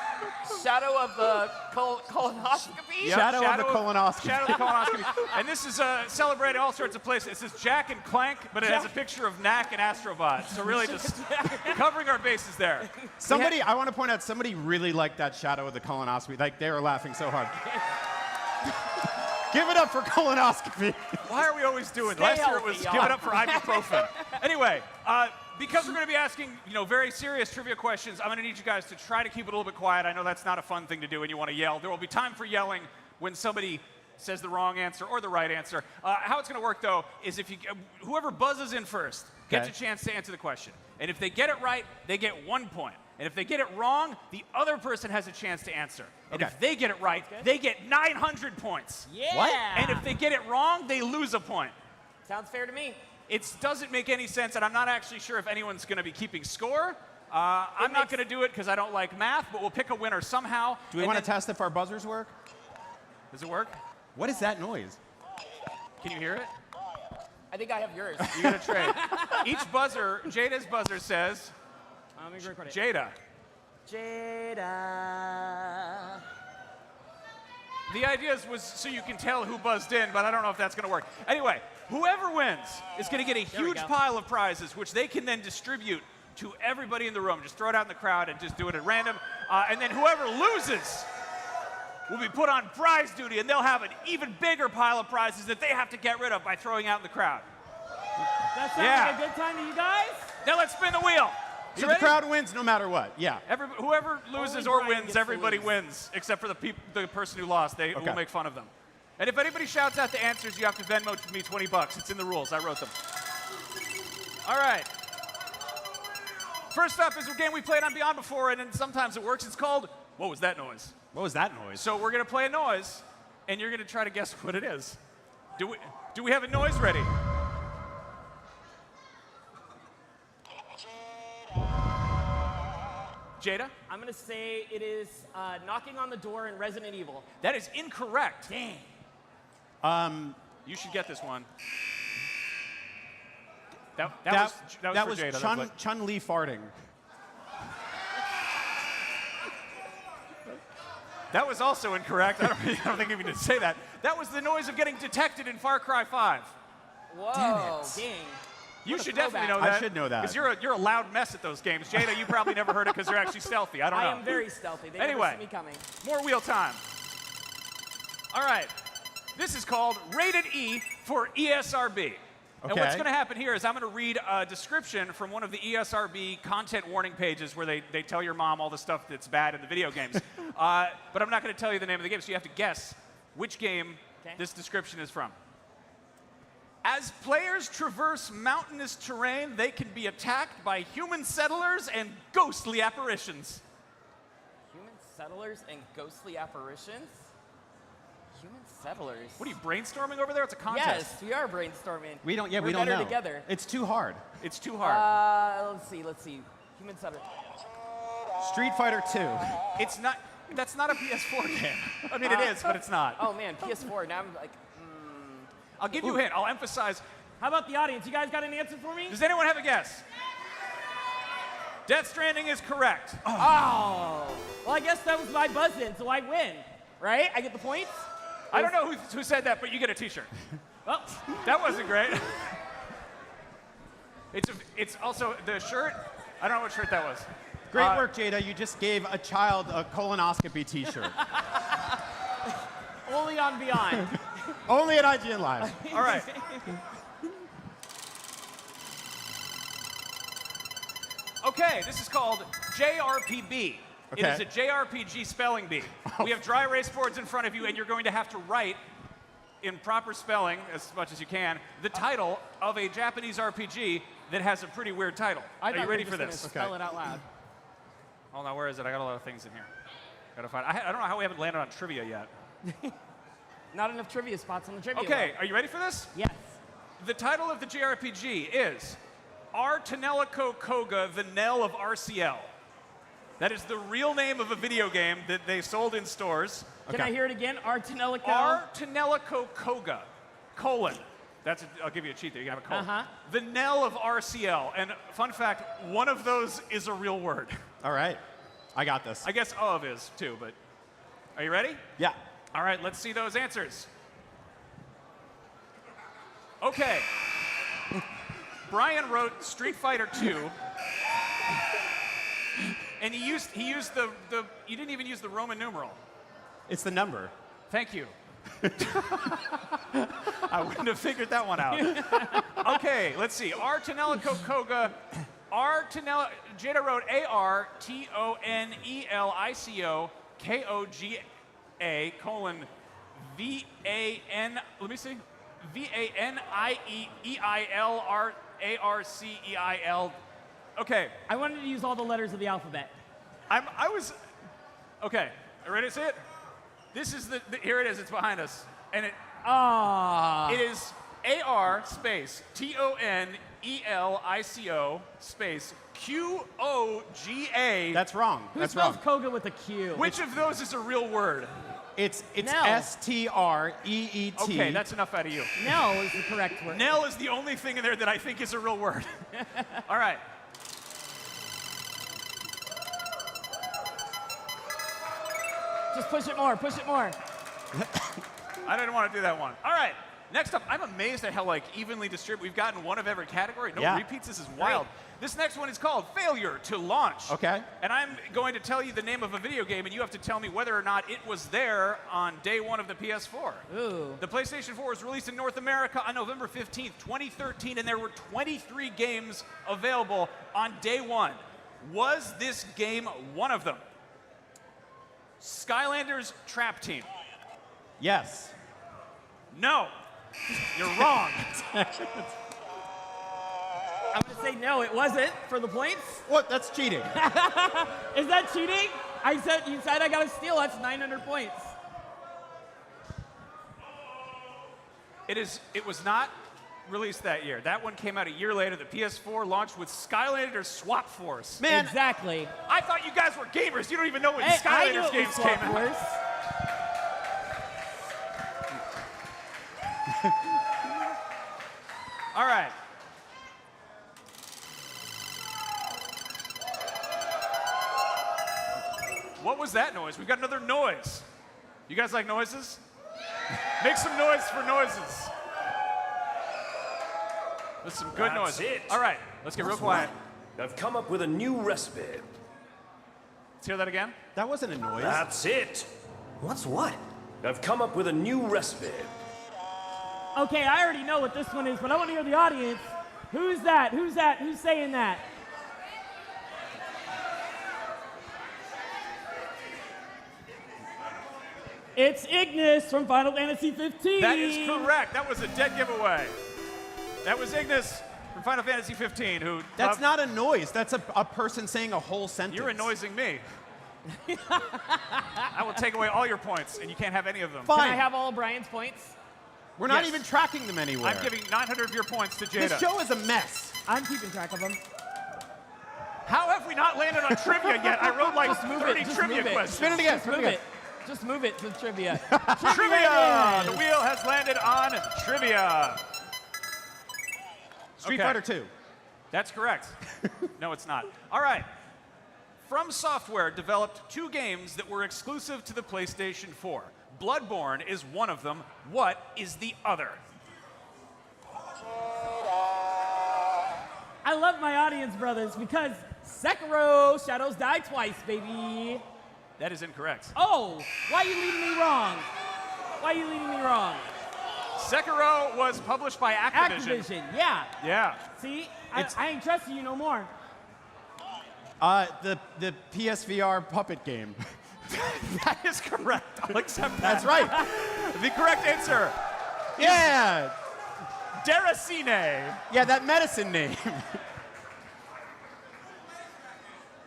Shadow of the colonoscopy? Yep, Shadow of the colonoscopy. Shadow of the colonoscopy. And this is celebrating all sorts of places. It says Jack and Clank, but it has a picture of Knack and Astrobot. So really just covering our bases there. Somebody, I want to point out, somebody really liked that Shadow of the colonoscopy. Like, they were laughing so hard. Give it up for colonoscopy. Why are we always doing Stay Last year it healthy, was y'all. give it up for ibuprofen. Anyway, because we're going to be asking, very serious trivia questions, I'm going to need you guys to try to keep it a little bit quiet. I know that's not a fun thing to do and you want to yell. There will be time for yelling when somebody says the wrong answer or the right answer. How it's going to work, though, is if whoever buzzes in first gets a chance to answer the question. And if they get it right, they get 1 point. And if they get it wrong, the other person has a chance to answer. And if they get it right, they get 900 points. Yeah! What? And if they get it wrong, they lose a point. Sounds fair to me. It doesn't make any sense, and I'm not actually sure if anyone's going to be keeping score. I'm not going to do it because I don't like math, but we'll pick a winner somehow. Do we want to test if our buzzers work? Does it work? What is that noise? Can you hear it? I think I have yours. You got to trade. Each buzzer, Jada's buzzer says, Jada. Jada. The idea was so you can tell who buzzed in, but I don't know if that's going to work. Anyway, whoever wins is going to get a huge pile of prizes, which they can then distribute to everybody in the room. Just throw it out in the crowd and just do it at random. And then whoever loses will be put on prize duty, and they'll have an even bigger pile of prizes that they have to get rid of by throwing out in the crowd. That sounds like a good time to you guys? Now let's spin the wheel. So the crowd wins no matter what. Yeah. Whoever loses or wins, everybody wins, except for the person who lost. They will make fun of them. And if anybody shouts out the answers, you have to Venmo me $20. It's in the rules. I wrote them. All right. First up is a game we played on Beyond before, and sometimes it works. It's called What Was That Noise? What was that noise? So we're going to play a noise, and you're going to try to guess what it is. Do we have a noise ready? Jada? I'm going to say it is knocking on the door in Resident Evil. That is incorrect. Dang. You should get this one. That was for Jada. Chun-Li farting. That was also incorrect. I don't think you need to say that. That was the noise of getting detected in Far Cry 5. Whoa, dang. You should definitely know that. I should know that. Because you're a loud mess at those games. Jada, you probably never heard it because you're actually stealthy. I don't know. I am very stealthy. They Anyway, never see me coming. more wheel time. All right. This is called Rated E for ESRB. And what's going to happen here is I'm going to read a description from one of the ESRB content warning pages where they tell your mom all the stuff that's bad in the video games. But I'm not going to tell you the name of the game, so you have to guess which game this description is from. As players traverse mountainous terrain, they can be attacked by human settlers and ghostly apparitions. Human settlers and ghostly apparitions? Human settlers. What are you brainstorming over there? It's a contest. Yes, we are brainstorming. We don't. Yeah, We're we don't better know. together. It's too hard. It's too hard. Let's see. Human settlers. Street Fighter 2. It's not. That's not a PS4 game. I mean, it is, but it's not. Oh man, PS4. Now I'm like. I'll give you a hint. I'll emphasize. How about the audience? You guys got an answer for me? Does anyone have a guess? Death Stranding is correct. Oh. Well, I guess that was my buzz-in, so I win, right? I get the points. I don't know who said that, but you get a T-shirt. Well, that wasn't great. It's also the shirt. I don't know what shirt that was. Great work, Jada. You just gave a child a colonoscopy T-shirt. Only on Beyond. Only at IGN Live. All right. Okay, this is called JRPB. It is a JRPG spelling bee. We have dry erase boards in front of you, and you're going to have to write, in proper spelling, as much as you can, the title of a Japanese RPG that has a pretty weird title. Are you ready for this? Spell it out loud. Hold on, where is it? I got a lot of things in here. Gotta find. I don't know how we haven't landed on trivia yet. Not enough trivia spots on the trivia. Okay, are you ready for this? Yes. The title of the JRPG is R. Tanelico Koga, the Knell of RCL. That is the real name of a video game that they sold in stores. Can I hear it again? R. Tanelico? R. Tanelico Koga, colon. I'll give you a cheat there. You can have a colon. The Knell of RCL. And fun fact, one of those is a real word. All right. I got this. I guess of is too, but are you ready? Yeah. All right, let's see those answers. Okay. Brian wrote Street Fighter 2. And he used the you didn't even use the Roman numeral. It's the number. Thank you. I wouldn't have figured that one out. Okay, let's see. R. Tanelico Koga. Jada wrote ARTONELICO KOGA colon VAN. Let me see. VANIEEILRARCEIL. Okay. I wanted to use all the letters of the alphabet. Okay. Are you ready to see it? This is here it is. It's behind us, and it is AR space TONELICO space QOGA. That's wrong. Who That's spells wrong. Koga with a Q? Which of those is a real word? It's Nell. STREET. Okay, that's enough out of you. Nell is the correct word. Nell is the only thing in there that I think is a real word. All right. Just push it more. Push it more. I didn't want to do that one. All right. Next up, I'm amazed at how evenly distributed. We've gotten one of every category. No repeats. This is wild. This next one is called Failure to Launch. Okay. And I'm going to tell you the name of a video game, and you have to tell me whether or not it was there on day one of the PS4. Ooh. The PlayStation 4 was released in North America on November 15th, 2013, and there were 23 games available on day one. Was this game one of them? Skylanders Trap Team. Yes. No. You're wrong. I'm going to say no, it wasn't for the points. What? That's cheating. Is that cheating? You said I got to steal. That's 900 points. It was not released that year. That one came out a year later. The PS4 launched with Skylanders Swap Force. Man, exactly. I thought you guys were gamers. You don't even know when Hey, Skylanders games came out. All right. What was that noise? We've got another noise. You guys like noises? Make some noise for noises. That's some good noise. All right, let's get real quiet. I've come up with a new recipe. Let's hear that again. That wasn't a noise. That's it. What's what? I've come up with a new recipe. Okay, I already know what this one is, but I want to hear the audience. Who's that? Who's that? Who's saying that? It's Ignis from Final Fantasy 15. That is correct. That was a dead giveaway. That was Ignis from Final Fantasy 15 who... That's not a noise. That's a person saying a whole sentence. You're annoying me. I will take away all your points, and you can't have any of them. Can I have all Brian's points? We're not even tracking them anywhere. I'm giving 900 of your points to Jada. This show is a mess. I'm keeping track of them. How have we not landed on trivia yet? I wrote like 30 trivia questions. Spin it again. Just move it. Just move it to trivia. Trivia! The wheel has landed on trivia. Street Fighter 2. That's correct. No, it's not. All right. From Software developed 2 games that were exclusive to the PlayStation 4. Bloodborne is one of them. What is the other? I love my audience, brothers, because Sekiro Shadows Die Twice, baby. That is incorrect. Oh, why are you leading me wrong? Why are you leading me wrong? Sekiro was published by Activision. Activision, yeah. Yeah. See, I ain't trusting you no more. The PSVR puppet game. That is correct. I'll accept that. That's right. The correct answer. Yeah. Deracine. Yeah, that medicine name.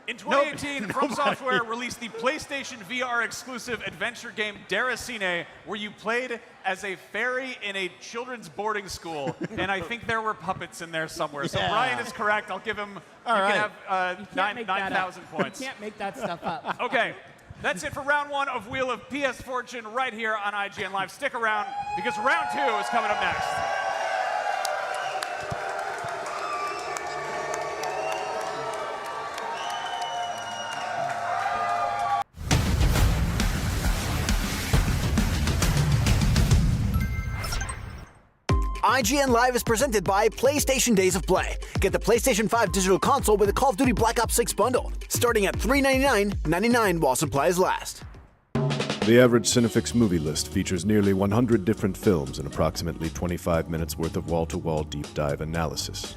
In 2018, From Software released the PlayStation VR exclusive adventure game Deracine, where you played as a fairy in a children's boarding school, and I think there were puppets in there somewhere. So Brian is correct. I'll give him. All right. Can have 9,000 points. You can't make that stuff up. Okay. That's it for round 1 of Wheel of PS Fortune right here on IGN Live. Stick around because round 2 is coming up next. IGN Live is presented by PlayStation Days of Play. Get the PlayStation 5 digital console with the Call of Duty Black Ops 6 bundle, starting at $399.99 while supplies last. The average Cinefix movie list features nearly 100 different films and approximately 25 minutes worth of wall-to-wall deep dive analysis.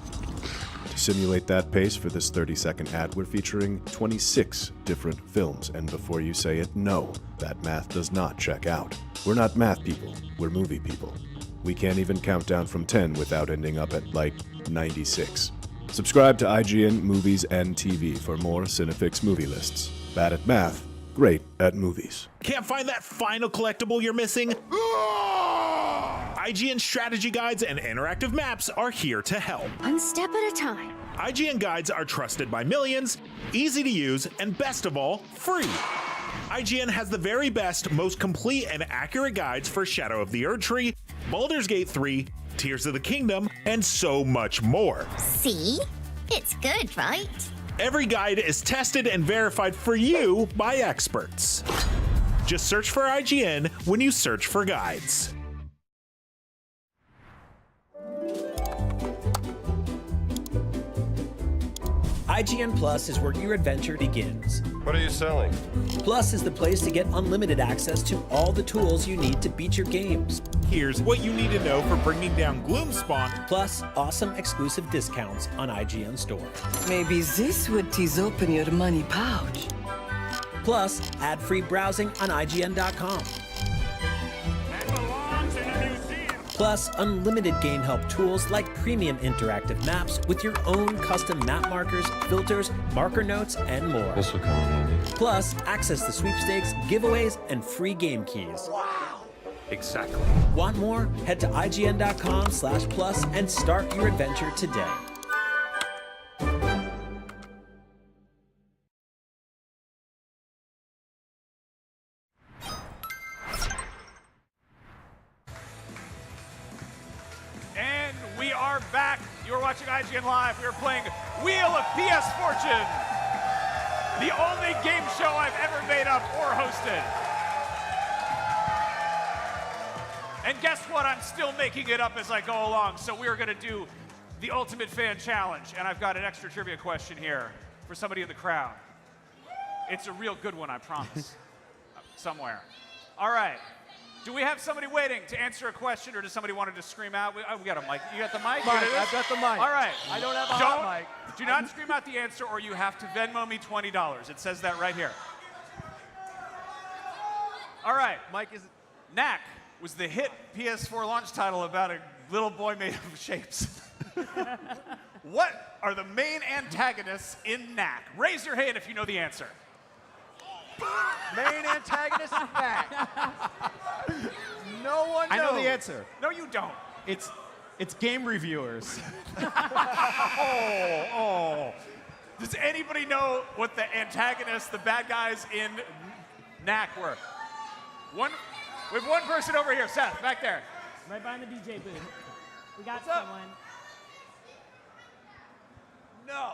To simulate that pace for this 30-second ad, we're featuring 26 different films, and before you say it, no, that math does not check out. We're not math people, we're movie people. We can't even count down from 10 without ending up at, like, 96. Subscribe to IGN Movies and TV for more Cinefix movie lists. Bad at math, great at movies. Can't find that final collectible you're missing? IGN strategy guides and interactive maps are here to help. One step at a time. IGN guides are trusted by millions, easy to use, and best of all, free. IGN has the very best, most complete and accurate guides for Shadow of the Erdtree, Baldur's Gate 3, Tears of the Kingdom, and so much more. See? It's good, right? Every guide is tested and verified for you by experts. Just search for IGN when you search for guides. IGN Plus is where your adventure begins. What are you selling? Plus is the place to get unlimited access to all the tools you need to beat your games. Here's what you need to know for bringing down Gloomspawn. Plus awesome exclusive discounts on IGN Store. Maybe this would tease open your money pouch. Plus ad-free browsing on IGN.com. Plus, unlimited game help tools like premium interactive maps with your own custom map markers, filters, marker notes, and more. This will come in handy. Plus, access to sweepstakes, giveaways, and free game keys. Wow! Exactly. Want more? Head to IGN.com/plus and start your adventure today. Back. You're watching IGN Live. We are playing Wheel of PS Fortune, the only game show I've ever made up or hosted. And guess what? I'm still making it up as I go along. So we are going to do the Ultimate Fan Challenge, and I've got an extra trivia question here for somebody in the crowd. It's a real good one, I promise. Somewhere. All right. Do we have somebody waiting to answer a question, or does somebody want to just scream out? We got a mic. You got the mic? I've got the mic. All right. I don't have a hot mic. Do not scream out the answer, or you have to Venmo me $20. It says that right here. All right. Mike is. Knack was the hit PS4 launch title about a little boy made of shapes. What are the main antagonists in Knack? Raise your hand if you know the answer. Main antagonist is back. No one knows. I know the answer. No, you don't. It's game reviewers. Does anybody know what the antagonists, the bad guys in Knack were? We have one person over here, Seth, back there. Right behind the DJ booth. We got What's up? someone. No.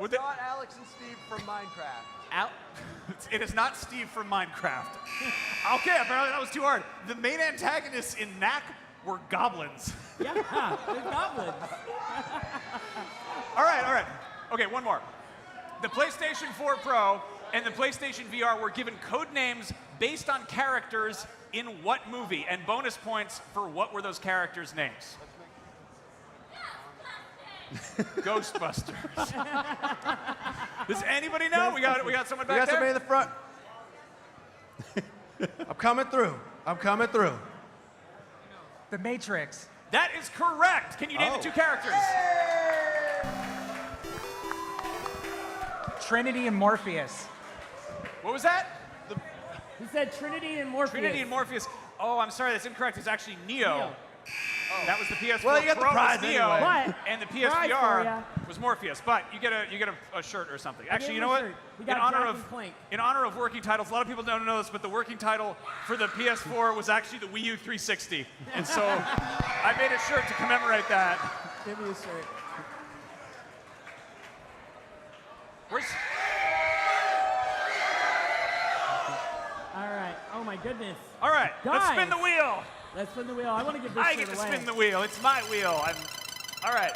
It's not Alex and Steve from Minecraft. It is not Steve from Minecraft. Okay, apparently that was too hard. The main antagonists in Knack were goblins. Yeah, they're goblins. All right. Okay, one more. The PlayStation 4 Pro and the PlayStation VR were given code names based on characters in what movie? And bonus points for what were those characters' names? Ghostbusters. Does anybody know? We got someone back there? We got somebody in the front. I'm coming through. The Matrix. That is correct. Can you name the two characters? Trinity and Morpheus. What was that? He said Trinity and Morpheus. Trinity and Morpheus. Oh, I'm sorry, that's incorrect. It's actually Neo. Oh. That was the PS4 Well, you got the Pro prize was Neo, anyway. and the Prize PSVR was Morpheus. But you get a shirt or something. Actually, you know what? In honor of working titles, a lot of people don't know this, but the working title for the PS4 was actually the Wii U 360, and so I made a shirt to commemorate that. Give me a shirt. Where's? All right. Oh my goodness. All right. Let's Guys. spin the wheel. Let's spin the wheel. I want to give this I shirt get to away. spin the wheel. It's my wheel. All right.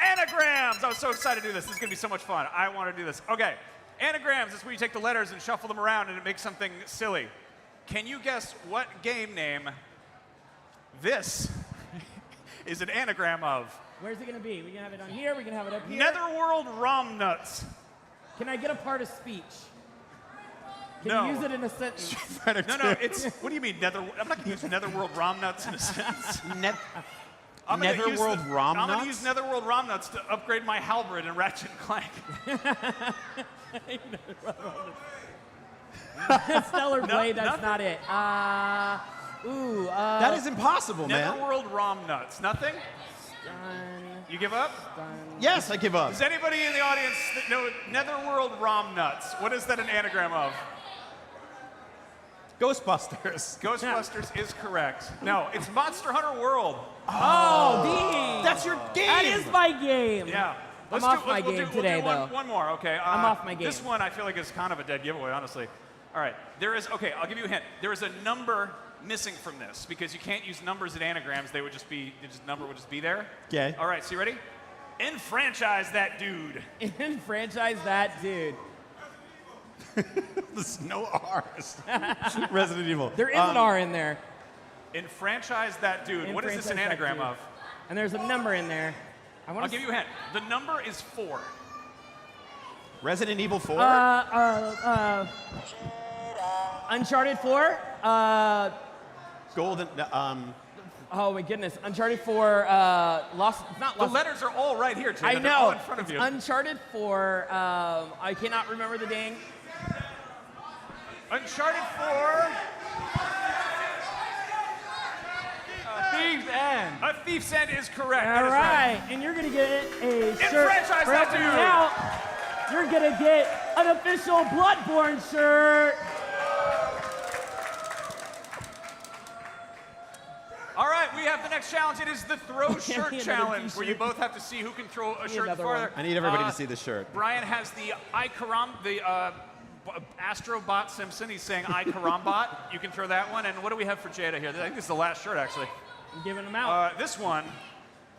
Anagrams. I was so excited to do this. This is going to be so much fun. I want to do this. Okay. Anagrams is where you take the letters and shuffle them around and it makes something silly. Can you guess what game name this is an anagram of? Where's it going to be? We can have it on here. We can have it up here. Netherworld Rom Nuts. Can I get a part of speech? Can No. you use it in a sentence? No, it's, what do you mean, I'm not going to use Netherworld Rom Nuts in a sentence. Netherworld Rom I'm going to Nuts? use Netherworld Rom Nuts to upgrade my halberd in Ratchet and Clank. Stellar Blade, that's nothing. not it. That is impossible, man. Netherworld Rom Nuts. Nothing? You give up? Yes, I give up. Does anybody in the audience know Netherworld Rom Nuts? What is that an anagram of? Ghostbusters. Ghostbusters is correct. No, it's Monster Hunter World. Oh, dang. That's your game. That is my game. Yeah. I'm off my game today, though. One more, okay. I'm off my game. This one I feel like is kind of a dead giveaway, honestly. All right. Okay, I'll give you a hint. There is a number missing from this because you can't use numbers in anagrams. They would just be, number would just be there. Okay. All right, so you ready? Enfranchise that dude. Enfranchise that dude. There's no R's. Resident Evil. There is an R in there. Enfranchise that dude. What is this an Enfranchise that anagram dude. of? And there's a number in there. I'll give you a hint. The number is 4. Resident Evil 4? Uncharted 4. Golden. Oh my goodness. Uncharted 4. Lost. Not The Lost. letters are all right here, Jay. I They're know. all in front of It's you. Uncharted 4. I cannot remember the dang. Uncharted 4. Thieves End. A Thief's End is correct. All That is right, and you're gonna get a shirt Enfranchise for that helping me dude. out. You're gonna get an official Bloodborne shirt. All right, we have the next challenge. It is the throw shirt Another challenge, t-shirt. where you both have to see who can throw a Need shirt another farther. one. I need everybody to see this shirt. Brian has the Astrobot Simpson. He's saying I Karambot. You can throw that one. And what do we have for Jada here? I think this is the last shirt, actually. I'm giving them out. This one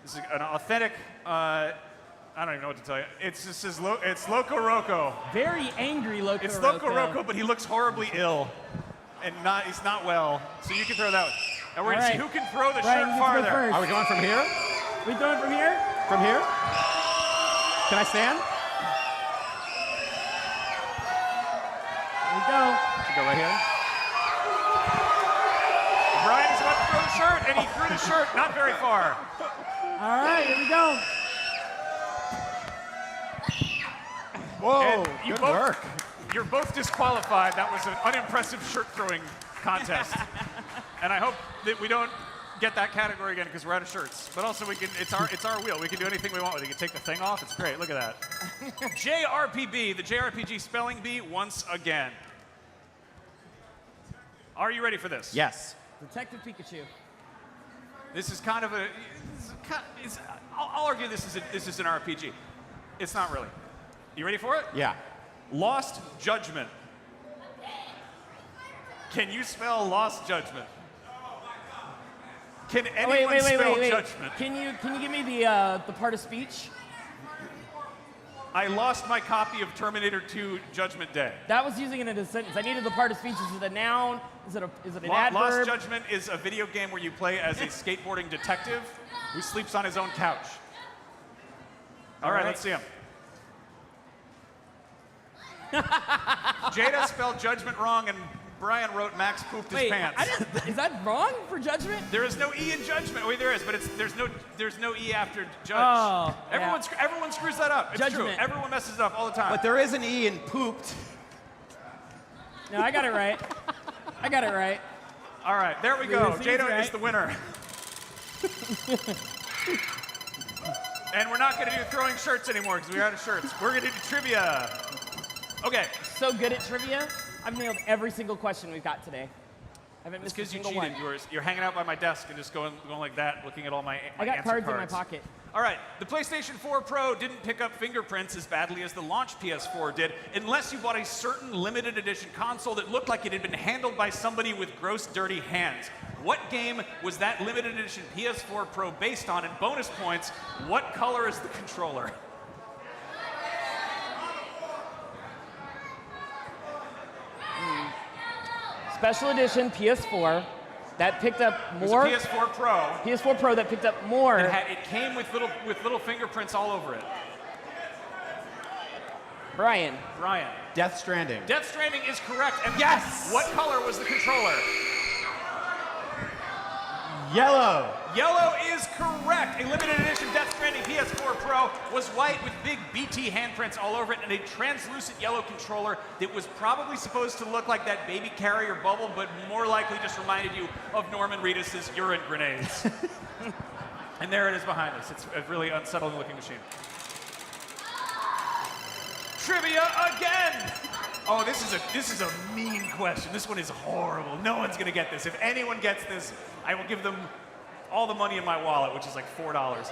is an authentic. I don't even know what to tell you. It's Loco Roco. Very angry Loco It's Roco. Loco Roco, but he looks horribly ill, and he's not well. So you can throw that one. And we're gonna see who can throw the Brian, shirt you go farther. first. Are we going from here? We throwing from here? From here? Can I stand? There we go. Go right here. Brian is about to throw the shirt, and he threw the shirt not very far. All right, here we go. Whoa, And you good both- work. You're both disqualified. That was an unimpressive shirt throwing contest. And I hope that we don't get that category again because we're out of shirts. But also, it's our wheel. We can do anything we want with it. You can take the thing off. It's great. Look at that. JRPB, the JRPG spelling bee once again. Are you ready for this? Yes. Detective Pikachu. This is kind of a. I'll argue this is an RPG. It's not really. You ready for it? Yeah. Lost Judgment. Can you spell Lost Judgment? Can anyone spell Judgment? Can you give me the part of speech? I lost my copy of Terminator 2 Judgment Day. That was using it in a sentence. I needed the part of speech. Is it a noun? Is it an adverb? Lost Judgment is a video game where you play as a skateboarding detective who sleeps on his own couch. All right, let's see him. Jada spelled Judgment wrong, and Brian wrote Max pooped his pants. Is that wrong for Judgment? There is no E in Judgment. Wait, there is, but there's no E after Judge. Oh, everyone screws that up. It's Judgment. true. Everyone messes it up all the time. But there is an E in pooped. No, I got it right. I got it right. All right, there we go. Jada is the winner. And we're not going to do throwing shirts anymore because we're out of shirts. We're going to do trivia. Okay. So good at trivia. I've nailed every single question we've got today. I haven't missed a single one. You're hanging out by my desk and just going like that, looking at all my I got answer cards in my pocket. All right, the PlayStation 4 Pro didn't pick up fingerprints as badly as the launch PS4 did, unless you bought a certain limited edition console that looked like it had been handled by somebody with gross, dirty hands. What game was that limited edition PS4 Pro based on? And bonus points, what color is the controller? Special edition PS4 that picked up more. It was a PS4 Pro. PS4 Pro that picked up more. It came with little fingerprints all over it. Brian. Death Stranding. Death Stranding is correct. And yes! What color was the controller? Yellow. Yellow is correct. A limited edition Death Stranding PS4 Pro was white with big BT handprints all over it and a translucent yellow controller that was probably supposed to look like that baby carrier bubble, but more likely just reminded you of Norman Reedus' urine grenades. And there it is behind us. It's a really unsettling looking machine. Trivia again! Oh, this is a mean question. This one is horrible. No one's gonna get this. If anyone gets this, I will give them all the money in my wallet, which is like $4.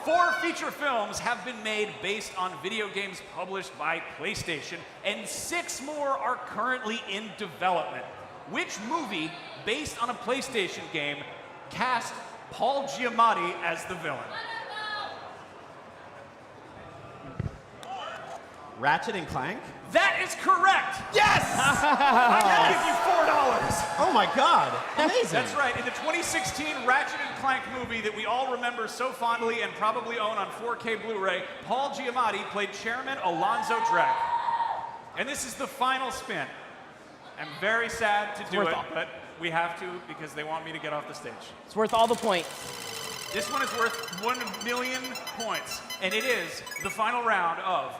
4 feature films have been made based on video games published by PlayStation, and 6 more are currently in development. Which movie, based on a PlayStation game, cast Paul Giamatti as the villain? Ratchet and Clank? That is correct! Yes! I can give you $4. Oh my God, amazing. That's right, in the 2016 Ratchet and Clank movie that we all remember so fondly and probably own on 4K Blu-ray, Paul Giamatti played Chairman Alonzo Drek. And this is the final spin. I'm very sad to do it, but we have to because they want me to get off the stage. It's worth all the points. This one is worth 1 million points, and it is the final round of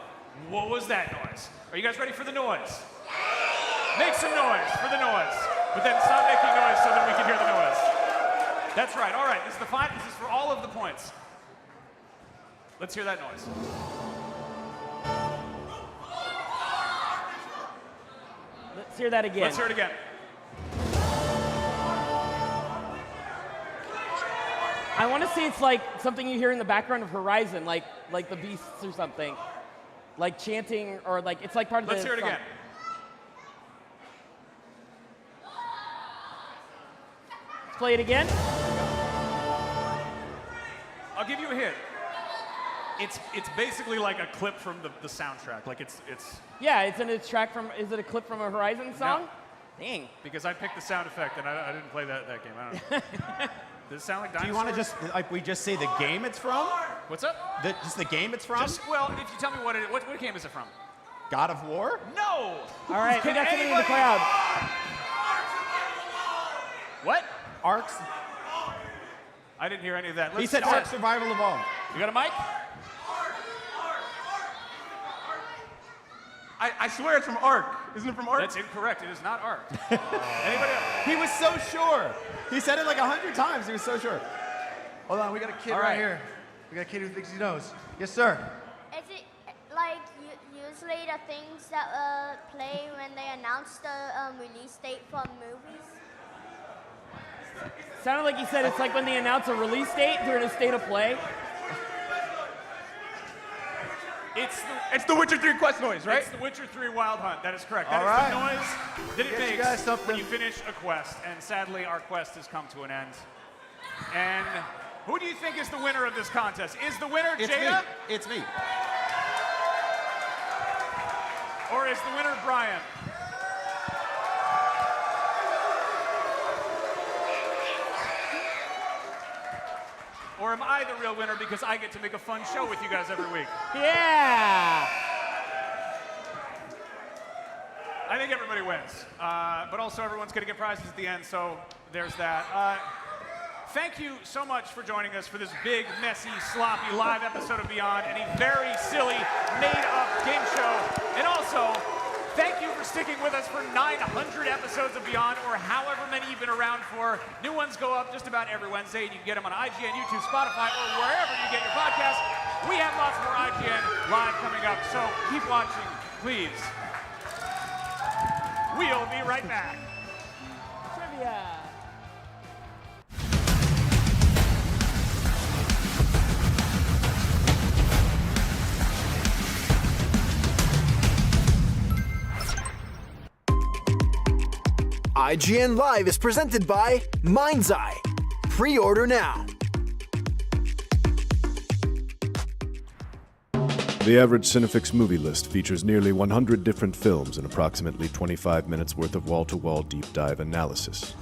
What Was That Noise? Are you guys ready for the noise? Make some noise for the noise, but then stop making noise so that we can hear the noise. That's right. All right, this is the final. This is for all of the points. Let's hear that noise. Let's hear that again. Let's hear it again. I want to say it's like something you hear in the background of Horizon, like the beasts or something. Like chanting, or like, it's like part of Let's the hear it song. again. Let's play it again. I'll give you a hint. It's basically like a clip from the soundtrack. Like it's. Yeah, it's a track from. Is it a clip from a Horizon song? No. Dang. Because I picked the sound effect and I didn't play that game. I don't know. Does it sound like dinosaurs? Do you want to just, like, we just say the game it's from? What's up? Just the game it's from? Well, if you tell me what game is it from? God of War? No! All right, we got somebody in the crowd. What? Arcs? I didn't hear any of that. He said Ark Survival Evolved. You got a mic? I swear it's from Ark. Isn't it from Ark? That's incorrect. It is not Ark. Anybody else? He was so sure. He said it like 100 times. He was so sure. Hold on, we got a kid All right right. here. We got a kid who thinks he knows. Yes, sir. Is it like usually the things that play when they announce the release date for movies? Sounded like he said it's like when they announce a release date during a state of play. It's the Witcher 3 quest noise, right? It's the Witcher 3 Wild Hunt. That is correct. All That is right. the noise that it Get you guys makes something. when you finish a quest. And sadly, our quest has come to an end. And who do you think is the winner of this contest? Is the winner Jada? It's me. Or is the winner Brian? Or am I the real winner because I get to make a fun show with you guys every week? Yeah. I think everybody wins. But also everyone's going to get prizes at the end, so there's that. Thank you so much for joining us for this big, messy, sloppy live episode of Beyond and a very silly, made-up game show. And also, thank you for sticking with us for 900 episodes of Beyond, or however many you've been around for. New ones go up just about every Wednesday, and you can get them on IGN, YouTube, Spotify, or wherever you get your podcasts. We have lots more IGN Live coming up, so keep watching, please. We'll be right back. Trivia. IGN Live is presented by MindsEye. Pre-order now. The average Cinefix movie list features nearly 100 different films and approximately 25 minutes worth of wall-to-wall deep dive analysis.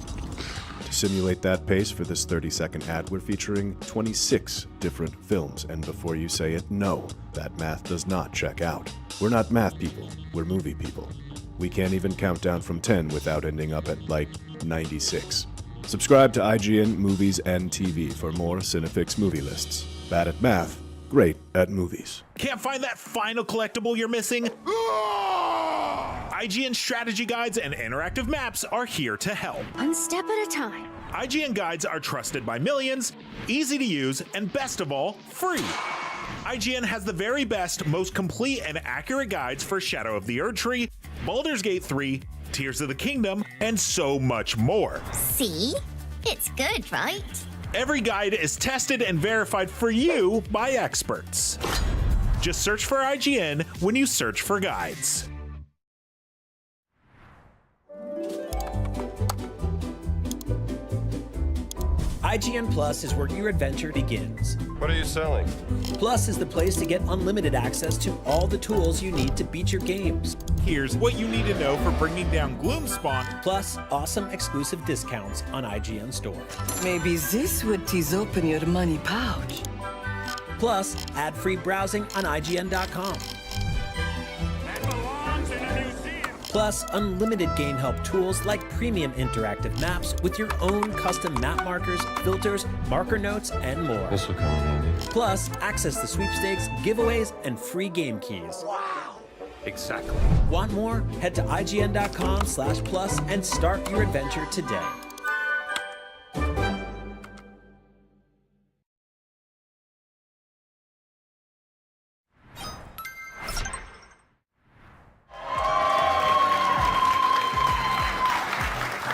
To simulate that pace for this 30-second ad, we're featuring 26 different films, and before you say it, no, that math does not check out. We're not math people, we're movie people. We can't even count down from 10 without ending up at, like, 96. Subscribe to IGN Movies and TV for more Cinefix movie lists. Bad at math, great at movies. Can't find that final collectible you're missing? IGN strategy guides and interactive maps are here to help. One step at a time. IGN guides are trusted by millions, easy to use, and best of all, free. IGN has the very best, most complete and accurate guides for Shadow of the Erdtree, Baldur's Gate 3, Tears of the Kingdom, and so much more. See? It's good, right? Every guide is tested and verified for you by experts. Just search for IGN when you search for guides. IGN Plus is where your adventure begins. What are you selling? Plus is the place to get unlimited access to all the tools you need to beat your games. Here's what you need to know for bringing down Gloomspawn. Plus, awesome exclusive discounts on IGN Store. Maybe this would tease open your money pouch. Plus, ad-free browsing on IGN.com. Plus, unlimited game help tools like premium interactive maps with your own custom map markers, filters, marker notes, and more. This will come in handy. Plus, access to sweepstakes, giveaways, and free game keys. Wow. Exactly. Want more? Head to IGN.com/plus and start your adventure today.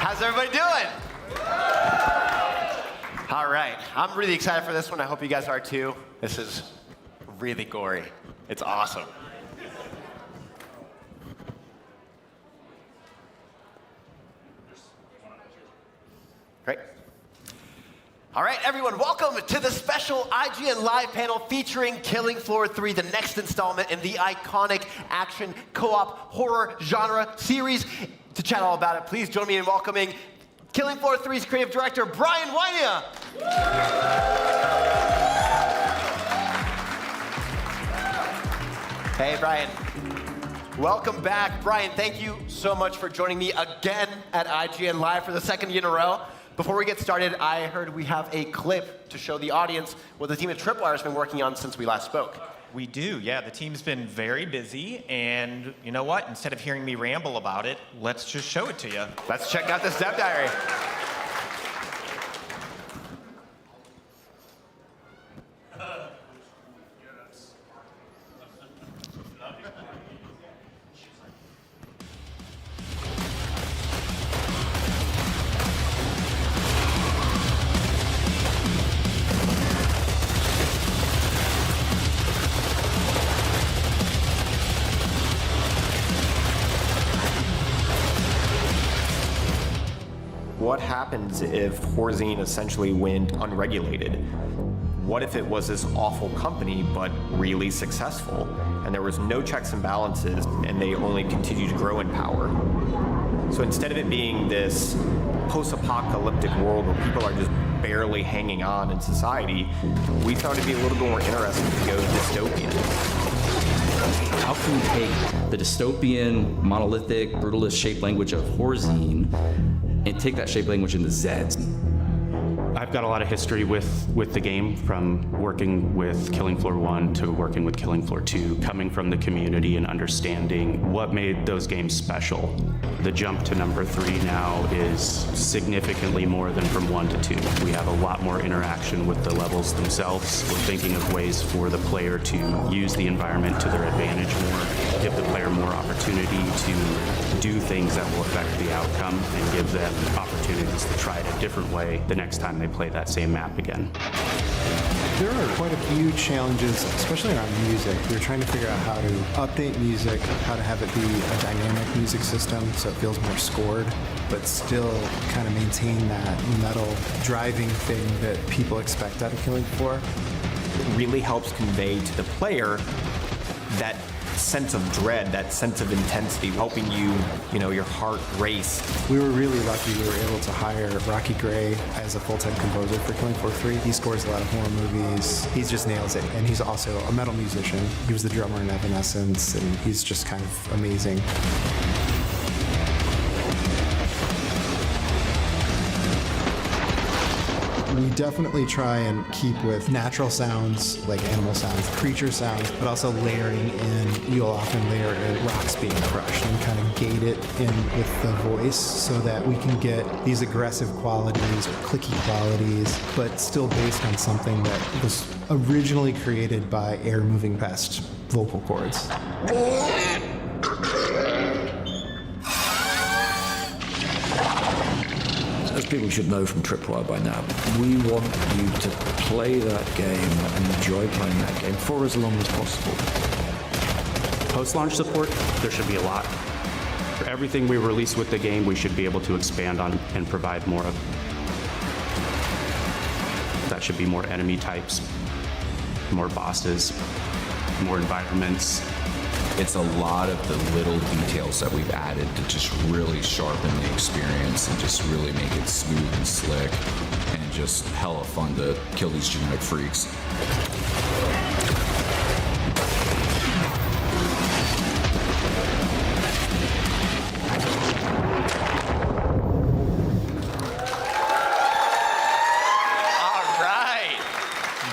How's everybody doing? All right, I'm really excited for this one. I hope you guys are too. This is really gory. It's awesome. Great. All right, everyone, welcome to the special IGN Live panel featuring Killing Floor 3, the next installment in the iconic action co-op horror genre series. To chat all about it, please join me in welcoming Killing Floor 3's creative director, Brian Wynia. Hey, Brian. Welcome back. Brian, thank you so much for joining me again at IGN Live for the second year in a row. Before we get started, I heard we have a clip to show the audience what the team at Tripwire has been working on since we last spoke. We do, yeah. The team's been very busy, and you know what? Instead of hearing me ramble about it, let's just show it to you. Let's check out this dev diary. What happens if Horzine essentially went unregulated? What if it was this awful company, but really successful, and there was no checks and balances, and they only continued to grow in power? So instead of it being this post-apocalyptic world where people are just barely hanging on in society, we found it to be a little bit more interesting to go dystopian. How can we take the dystopian, monolithic, brutalist shape language of Horzine and take that shape language into Zeds? I've got a lot of history with the game, from working with Killing Floor 1 to working with Killing Floor 2, coming from the community and understanding what made those games special. The jump to number 3 now is significantly more than from 1 to 2. We have a lot more interaction with the levels themselves. We're thinking of ways for the player to use the environment to their advantage more, give the player more opportunity to do things that will affect the outcome, and give them opportunities to try it a different way the next time they play that same map again. There are quite a few challenges, especially around music. We're trying to figure out how to update music, how to have it be a dynamic music system so it feels more scored, but still kind of maintain that metal driving thing that people expect out of Killing Floor. It really helps convey to the player that sense of dread, that sense of intensity, helping you, your heart race. We were really lucky we were able to hire Rocky Gray as a full-time composer for Killing Floor 3. He scores a lot of horror movies. He just nails it. And he's also a metal musician. He was the drummer in Evanescence, and he's just kind of amazing. We definitely try and keep with natural sounds, like animal sounds, creature sounds, but also layering in, you'll often layer in rocks being crushed and kind of gate it in with the voice so that we can get these aggressive qualities or clicky qualities, but still based on something that was originally created by air moving past vocal cords. As people should know from Tripwire by now, we want you to play that game and enjoy playing that game for as long as possible. Post-launch support, there should be a lot. For everything we release with the game, we should be able to expand on and provide more of. That should be more enemy types, more bosses, more environments. It's a lot of the little details that we've added to just really sharpen the experience and just really make it smooth and slick and just hella fun to kill these genetic freaks.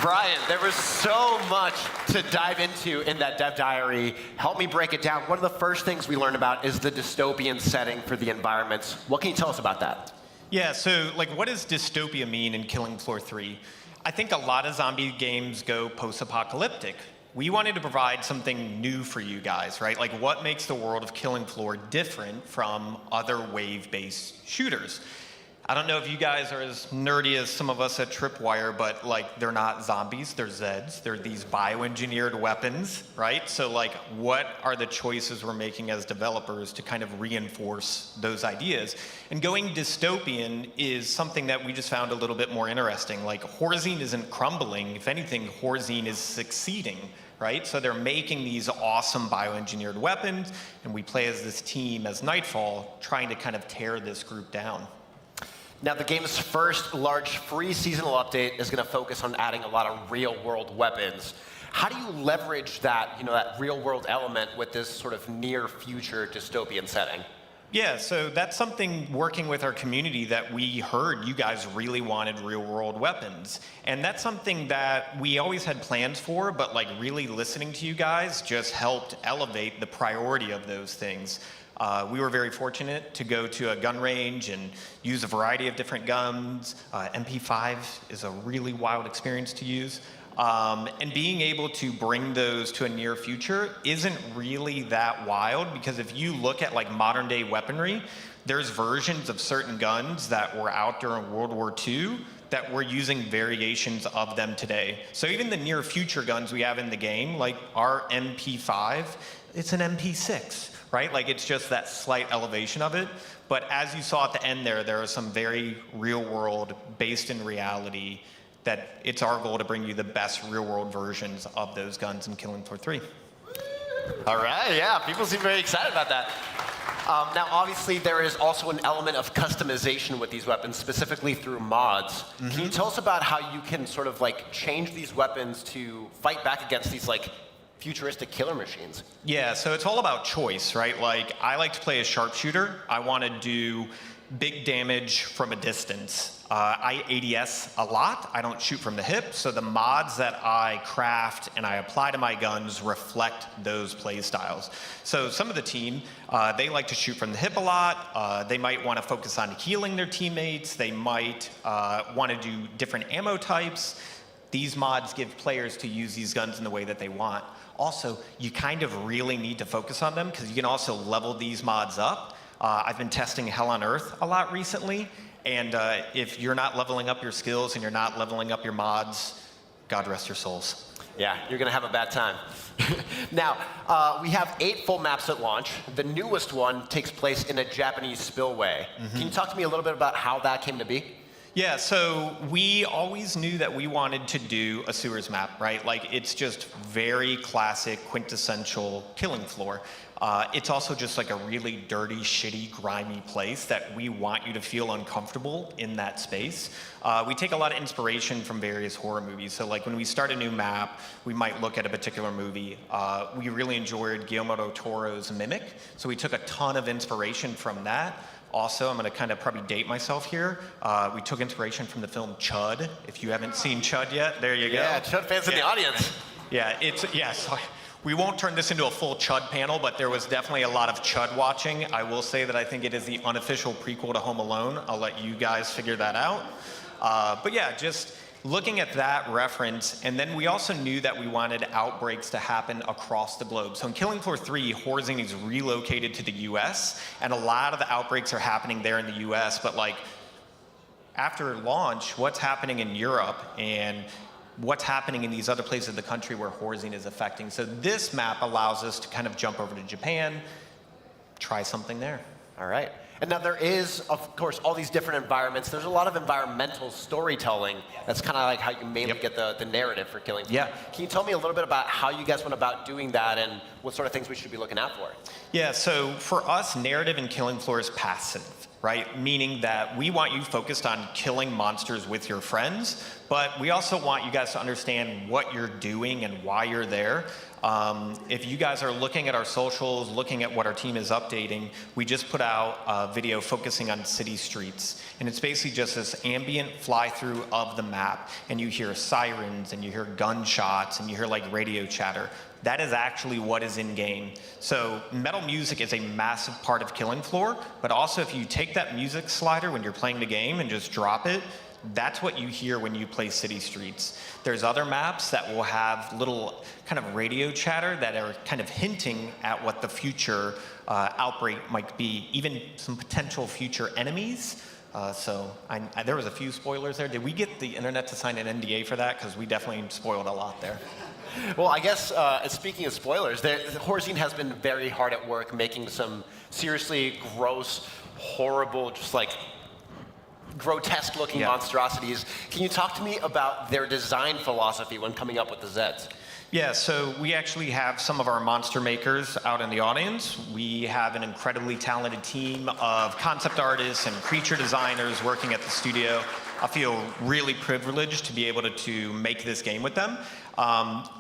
Brian, there was so much to dive into in that dev diary. Help me break it down. One of the first things we learned about is the dystopian setting for the environments. What can you tell us about that? Yeah, so what does dystopia mean in Killing Floor 3? I think a lot of zombie games go post-apocalyptic. We wanted to provide something new for you guys, right? Like, what makes the world of Killing Floor different from other wave-based shooters? I don't know if you guys are as nerdy as some of us at Tripwire, but they're not zombies, they're Zeds. They're these bioengineered weapons, right? So what are the choices we're making as developers to kind of reinforce those ideas? And going dystopian is something that we just found a little bit more interesting. Horzine isn't crumbling. If anything, Horzine is succeeding, right? So they're making these awesome bioengineered weapons, and we play as this team as Nightfall, trying to kind of tear this group down. Now, the game's first large free seasonal update is going to focus on adding a lot of real-world weapons. How do you leverage that, that real-world element with this sort of near-future dystopian setting? Yeah, so that's something working with our community that we heard you guys really wanted real-world weapons. And that's something that we always had plans for, but like really listening to you guys just helped elevate the priority of those things. We were very fortunate to go to a gun range and use a variety of different guns. MP5 is a really wild experience to use. And being able to bring those to a near future isn't really that wild, because if you look at like modern day weaponry, there's versions of certain guns that were out during World War II that we're using variations of them today. So even the near future guns we have in the game, like our MP5, it's an MP6, right? Like it's just that slight elevation of it. But as you saw at the end there are some very real world, based in reality, that it's our goal to bring you the best real-world versions of those guns in Killing Floor 3. All right, yeah, people seem very excited about that. Now, obviously, there is also an element of customization with these weapons, specifically through mods. Can you tell us about how you can sort of like change these weapons to fight back against these like futuristic killer machines? Yeah, so it's all about choice, right? Like, I like to play a sharpshooter. I want to do big damage from a distance. I ADS a lot. I don't shoot from the hip, so the mods that I craft and I apply to my guns reflect those play styles. So some of the team, they like to shoot from the hip a lot. They might want to focus on healing their teammates. They might want to do different ammo types. These mods give players to use these guns in the way that they want. Also, you kind of really need to focus on them, because you can also level these mods up. I've been testing Hell on Earth a lot recently, and if you're not leveling up your skills and you're not leveling up your mods, God rest your souls. Yeah, you're gonna have a bad time. Now, we have 8 full maps at launch. The newest one takes place in a Japanese spillway. Can you talk to me a little bit about how that came to be? Yeah, so we always knew that we wanted to do a sewers map, right? Like, it's just very classic, quintessential Killing Floor. It's also just like a really dirty, shitty, grimy place that we want you to feel uncomfortable in that space. We take a lot of inspiration from various horror movies. So like when we start a new map, we might look at a particular movie. We really enjoyed Guillermo del Toro's Mimic, so we took a ton of inspiration from that. Also, I'm going to kind of probably date myself here. We took inspiration from the film Chud. If you haven't seen Chud yet, there you go. Yeah, Chud fans in the audience. Yeah, so we won't turn this into a full Chud panel, but there was definitely a lot of Chud watching. I will say that I think it is the unofficial prequel to Home Alone. I'll let you guys figure that out. But yeah, just looking at that reference, and then we also knew that we wanted outbreaks to happen across the globe. So in Killing Floor 3, Horzing is relocated to the US, and a lot of the outbreaks are happening there in the US, but like after launch, what's happening in Europe and what's happening in these other places of the country where Horzing is affecting. So this map allows us to kind of jump over to Japan, try something there. All right. And now there is, of course, all these different environments. There's a lot of environmental storytelling. That's kind of like how you mainly get the narrative for Killing Floor. Yeah. Can you tell me a little bit about how you guys went about doing that and what sort of things we should be looking out for? Yeah, so for us, narrative in Killing Floor is passive, right? Meaning that we want you focused on killing monsters with your friends, but we also want you guys to understand what you're doing and why you're there. If you guys are looking at our socials, looking at what our team is updating, we just put out a video focusing on city streets. And it's basically just this ambient fly-through of the map. And you hear sirens, and you hear gunshots, and you hear like radio chatter. That is actually what is in-game. So metal music is a massive part of Killing Floor, but also if you take that music slider when you're playing the game and just drop it, that's what you hear when you play City Streets. There's other maps that will have little kind of radio chatter that are kind of hinting at what the future outbreak might be, even some potential future enemies. So there was a few spoilers there. Did we get the internet to sign an NDA for that? Because we definitely spoiled a lot there. Well, I guess speaking of spoilers, Horzing has been very hard at work making some seriously gross, horrible, just like grotesque-looking monstrosities. Can you talk to me about their design philosophy when coming up with the Zeds? Yeah, so we actually have some of our monster makers out in the audience. We have an incredibly talented team of concept artists and creature designers working at the studio. I feel really privileged to be able to make this game with them.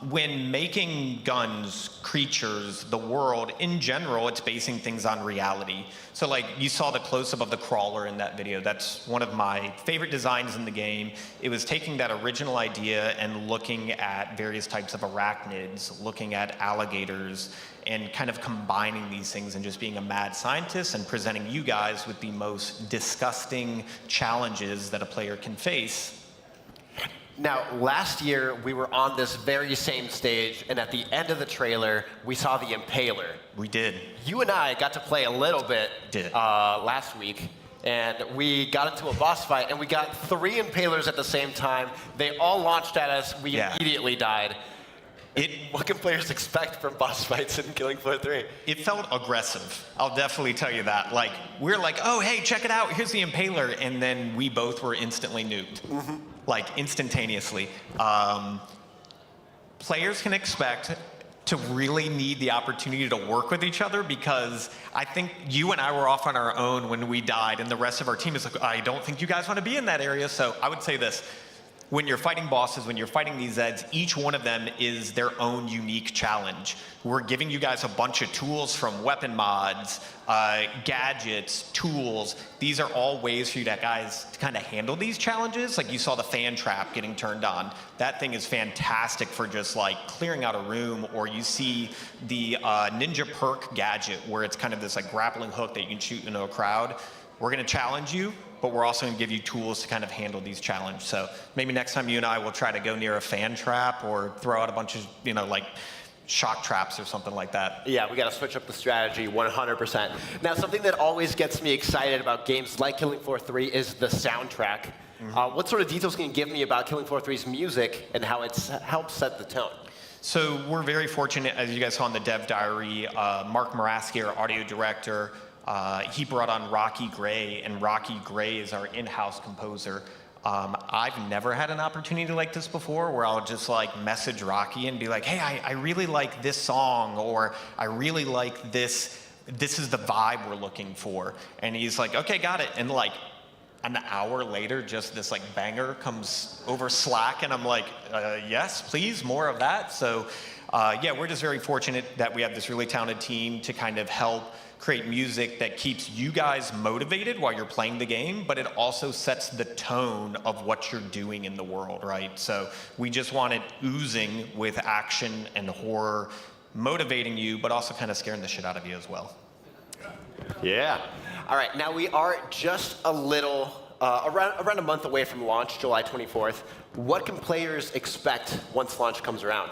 When making guns, creatures, the world, in general, it's basing things on reality. So like you saw the close-up of the crawler in that video. That's one of my favorite designs in the game. It was taking that original idea and looking at various types of arachnids, looking at alligators, and kind of combining these things and just being a mad scientist and presenting you guys with the most disgusting challenges that a player can face. Now, last year, we were on this very same stage, and at the end of the trailer, we saw the Impaler. We did. You and I got to play a little bit last week, and we got into a boss fight, and we got 3 Impalers at the same time. They all launched at us. We immediately died. What can players expect from boss fights in Killing Floor 3? It felt aggressive. I'll definitely tell you that. Like, we're like, oh, hey, check it out. Here's the Impaler. And then we both were instantly nuked. Like, instantaneously. Players can expect to really need the opportunity to work with each other, because I think you and I were off on our own when we died, and the rest of our team is like, I don't think you guys want to be in that area. So I would say this. When you're fighting bosses, when you're fighting these Zeds, each one of them is their own unique challenge. We're giving you guys a bunch of tools, from weapon mods, gadgets, tools. These are all ways for you guys to kind of handle these challenges. Like you saw the fan trap getting turned on. That thing is fantastic for just like clearing out a room, or you see the ninja perk gadget where it's kind of this like grappling hook that you can shoot into a crowd. We're gonna challenge you, but we're also gonna give you tools to kind of handle these challenges. So maybe next time you and I will try to go near a fan trap or throw out a bunch of, like shock traps or something like that. Yeah, we gotta switch up the strategy 100%. Now, something that always gets me excited about games like Killing Floor 3 is the soundtrack. What sort of details can you give me about Killing Floor 3's music and how it's helped set the tone? So we're very fortunate, as you guys saw in the dev diary, Mark Maraski, our audio director, he brought on Rocky Gray, and Rocky Gray is our in-house composer. I've never had an opportunity like this before, where I'll just like message Rocky and be like, hey, I really like this song, or I really like this. This is the vibe we're looking for. And he's like, okay, got it. And like an hour later, just this like banger comes over Slack, and I'm like, yes, please, more of that. So yeah, we're just very fortunate that we have this really talented team to kind of help create music that keeps you guys motivated while you're playing the game, but it also sets the tone of what you're doing in the world, right? So we just want it oozing with action and horror, motivating you, but also kind of scaring the shit out of you as well. Yeah. All right, now we are just a little, around a month away from launch, July 24th. What can players expect once launch comes around?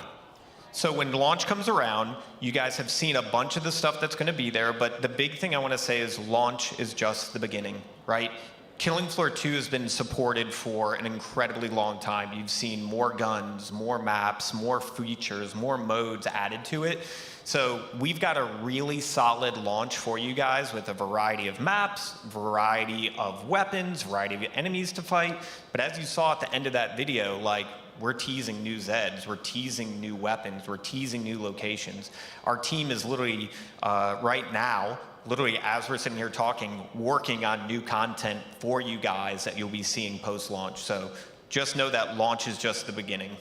So when launch comes around, you guys have seen a bunch of the stuff that's going to be there, but the big thing I want to say is launch is just the beginning, right? Killing Floor 2 has been supported for an incredibly long time. You've seen more guns, more maps, more features, more modes added to it. So we've got a really solid launch for you guys with a variety of maps, variety of weapons, variety of enemies to fight. But as you saw at the end of that video, like, we're teasing new Zeds, we're teasing new weapons, we're teasing new locations. Our team is literally, right now, literally as we're sitting here talking, working on new content for you guys that you'll be seeing post-launch. So just know that launch is just the beginning.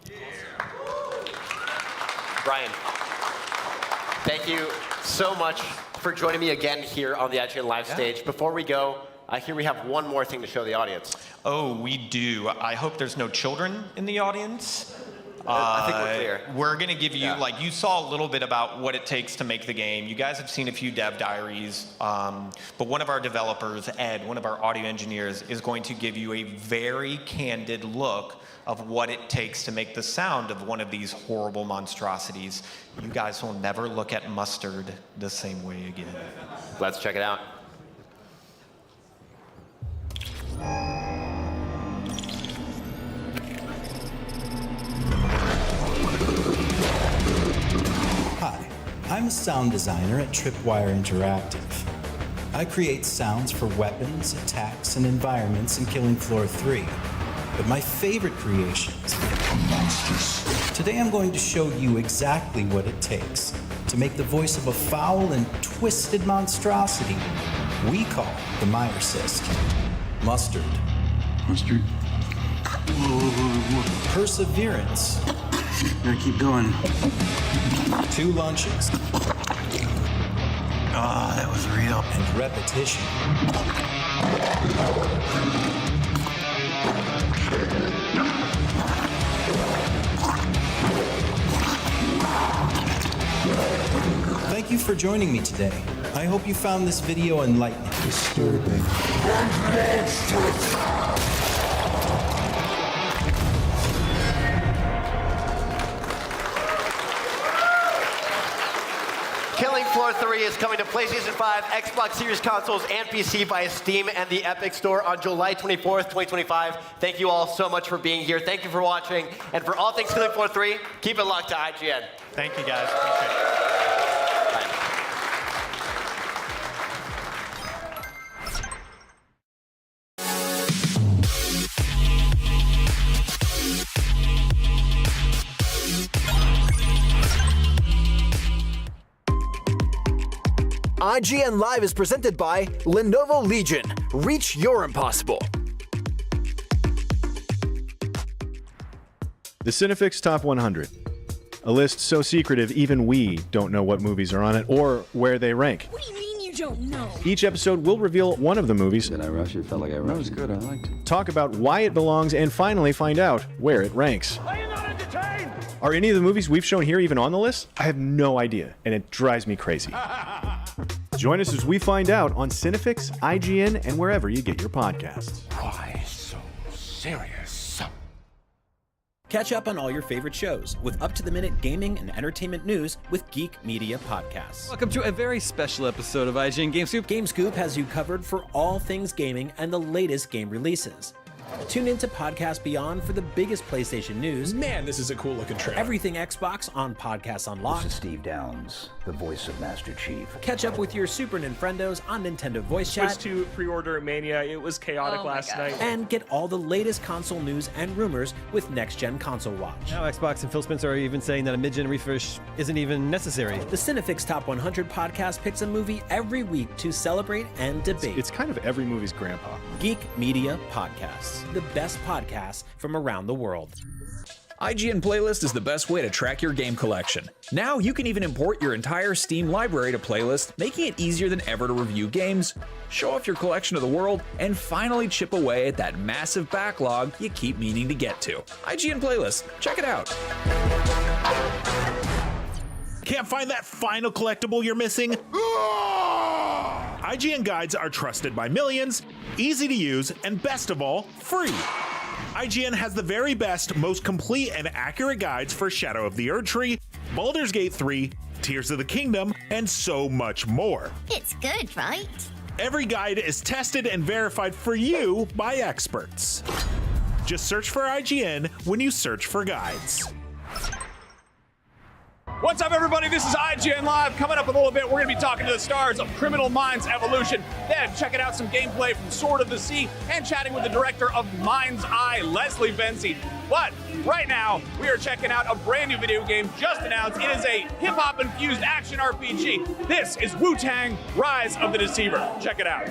Yeah. Brian, thank you so much for joining me again here on the IGN Live stage. Before we go, I hear we have one more thing to show the audience. Oh, we do. I hope there's no children in the audience. I think we're clear. We're going to give you, like, you saw a little bit about what it takes to make the game. You guys have seen a few dev diaries, but one of our developers, Ed, one of our audio engineers, is going to give you a very candid look of what it takes to make the sound of one of these horrible monstrosities. You guys will never look at mustard the same way again. Let's check it out. Hi, I'm a sound designer at Tripwire Interactive. I create sounds for weapons, attacks, and environments in Killing Floor 3. But my favorite creations are monsters. Today I'm going to show you exactly what it takes to make the voice of a foul and twisted monstrosity we call the Meyer cyst. Mustard. Mustard. Perseverance. Gotta keep going. 2 lunches. Oh, that was real. And repetition. Thank you for joining me today. I hope you found this video enlightening. Disturbing. Killing Floor 3 is coming to PlayStation 5, Xbox Series consoles, and PC via Steam and the Epic Store on July 24th, 2025. Thank you all so much for being here. Thank you for watching. And for all things Killing Floor 3, keep it locked to IGN. Thank you, guys. Appreciate it. IGN Live is presented by Lenovo Legion. Reach your impossible. The Cinefix Top 100. A list so secretive even we don't know what movies are on it or where they rank. What do you mean you don't know? Each episode will reveal one of the movies. Did I rush it? Felt like I rushed. That was good. I liked it. Talk about why it belongs, and finally find out where it ranks. Are you not entertained? Are any of the movies we've shown here even on the list? I have no idea, and it drives me crazy. Join us as we find out on Cinefix, IGN, and wherever you get your podcasts. Why so serious? Catch up on all your favorite shows with up-to-the-minute gaming and entertainment news with Geek Media Podcasts. Welcome to a very special episode of IGN Game Scoop. Game Scoop has you covered for all things gaming and the latest game releases. Tune into Podcast Beyond for the biggest PlayStation news. Man, this is a cool looking trailer. Everything Xbox on Podcasts Unlocked. This is Steve Downs, the voice of Master Chief. Catch up with your Super Nintendos on Nintendo Voice Chat. Switched to pre-order Mania. It was chaotic last night. And get all the latest console news and rumors with Next Gen Console Watch. Now Xbox and Phil Spencer are even saying that a mid-gen refresh isn't even necessary. The Cinefix Top 100 podcast picks a movie every week to celebrate and debate. It's kind of every movie's grandpa. Geek Media Podcasts, the best podcasts from around the world. IGN Playlist is the best way to track your game collection. Now you can even import your entire Steam library to Playlist, making it easier than ever to review games, show off your collection of the world, and finally chip away at that massive backlog you keep meaning to get to. IGN Playlist, check it out. Can't find that final collectible you're missing? IGN guides are trusted by millions, easy to use, and best of all, free. IGN has the very best, most complete and accurate guides for Shadow of the Erdtree, Baldur's Gate 3, Tears of the Kingdom, and so much more. It's good, right? Every guide is tested and verified for you by experts. Just search for IGN when you search for guides. What's up, everybody? This is IGN Live. Coming up in a little bit, we're going to be talking to the stars of Criminal Minds Evolution. Then checking out some gameplay from Sword of the Sea and chatting with the director of MindsEye, Leslie Benzie. But right now, we are checking out a brand new video game just announced. It is a hip-hop infused action RPG. This is Wu-Tang: Rise of the Deceiver. Check it out.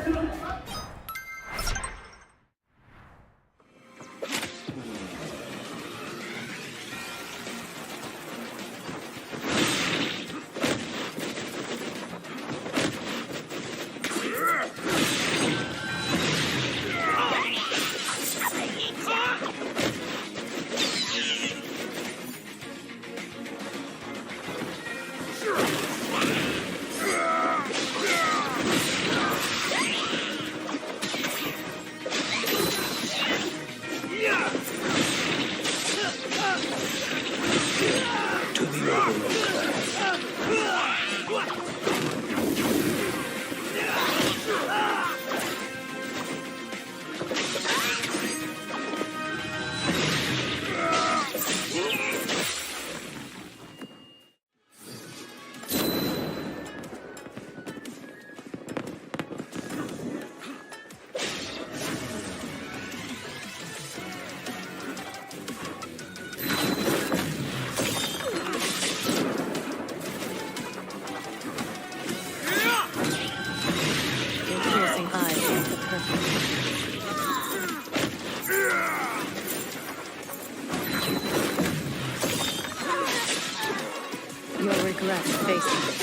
You'll regret facing it.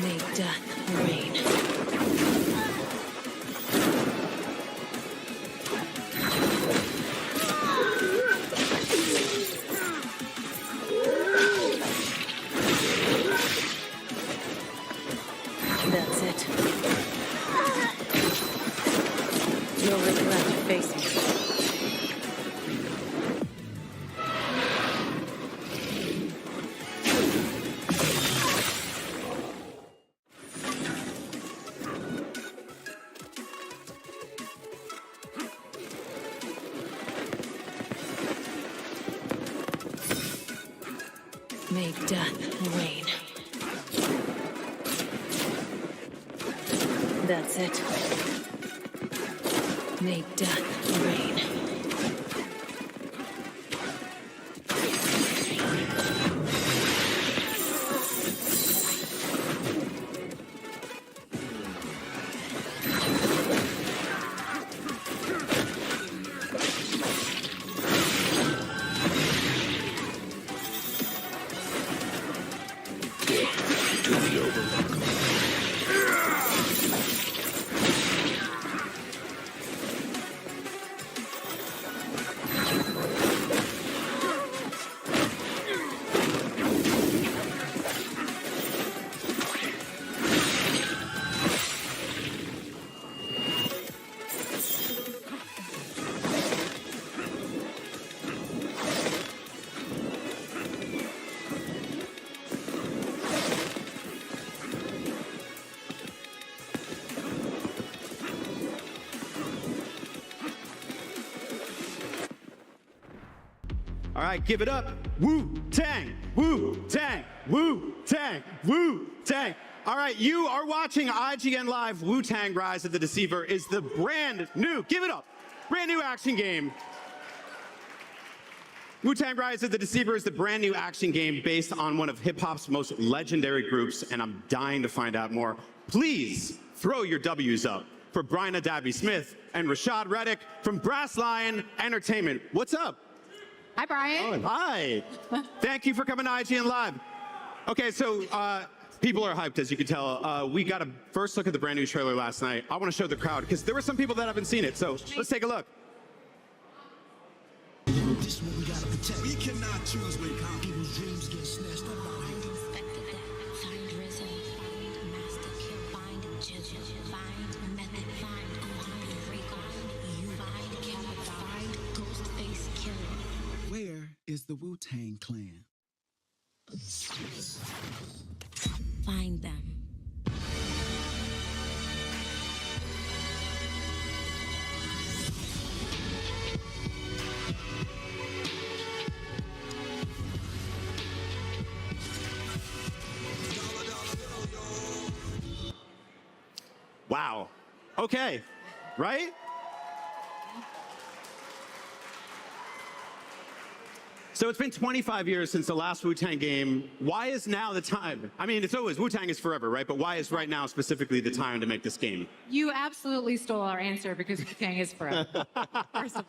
May death reign. That's it. You'll regret facing it. May death reign. That's it. May death reign. All right, give it up. Wu-Tang, Wu-Tang, Wu-Tang, Wu-Tang. All right, you are watching IGN Live. Wu-Tang Rise of the Deceiver is the brand new, give it up, brand new action game. Wu-Tang Rise of the Deceiver is the brand new action game based on one of hip-hop's most legendary groups, and I'm dying to find out more. Please throw your W's up for Brian Adabi Smith and Rashad Reddick from Brass Lion Entertainment. What's up? Hi, Brian. Hi. Thank you for coming to IGN Live. Okay, so people are hyped, as you can tell. We got a first look at the brand new trailer last night. I want to show the crowd, because there were some people that haven't seen it, so let's take a look. This is what we gotta protect. We cannot choose when people's dreams get snatched up. Where is the Wu-Tang Clan? Find them. Wow. Okay. Right? So it's been 25 years since the last Wu-Tang game. Why is now the time? I mean, it's always, Wu-Tang is forever, right? But why is right now specifically the time to make this game? You absolutely stole our answer because Wu-Tang is forever, first of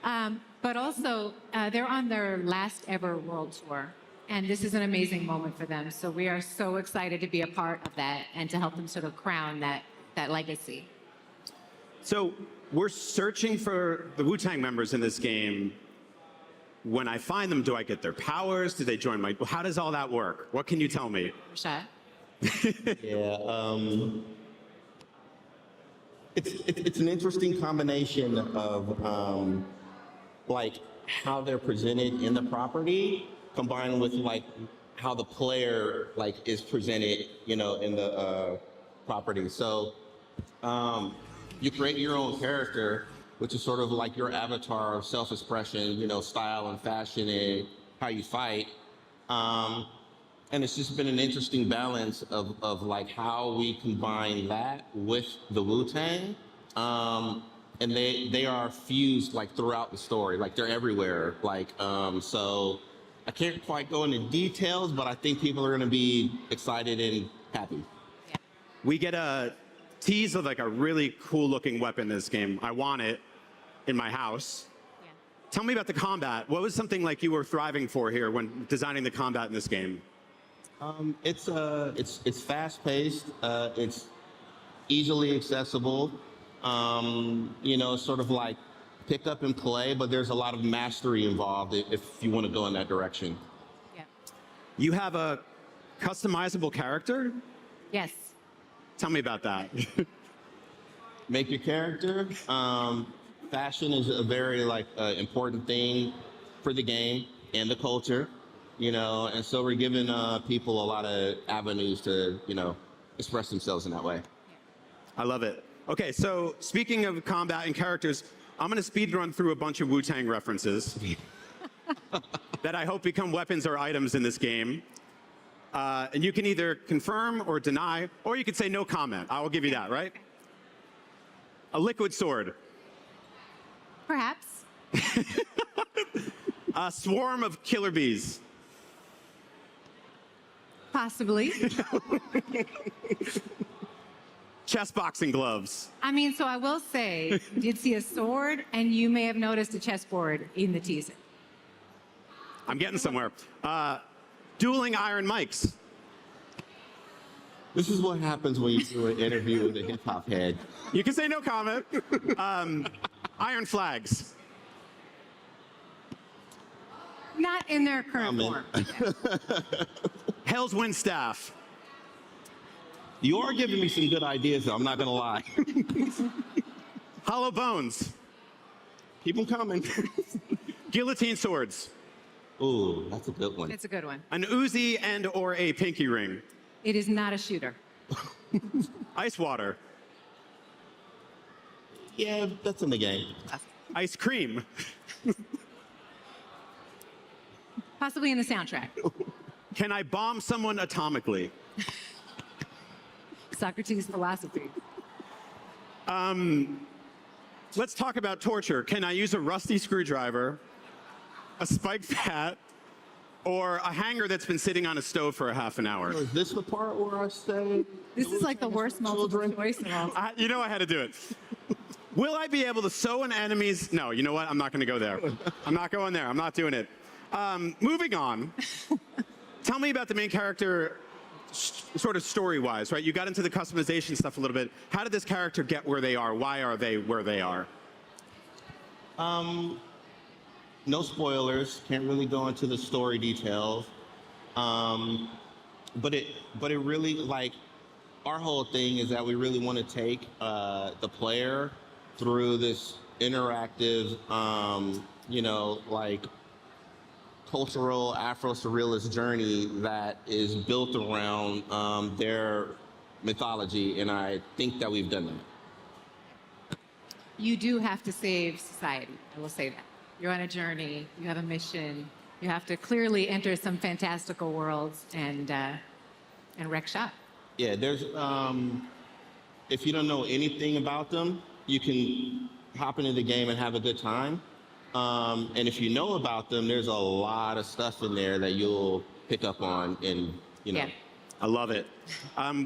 all. But also, they're on their last ever world tour. And this is an amazing moment for them. So we are so excited to be a part of that and to help them sort of crown that legacy. So we're searching for the Wu-Tang members in this game. When I find them, do I get their powers? Do they join my... How does all that work? What can you tell me? Rashad? It's an interesting combination of like how they're presented in the property, combined with like how the player like is presented, you know, in the property. So you create your own character, which is sort of like your avatar of self-expression, you know, style and fashion and how you fight. And it's just been an interesting balance of like how we combine that with the Wu-Tang. And they are fused like throughout the story, like they're everywhere. Like, so I can't quite go into details, but I think people are gonna be excited and happy. We get a tease of like a really cool looking weapon in this game. I want it. in my house. Tell me about the combat. What was something like you were thriving for here when designing the combat in this game? It's fast-paced. It's easily accessible. You know, sort of like pick up and play, but there's a lot of mastery involved if you want to go in that direction. Yeah. You have a customizable character? Yes. Tell me about that. Make your character. Fashion is a very important thing for the game and the culture, you know, and so we're giving people a lot of avenues to, you know, express themselves in that way. I love it. Okay, so speaking of combat and characters, I'm going to speed run through a bunch of Wu-Tang references that I hope become weapons or items in this game. And you can either confirm or deny, or you could say no comment. I will give you that, right? A liquid sword. Perhaps. A swarm of killer bees. Possibly. Chess boxing gloves. I mean, so I will say, you did see a sword, and you may have noticed a chessboard in the teaser. I'm getting somewhere. Dueling iron mics. This is what happens when you do an interview with a hip-hop head. You can say no comment. Iron flags. Not in their current form. Hell's Wind staff. You are giving me some good ideas, though. I'm not going to lie. Hollow bones. Keep them coming. Guillotine swords. Ooh, that's a good one. It's a good one. An Uzi and or a pinky ring. It is not a shooter. Ice water. Yeah, that's in the game. Ice cream. Possibly in the soundtrack. Can I bomb someone atomically? Socrates' philosophy. Let's talk about torture. Can I use a rusty screwdriver, a spiked bat, or a hanger that's been sitting on a stove for a half an hour? Is this the part where I say... This is like the worst multiple choice of all. You know I had to do it. Will I be able to sew an enemy's... No, you know what? I'm not going to go there. I'm not going there. I'm not doing it. Moving on. Tell me about the main character sort of story-wise, right? You got into the customization stuff a little bit. How did this character get where they are? Why are they where they are? No spoilers. Can't really go into the story details. But it really, like, our whole thing is that we really want to take the player through this interactive, you know, like, cultural Afro-surrealist journey that is built around their mythology, and I think that we've done that. You do have to save society, I will say that. You're on a journey, you have a mission, you have to clearly enter some fantastical worlds and wreck shop. Yeah, there's, if you don't know anything about them, you can hop into the game and have a good time. And if you know about them, there's a lot of stuff in there that you'll pick up on and, you know. Yeah. I love it.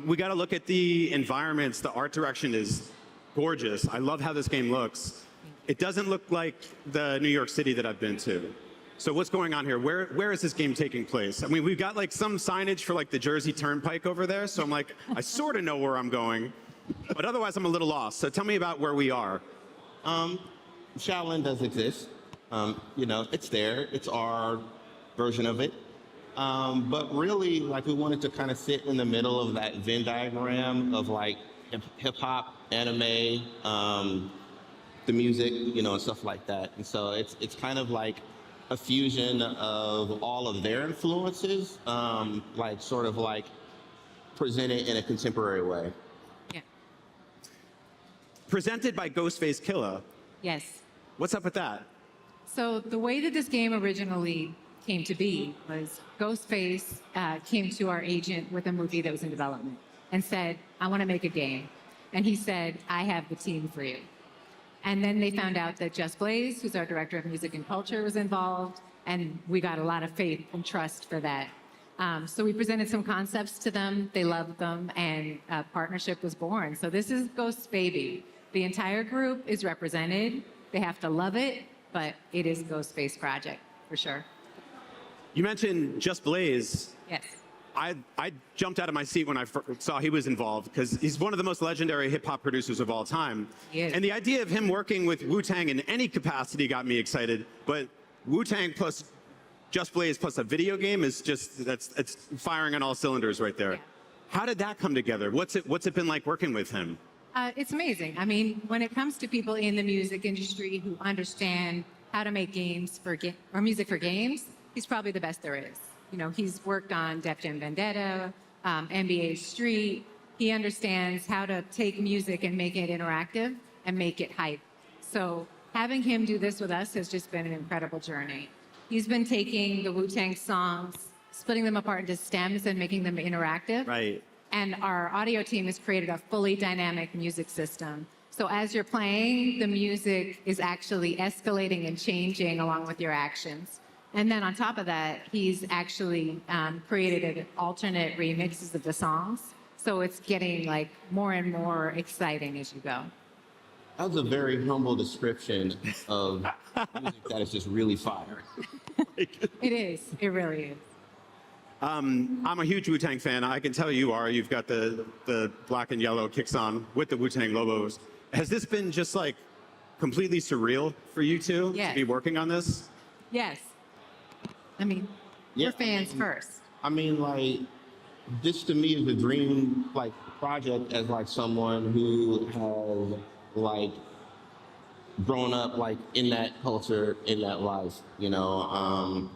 We got to look at the environments. The art direction is gorgeous. I love how this game looks. It doesn't look like the New York City that I've been to. So what's going on here? Where is this game taking place? I mean, we've got like some signage for like the Jersey Turnpike over there. So I'm like, I sort of know where I'm going, but otherwise I'm a little lost. So tell me about where we are. Shaolin does exist. You know, it's there. It's our version of it. But really, like, we wanted to kind of sit in the middle of that Venn diagram of like hip hop, anime, the music, you know, and stuff like that. And so it's kind of like a fusion of all of their influences, like sort of like presented in a contemporary way. Yeah. Presented by Ghostface Killah. Yes. What's up with that? So the way that this game originally came to be was Ghostface came to our agent with a movie that was in development and said, I want to make a game. And he said, I have the team for you. And then they found out that Just Blaze, who's our director of music and culture, was involved, and we got a lot of faith and trust for that. So we presented some concepts to them, they loved them, and a partnership was born. So this is Ghost's baby. The entire group is represented. They have to love it, but it is Ghostface project for sure. You mentioned Just Blaze. Yes. I jumped out of my seat when I saw he was involved because he's one of the most legendary hip hop producers of all time. He is. And the idea of him working with Wu-Tang in any capacity got me excited. But Wu-Tang plus Just Blaze plus a video game is just it's firing on all cylinders right there. Yeah. How did that come together? What's it been like working with him? It's amazing. I mean, when it comes to people in the music industry who understand how to make games or music for games, he's probably the best there is. You know, he's worked on Def Jam Vendetta, NBA Street. He understands how to take music and make it interactive and make it hype. So having him do this with us has just been an incredible journey. He's been taking the Wu-Tang songs, splitting them apart into stems and making them interactive. Right. And our audio team has created a fully dynamic music system. So as you're playing, the music is actually escalating and changing along with your actions. And then on top of that, he's actually created alternate remixes of the songs. So it's getting like more and more exciting as you go. That was a very humble description of music that is just really fire. It is. It really is. I'm a huge Wu-Tang fan. I can tell you are. You've got the black and yellow kicks on with the Wu-Tang logos. Has this been just like completely surreal for you two Yes. to be working on this? Yes. I mean, we're fans first. I mean, like, this to me is a dream, like, project as, like, someone who has, like, grown up, like, in that culture, in that life, you know.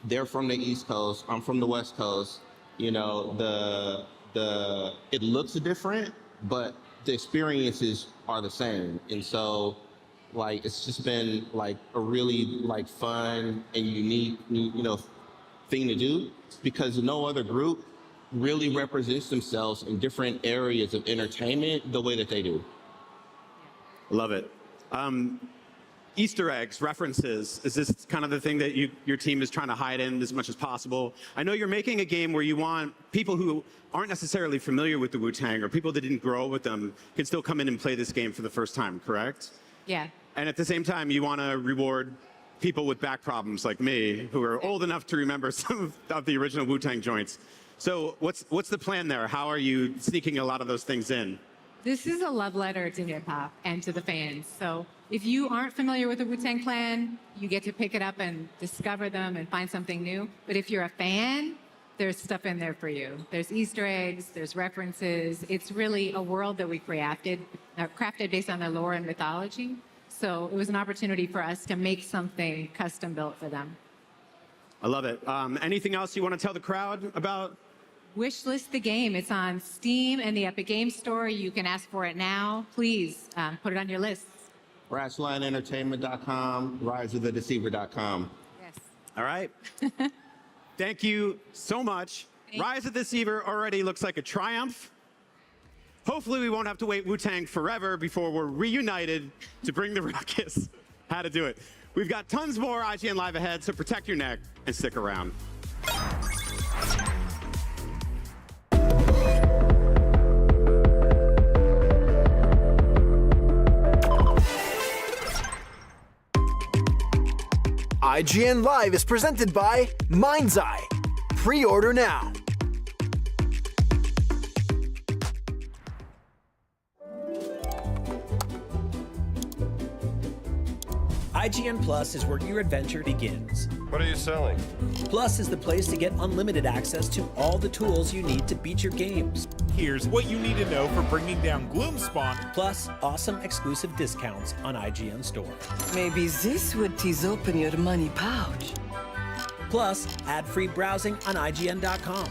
They're from the East Coast, I'm from the West Coast. You know, it looks different, but the experiences are the same. And so, like, it's just been like a really like fun and unique, you know, thing to do because no other group really represents themselves in different areas of entertainment the way that they do. Love it. Easter eggs, references, is this kind of the thing that your team is trying to hide in as much as possible? I know you're making a game where you want people who aren't necessarily familiar with the Wu-Tang or people that didn't grow up with them can still come in and play this game for the first time, correct? Yeah. And at the same time, you want to reward people with back problems like me, who are old enough to remember some of the original Wu-Tang joints. So what's the plan there? How are you sneaking a lot of those things in? This is a love letter to hip hop and to the fans. So if you aren't familiar with the Wu-Tang Clan, you get to pick it up and discover them and find something new. But if you're a fan, there's stuff in there for you. There's Easter eggs, there's references. It's really a world that we crafted based on their lore and mythology. So it was an opportunity for us to make something custom built for them. I love it. Anything else you want to tell the crowd about? Wishlist the game. It's on Steam and the Epic Games Store. You can ask for it now. Please put it on your lists. RatchlineEntertainment.com, RiseOfTheDeceiver.com. Yes. All right. Thank you so much. Rise of the Deceiver already looks like a triumph. Hopefully we won't have to wait Wu-Tang forever before we're reunited to bring the ruckus. How to do it. We've got tons more IGN Live ahead, so protect your neck and stick around. IGN Live is presented by MindsEye. Pre-order now. IGN Plus is where your adventure begins. What are you selling? Plus is the place to get unlimited access to all the tools you need to beat your games. Here's what you need to know for bringing down Gloomspawn. Plus, awesome exclusive discounts on IGN Store. Maybe this would tease open your money pouch. Plus, ad-free browsing on IGN.com.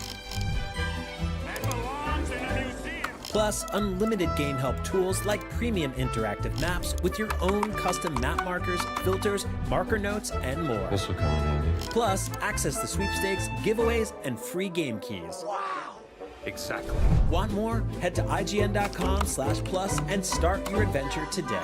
Plus, unlimited game help tools like premium interactive maps with your own custom map markers, filters, marker notes, and more. This will come in handy. Plus, access to sweepstakes, giveaways, and free game keys. Wow. Exactly. Want more? Head to IGN.com/plus and start your adventure today.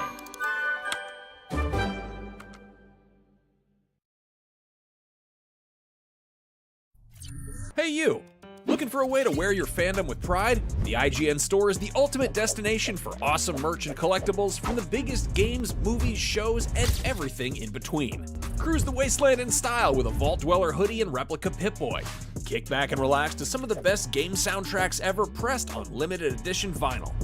Hey you! Looking for a way to wear your fandom with pride? The IGN store is the ultimate destination for awesome merch and collectibles from the biggest games, movies, shows, and everything in between. Cruise the wasteland in style with a Vault Dweller hoodie and replica Pip-Boy. Kick back and relax to some of the best game soundtracks ever pressed on limited edition vinyl.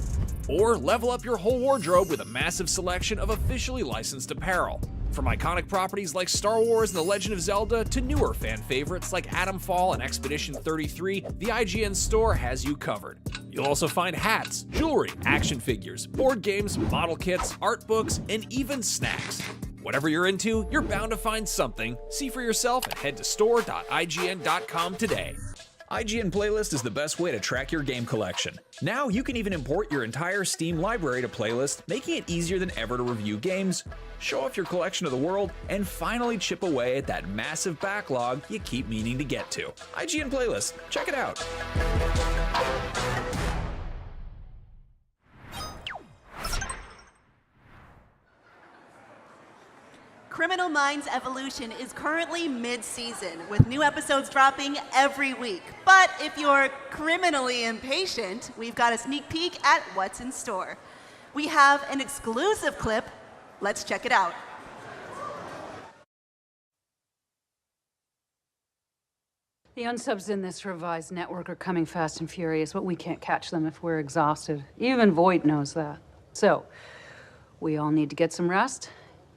Or level up your whole wardrobe with a massive selection of officially licensed apparel. From iconic properties like Star Wars and The Legend of Zelda to newer fan favorites like Atomfall and Expedition 33, the IGN store has you covered. You'll also find hats, jewelry, action figures, board games, model kits, art books, and even snacks. Whatever you're into, you're bound to find something. See for yourself and head to store.ign.com today. IGN Playlist is the best way to track your game collection. Now you can even import your entire Steam library to Playlist, making it easier than ever to review games, show off your collection of the world, and finally chip away at that massive backlog you keep meaning to get to. IGN Playlist, check it out. Criminal Minds Evolution is currently mid-season, with new episodes dropping every week. But if you're criminally impatient, we've got a sneak peek at what's in store. We have an exclusive clip. Let's check it out. The unsubs in this revised network are coming fast and furious, but we can't catch them if we're exhausted. Even Voight knows that. So, we all need to get some rest.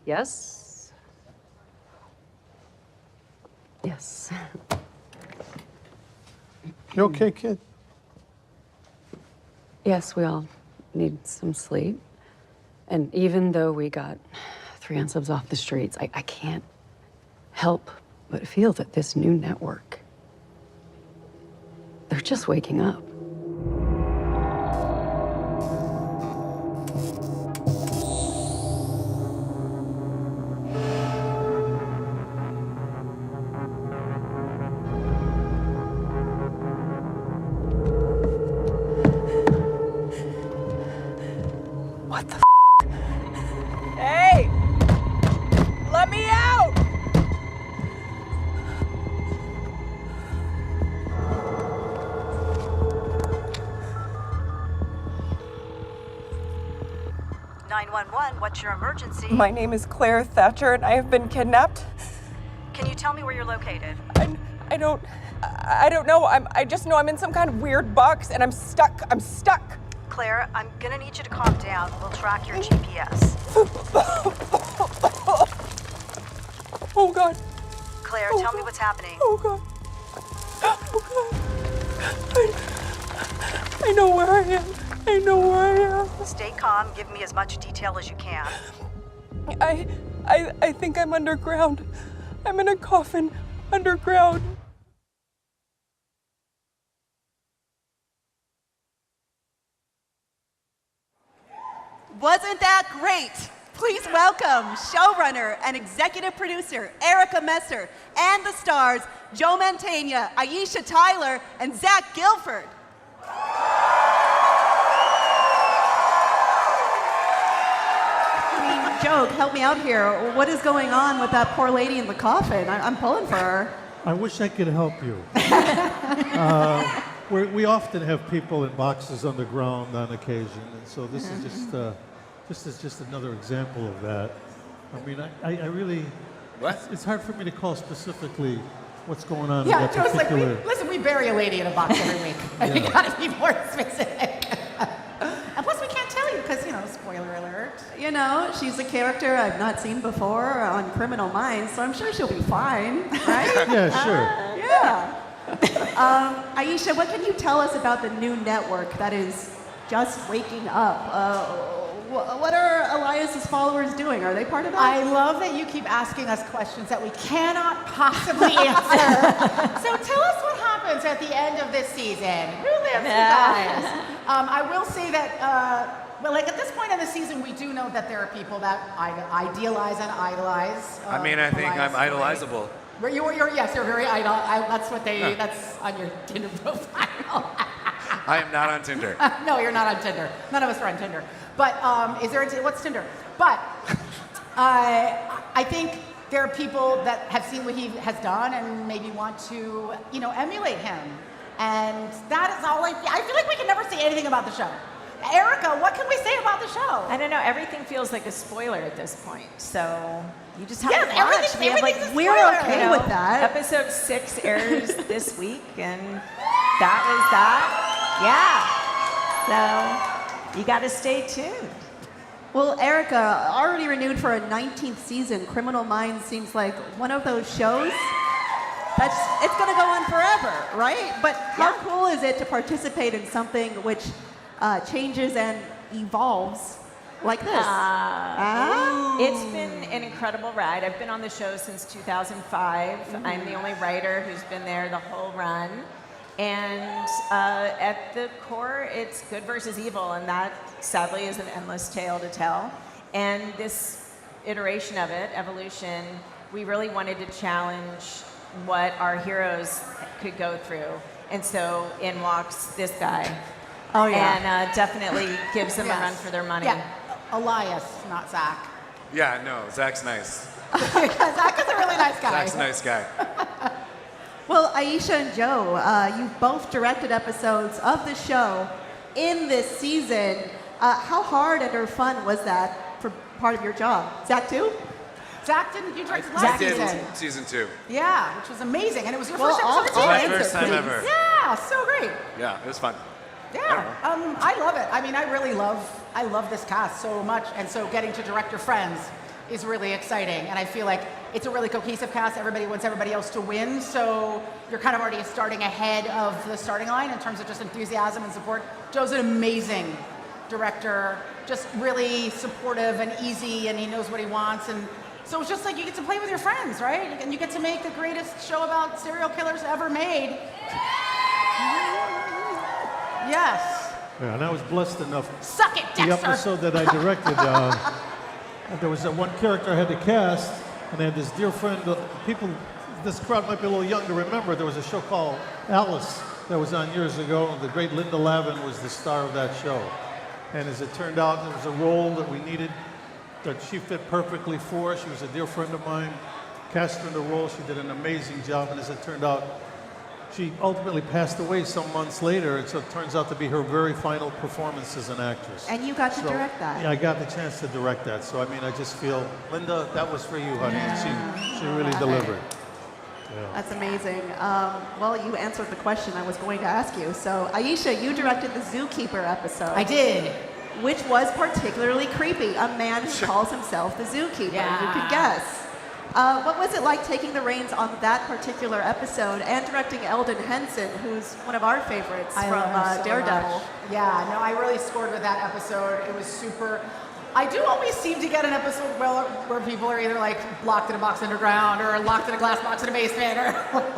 Yes? Yes. You okay, kid? Yes, we all need some sleep. And even though we got 3 unsubs off the streets, I can't help but feel that this new network, they're just waking up. What the Hey! Let me out! What's your emergency? My name is Claire Thatcher and I have been kidnapped. Can you tell me where you're located? I don't know. I just know I'm in some kind of weird box and I'm stuck. Claire, I'm gonna need you to calm down. We'll track your GPS. Oh God. Claire, tell me what's happening. Oh God. Oh God. I know where I am. I know where I am. Stay calm. Give me as much detail as you can. I think I'm underground. I'm in a coffin underground. Wasn't that great? Please welcome showrunner and executive producer Erica Messer and the stars Joe Mantegna, Aisha Tyler, and Zach Gilford. Joe, help me out here. What is going on with that poor lady in the coffin? I'm pulling for her. I wish I could help you. We often have people in boxes underground on occasion, and so this is just another example of that. I mean, I really, it's hard for me to call specifically what's going on in that Joe's particular. like, listen, we bury a lady in a box every week. We gotta be more specific. And plus, we can't tell you because, spoiler alert. You know, she's a character I've not seen before on Criminal Minds, so I'm sure she'll be fine, right? Yeah, sure. Yeah. Aisha, what can you tell us about the new network that is just waking up? What are Elias's followers doing? Are they part of that? I love that you keep asking us questions that we cannot possibly answer. So tell us what happens at the end of this season. Who lives, you guys? I will say that, at this point in the season, we do know that there are people that idealize and idolize. I think I'm idolizable. Yes, you're very idol. That's on your Tinder profile. I am not on Tinder. No, you're not on Tinder. None of us are on Tinder. But what's Tinder? But I think there are people that have seen what he has done and maybe want to, emulate him. And that is all I feel like we can never say anything about the show. Erica, what can we say about the show? I don't know. Everything feels like a spoiler at this point. So you just have Yes, to watch. everything's a We're spoiler, okay you know, with that. Episode 6 airs this week, and that was that. Yeah. So you got to stay tuned. Well, Erica, already renewed for a 19th season, Criminal Minds seems like one of those shows it's going to go on forever, right? But how cool is it to participate in something which changes and evolves like this? It's been an incredible ride. I've been on the show since 2005. I'm the only writer who's been there the whole run. And at the core, it's good versus evil, and that, sadly, is an endless tale to tell. And this iteration of it, Evolution, we really wanted to challenge what our heroes could go through. And so in walks this guy. Oh, yeah. And definitely gives them a run for their money. Yeah, Elias, not Zach. Yeah, no, Zach's nice. Zach is a really nice guy. Zach's a nice guy. Well, Aisha and Joe, you both directed episodes of the show in this season. How hard and or fun was that for part of your job? Zach too? Zach didn't, you directed I last did season. season 2. Yeah, which was amazing. And it was your Well, first episode all too. my first time ever. Yeah, so great. Yeah, it was fun. Yeah, I love it. I mean, I love this cast so much, and so getting to direct your friends is really exciting. And I feel like it's a really cohesive cast. Everybody wants everybody else to win, so you're kind of already starting ahead of the starting line in terms of just enthusiasm and support. Joe's an amazing director, just really supportive and easy, and he knows what he wants. And so it's just like you get to play with your friends, right? And you get to make the greatest show about serial killers ever made. Yes. Yeah, and I was blessed enough. Suck it, Dexter. The episode that I directed, there was one character I had to cast, and I had this dear friend. People, this crowd might be a little young to remember. There was a show called Alice that was on years ago. The great Linda Lavin was the star of that show. And as it turned out, there was a role that we needed that she fit perfectly for. She was a dear friend of mine. Cast her in the role. She did an amazing job. And as it turned out, she ultimately passed away some months later, and so it turns out to be her very final performance as an actress. And you got to direct that. Yeah, I got the chance to direct that. So, I mean, I just feel, Linda, that was for you, honey. And she really delivered. Yeah. That's amazing. Well, you answered the question I was going to ask you. So, Aisha, you directed the Zookeeper episode. I did. Which was particularly creepy. A man who calls himself the Zookeeper. Yeah. You could guess. What was it like taking the reins on that particular episode and directing Eldon Henson, who's one of our favorites from Daredevil? Yeah, no, I really scored with that episode. It was super. I do always seem to get an episode where people are either like locked in a box underground or locked in a glass box in a basement or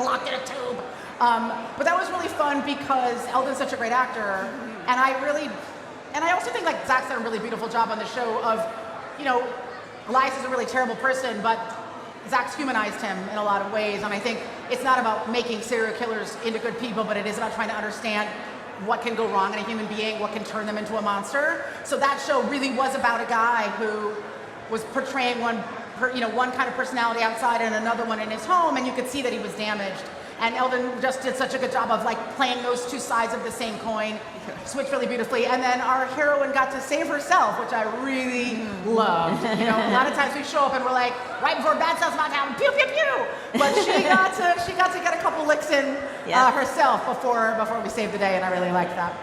locked in a tube. But that was really fun because Eldon's such a great actor, and I also think like Zach's done a really beautiful job on the show of, you know, Elias is a really terrible person, but Zach's humanized him in a lot of ways, and I think it's not about making serial killers into good people, but it is about trying to understand what can go wrong in a human being, what can turn them into a monster. So that show really was about a guy who was portraying one kind of personality outside and another one in his home, and you could see that he was damaged. And Eldon just did such a good job of like playing those two sides of the same coin, switched really beautifully. And then our heroine got to save herself, which I really loved. You know, a lot of times we show up and we're like, right before bad stuff's about to happen, pew pew pew. But she got to get a couple licks in herself before we saved the day, and I really liked that.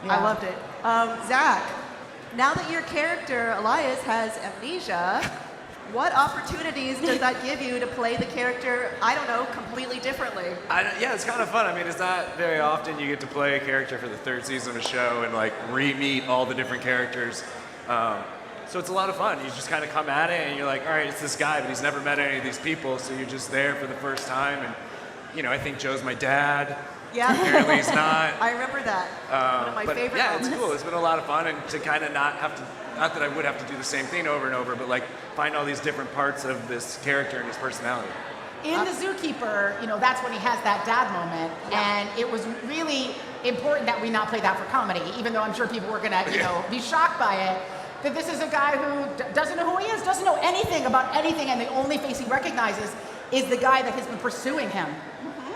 I loved it. Zach, now that your character Elias has amnesia, what opportunities does that give you to play the character, I don't know, completely differently? Yeah, it's kind of fun. I mean, it's not very often you get to play a character for the 3rd season of a show and like re-meet all the different characters. So it's a lot of fun. You just kind of come at it and you're like, all right, it's this guy, but he's never met any of these people, so you're just there for the first time. And, you know, I think Joe's my dad. Yeah. Apparently he's not. I remember that. One of my favorite moments. It's cool. It's been a lot of fun, and to kind of not that I would have to do the same thing over and over, but like find all these different parts of this character and his personality. In the Zookeeper, you know, that's when he has that dad moment, and it was really important that we not play that for comedy, even though I'm sure people were gonna, you know, be shocked by it. That this is a guy who doesn't know who he is, doesn't know anything about anything, and the only face he recognizes is the guy that has been pursuing him.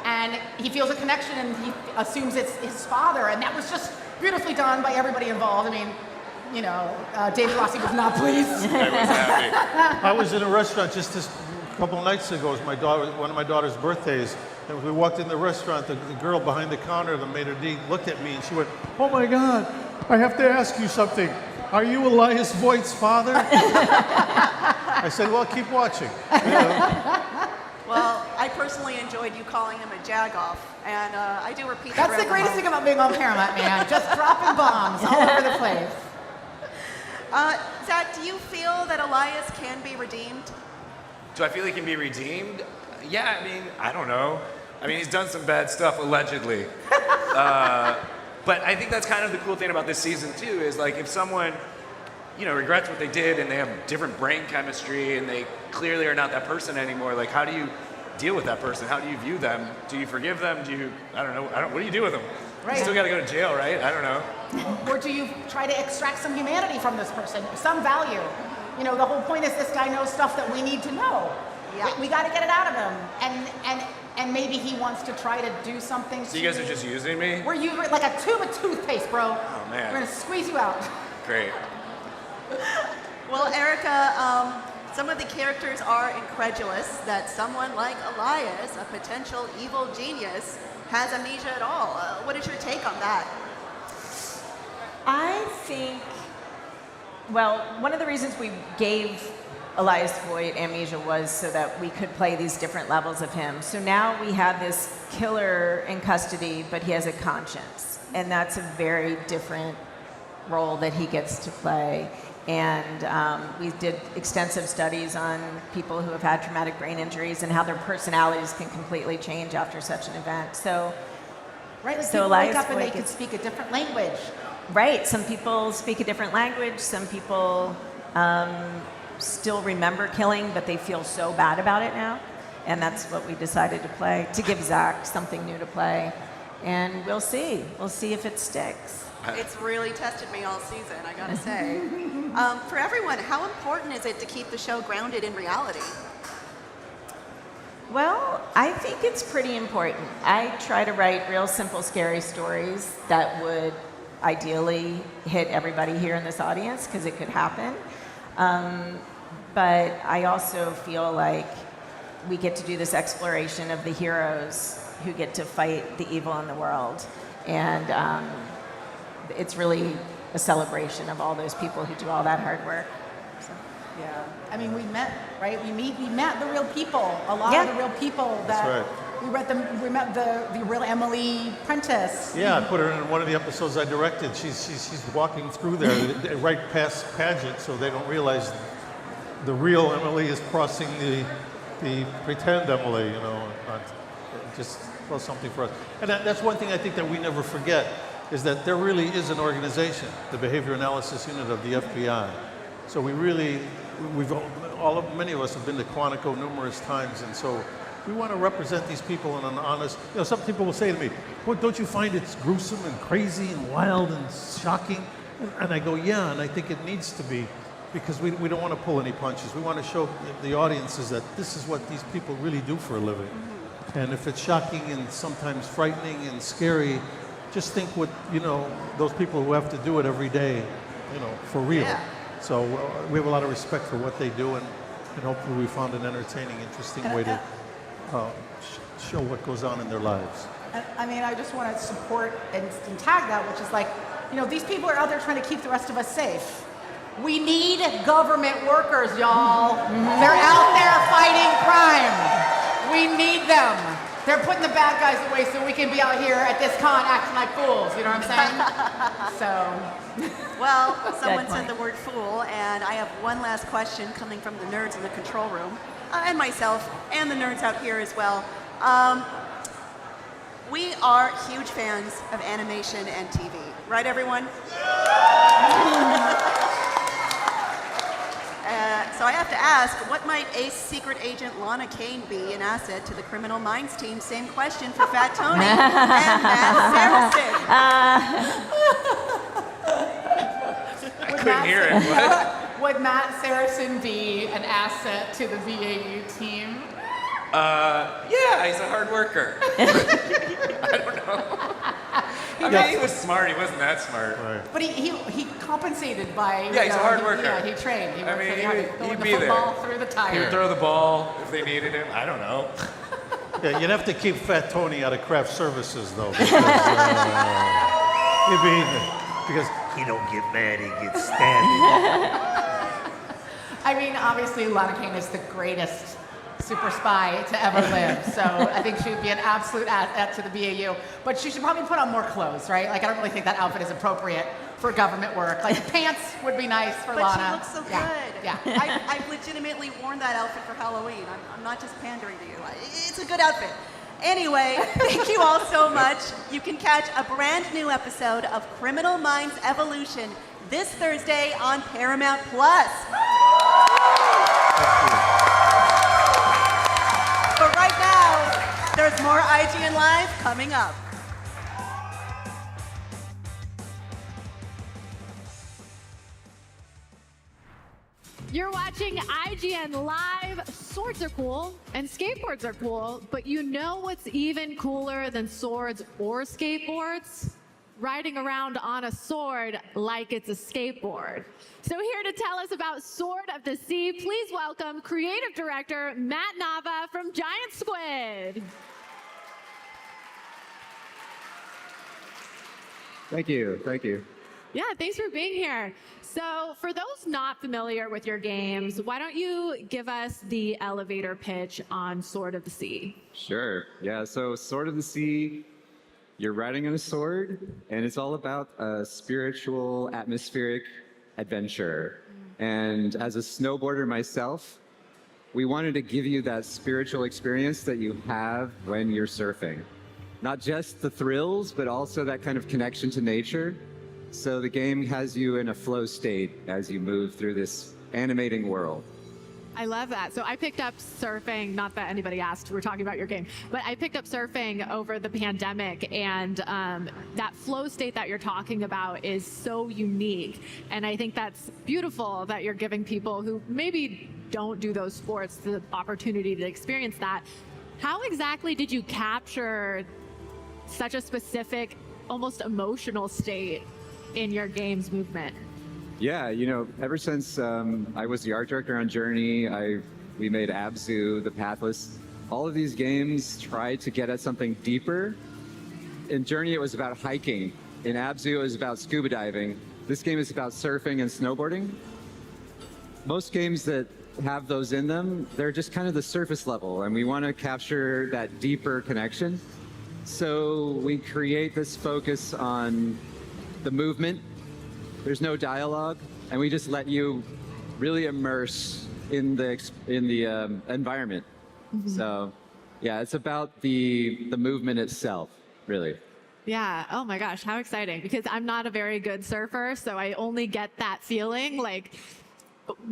and he feels a connection, and he assumes it's his father, and that was just beautifully done by everybody involved. I mean, you know, David Rossi was not pleased. I was happy. I was in a restaurant just this couple of nights ago. It was one of my daughter's birthdays. And we walked in the restaurant, the girl behind the counter, the maitre d', looked at me and she went, "Oh my God, I have to ask you something. Are you Elias Voigt's father?" I said, "Well, keep watching." You know. Well, I personally enjoyed you calling him a jagoff, and I do repeat that. That's the greatest thing about being on Paramount, man. Just dropping bombs all over the place. Zach, do you feel that Elias can be redeemed? Do I feel he can be redeemed? Yeah, I mean, I don't know. I mean, he's done some bad stuff, allegedly. But I think that's kind of the cool thing about this season, too, is like if someone, you know, regrets what they did and they have different brain chemistry and they clearly are not that person anymore, like how do you deal with that person? How do you view them? Do you forgive them? Do you, I don't know, what do you do with them? Right. You still got to go to jail, right? I don't know. Or do you try to extract some humanity from this person, some value? You know, the whole point is this guy knows stuff that we need to know. Yeah. We got to get it out of him, and maybe he wants to try to do something. So you guys are just using me? We're you like a tube of toothpaste, bro. Oh man. We're gonna squeeze you out. Great. Well, Erica, some of the characters are incredulous that someone like Elias, a potential evil genius, has amnesia at all. What is your take on that? I think, well, one of the reasons we gave Elias Voight amnesia was so that we could play these different levels of him. So now we have this killer in custody, but he has a conscience. And that's a very different role that he gets to play. And we did extensive studies on people who have had traumatic brain injuries and how their personalities can completely change after such an event. So, right, like so people Elias wake up and Voight they can speak a different language. Right, some people speak a different language, some people still remember killing, but they feel so bad about it now. And that's what we decided to play, to give Zach something new to play. And we'll see. We'll see if it sticks. It's really tested me all season, I gotta say. For everyone, how important is it to keep the show grounded in reality? Well, I think it's pretty important. I try to write real simple, scary stories that would ideally hit everybody here in this audience, because it could happen. But I also feel like we get to do this exploration of the heroes who get to fight the evil in the world. And it's really a celebration of all those people who do all that hard work. So. Yeah, I mean, we met, right? We met the real people, a lot of the real people that That's right. we met the real Emily Prentice. Yeah, I put her in one of the episodes I directed. She's walking through there right past Paget, so they don't realize the real Emily is crossing the pretend Emily, you know. Just was something for us. And that's one thing I think that we never forget, is that there really is an organization, the Behavior Analysis Unit of the FBI. So many of us have been to Quantico numerous times, and so we want to represent these people in an honest, you know, some people will say to me, well, don't you find it's gruesome and crazy and wild and shocking? And I go, yeah, and I think it needs to be, because we don't want to pull any punches. We want to show the audiences that this is what these people really do for a living. And if it's shocking and sometimes frightening and scary, just think what, you know, those people who have to do it every day, you know, for real. Yeah. So we have a lot of respect for what they do, and hopefully we found an entertaining, interesting way to show what goes on in their lives. I mean, I just want to support and tag that, which is like, you know, these people are out there trying to keep the rest of us safe. We need government workers, y'all. They're out there fighting crime. We need them. They're putting the bad guys away so we can be out here at this con acting like fools, you know what I'm saying? So. Well, someone said the word fool, and I have one last question coming from the nerds in the control room, and myself, and the nerds out here as well. We are huge fans of animation and TV, right everyone? So I have to ask, what might Ace Secret Agent Lana Kane be an asset to the Criminal Minds team? Same question for Fat Tony and Matt Saracen. I couldn't hear it. What? Would Matt Saracen be an asset to the VAU team? Yeah, he's a hard worker. I don't know. I mean, he was smart. He wasn't that smart. But he compensated by. Yeah, he's a hard worker. Yeah, he trained. He worked really hard. He'd Throwing be the football there. through the He tire. would throw the ball if they needed him. I don't know. Yeah, you'd have to keep Fat Tony out of craft services, though. Because, because he don't get mad, he gets standing. I mean, obviously, Lana Kane is the greatest super spy to ever live. So I think she would be an absolute asset to the BAU. But she should probably put on more clothes, right? Like, I don't really think that outfit is appropriate for government work. Like, pants would be nice for But Lana. she looks so good. Yeah. I've legitimately worn that outfit for Halloween. I'm not just pandering to you. It's a good outfit. Anyway, thank you all so much. You can catch a brand new episode of Criminal Minds Evolution this Thursday on Paramount+. But right now, there's more IGN Live coming up. You're watching IGN Live. Swords are cool and skateboards are cool, but you know what's even cooler than swords or skateboards? Riding around on a sword like it's a skateboard. So here to tell us about Sword of the Sea, please welcome creative director Matt Nava from Giant Squid. Thank you. Yeah, thanks for being here. So for those not familiar with your games, why don't you give us the elevator pitch on Sword of the Sea? Sure. Yeah, so Sword of the Sea, you're riding on a sword, and it's all about a spiritual, atmospheric adventure. And as a snowboarder myself, we wanted to give you that spiritual experience that you have when you're surfing. Not just the thrills, but also that kind of connection to nature. So the game has you in a flow state as you move through this animating world. I love that. So I picked up surfing, not that anybody asked, we're talking about your game, but I picked up surfing over the pandemic, and that flow state that you're talking about is so unique. And I think that's beautiful that you're giving people who maybe don't do those sports the opportunity to experience that. How exactly did you capture such a specific, almost emotional state in your game's movement? Yeah, you know, ever since I was the art director on Journey, we made Abzu, The Pathless. All of these games tried to get at something deeper. In Journey, it was about hiking. In Abzu, it was about scuba diving. This game is about surfing and snowboarding. Most games that have those in them, they're just kind of the surface level, and we want to capture that deeper connection. So we create this focus on the movement. There's no dialogue, and we just let you really immerse in the environment. Mm-hmm. So, yeah, it's about the movement itself, really. Yeah, oh my gosh, how exciting. Because I'm not a very good surfer, so I only get that feeling like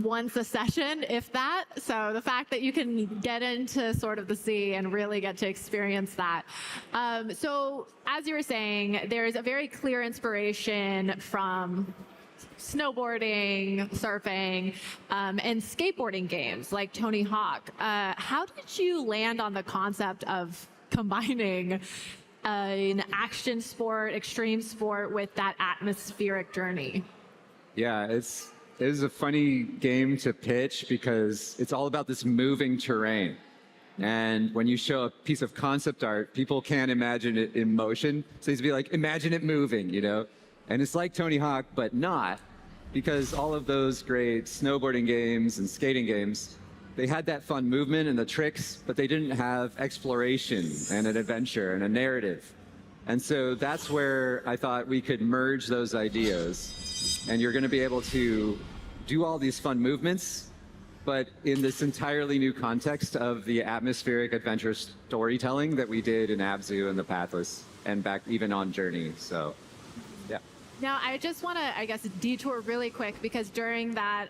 once a session, if that. So the fact that you can get into Sword of the Sea and really get to experience that. So as you were saying, there's a very clear inspiration from snowboarding, surfing, and skateboarding games like Tony Hawk. How did you land on the concept of combining an action sport, extreme sport with that atmospheric journey? Yeah, it is a funny game to pitch because it's all about this moving terrain. And when you show a piece of concept art, people can't imagine it in motion. So it's be like, imagine it moving, you know? And it's like Tony Hawk, but not, because all of those great snowboarding games and skating games, they had that fun movement and the tricks, but they didn't have exploration and an adventure and a narrative. And so that's where I thought we could merge those ideas. And you're going to be able to do all these fun movements, but in this entirely new context of the atmospheric adventure storytelling that we did in Abzu and The Pathless, and back even on Journey. So, yeah. Now, I just want to, I guess, detour really quick, because during that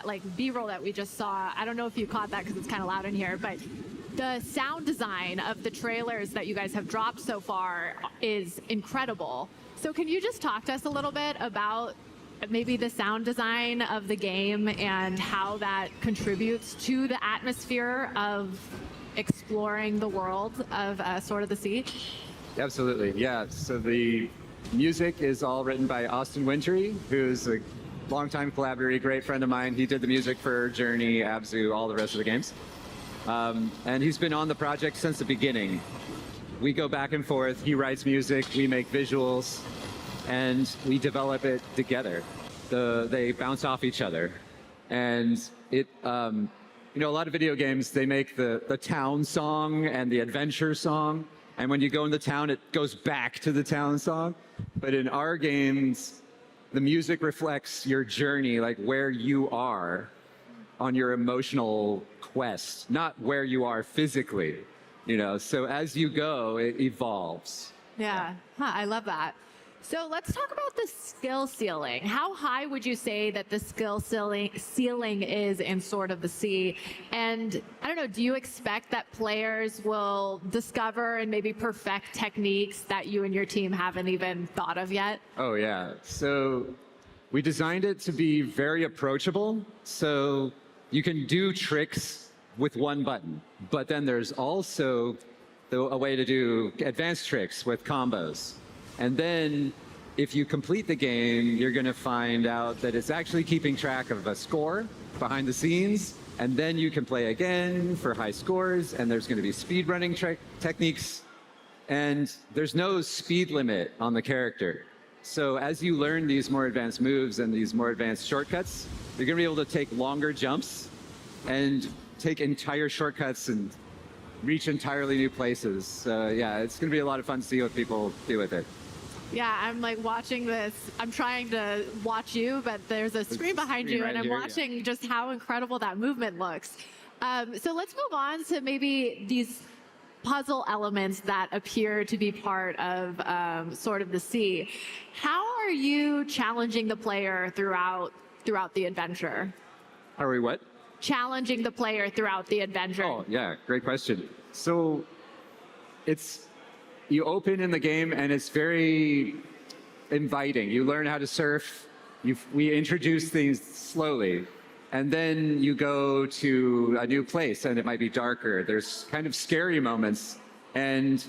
like B-roll that we just saw, I don't know if you caught that because it's kind of loud in here, but the sound design of the trailers that you guys have dropped so far is incredible. So can you just talk to us a little bit about maybe the sound design of the game and how that contributes to the atmosphere of exploring the world of Sword of the Sea? Absolutely, yeah. So the music is all written by Austin Wintory, who's a longtime collaborator, great friend of mine. He did the music for Journey, Abzu, all the rest of the games. And he's been on the project since the beginning. We go back and forth. He writes music, we make visuals, and we develop it together. They bounce off each other. And it, you know, a lot of video games, they make the town song and the adventure song. And when you go in the town, it goes back to the town song. But in our games, the music reflects your journey, like where you are on your emotional quest, not where you are physically, you know. So as you go, it evolves. Yeah, I love that. So let's talk about the skill ceiling. How high would you say that the skill ceiling is in Sword of the Sea? And I don't know, do you expect that players will discover and maybe perfect techniques that you and your team haven't even thought of yet? Oh yeah, so we designed it to be very approachable. So you can do tricks with one button, but then there's also a way to do advanced tricks with combos. And then if you complete the game, you're going to find out that it's actually keeping track of a score behind the scenes. And then you can play again for high scores. And there's going to be speedrunning techniques. And there's no speed limit on the character. So as you learn these more advanced moves and these more advanced shortcuts, you're going to be able to take longer jumps and take entire shortcuts and reach entirely new places. So yeah, it's going to be a lot of fun to see what people do with it. Yeah, I'm like watching this. I'm trying to watch you, but there's a screen behind you, right and I'm here, watching just how incredible that movement looks. So let's move on to maybe these puzzle elements that appear to be part of Sword of the Sea. How are you challenging the player throughout the adventure? Are we what? Challenging the player throughout the adventure. Oh, yeah, great question. So you open in the game and it's very inviting. You learn how to surf. We introduce things slowly. And then you go to a new place and it might be darker. There's kind of scary moments. And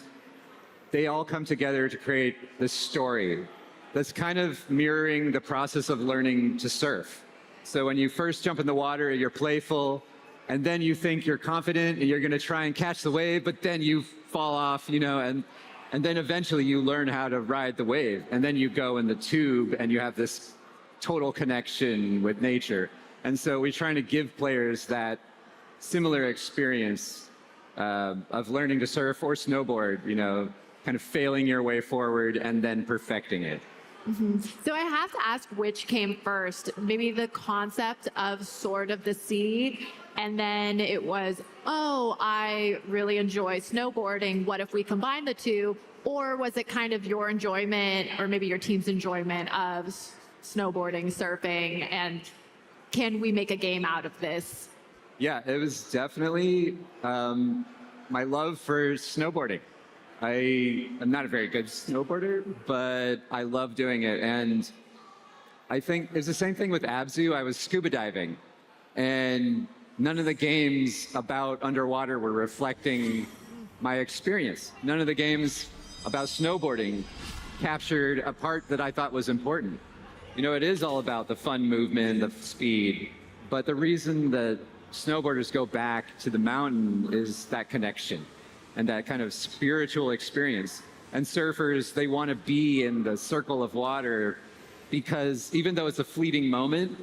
they all come together to create this story that's kind of mirroring the process of learning to surf. So when you first jump in the water, you're playful. And then you think you're confident and you're going to try and catch the wave, but then you fall off, you know, and then eventually you learn how to ride the wave. And then you go in the tube and you have this total connection with nature. And so we're trying to give players that similar experience of learning to surf or snowboard, you know, kind of failing your way forward and then perfecting it. Mm-hmm. So I have to ask which came first, maybe the concept of Sword of the Sea, and then it was, oh, I really enjoy snowboarding. What if we combine the two? Or was it kind of your enjoyment or maybe your team's enjoyment of snowboarding, surfing, and can we make a game out of this? Yeah, it was definitely my love for snowboarding. I am not a very good snowboarder, but I love doing it. And I think it's the same thing with Abzu. I was scuba diving, and none of the games about underwater were reflecting my experience. None of the games about snowboarding captured a part that I thought was important. You know, it is all about the fun movement, the speed, but the reason that snowboarders go back to the mountain is that connection and that kind of spiritual experience. And surfers, they want to be in the circle of water because even though it's a fleeting moment,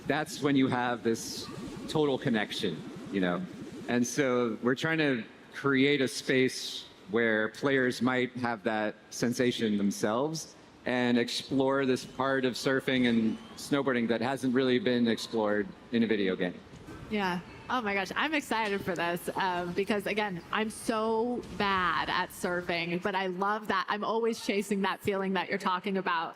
that's when you have this total connection, you know? And so we're trying to create a space where players might have that sensation themselves and explore this part of surfing and snowboarding that hasn't really been explored in a video game. Yeah. Oh my gosh, I'm excited for this because again, I'm so bad at surfing, but I love that. I'm always chasing that feeling that you're talking about.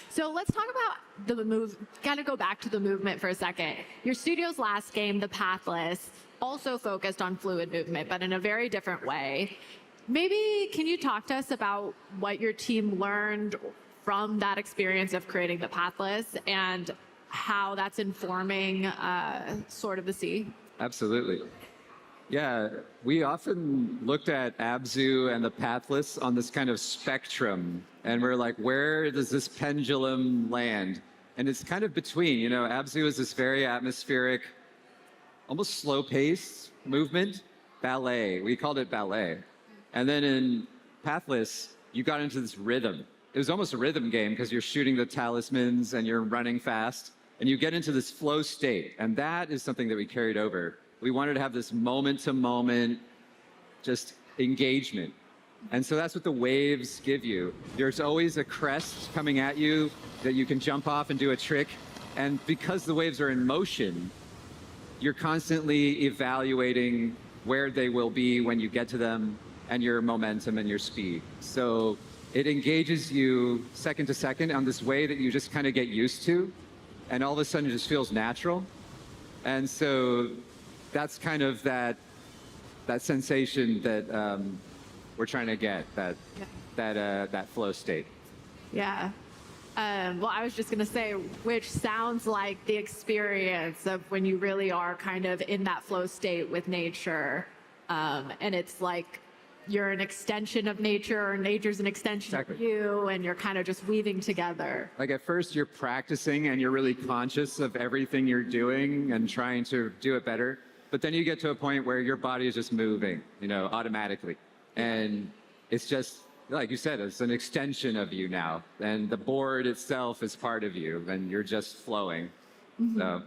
So let's talk about the move. Kind of go back to the movement for a second. Your studio's last game, The Pathless, also focused on fluid movement, but in a very different way. Maybe can you talk to us about what your team learned from that experience of creating The Pathless and how that's informing Sword of the Sea? Absolutely. Yeah, we often looked at Abzu and the Pathless on this kind of spectrum, and we're like, where does this pendulum land? And it's kind of between, you know, Abzu is this very atmospheric, almost slow-paced movement, ballet. We called it ballet. And then in Pathless, you got into this rhythm. It was almost a rhythm game because you're shooting the talismans and you're running fast, and you get into this flow state, and that is something that we carried over. We wanted to have this moment-to-moment just engagement. And so that's what the waves give you. There's always a crest coming at you that you can jump off and do a trick. And because the waves are in motion, you're constantly evaluating where they will be when you get to them and your momentum and your speed. So it engages you second to second on this way that you just kind of get used to. And all of a sudden it just feels natural. And so that's kind of that sensation that we're trying to get, that flow state. Yeah. Well, I was just going to say, which sounds like the experience of when you really are kind of in that flow state with nature. And it's like you're an extension of nature, or nature's an extension of you, and you're kind of just weaving together. Like at first you're practicing and you're really conscious of everything you're doing and trying to do it better. But then you get to a point where your body is just moving, you know, automatically. And it's just, like you said, it's an extension of you now. And the board itself is part of you, and you're just flowing. Mm-hmm.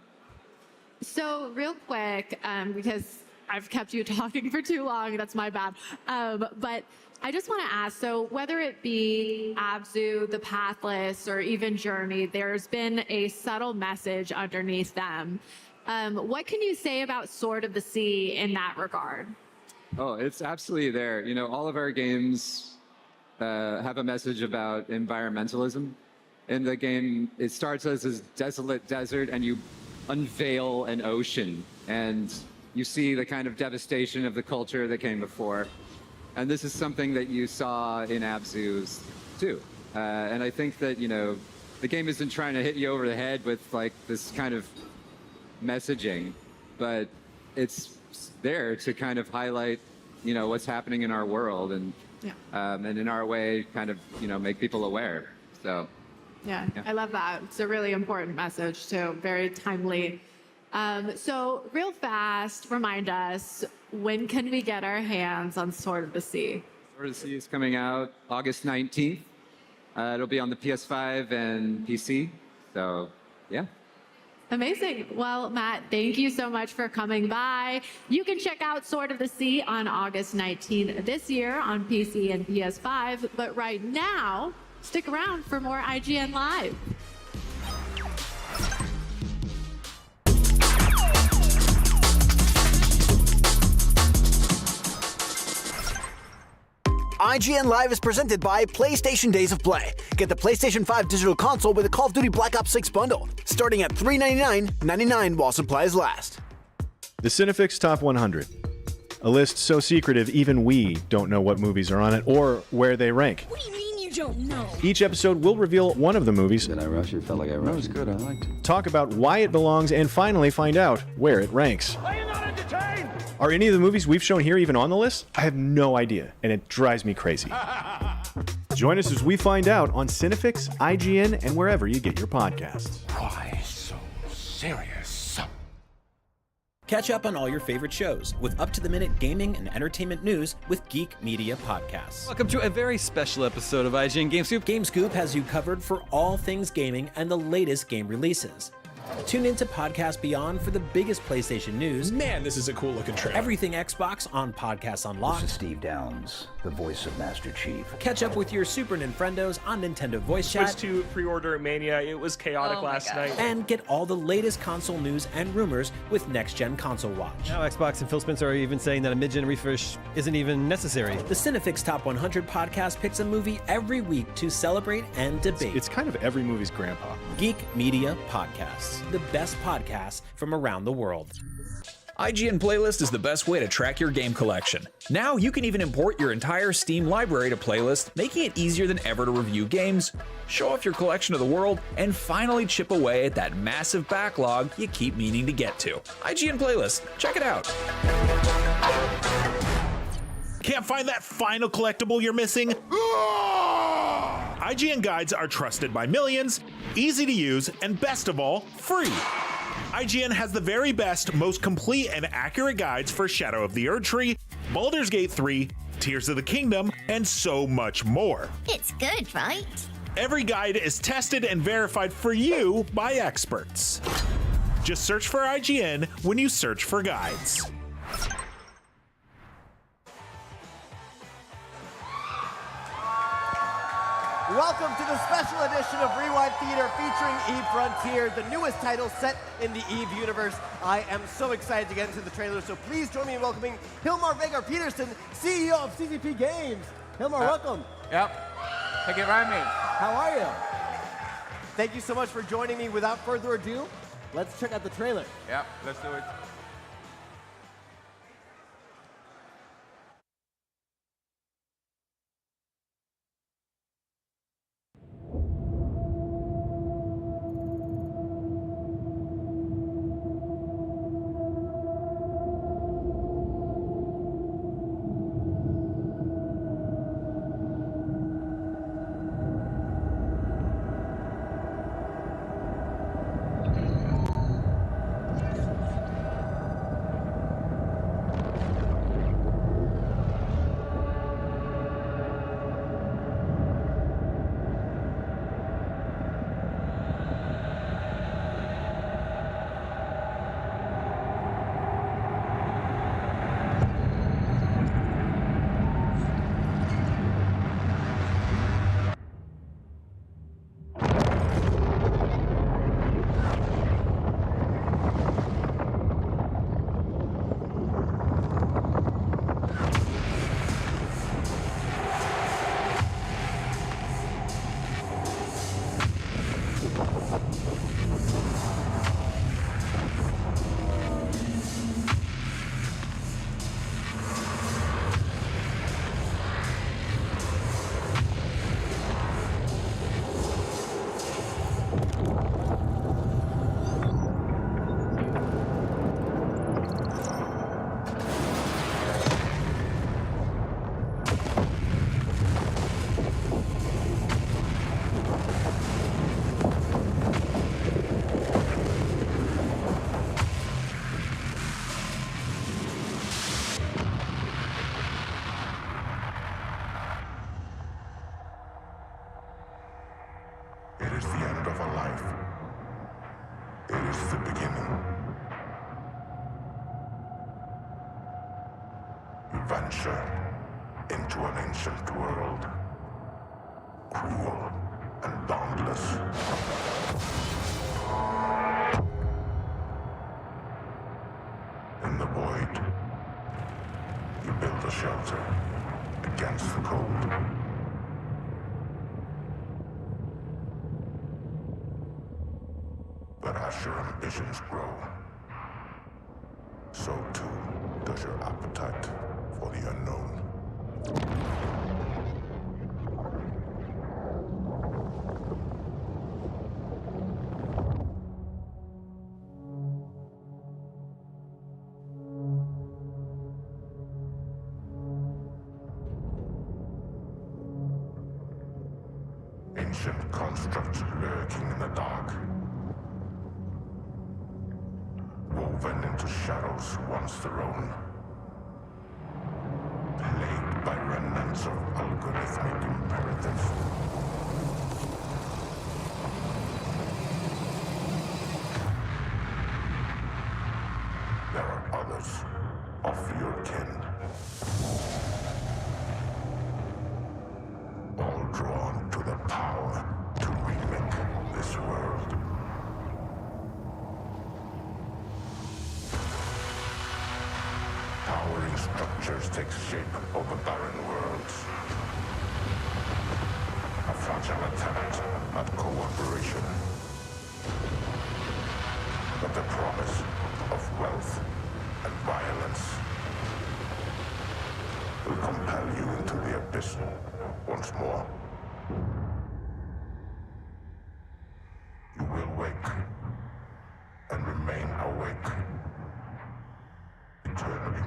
So real quick, because I've kept you talking for too long, that's my bad. But I just want to ask, so whether it be Abzu, the Pathless, or even Journey, there's been a subtle message underneath them. What can you say about Sword of the Sea in that regard? Oh, it's absolutely there. You know, all of our games have a message about environmentalism. In the game, it starts as this desolate desert, and you unveil an ocean, and you see the kind of devastation of the culture that came before. And this is something that you saw in Abzu's too. And I think that, you know, the game isn't trying to hit you over the head with like this kind of messaging, but it's there to kind of highlight, you know, what's happening in our world, and and in our way, kind of, you know, make people aware. So yeah, I love that. It's a really important message too, very timely. So real fast, remind us, when can we get our hands on Sword of the Sea? Sword of the Sea is coming out August 19th. It'll be on the PS5 and PC. So yeah. Amazing. Well, Matt, thank you so much for coming by. You can check out Sword of the Sea on August 19th this year on PC and PS5. But right now, stick around for more IGN Live. IGN Live is presented by PlayStation Days of Play. Get the PlayStation 5 digital console with a Call of Duty Black Ops 6 bundle, starting at $399.99 while supplies last. The Cinefix Top 100. A list so secretive even we don't know what movies are on it or where they rank. What do you mean you don't know? Each episode will reveal one of the movies. Did I rush it? Felt like I rushed. That was good. I liked it. Talk about why it belongs and finally find out where it ranks. Are you not entertained? Are any of the movies we've shown here even on the list? I have no idea, and it drives me crazy. Join us as we find out on Cinefix, IGN, and wherever you get your podcasts. Why so serious? Catch up on all your favorite shows with up-to-the-minute gaming and entertainment news with Geek Media Podcasts. Welcome to a very special episode of IGN Game Scoop. Game Scoop has you covered for all things gaming and the latest game releases. Tune into Podcast Beyond for the biggest PlayStation news. Man, this is a cool looking trailer. Everything Xbox on Podcasts Unlocked. This is Steve Downes, the voice of Master Chief. Catch up with your Super Nintendos on Nintendo Voice Chat. Switched to pre-order Mania. It was chaotic last night. And get all the latest console news and rumors with Next Gen Console Watch. Now Xbox and Phil Spencer are even saying that a mid-gen refresh isn't even necessary. The Cinefix Top 100 podcast picks a movie every week to celebrate and debate. It's kind of every movie's grandpa. Geek Media Podcasts, the best podcasts from around the world. IGN Playlist is the best way to track your game collection. Now you can even import your entire Steam library to Playlist, making it easier than ever to review games, show off your collection of the world, and finally chip away at that massive backlog you keep meaning to get to. IGN Playlist, check it out. Can't find that final collectible you're missing? IGN guides are trusted by millions, easy to use, and best of all, free. IGN has the very best, most complete and accurate guides for Shadow of the Erdtree, Baldur's Gate 3, Tears of the Kingdom, and so much more. It's good, right? Every guide is tested and verified for you by experts. Just search for IGN when you search for guides. Welcome to the special edition of Rewind Theater featuring Eve Frontier, the newest title set in the Eve universe. I am so excited to get into the trailer, so please join me in welcoming Hilmar Vegard Peterson, CEO of CCP Games. Hilmar, welcome. Yep. Thank you for having me. How are you? Thank you so much for joining me. Without further ado, let's check out the trailer. Yep, let's do it. Venture into an ancient world, cruel and boundless. In the void, you build a shelter against the cold. But as your ambitions grow, so too does your appetite for the unknown. Ancient constructs lurking in the dark, woven into shadows once their own, plagued by remnants of algorithmic imperatives. There are others of your kin, all drawn to the power to remake this world. Towering structures take shape over barren worlds. A fragile attempt at cooperation. But the promise of wealth and violence will compel you into the abyss once more. You will wake and remain awake eternally.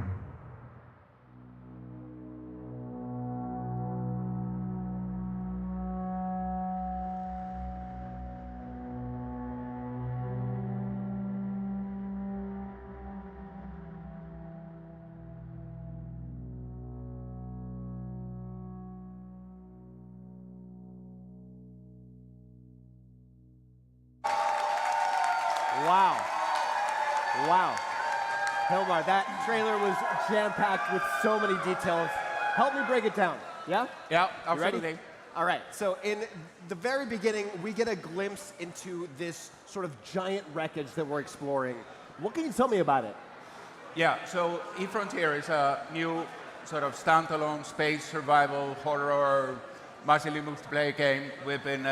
Wow. Hilmar, that trailer was jam-packed with so many details. Help me break it down, yeah? Yeah, You ready? absolutely. All right, so in the very beginning, we get a glimpse into this sort of giant wreckage that we're exploring. What can you tell me about it? Yeah, so eFrontier is a new sort of standalone space survival horror massively multiplayer game we've been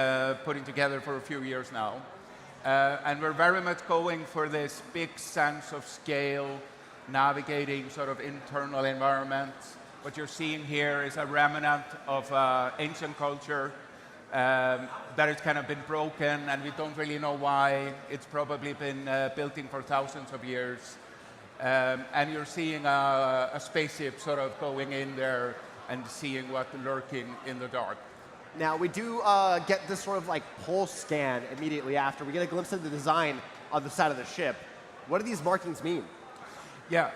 putting together for a few years now. And we're very much going for this big sense of scale, navigating sort of internal environments. What you're seeing here is a remnant of ancient culture that has kind of been broken, and we don't really know why. It's probably been built in for thousands of years. And you're seeing a spaceship sort of going in there and seeing what's lurking in the dark. Now, we do get this sort of like pulse scan immediately after. We get a glimpse of the design on the side of the ship. What do these markings mean? Yeah,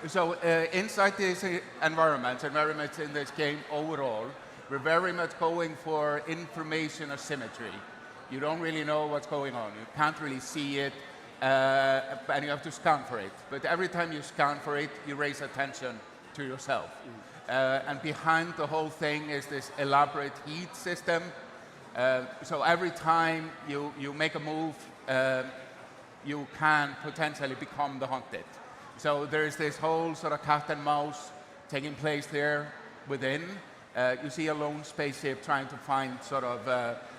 so inside these environments in this game overall, we're very much going for information asymmetry. You don't really know what's going on. You can't really see it, and you have to scan for it. But every time you scan for it, you raise attention to yourself. And behind the whole thing is this elaborate heat system. So every time you make a move, you can potentially become the hunted. So there's this whole sort of cat and mouse taking place there within. You see a lone spaceship trying to find sort of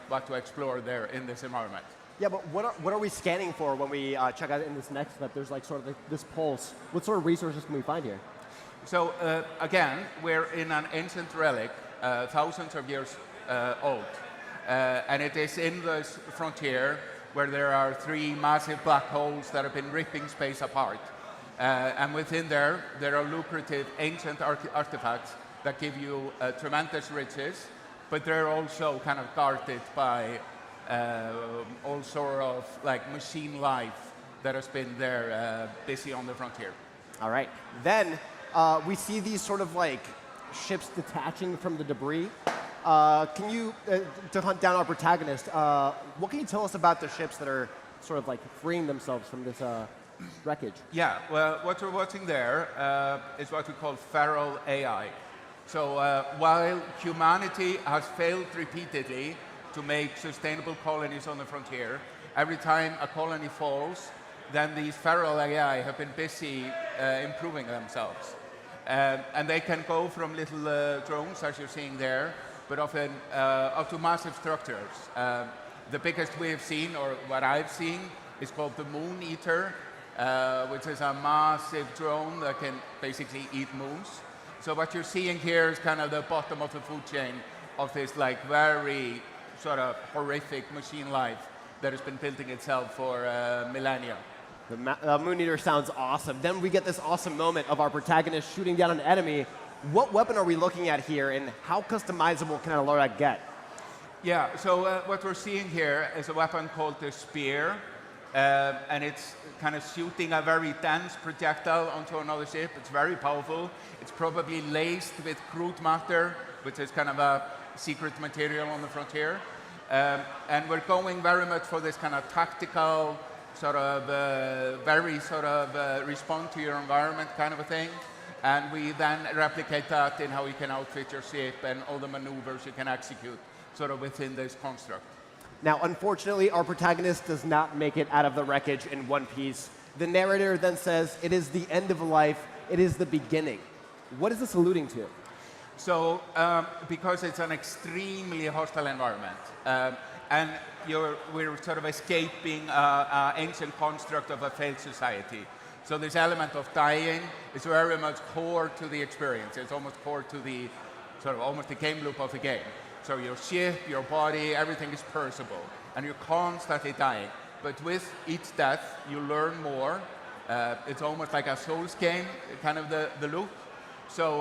what to explore there in this environment. Yeah, but what are we scanning for when we check out in this next step? There's like sort of this pulse. What sort of resources can we find here? So again, we're in an ancient relic, thousands of years old. And it is in this frontier where there are 3 massive black holes that have been ripping space apart. And within there are lucrative ancient artifacts that give you tremendous riches, but they're also kind of guarded by all sort of like machine life that has been there busy on the frontier. All right. Then we see these sort of like ships detaching from the debris. Can you, to hunt down our protagonist, what can you tell us about the ships that are sort of like freeing themselves from this wreckage? Yeah, well, what you're watching there is what we call feral AI. So while humanity has failed repeatedly to make sustainable colonies on the frontier, every time a colony falls, then these feral AI have been busy improving themselves. And they can go from little drones, as you're seeing there, but often up to massive structures. The biggest we have seen, or what I've seen, is called the Moon Eater, which is a massive drone that can basically eat moons. So what you're seeing here is kind of the bottom of the food chain of this like very sort of horrific machine life that has been building itself for millennia. The Moon Eater sounds awesome. Then we get this awesome moment of our protagonist shooting down an enemy. What weapon are we looking at here, and how customizable can our Lorak get? Yeah, so what we're seeing here is a weapon called the Spear, and it's kind of shooting a very dense projectile onto another ship. It's very powerful. It's probably laced with crude matter, which is kind of a secret material on the frontier. And we're going very much for this kind of tactical, sort of very sort of respond to your environment kind of a thing. And we then replicate that in how you can outfit your ship and all the maneuvers you can execute sort of within this construct. Now, unfortunately, our protagonist does not make it out of the wreckage in one piece. The narrator then says, it is the end of life, it is the beginning. What is this alluding to? So, because it's an extremely hostile environment, and we're sort of escaping an ancient construct of a failed society. So this element of dying is very much core to the experience. It's almost core to the sort of almost the game loop of the game. So your ship, your body, everything is perishable, and you're constantly dying. But with each death, you learn more. It's almost like a Souls game, kind of the loop. So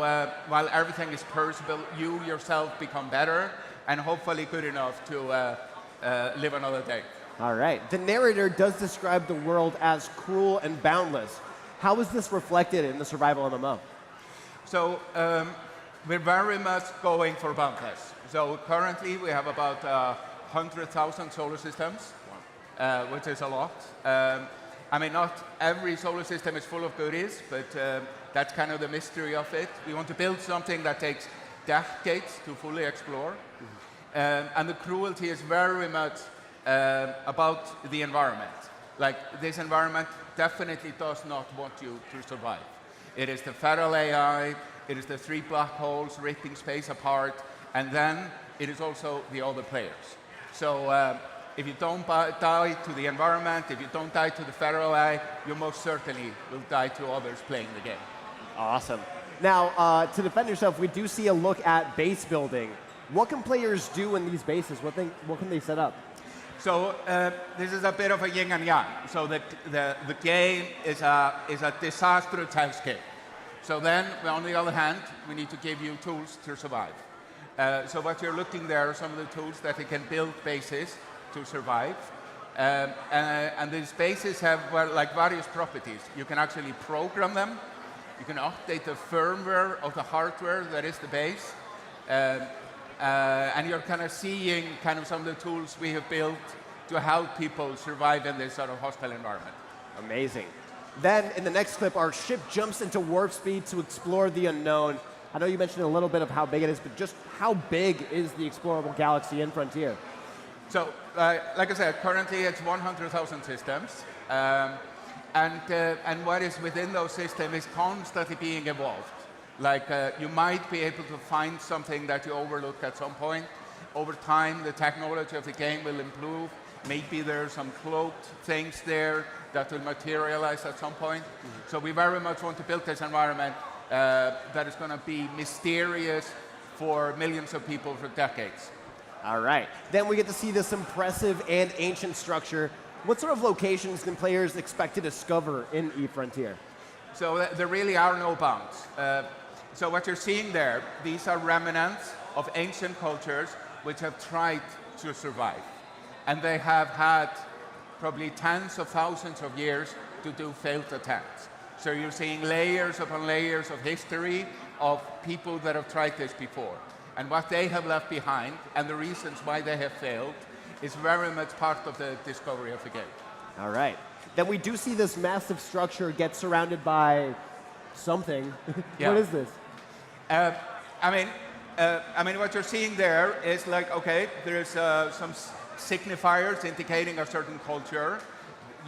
while everything is perishable, you yourself become better and hopefully good enough to live another day. All right. The narrator does describe the world as cruel and boundless. How is this reflected in the survival MMO? So we're very much going for boundless. So currently we have about 100,000 solar systems, which is a lot. I mean, not every solar system is full of goodies, but that's kind of the mystery of it. We want to build something that takes decades to fully explore. And the cruelty is very much about the environment. Like, this environment definitely does not want you to survive. It is the feral AI, it is the 3 black holes ripping space apart, and then it is also the other players. So if you don't die to the environment, if you don't die to the feral AI, you most certainly will die to others playing the game. Awesome. Now, to defend yourself, we do see a look at base building. What can players do in these bases? What can they set up? So this is a bit of a yin and yang. So the game is a disastrous hellscape. So then, on the other hand, we need to give you tools to survive. So what you're looking there are some of the tools that you can build bases to survive. And these bases have like various properties. You can actually program them. You can update the firmware of the hardware that is the base. And you're kind of seeing kind of some of the tools we have built to help people survive in this sort of hostile environment. Amazing. Then, in the next clip, our ship jumps into warp speed to explore the unknown. I know you mentioned a little bit of how big it is, but just how big is the explorable galaxy in Frontier? So, like I said, currently it's 100,000 systems. And what is within those systems is constantly being evolved. Like, you might be able to find something that you overlook at some point. Over time, the technology of the game will improve. Maybe there are some cloaked things there that will materialize at some point. So we very much want to build this environment that is going to be mysterious for millions of people for decades. All right. Then we get to see this impressive and ancient structure. What sort of locations can players expect to discover in eFrontier? So there really are no bounds. So what you're seeing there, these are remnants of ancient cultures which have tried to survive. And they have had probably tens of thousands of years to do failed attempts. So you're seeing layers upon layers of history of people that have tried this before. And what they have left behind and the reasons why they have failed is very much part of the discovery of the game. All right. Then we do see this massive structure get surrounded by something. Yeah. What is this? I mean, what you're seeing there is like, okay, there's some signifiers indicating a certain culture.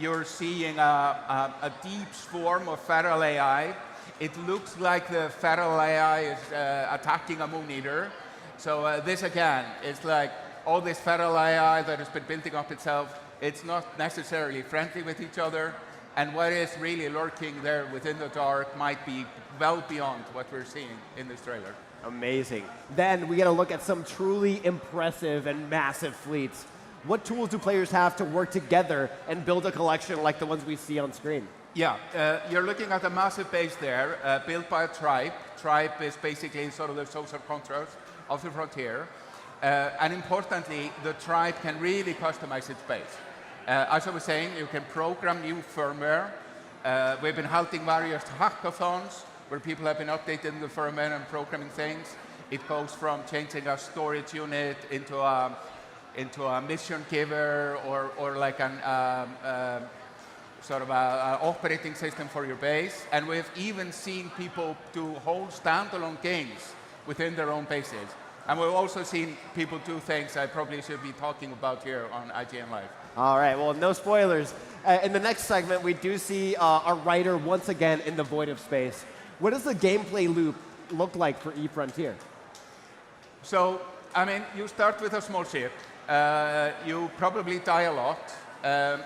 You're seeing a deep swarm of feral AI. It looks like the feral AI is attacking a moon eater. So this again is like all this feral AI that has been building up itself. It's not necessarily friendly with each other. And what is really lurking there within the dark might be well beyond what we're seeing in this trailer. Amazing. Then we get a look at some truly impressive and massive fleets. What tools do players have to work together and build a collection like the ones we see on screen? Yeah, you're looking at a massive base there, built by a tribe. Tribe is basically sort of the social contrast of the frontier. And importantly, the tribe can really customize its base. As I was saying, you can program new firmware. We've been holding various hackathons where people have been updating the firmware and programming things. It goes from changing a storage unit into a mission giver or like an sort of a operating system for your base. And we've even seen people do whole standalone games within their own bases. And we've also seen people do things I probably should be talking about here on IGN Live. All right, well, no spoilers. In the next segment, we do see a writer once again in the void of space. What does the gameplay loop look like for eFrontier? So, I mean, you start with a small ship. You probably die a lot.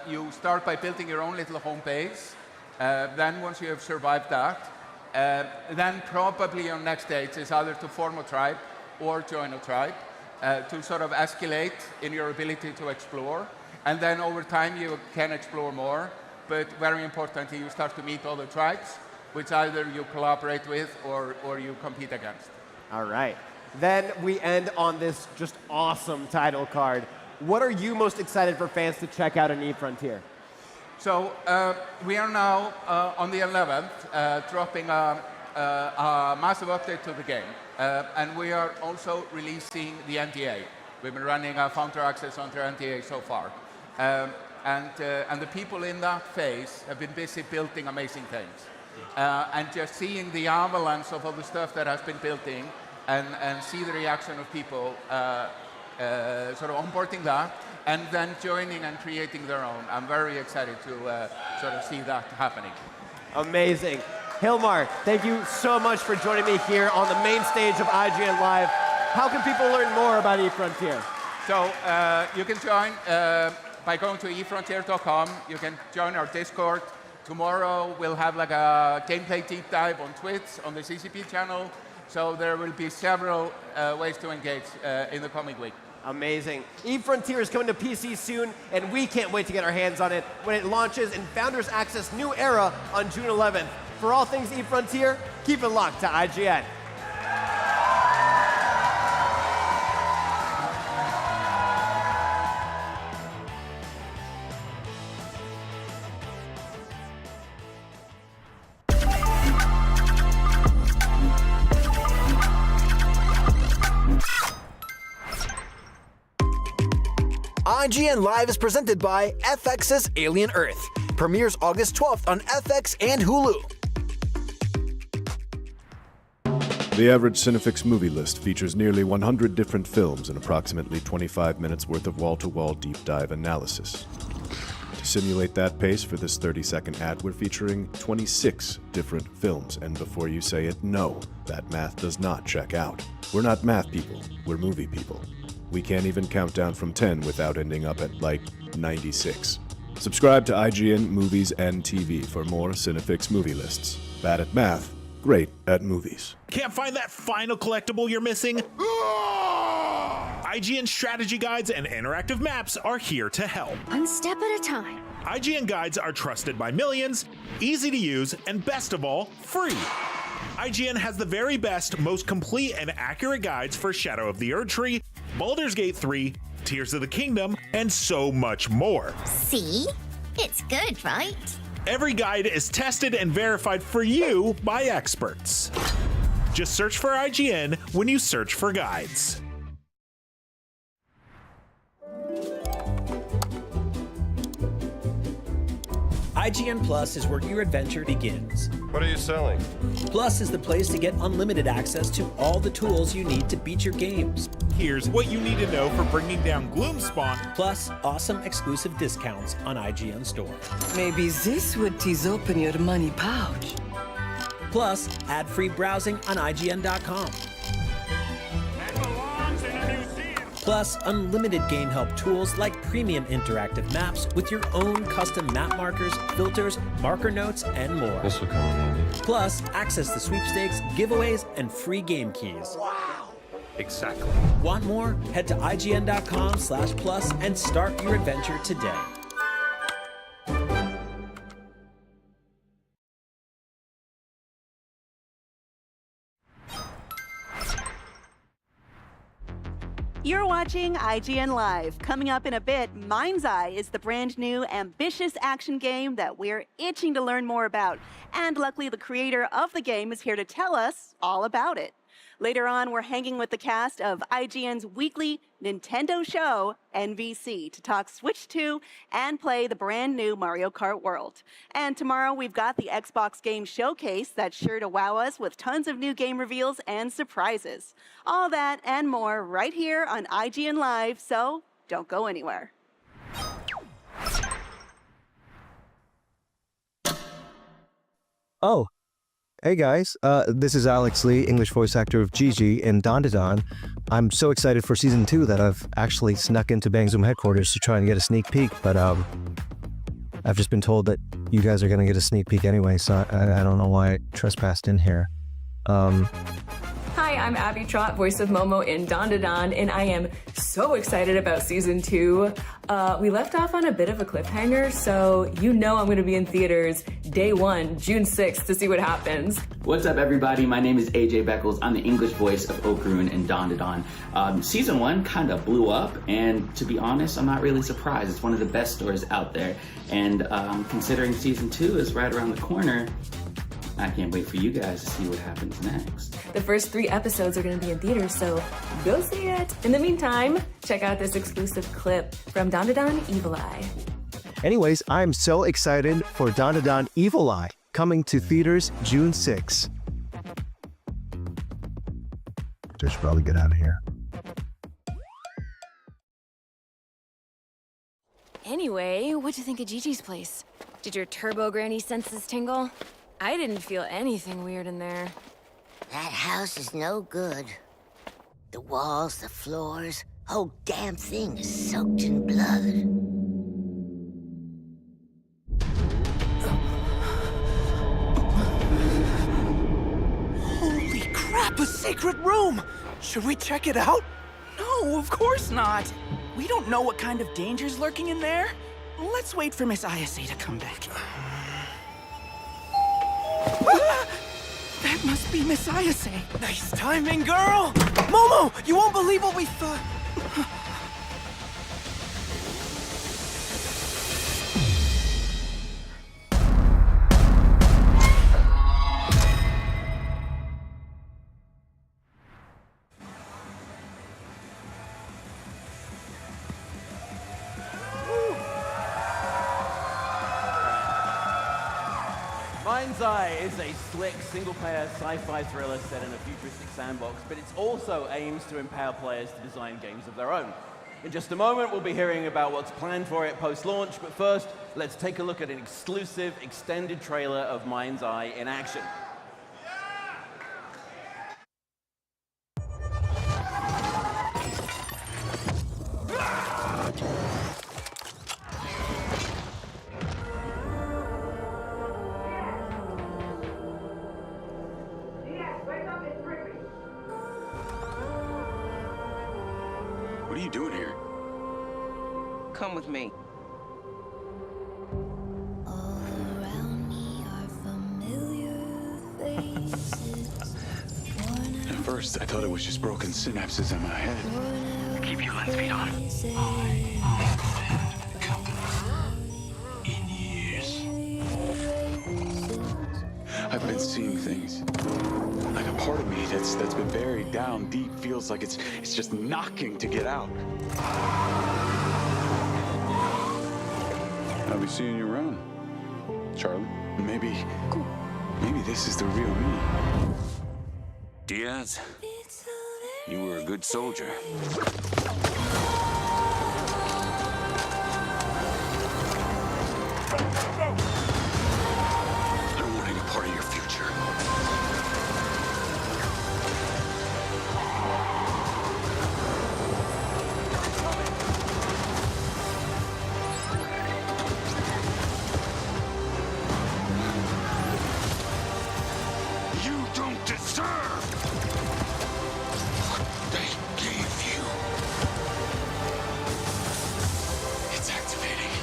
You start by building your own little home base. Then once you have survived that, then probably your next stage is either to form a tribe or join a tribe to sort of escalate in your ability to explore. And then over time you can explore more. But very importantly, you start to meet other tribes, which either you collaborate with or you compete against. All right. Then we end on this just awesome title card. What are you most excited for fans to check out in eFrontier? So we are now on the 11th dropping a massive update to the game. And we are also releasing the NDA. We've been running a founder access on the NDA so far. And the people in that phase have been busy building amazing things. And just seeing the avalanche of all the stuff that has been building and see the reaction of people sort of onboarding that and then joining and creating their own. I'm very excited to sort of see that happening. Amazing. Hilmar, thank you so much for joining me here on the main stage of IGN Live. How can people learn more about eFrontier? So you can join by going to efrontier.com. You can join our Discord. Tomorrow we'll have like a gameplay deep dive on Twitch, on the CCP channel. So there will be several ways to engage in the coming week. Amazing. eFrontier is coming to PC soon, and we can't wait to get our hands on it when it launches in Founders Access New Era on June 11th. For all things eFrontier, keep it locked to IGN. IGN Live is presented by FX's Alien Earth. Premieres August 12th on FX and Hulu. The average Cinefix movie list features nearly 100 different films and approximately 25 minutes worth of wall-to-wall deep dive analysis. To simulate that pace for this 30-second ad, we're featuring 26 different films, and before you say it, no, that math does not check out. We're not math people, we're movie people. We can't even count down from 10 without ending up at, like, 96. Subscribe to IGN Movies and TV for more Cinefix movie lists. Bad at math, great at movies. Can't find that final collectible you're missing? IGN strategy guides and interactive maps are here to help. One step at a time. IGN guides are trusted by millions, easy to use, and best of all, free. IGN has the very best, most complete and accurate guides for Shadow of the Erdtree, Baldur's Gate 3, Tears of the Kingdom, and so much more. See? It's good, right? Every guide is tested and verified for you by experts. Just search for IGN when you search for guides. IGN Plus is where your adventure begins. What are you selling? Plus is the place to get unlimited access to all the tools you need to beat your games. Here's what you need to know for bringing down Gloomspawn. Plus, awesome exclusive discounts on IGN Store. Maybe this would tease open your money pouch. Plus, ad-free browsing on IGN.com. Plus, unlimited game help tools like premium interactive maps with your own custom map markers, filters, marker notes, and more. This will come in handy. Plus, access to sweepstakes, giveaways, and free game keys. Wow! Exactly. Want more? Head to IGN.com/plus and start your adventure today. You're watching IGN Live. Coming up in a bit, MindsEye is the brand new, ambitious action game that we're itching to learn more about. And luckily, the creator of the game is here to tell us all about it. Later on, we're hanging with the cast of IGN's weekly Nintendo show, NVC, to talk Switch 2 and play the brand new Mario Kart World. And tomorrow, we've got the Xbox Game Showcase that's sure to wow us with tons of new game reveals and surprises. All that and more right here on IGN Live, so don't go anywhere. Oh. Hey guys, this is Alex Lee, English voice actor of Gigi in Dondadon. I'm so excited for Season 2 that I've actually snuck into Bang Zoom headquarters to try and get a sneak peek, but I've just been told that you guys are going to get a sneak peek anyway, so I don't know why I trespassed in here. Hi, I'm Abby Trott, voice of Momo in Dondadon, and I am so excited about Season 2. We left off on a bit of a cliffhanger, so you know I'm going to be in theaters day 1, June 6th, to see what happens. What's up, everybody? My name is AJ Beckles. I'm the English voice of Occurrence in Dondadon. Season 1 kind of blew up, and to be honest, I'm not really surprised. It's one of the best stories out there, and considering Season 2 is right around the corner, I can't wait for you guys to see what happens next. The first 3 episodes are going to be in theaters, so go see it. In the meantime, check out this exclusive clip from Dondadon Evil Eye. Anyways, I'm so excited for Dondadon Evil Eye, coming to theaters June 6. I should probably get out of here. Anyway, what'd you think of Gigi's place? Did your turbo granny senses tingle? I didn't feel anything weird in there. That house is no good. The walls, the floors, whole damn thing is soaked in blood. Holy crap, a secret room! Should we check it out? No, of course not. We don't know what kind of danger's lurking in there. Let's wait for Miss Ayase to come back. Ah! That must be Miss Ayase. Nice timing, girl! Momo, you won't believe what we thought. MindsEye is a slick, single-player sci-fi thriller set in a futuristic sandbox, but it also aims to empower players to design games of their own. In just a moment, we'll be hearing about what's planned for it post-launch, but first, let's take a look at an exclusive, extended trailer of MindsEye in action. What are you doing here? Come with me. At first, I thought it was just broken synapses in my head. Keep your lens feed on. In years. I've been seeing things. Like a part of me that's been buried down deep feels like it's just knocking to get out. I'll be seeing you around, Charlie. Maybe this is the real me. Diaz, you were a good soldier. I don't want any part of your future. You don't deserve what they gave you. It's activating.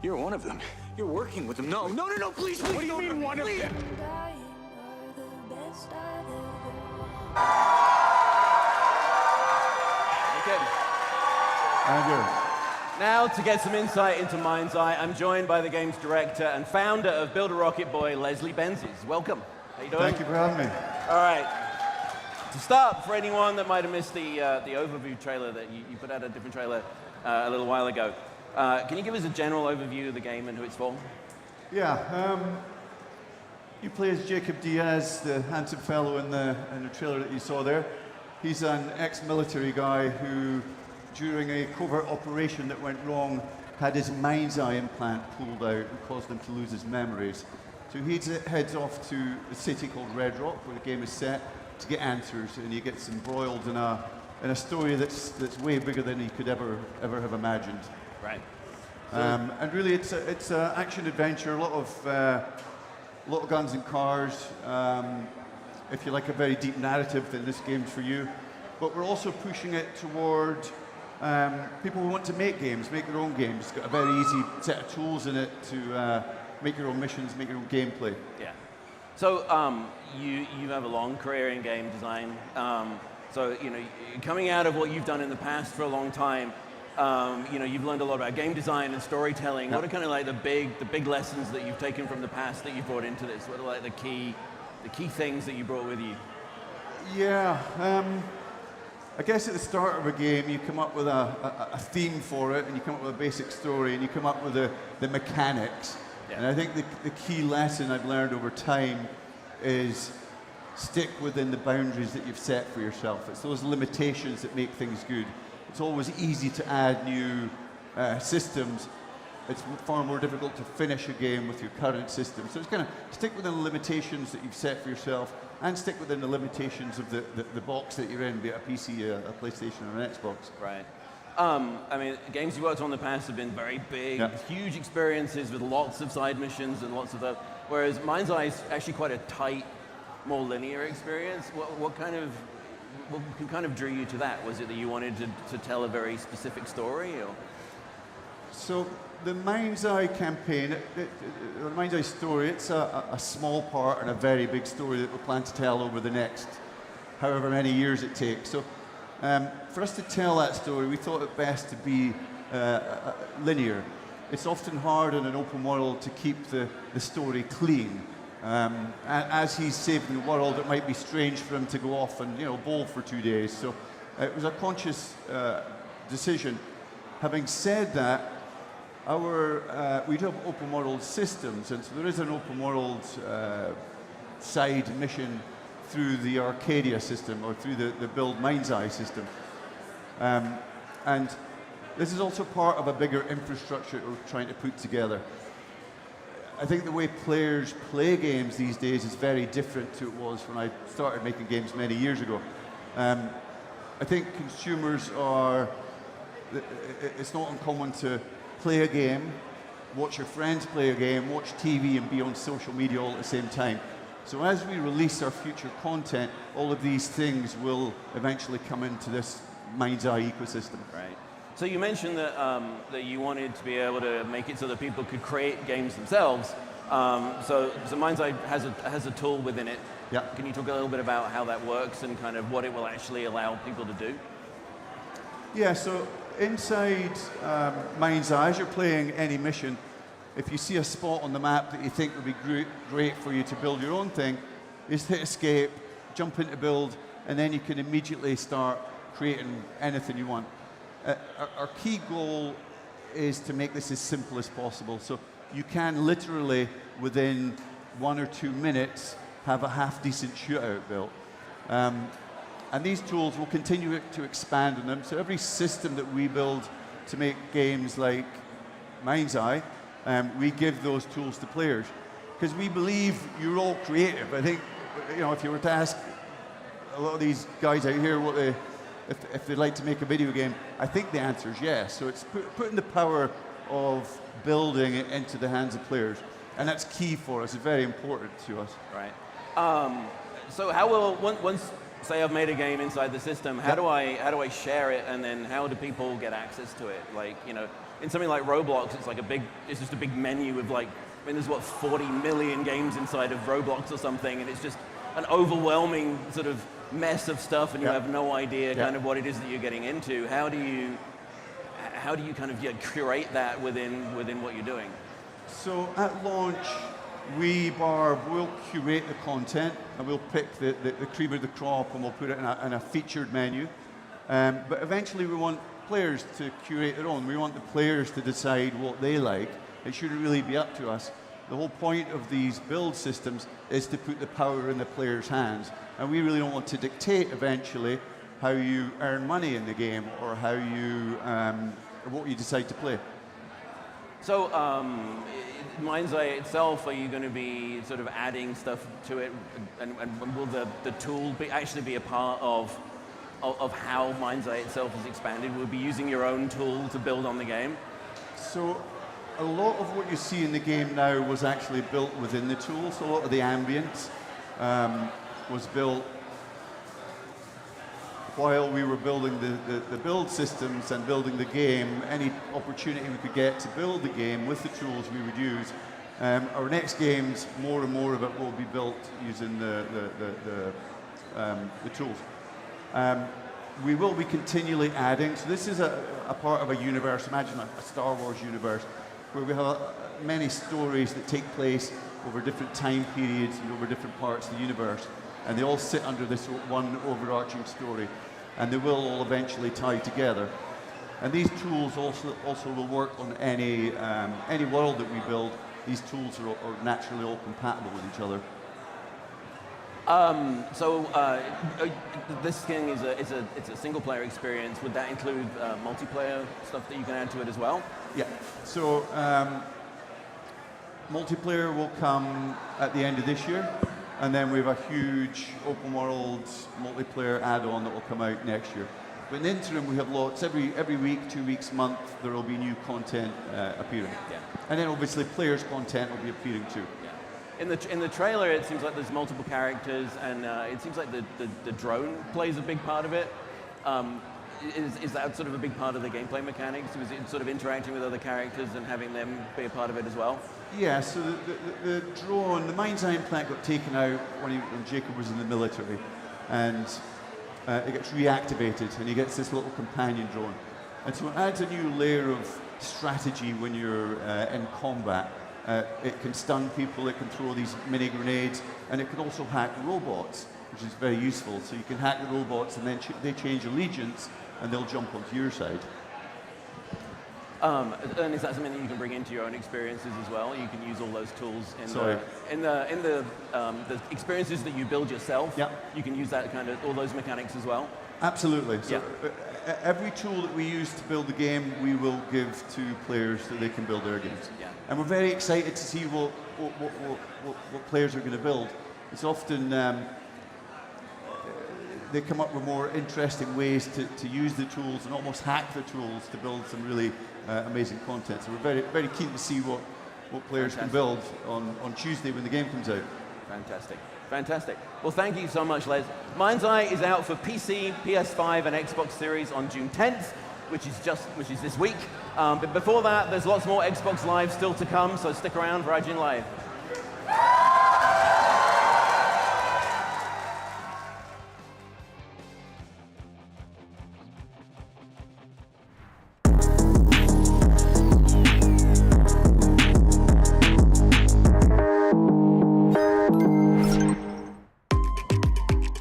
You're one of them. You're working with them. No, please. What do you mean one of them? Now, to get some insight into MindsEye, I'm joined by the game's director and founder of Build a Rocket Boy, Leslie Benzies. Welcome. How you doing? Thank you for having me. All right. To start, for anyone that might have missed the overview trailer that you put out a different trailer a little while ago, can you give us a general overview of the game and who it's for? Yeah, you play as Jacob Diaz, the handsome fellow in the trailer that you saw there. He's an ex-military guy who, during a covert operation that went wrong, had his MindsEye implant pulled out and caused him to lose his memories. So he heads off to a city called Red Rock, where the game is set, to get answers, and he gets embroiled in a story that's way bigger than he could ever have imagined. Right. And really, it's an action adventure, a lot of guns and cars. If you like a very deep narrative, then this game's for you. But we're also pushing it toward people who want to make games, make their own games. It's got a very easy set of tools in it to make your own missions, make your own gameplay. Yeah. So you have a long career in game design. So coming out of what you've done in the past for a long time, you've learned a lot about game design and storytelling. What are kind of like the big lessons that you've taken from the past that you've brought into this? What are like the key things that you brought with you? Yeah. I guess at the start of a game, you come up with a theme for it, and you come up with a basic story, and you come up with the mechanics. Yeah. And I think the key lesson I've learned over time is stick within the boundaries that you've set for yourself. It's those limitations that make things good. It's always easy to add new systems. It's far more difficult to finish a game with your current system. So it's kind of stick within the limitations that you've set for yourself, and stick within the limitations of the box that you're in, be it a PC, a PlayStation, or an Xbox. Right. I mean, games you worked on in the past have been very big, huge experiences with lots of side missions and lots of that. Whereas MindsEye is actually quite a tight, more linear experience. What kind of drew you to that? Was it that you wanted to tell a very specific story, or? So the MindsEye campaign, the MindsEye story, it's a small part and a very big story that we plan to tell over the next however many years it takes. So for us to tell that story, we thought it best to be linear. It's often hard in an open world to keep the story clean. As he's saving the world, it might be strange for him to go off and bowl for 2 days. So it was a conscious decision. Having said that, we do have open world systems, and so there is an open world side mission through the Arcadia system, or through the Build MindsEye system. And this is also part of a bigger infrastructure that we're trying to put together. I think the way players play games these days is very different to it was when I started making games many years ago. I think consumers it's not uncommon to play a game, watch your friends play a game, watch TV, and be on social media all at the same time. So as we release our future content, all of these things will eventually come into this MindsEye ecosystem. Right. So you mentioned that that you wanted to be able to make it so that people could create games themselves. So MindsEye has a tool within it. Yeah. Can you talk a little bit about how that works and kind of what it will actually allow people to do? Yeah, so inside MindsEye, as you're playing any mission, if you see a spot on the map that you think would be great for you to build your own thing, just hit escape, jump into build, and then you can immediately start creating anything you want. Our key goal is to make this as simple as possible. So you can literally, within 1 or 2 minutes, have a half-decent shootout built. And these tools will continue to expand on them. So every system that we build to make games like MindsEye, we give those tools to players. Because we believe you're all creative. I think, if you were to ask a lot of these guys out here if they'd like to make a video game, I think the answer is yes. So it's putting the power of building it into the hands of players. And that's key for us. It's very important to us. Right. So how will, once, say I've made a game inside the system, how do I share it, and then how do people get access to it? Like, in something like Roblox, it's just a big menu of there's 40 million games inside of Roblox or something, and it's just an overwhelming sort of mess of stuff, and you have no idea kind of what it is that you're getting into. How do you kind of curate that within what you're doing? So at launch, we'll curate the content, and we'll pick the cream of the crop, and we'll put it in a featured menu. But eventually we want players to curate their own. We want the players to decide what they like. It shouldn't really be up to us. The whole point of these build systems is to put the power in the players' hands. And we really don't want to dictate eventually how you earn money in the game, or how you, or what you decide to play. So, MindsEye itself, are you going to be sort of adding stuff to it, and will the tool actually be a part of how MindsEye itself is expanded? Will be using your own tool to build on the game? So, a lot of what you see in the game now was actually built within the tool. So a lot of the ambience was built while we were building the build systems and building the game. Any opportunity we could get to build the game with the tools we would use. Our next games, more and more of it will be built using the tools. We will be continually adding. So this is a part of a universe. Imagine a Star Wars universe, where we have many stories that take place over different time periods and over different parts of the universe. And they all sit under this one overarching story. and they will all eventually tie together. And these tools also will work on any world that we build. These tools are naturally all compatible with each other. This thing it's a single player experience. Would that include multiplayer stuff that you can add to it as well? Yeah. So multiplayer will come at the end of this year, and then we have a huge open world multiplayer add-on that will come out next year. But in the interim, we have lots. Every week, 2 weeks, month, there will be new content appearing. Yeah. And then obviously players' content will be appearing too. Yeah. In the trailer, it seems like there's multiple characters, and it seems like the drone plays a big part of it. Is that sort of a big part of the gameplay mechanics? Is it sort of interacting with other characters and having them be a part of it as well? Yeah, so the drone, the MindsEye implant got taken out when Jacob was in the military, and it gets reactivated, and he gets this little companion drone. And so it adds a new layer of strategy when you're in combat. It can stun people, it can throw these mini grenades, and it can also hack robots, which is very useful. So you can hack the robots, and then they change allegiance, and they'll jump onto your side. And is that something that you can bring into your own experiences as well? You can use all those tools in the experiences that you build yourself. Yeah. You can use that kind of all those mechanics as well. Absolutely. So every tool that we use to build the game, we will give to players so they can build their games. Yeah. And we're very excited to see what players are going to build. It's often they come up with more interesting ways to use the tools and almost hack the tools to build some really amazing content. So we're very, very keen to see what players can build on Tuesday when the game comes out. Fantastic. Fantastic. Well, thank you so much, Les. MindsEye is out for PC, PS5, and Xbox Series on June 10th, which is this week. But before that, there's lots more Xbox Live still to come, so stick around for ign-live.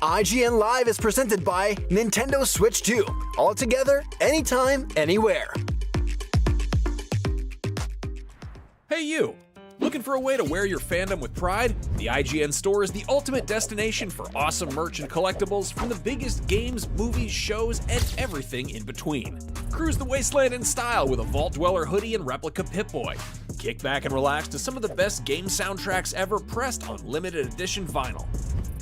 IGN Live is presented by Nintendo Switch 2. All together, anytime, anywhere. Hey you! Looking for a way to wear your fandom with pride? The IGN store is the ultimate destination for awesome merch and collectibles from the biggest games, movies, shows, and everything in between. Cruise the wasteland in style with a Vault Dweller hoodie and replica Pip-Boy. Kick back and relax to some of the best game soundtracks ever pressed on limited edition vinyl.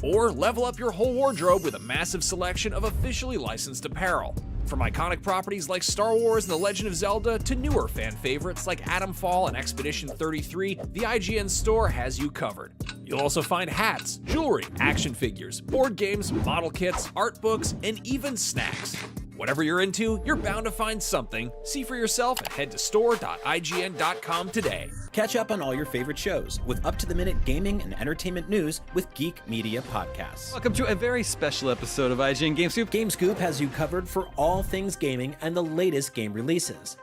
Or level up your whole wardrobe with a massive selection of officially licensed apparel. From iconic properties like Star Wars and The Legend of Zelda to newer fan favorites like Atomfall and Expedition 33, the IGN store has you covered. You'll also find hats, jewelry, action figures, board games, model kits, art books, and even snacks. Whatever you're into, you're bound to find something. See for yourself and head to store.ign.com today. Catch up on all your favorite shows with up-to-the-minute gaming and entertainment news with Geek Media Podcasts. Welcome to a very special episode of IGN Game Scoop. Game Scoop has you covered for all things gaming and the latest game releases.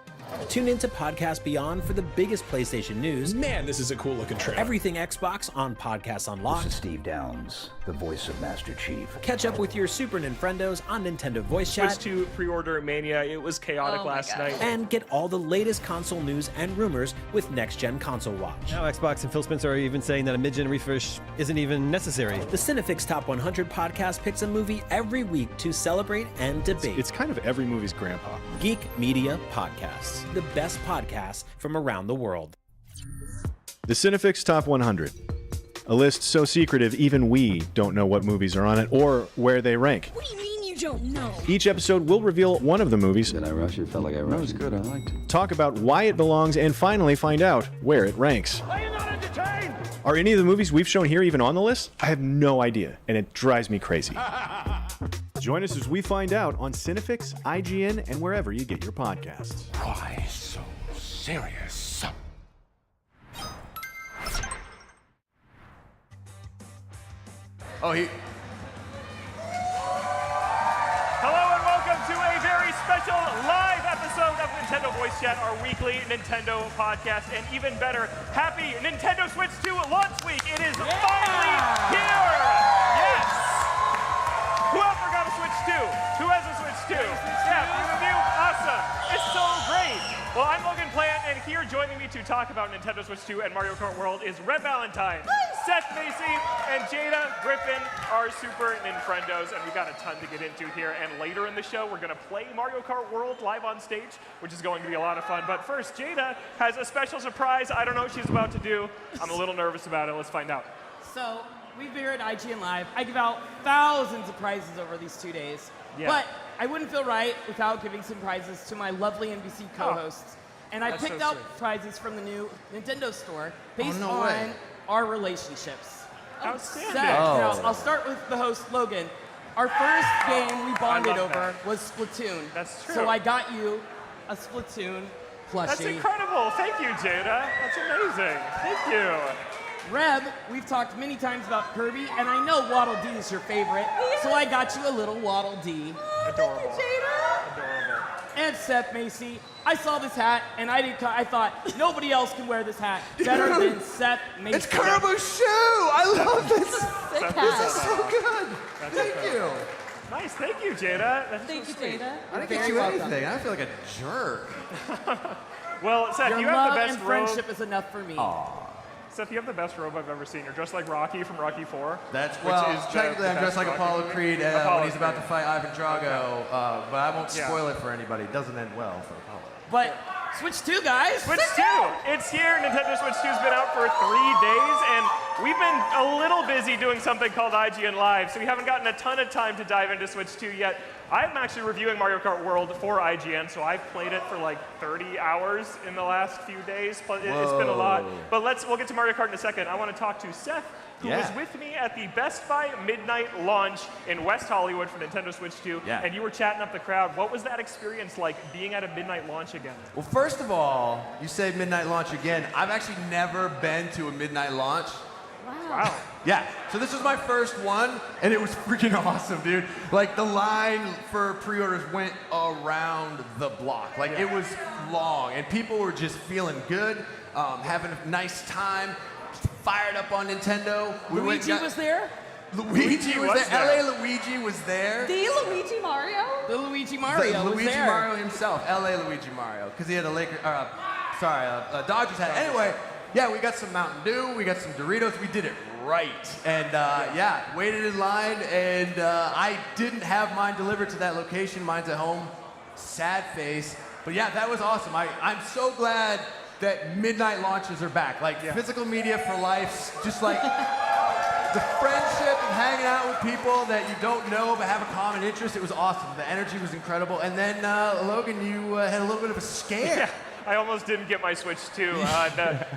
Tune into Podcast Beyond for the biggest PlayStation news. Man, this is a cool looking trailer. Everything Xbox on Podcasts Unlocked. This is Steve Downs, the voice of Master Chief. Catch up with your Super Nintendos on Nintendo Voice Chat. Switch to pre-order Mania. It was chaotic last night. And get all the latest console news and rumors with Next Gen Console Watch. Now Xbox and Phil Spencer are even saying that a mid-gen refresh isn't even necessary. The Cinefix Top 100 podcast picks a movie every week to celebrate and debate. It's kind of every movie's grandpa. Geek Media Podcasts, the best podcasts from around the world. The Cinefix Top 100. A list so secretive even we don't know what movies are on it or where they rank. What do you mean you don't know? Each episode will reveal one of the movies. Did I rush it? Felt like I rushed it. That was good. I liked it. Talk about why it belongs and finally find out where it ranks. Are you not entertained? Are any of the movies we've shown here even on the list? I have no idea, and it drives me crazy. Join us as we find out on Cinefix, IGN, and wherever you get your podcasts. Why so serious? Oh, Hello and welcome to a very special live episode of Nintendo Voice Chat, our weekly Nintendo podcast, and even better, happy Nintendo Switch 2 launch week. It is finally here. Yes. Whoever got a Switch 2? Who has a Switch Switch 2. Yeah, the review, awesome. It's so great. Well, I'm Logan Plant, and here joining me to talk about Nintendo Switch 2 and Mario Kart World is Red Valentine, Seth Macy, and Jada Griffin, our Super Ninfrendos, and we got a ton to get into here. And later in the show, we're going to play Mario Kart World live on stage, which is going to be a lot of fun. But first, Jada has a special surprise. I don't know what she's about to do. I'm a little nervous about it. Let's find out. So, we've been here at IGN Live. I give out thousands of prizes over these 2 days. Yeah. But I wouldn't feel right without giving some prizes to my lovely NBC co-hosts. And I That's picked so out sweet. prizes from the new Nintendo store based no on way. our relationships. Outstanding. Seth, now, I'll start with the host, Logan. Our first game we bonded love over that. was Splatoon. That's true. So I got you a Splatoon plushie. That's incredible. Thank you, Jada. That's amazing. Thank you. Reb, we've talked many times about Kirby, and I know Waddle Dee is your favorite, so I got you a little Waddle Dee. Adorable. Adorable. And Seth Macy, I saw this hat, and I thought nobody else can wear this hat better than Seth Macy. It's Kerbo's shoe! I love this! This is so good! That's Thank incredible. you! Nice, thank you, Jada. That's Thank so you, sweet. Jada. I didn't get you anything. I feel like a jerk. Well, Seth, Your you have love the best and robe. friendship is enough for me. Seth, you have the best robe I've ever seen. You're dressed like Rocky from Rocky 4. That's which well, is the technically I'm dressed best like Rocky Apollo movie. Creed Apollo when he's about to Creed. fight Ivan Drago, but I won't Yeah. spoil it for anybody. It doesn't end well for Apollo. But Switch 2, guys. Switch 2! It's here. Nintendo Switch 2's been out for 3 days, and we've been a little busy doing something called IGN Live, so we haven't gotten a ton of time to dive into Switch 2 yet. I'm actually reviewing Mario Kart World for IGN, so I've played it for like 30 hours in the last few days. But it's been a lot. But we'll get to Mario Kart in a second. I want to talk to Seth, who was with me at the Best Buy midnight launch in West Hollywood for Nintendo Switch 2, and you were chatting up the crowd. What was that experience like, being at a midnight launch again? Well, first of all, you say midnight launch again. I've actually never been to a midnight launch. Wow. Yeah, so this was my first one, and it was freaking awesome, dude. Like, the line for pre-orders went around the block. Like, it was long, and people were just feeling good, having a nice time, fired up on Nintendo. Luigi was there? Luigi was there. LA Luigi was there. The Luigi Mario? The Luigi Mario was Luigi there. Mario himself, LA Luigi Mario, because he had a Dodgers hat. Anyway, yeah, we got some Mountain Dew, we got some Doritos, we did it right. And yeah, waited in line, and I didn't have mine delivered to that location. Mine's at home. Sad face. But yeah, that was awesome. I'm so glad that midnight launches are back. Like, physical media for life, just like the friendship of hanging out with people that you don't know but have a common interest. It was awesome. The energy was incredible. And then, Logan, you had a little bit of a scare. Yeah. I almost didn't get my Switch 2.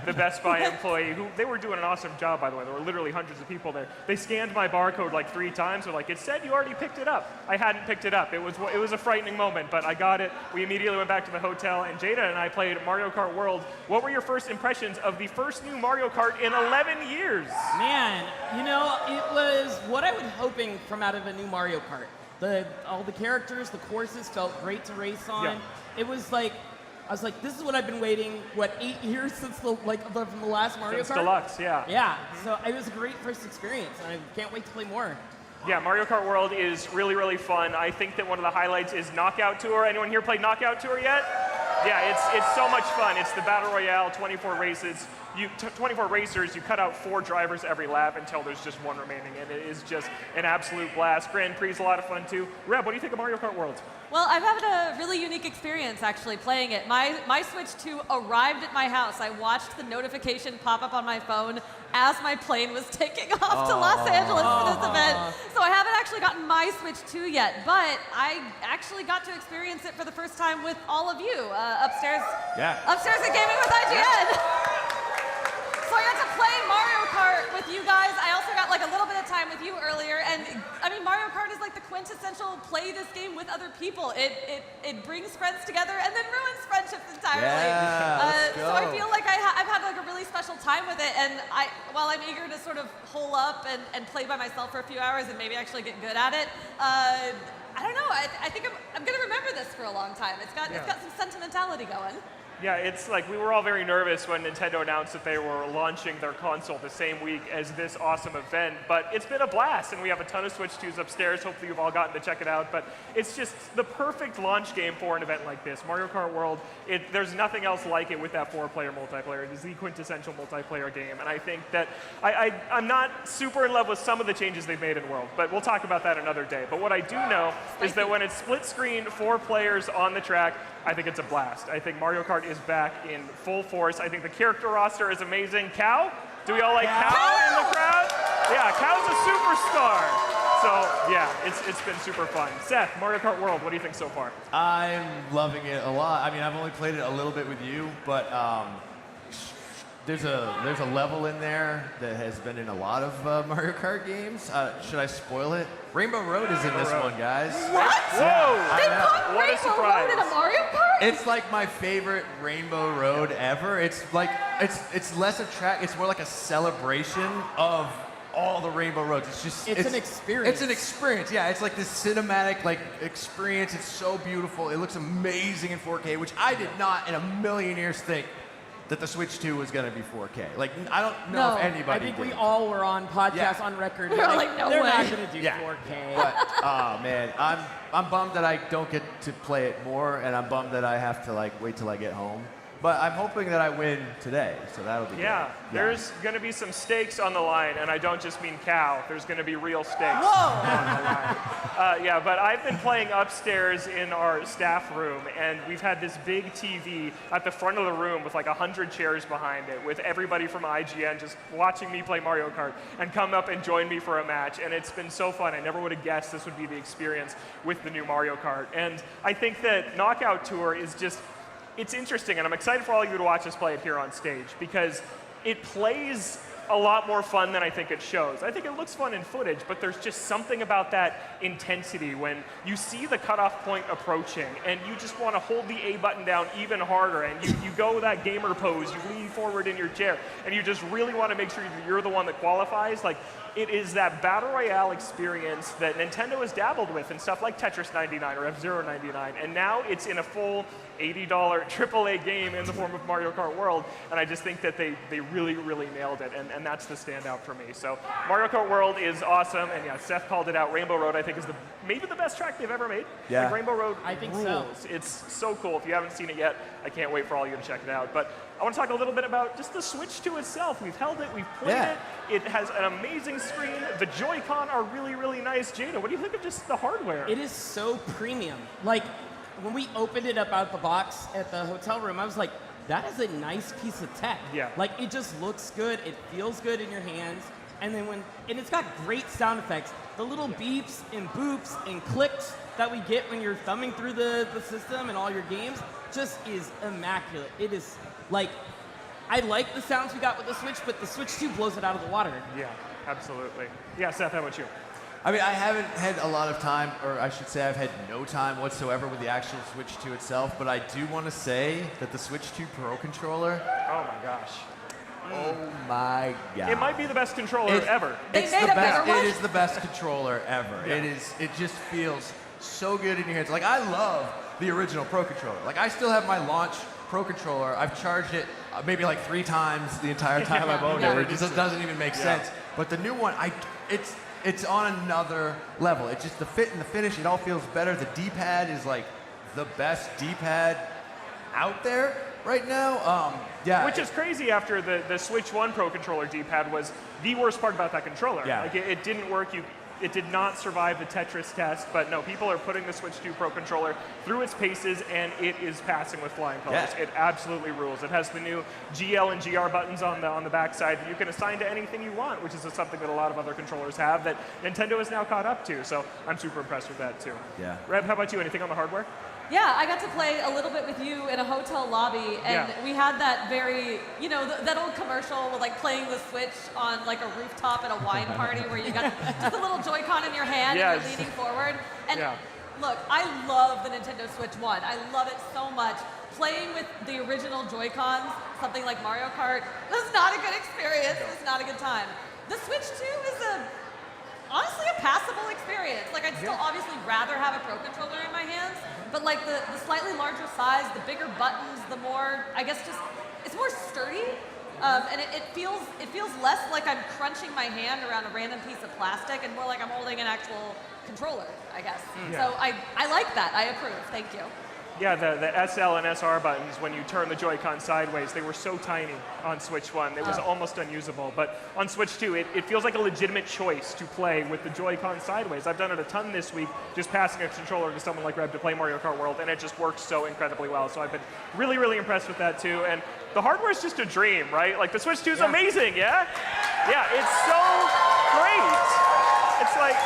The Best Buy employee, they were doing an awesome job, by the way. There were literally hundreds of people there. They scanned my barcode like 3 times. They're like, it said you already picked it up. I hadn't picked it up. It was a frightening moment, but I got it. We immediately went back to the hotel, and Jada and I played Mario Kart World. What were your first impressions of the first new Mario Kart in 11 years? Man, you know, it was what I was hoping from out of a new Mario Kart. All the characters, the courses felt great to race on. Yeah. It was like, I was like, this is what I've been waiting, 8 years since from the last Mario Since Kart? Deluxe, yeah. Yeah, so it was a great first experience, and I can't wait to play more. Yeah, Mario Kart World is really, really fun. I think that one of the highlights is Knockout Tour. Anyone here played Knockout Tour yet? Yeah, it's so much fun. It's the Battle Royale, 24 races. 24 racers, you cut out 4 drivers every lap until there's just 1 remaining, and it is just an absolute blast. Grand Prix is a lot of fun, too. Reb, what do you think of Mario Kart World? Well, I've had a really unique experience, actually, playing it. My Switch 2 arrived at my house. I watched the notification pop up on my phone as my plane was taking off to Los Angeles for this event. So I haven't actually gotten my Switch 2 yet, but I actually got to experience it for the first time with all of you upstairs at Gaming with IGN. So I got to play Mario Kart with you guys. I also got like a little bit of time with you earlier, and I mean, Mario Kart is like the quintessential play this game with other people. It brings friends together and then ruins friendships entirely. Yeah, so I feel like I've had like a really special time with it, and while I'm eager to sort of hole up and play by myself for a few hours and maybe actually get good at it, I don't know. I think I'm gonna remember this for a long time. It's got some sentimentality going. Yeah, it's like we were all very nervous when Nintendo announced that they were launching their console the same week as this awesome event, but it's been a blast, and we have a ton of Switch 2s upstairs. Hopefully you've all gotten to check it out, but it's just the perfect launch game for an event like this. Mario Kart World, there's nothing else like it with that 4-player multiplayer. It is the quintessential multiplayer game, and I think that I'm not super in love with some of the changes they've made in World, but we'll talk about that another day. But what I do know is that when it's split screen, 4 players on the track, I think it's a blast. I think Mario Kart is back in full force. I think the character roster is amazing. Cow? Do we all like Cow in the crowd? Yeah, Cow's a superstar. So yeah, it's been super fun. Seth, Mario Kart World, what do you think so far? I'm loving it a lot. I mean, I've only played it a little bit with you, but there's a level in there that has been in a lot of Mario Kart games. Should I spoil it? Rainbow Road is in this one, guys. What? Whoa! They put What a Rainbow surprise. Road in a Mario Kart? It's like my favorite Rainbow Road ever. It's like it's less a track. It's more like a celebration of all the Rainbow Roads. It's an experience. It's an experience. Yeah, it's like this cinematic experience. It's so beautiful. It looks amazing in 4K, which I did not in a million years think that the Switch 2 was going to be 4K. Like, I don't know if anybody I think did. we all were on podcasts on record. We were like, no they're way. not going to do 4K. But, oh man, I'm bummed that I don't get to play it more, and I'm bummed that I have to wait till I get home. But I'm hoping that I win today, so that'll be Yeah, good. there's going to be some stakes on the line, and I don't just mean cow. There's going to be real stakes Whoa. on the line. Yeah, but I've been playing upstairs in our staff room, and we've had this big TV at the front of the room with 100 chairs behind it, with everybody from IGN just watching me play Mario Kart and come up and join me for a match, and it's been so fun. I never would have guessed this would be the experience with the new Mario Kart, and I think that Knockout Tour is just... It's interesting, and I'm excited for all of you to watch us play it here on stage, because it plays a lot more fun than I think it shows. I think it looks fun in footage, but there's just something about that intensity when you see the cutoff point approaching, and you just want to hold the A button down even harder, and you go that gamer pose, you lean forward in your chair, and you just really want to make sure you're the one that qualifies. It is that Battle Royale experience that Nintendo has dabbled with in stuff like Tetris 99 or F-Zero 99, and now it's in a full $80 AAA game in the form of Mario Kart World, and I just think that they really, really nailed it, and that's the standout for me. So Mario Kart World is awesome, and yeah, Seth called it out. Rainbow Road, I think, is maybe the best track they've ever made. Yeah. Rainbow Road I think rules. so. It's so cool. If you haven't seen it yet, I can't wait for all of you to check it out. But I want to talk a little bit about just the Switch 2 itself. We've held it, we've played it. It has an amazing screen. The Joy-Con are really, really nice. Jada, what do you think of just the hardware? It is so premium. When we opened it up out the box at the hotel room, I was like, that is a nice piece of tech. Yeah. It just looks good, it feels good in your hands, and then and it's got great sound effects. The little beeps and boops and clicks that we get when you're thumbing through the system and all your games just is immaculate. It is I like the sounds we got with the Switch, but the Switch 2 blows it out of the water. Yeah, absolutely. Yeah, Seth, how about you? I mean, I haven't had a lot of time, or I should say I've had no time whatsoever with the actual Switch 2 itself, but I do want to say that the Switch 2 Pro controller... Oh my gosh. Oh my god. It might be the best controller ever. They made a better one? It is the best controller ever. Yeah. It just feels so good in your hands. I love the original Pro controller. I still have my launch Pro controller. I've charged it maybe 3 times the entire time I've owned it. It just doesn't even make sense. But the new one, it's on another level. It's just the fit and the finish, it all feels better. The D-pad is the best D-pad out there right now. Yeah. Which is crazy after the Switch 1 Pro Controller D-pad was the worst part about that controller. Yeah. It didn't work. It did not survive the Tetris test, but no, people are putting the Switch 2 Pro Controller through its paces, and it is passing with flying colors. Yeah. It absolutely rules. It has the new GL and GR buttons on the backside that you can assign to anything you want, which is something that a lot of other controllers have that Nintendo has now caught up to. So I'm super impressed with that too. Yeah. Reb, how about you? Anything on the hardware? Yeah, I got to play a little bit with you in a hotel lobby, and we had that very, that old commercial with playing the Switch on a rooftop at a wine party where you got just a little Joy-Con in your hand and you're leaning forward. And look, I love the Nintendo Switch 1. I love it so much. Playing with the original Joy-Cons, something like Mario Kart, was not a good experience. It was not a good time. The Switch 2 is honestly a passable experience. I'd still obviously rather have a Pro Controller in my hands, but like the slightly larger size, the bigger buttons, the more, I guess just, it's more sturdy. And it feels less like I'm crunching my hand around a random piece of plastic and more like I'm holding an actual controller, I guess. Yeah. So I like that. I approve. Thank you. Yeah, the SL and SR buttons, when you turn the Joy-Con sideways, they were so tiny on Switch 1. It was almost unusable. But on Switch 2, it feels like a legitimate choice to play with the Joy-Con sideways. I've done it a ton this week, just passing a controller to someone like Reb to play Mario Kart World, and it just works so incredibly well. So I've been really, really impressed with that, too. And the hardware is just a dream, right? Like, the Switch 2 is amazing, yeah? Yeah, it's so great. It's like,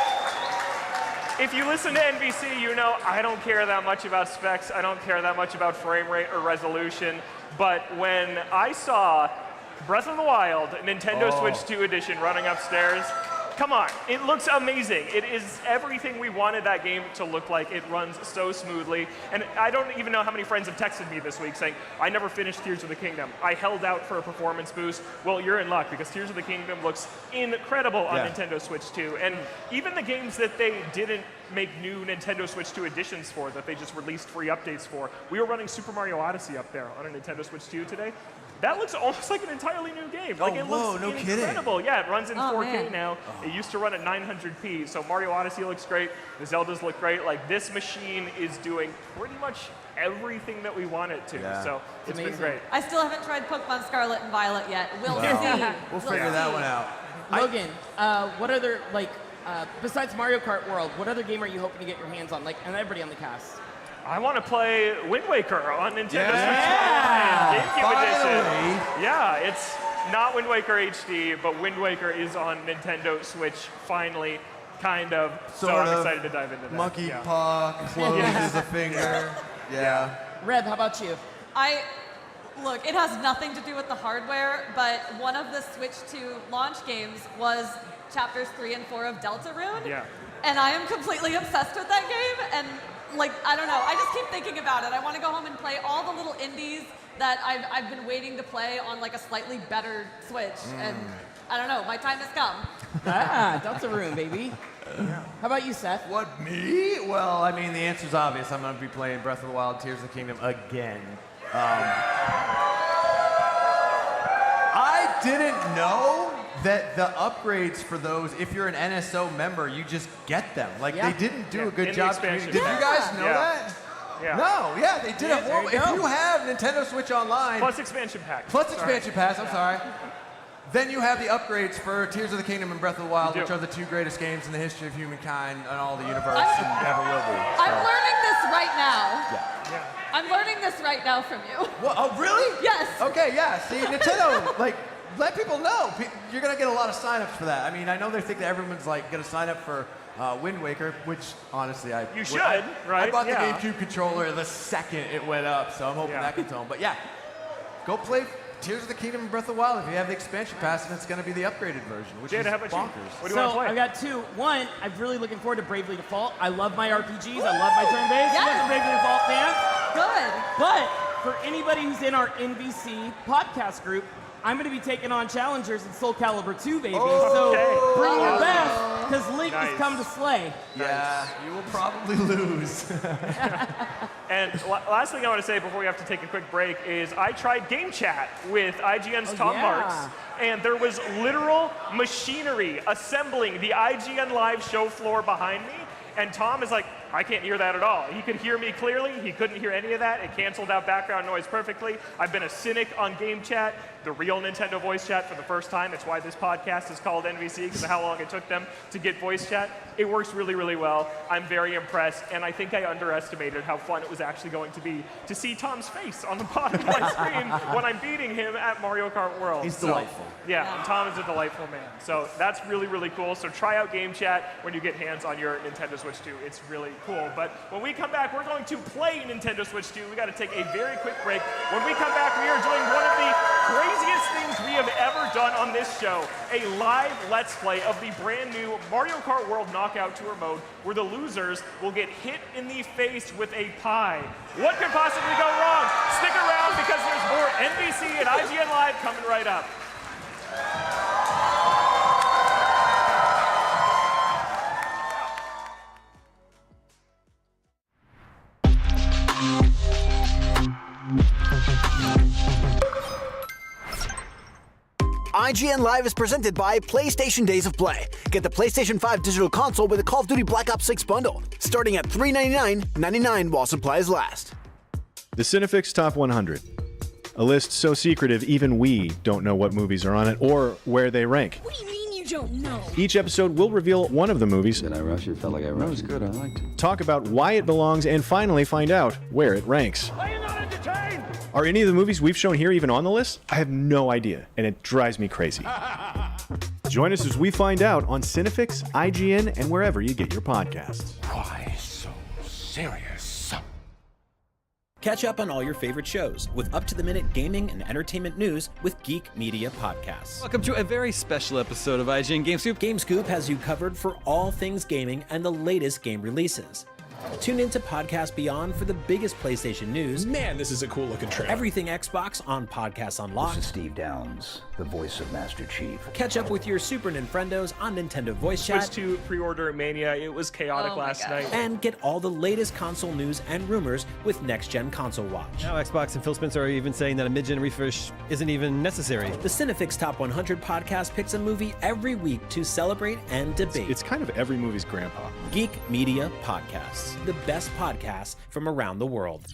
if you listen to NBC, you know I don't care that much about specs. I don't care that much about frame rate or resolution. But when I saw Breath of the Wild, Nintendo Switch 2 edition running upstairs, come on, it looks amazing. It is everything we wanted that game to look like. It runs so smoothly. And I don't even know how many friends have texted me this week saying, I never finished Tears of the Kingdom. I held out for a performance boost. Well, you're in luck because Tears of the Kingdom looks incredible on Nintendo Switch 2. And even the games that they didn't make new Nintendo Switch 2 editions for, that they just released free updates for, we were running Super Mario Odyssey up there on a Nintendo Switch 2 today. That looks almost like an entirely new game. Like, it looks incredible. Yeah, it runs in 4K now. It used to run at 900p, so Mario Odyssey looks great. The Zeldas look great. Like, this machine is doing pretty much everything that we want it to. So it's been great. I still haven't tried Pokemon Scarlet and Violet yet. We'll see. We'll figure that one out. Logan, what other, like, besides Mario Kart World, what other game are you hoping to get your hands on? Like, and everybody on the cast. I want to play Wind Waker on Nintendo Switch GameCube Edition. Yeah, it's not Wind Waker HD, but Wind Waker is on Nintendo Switch finally, kind of. So I'm excited to dive into that. Monkey paw closes a finger. Yeah. Reb, how about you? Look, it has nothing to do with the hardware, but one of the Switch 2 launch games was chapters 3 and 4 of Deltarune. Yeah. And I am completely obsessed with that game, and like, I don't know, I just keep thinking about it. I want to go home and play all the little indies that I've been waiting to play on like a slightly better Switch, and I don't know, my time has come. Deltarune, baby. How about you, Seth? What, me? Well, I mean, the answer's obvious. I'm going to be playing Breath of the Wild, Tears of the Kingdom again. I didn't know that the upgrades for those, if you're an NSO member, you just get them. Like, they didn't do a good job. Did you guys know that? Yeah. No, yeah, they did a horrible. If you have Nintendo Switch Online. Plus expansion pack. Plus expansion pass, I'm sorry. Then you have the upgrades for Tears of the Kingdom and Breath of the Wild, which are the two greatest games in the history of humankind and all the universe and ever will be. So. I'm learning this right now. Yeah. I'm learning this right now from you. What? Oh, really? Yes. Okay, yeah. See, Nintendo, like, let people know. You're going to get a lot of signups for that. I mean, I know they think that everyone's, like, going to sign up for Wind Waker, which, honestly, You should, right? I bought the GameCube controller the second it went up, so I'm hoping that gets home. But, yeah, go play Tears of the Kingdom and Breath of the Wild if you have the expansion pass, and it's going to be the upgraded version, which is bonkers. What do you want to play? I've got two. One, I'm really looking forward to Bravely Default. I love my RPGs. I love my turn-based. You guys are Bravely Default fans? Good. But for anybody who's in our NBC podcast group, I'm going to be taking on challengers in Soul Calibur 2, baby. So bring your best, because Link has come to slay. Yeah, you will probably lose. And last thing I want to say before we have to take a quick break is I tried Game Chat with IGN's Tom Marks, and there was literal machinery assembling the IGN Live show floor behind me, and Tom is like, I can't hear that at all. He could hear me clearly. He couldn't hear any of that. It canceled out background noise perfectly. I've been a cynic on Game Chat, the real Nintendo voice chat for the first time. It's why this podcast is called NVC, because of how long it took them to get voice chat. It works really, really well. I'm very impressed, and I think I underestimated how fun it was actually going to be to see Tom's face on the bottom of my screen when I'm beating him at Mario Kart World. He's delightful. Yeah, and Tom is a delightful man. So that's really, really cool. So try out Game Chat when you get hands on your Nintendo Switch 2. It's really cool. But when we come back, we're going to play Nintendo Switch 2. We got to take a very quick break. When we come back, we are doing one of the craziest things we have ever done on this show, a live Let's Play of the brand new Mario Kart World Knockout Tour mode, where the losers will get hit in the face with a pie. What could possibly go wrong? Stick around, because there's more NBC and IGN Live coming right up. IGN Live is presented by PlayStation Days of Play. Get the PlayStation 5 digital console with the Call of Duty Black Ops 6 bundle, starting at $399.99 while supplies last. The Cinefix Top 100. A list so secretive even we don't know what movies are on it or where they rank. What do you mean you don't know? Each episode will reveal one of the movies. Did I rush it? Felt like I rushed. That was good. I liked it. Talk about why it belongs and finally find out where it ranks. Are you not entertained? Are any of the movies we've shown here even on the list? I have no idea, and it drives me crazy. Join us as we find out on Cinefix, IGN, and wherever you get your podcasts. Why so serious? Catch up on all your favorite shows with up-to-the-minute gaming and entertainment news with Geek Media Podcasts. Welcome to a very special episode of IGN Game Scoop. Game Scoop has you covered for all things gaming and the latest game releases. Tune into Podcast Beyond for the biggest PlayStation news. Man, this is a cool looking trailer. Everything Xbox on Podcasts Unlocked. This is Steve Downes, the voice of Master Chief. Catch up with your Super Nintendos on Nintendo Voice Chat. Switch to pre-order mania. It was chaotic last night. And get all the latest console news and rumors with Next Gen Console Watch. Now Xbox and Phil Spencer are even saying that a mid-gen refresh isn't even necessary. The Cinefix Top 100 podcast picks a movie every week to celebrate and debate. It's kind of every movie's grandpa. Geek Media Podcasts, the best podcasts from around the world.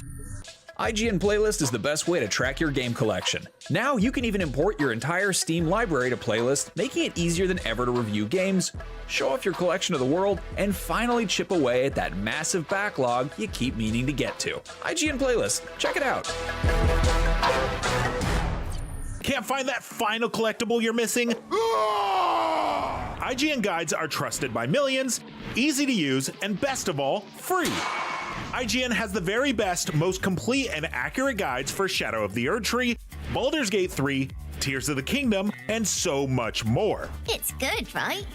IGN Playlist is the best way to track your game collection. Now you can even import your entire Steam library to Playlist, making it easier than ever to review games, show off your collection to the world, and finally chip away at that massive backlog you keep meaning to get to. IGN Playlist, check it out. Can't find that final collectible you're missing? IGN guides are trusted by millions, easy to use, and best of all, free. IGN has the very best, most complete and accurate guides for Shadow of the Erdtree, Baldur's Gate 3, Tears of the Kingdom, and so much more. It's good, right?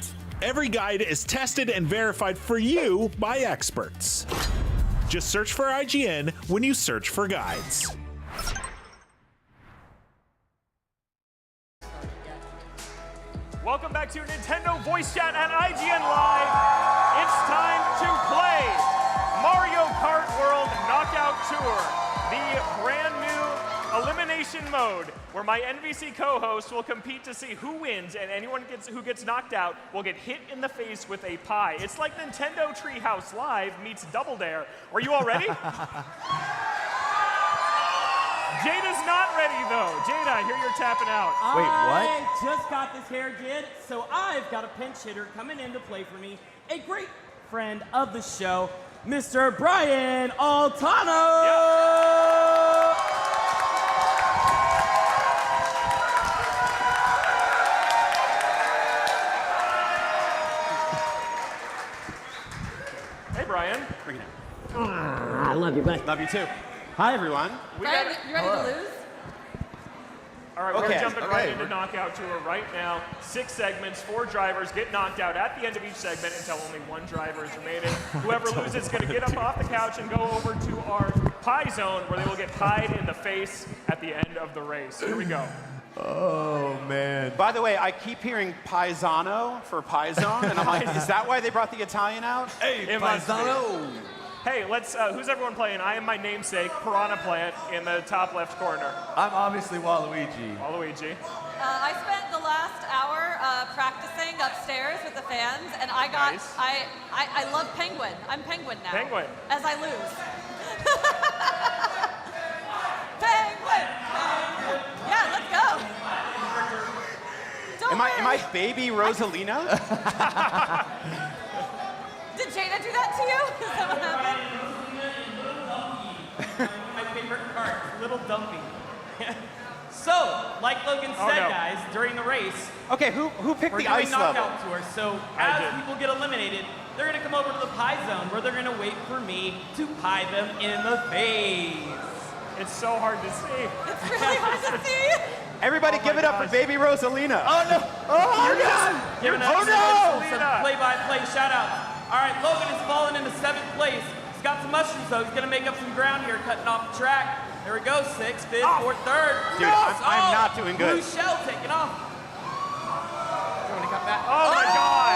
Every guide is tested and verified for you by experts. Just search for IGN when you search for guides. Welcome back to Nintendo Voice Chat at IGN Live. It's time to play Mario Kart World Knockout Tour, the brand new elimination mode, where my NVC co-host will compete to see who wins, and anyone who gets knocked out will get hit in the face with a pie. It's like Nintendo Treehouse Live meets Double Dare. Are you all ready? Jada's not ready, though. Jada, I hear you're tapping out. I just got this hair, Jid, so I've got a pinch hitter coming in to play for me, a great friend of the show, Mr. Brian Altano. Hey, Brian. Bring it out. I love you, buddy. Love you too. Hi, everyone. Brian, you ready to lose? All right, Okay, we're jumping all right right, into we're- Knockout Tour right now. 6 segments, 4 drivers get knocked out at the end of each segment until only 1 driver is remaining. Whoever loses is going to get up off the couch and go over to our pie zone, where they will get pied in the face at the end of the race. Here we go. Oh, man. By the way, I keep hearing paisano for pie zone, and I'm like, is that why they brought the Italian out? Hey, It must be. paisano. Hey, let's. Who's everyone playing? I am my namesake, Piranha Plant, in the top left corner. I'm obviously Waluigi. Waluigi. I spent the last hour practicing upstairs with the fans, and I got, Nice. I love Penguin. I'm Penguin now. Penguin. As I lose. Penguin! Yeah, let's go. Don't Am I baby Rosalina? Did Jada do that to you? Is that what happened? My favorite cart, Little Dumpy. So, like Logan said, no. guys, during the race, Okay, who picked we're the doing ice level? knockout tour. So, I as did. people get eliminated, they're gonna come over to the pie zone where they're gonna wait for me to pie them in the face. It's so hard to see. It's really hard to see. Everybody Oh give my it up for gosh. baby Rosalina. Oh, no. Oh, no. Giving Oh, us no! some play-by-play shout-outs. All right, Logan has fallen into 7th place. He's got some mushrooms, though. He's going to make up some ground here, cutting off the track. There we go, 6th, 5th, 4th, 3rd. Dude, I'm not doing good. Blue shell taking off. Trying to cut back. Oh my God!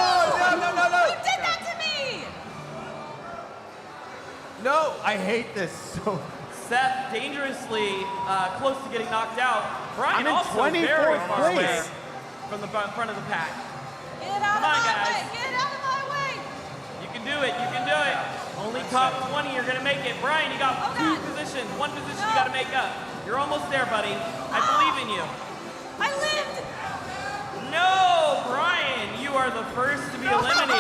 No. You did that to me! No, I hate this so. Seth dangerously close to getting knocked out. Brian I'm in also 24th very far away. place. from the front of the pack. Get out Come on, of my guys. way! Get out of my way! You can do it. You can do it. Only top 20 are going to make it. Brian, you got two positions. One position you got to make up. You're almost there, buddy. I believe in you. I lived! No, Brian, you are the first to be eliminated.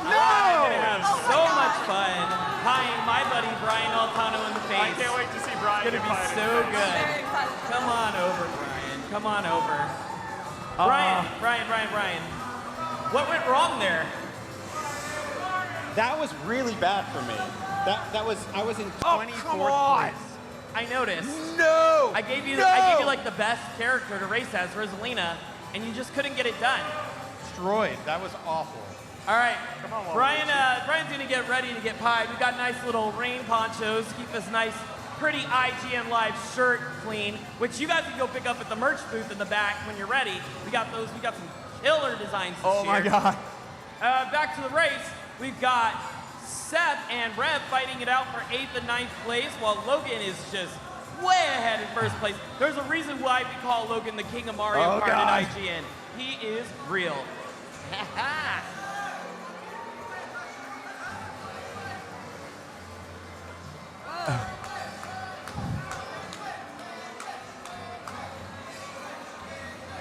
No! I'm going to have so much fun pieing my buddy Brian Altano in the face. I can't wait to see Brian. It's going to be so good. Come on over, Brian. Come on over. Brian. What went wrong there? That was really bad for me. I was in 24th place. I noticed. No! I gave you like the best character to race as, Rosalina, and you just couldn't get it done. Destroyed. That was awful. All right, Come on, Brian's gonna get ready to get pied. We've got nice little rain ponchos to keep this nice, pretty IGN Live shirt clean, which you guys can go pick up at the merch booth in the back when you're ready. We got those. We got some killer designs this year. Oh my God. Back to the race. We've got Seth and Rev fighting it out for 8th and 9th place, while Logan is just way ahead in 1st place. There's a reason why we call Logan the king of Mario Kart at IGN. He is real.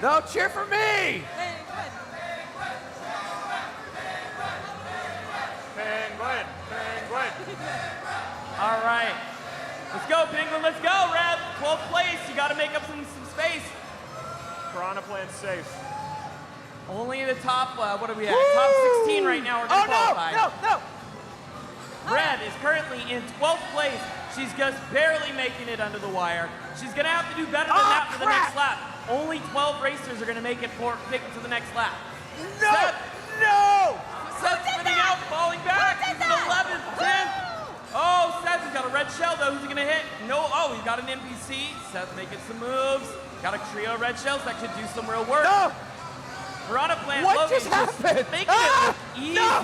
No, cheer for me! Penguin. All right. Let's go, Penguin. Let's go, Rev. 12th place. You got to make up some space. Piranha Plant safe. Only the top, what are we at? Top 16 right now are going to qualify. No! Rev is currently in 12th place. She's just barely making it under the wire. She's going to have to do better than that for the next lap. Only 12 racers are going to make it to the next lap. No! Seth's spinning out, falling back. He's in 11th, 10th. Oh, Seth has got a red shell, though. Who's he going to hit? No. Oh, he's got an NPC. Seth making some moves. Got a trio of red shells that could do some real work. No! Piranha Plant What Logan just happened? making it look easy. No!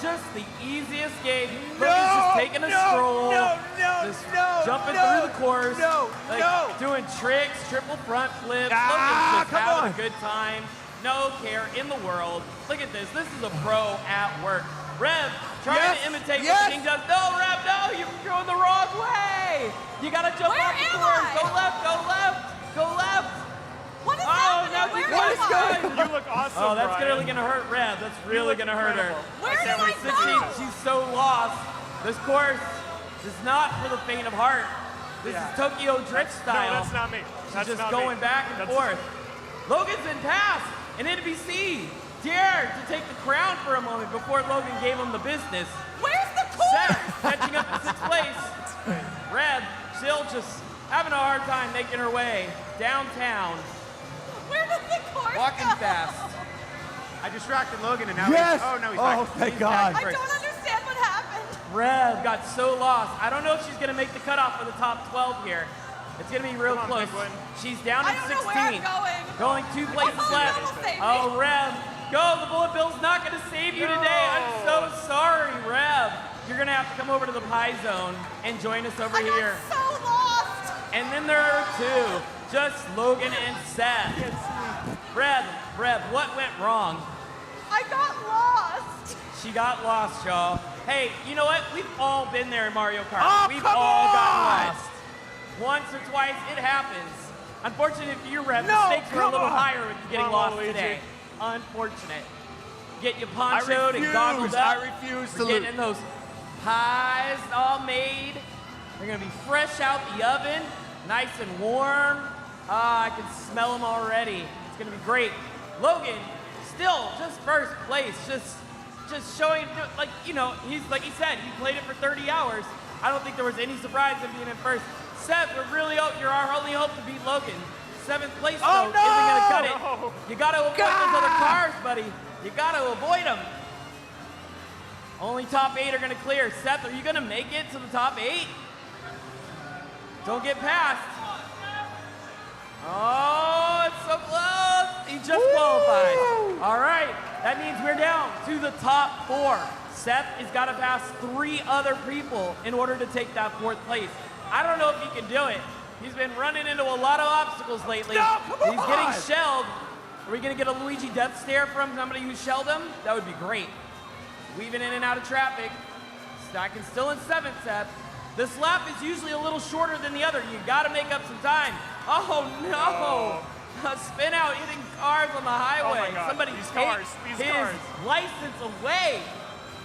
Just the easiest game. Logan's just taking a stroll. Just jumping through the course. Doing tricks, triple front flips. Logan's just having a good time. No care in the world. Look at this. This is a pro at work. Rev, trying to imitate what King does. No, Rev, no, you're going the wrong way. You got to jump off the course. Go left, go left, go left. What is happening? Where is going? You look awesome, Oh, that's Brian. really going to hurt Rev. That's really going to hurt her. Where did I go? She's so lost. This course is not for the faint of heart. This is Tokyo Drift style. No, that's not me. That's She's just not going me. back and forth. Logan's been passed. An NPC dared to take the crown for a moment before Logan gave him the business. Where's the course? Seth catching up to 6th place. Rev still just having a hard time making her way downtown. Where did the course Walking go? fast. I distracted Logan and now Yes! he's back. Thank He's God. back I first. don't understand what happened. Rev got so lost. I don't know if she's going to make the cutoff for the top 12 here. It's going to be real Come on, close. Penguin. She's down I at don't 16. know where I'm going. Going 2 places Oh, left. that'll save me. Oh, Rev. Go. The bullet bill's not going to save you today. I'm so sorry, Rev. You're going to have to come over to the pie zone and join us over here. I'm so lost. And then there are 2. Just Logan and Seth. Rev, what went wrong? I got lost. She got lost, y'all. Hey, you know what? We've all been there in Mario Kart. Oh, We've come all on! gotten lost. Once or twice, it happens. Unfortunately for you, Rev, the No, stakes were a come little on. higher with you getting Come on, lost Luigi. today. Unfortunate. Get you I ponchoed and goggled up. refuse We're to lose. getting those pies all made. They're gonna be fresh out the oven, nice and warm. Ah, I can smell them already. It's gonna be great. Logan, still just 1st place, just showing, like, you know, he's like he said, he played it for 30 hours. I don't think there was any surprise in being in 1st. Seth, we're really you're our only hope to beat Logan. 7th place though isn't gonna cut it. No. You gotta avoid those other cars, buddy. You gotta avoid them. Only top 8 are gonna clear. Seth, are you gonna make it to the top 8? Don't get past. Oh, it's so close. He just qualified. All right, that means we're down to the top 4. Seth has got to pass 3 other people in order to take that 4th place. I don't know if he can do it. He's been running into a lot of obstacles lately. No, come He's getting shelled. Are we going to get a Luigi death stare from somebody who shelled him? That would be great. Weaving in and out of traffic. Stacking still in 7th, Seth. This lap is usually a little shorter than the other. You got to make up some time. Oh, no. A spin out hitting cars on the highway. Oh my God. Somebody These take cars. his license away.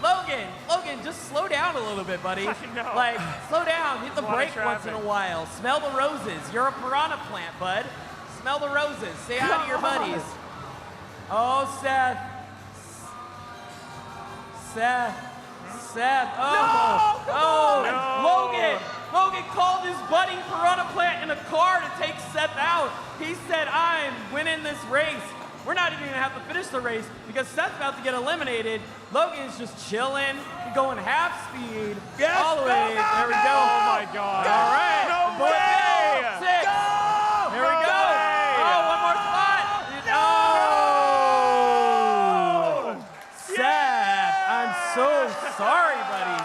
Logan, just slow down a little bit, buddy. I know. Like, slow down. Hit the There's a lot of brake once in a traffic. while. Smell the roses. You're a piranha plant, bud. Smell the roses. Say hi to your buddies. Oh, Seth. Logan called his buddy Piranha Plant in a car to take Seth out. He said, I'm winning this race. We're not even gonna have to finish the race because Seth's about to get eliminated. Logan's just chilling, going half speed. Yes, all the way. go, There we go. go. Oh my God. All right. No Boy, way. 6. There we go. way. Oh, one more spot. No. Seth, I'm so sorry, buddy.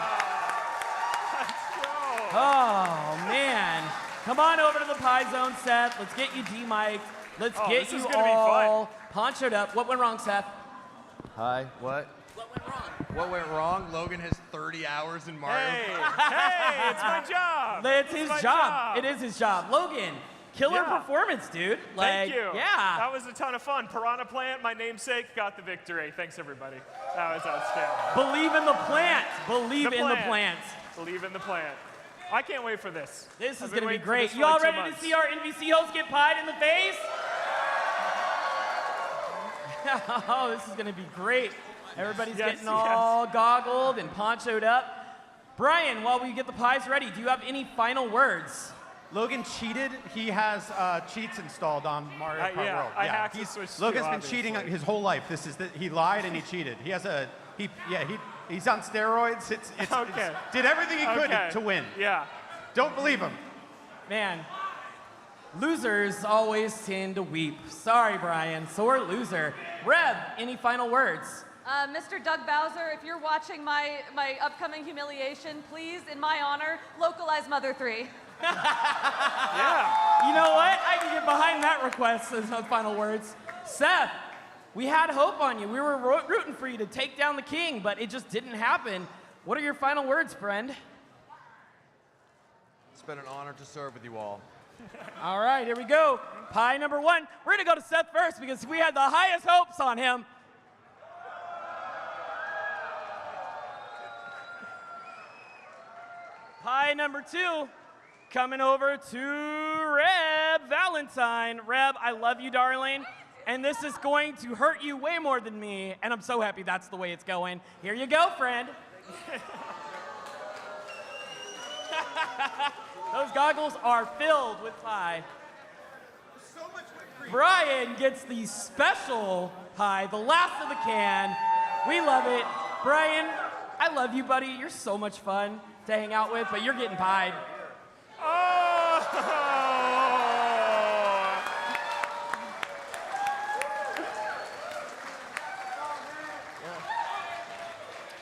Oh, man. Come on over to the Pie Zone, Seth. Let's get you demiked. Let's get this you is gonna be all ponchoed up. What went wrong, Seth? Hi, what? What went wrong? What went wrong? Logan has 30 hours in Mario Kart. Hey, it's my job. It's his my job. It is his job. Logan, killer performance, dude. Thank you. Yeah. That was a ton of fun. Piranha Plant, my namesake, got the victory. Thanks, everybody. That was outstanding. Believe in the plant. Believe in the plant. Believe in the plant. I can't wait for this. This I've is been going to be waiting for great. this You for all like 2 ready to months. see our NBC host get pied in the face? Oh, this is going to be great. Everybody's getting all goggled and ponchoed up. Brian, while we get the pies ready, do you have any final words? Logan cheated. He has cheats installed on Mario Kart World. I hacked the Switch too, Logan's been obviously. cheating his whole life. He lied and he cheated. He has he's on steroids. Okay. Did everything he could Okay. to win. Yeah. Don't believe him. Man, losers always tend to weep. Sorry, Brian. Sore loser. Reb, any final words? Mr. Doug Bowser, if you're watching my upcoming humiliation, please, in my honor, localize Mother 3. Yeah. You know what? I can get behind that request as no final words. Seth, we had hope on you. We were rooting for you to take down the king, but it just didn't happen. What are your final words, friend? It's been an honor to serve with you all. All right, here we go. Pie number 1. We're going to go to Seth first because we had the highest hopes on him. Pie number 2, coming over to Reb Valentine. Reb, I love you, darling. And this is going to hurt you way more than me. And I'm so happy that's the way it's going. Here you go, friend. Those goggles are filled with pie. So much whipped cream. Brian gets the special pie, the last of the can. We love it. Brian, I love you, buddy. You're so much fun to hang out with, but you're getting pied. Oh!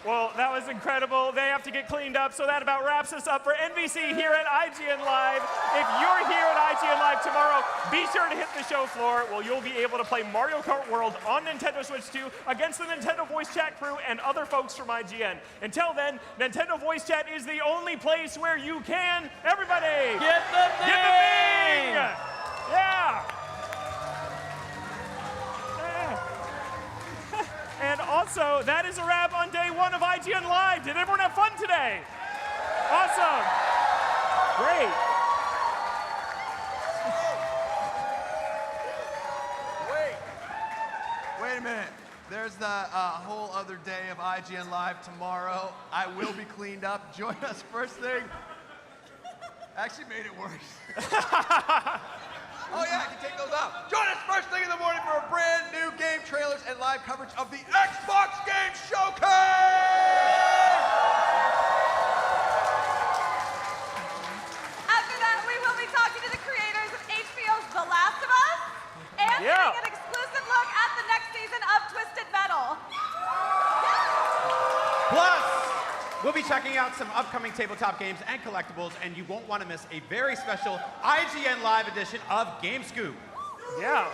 Well, that was incredible. They have to get cleaned up, so that about wraps us up for NBC here at IGN Live. If you're here at IGN Live tomorrow, be sure to hit the show floor where you'll be able to play Mario Kart World on Nintendo Switch 2 against the Nintendo Voice Chat crew and other folks from IGN. Until then, Nintendo Voice Chat is the only place where you can, everybody, Get the thing! Get the thing! Yeah! And also, that is a wrap on day 1 of IGN Live. Did everyone have fun today? Awesome. Great. Wait a minute. There's the whole other day of IGN Live tomorrow. I will be cleaned up. Join us first thing. Actually made it worse. Oh yeah, I can take those out. Join us first thing in the morning for a brand new game, trailers, and live coverage of the Xbox Game Showcase! After that, we will be talking to the creators of HBO's The Last of Us and getting an exclusive look at the next season of Twisted Metal. Plus, we'll be checking out some upcoming tabletop games and collectibles, and you won't want to miss a very special IGN Live edition of Game Scoop. Yeah.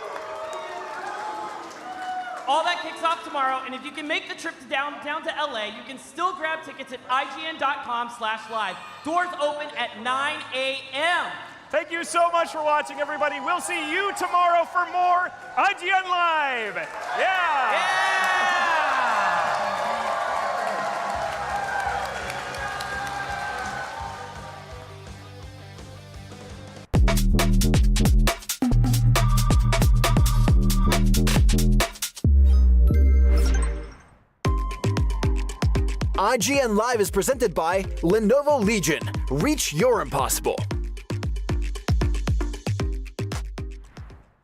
all that kicks off tomorrow, and if you can make the trip down to LA, you can still grab tickets at ign.com/live. Doors open at 9 a.m. Thank you so much for watching, everybody. We'll see you tomorrow for more IGN Live. Yeah! IGN Live is presented by Lenovo Legion. Reach your impossible.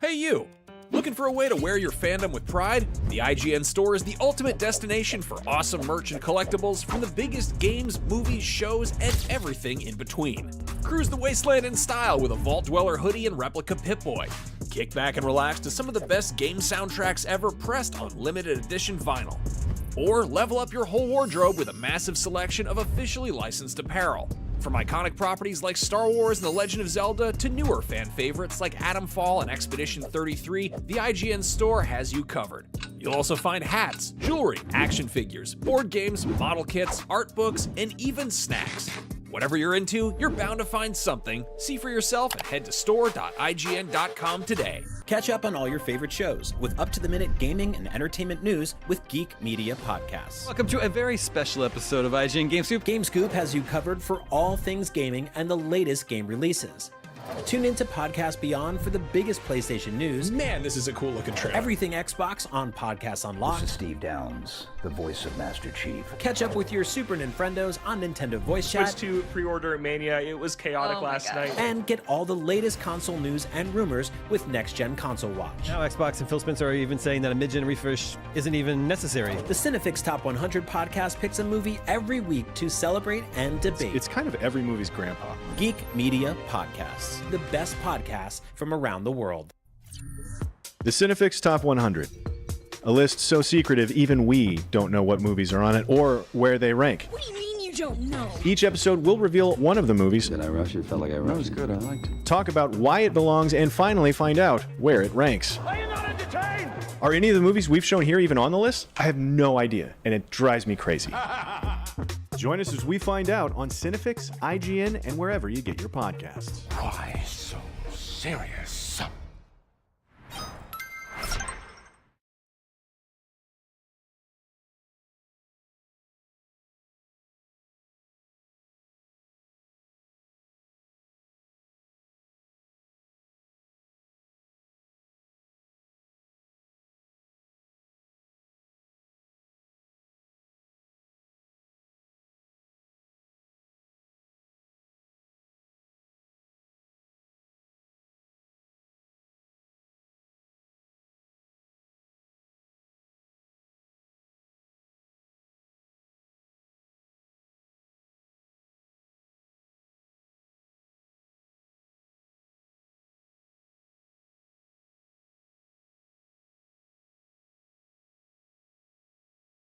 Hey you! Looking for a way to wear your fandom with pride? The IGN store is the ultimate destination for awesome merch and collectibles from the biggest games, movies, shows, and everything in between. Cruise the wasteland in style with a Vault Dweller hoodie and replica Pip-Boy. Kick back and relax to some of the best game soundtracks ever pressed on limited edition vinyl. Or level up your whole wardrobe with a massive selection of officially licensed apparel. From iconic properties like Star Wars and The Legend of Zelda to newer fan favorites like Atomfall and Expedition 33, the IGN store has you covered. You'll also find hats, jewelry, action figures, board games, model kits, art books, and even snacks. Whatever you're into, you're bound to find something. See for yourself and head to store.ign.com today. Catch up on all your favorite shows with up-to-the-minute gaming and entertainment news with Geek Media Podcasts. Welcome to a very special episode of IGN Game Scoop. Game Scoop has you covered for all things gaming and the latest game releases. Tune into Podcast Beyond for the biggest PlayStation news. Man, this is a cool looking trailer. Everything Xbox on Podcasts Unlocked. This is Steve Downes, the voice of Master Chief. Catch up with your Super Nintendos on Nintendo Voice Chat. Switch 2 pre-order Mania. It was chaotic last night. And get all the latest console news and rumors with Next Gen Console Watch. Now Xbox and Phil Spencer are even saying that a mid-gen refresh isn't even necessary. The Cinefix Top 100 podcast picks a movie every week to celebrate and debate. It's kind of every movie's grandpa. Geek Media Podcasts, the best podcasts from around the world. The Cinefix Top 100. A list so secretive even we don't know what movies are on it or where they rank. What do you mean you don't know? Each episode will reveal one of the movies. Did I rush it? Felt like I rushed it. That was good. I liked it. Talk about why it belongs and finally find out where it ranks. Are you not entertained? Are any of the movies we've shown here even on the list? I have no idea, and it drives me crazy. Join us as we find out on Cinefix, IGN, and wherever you get your podcasts. Why so serious?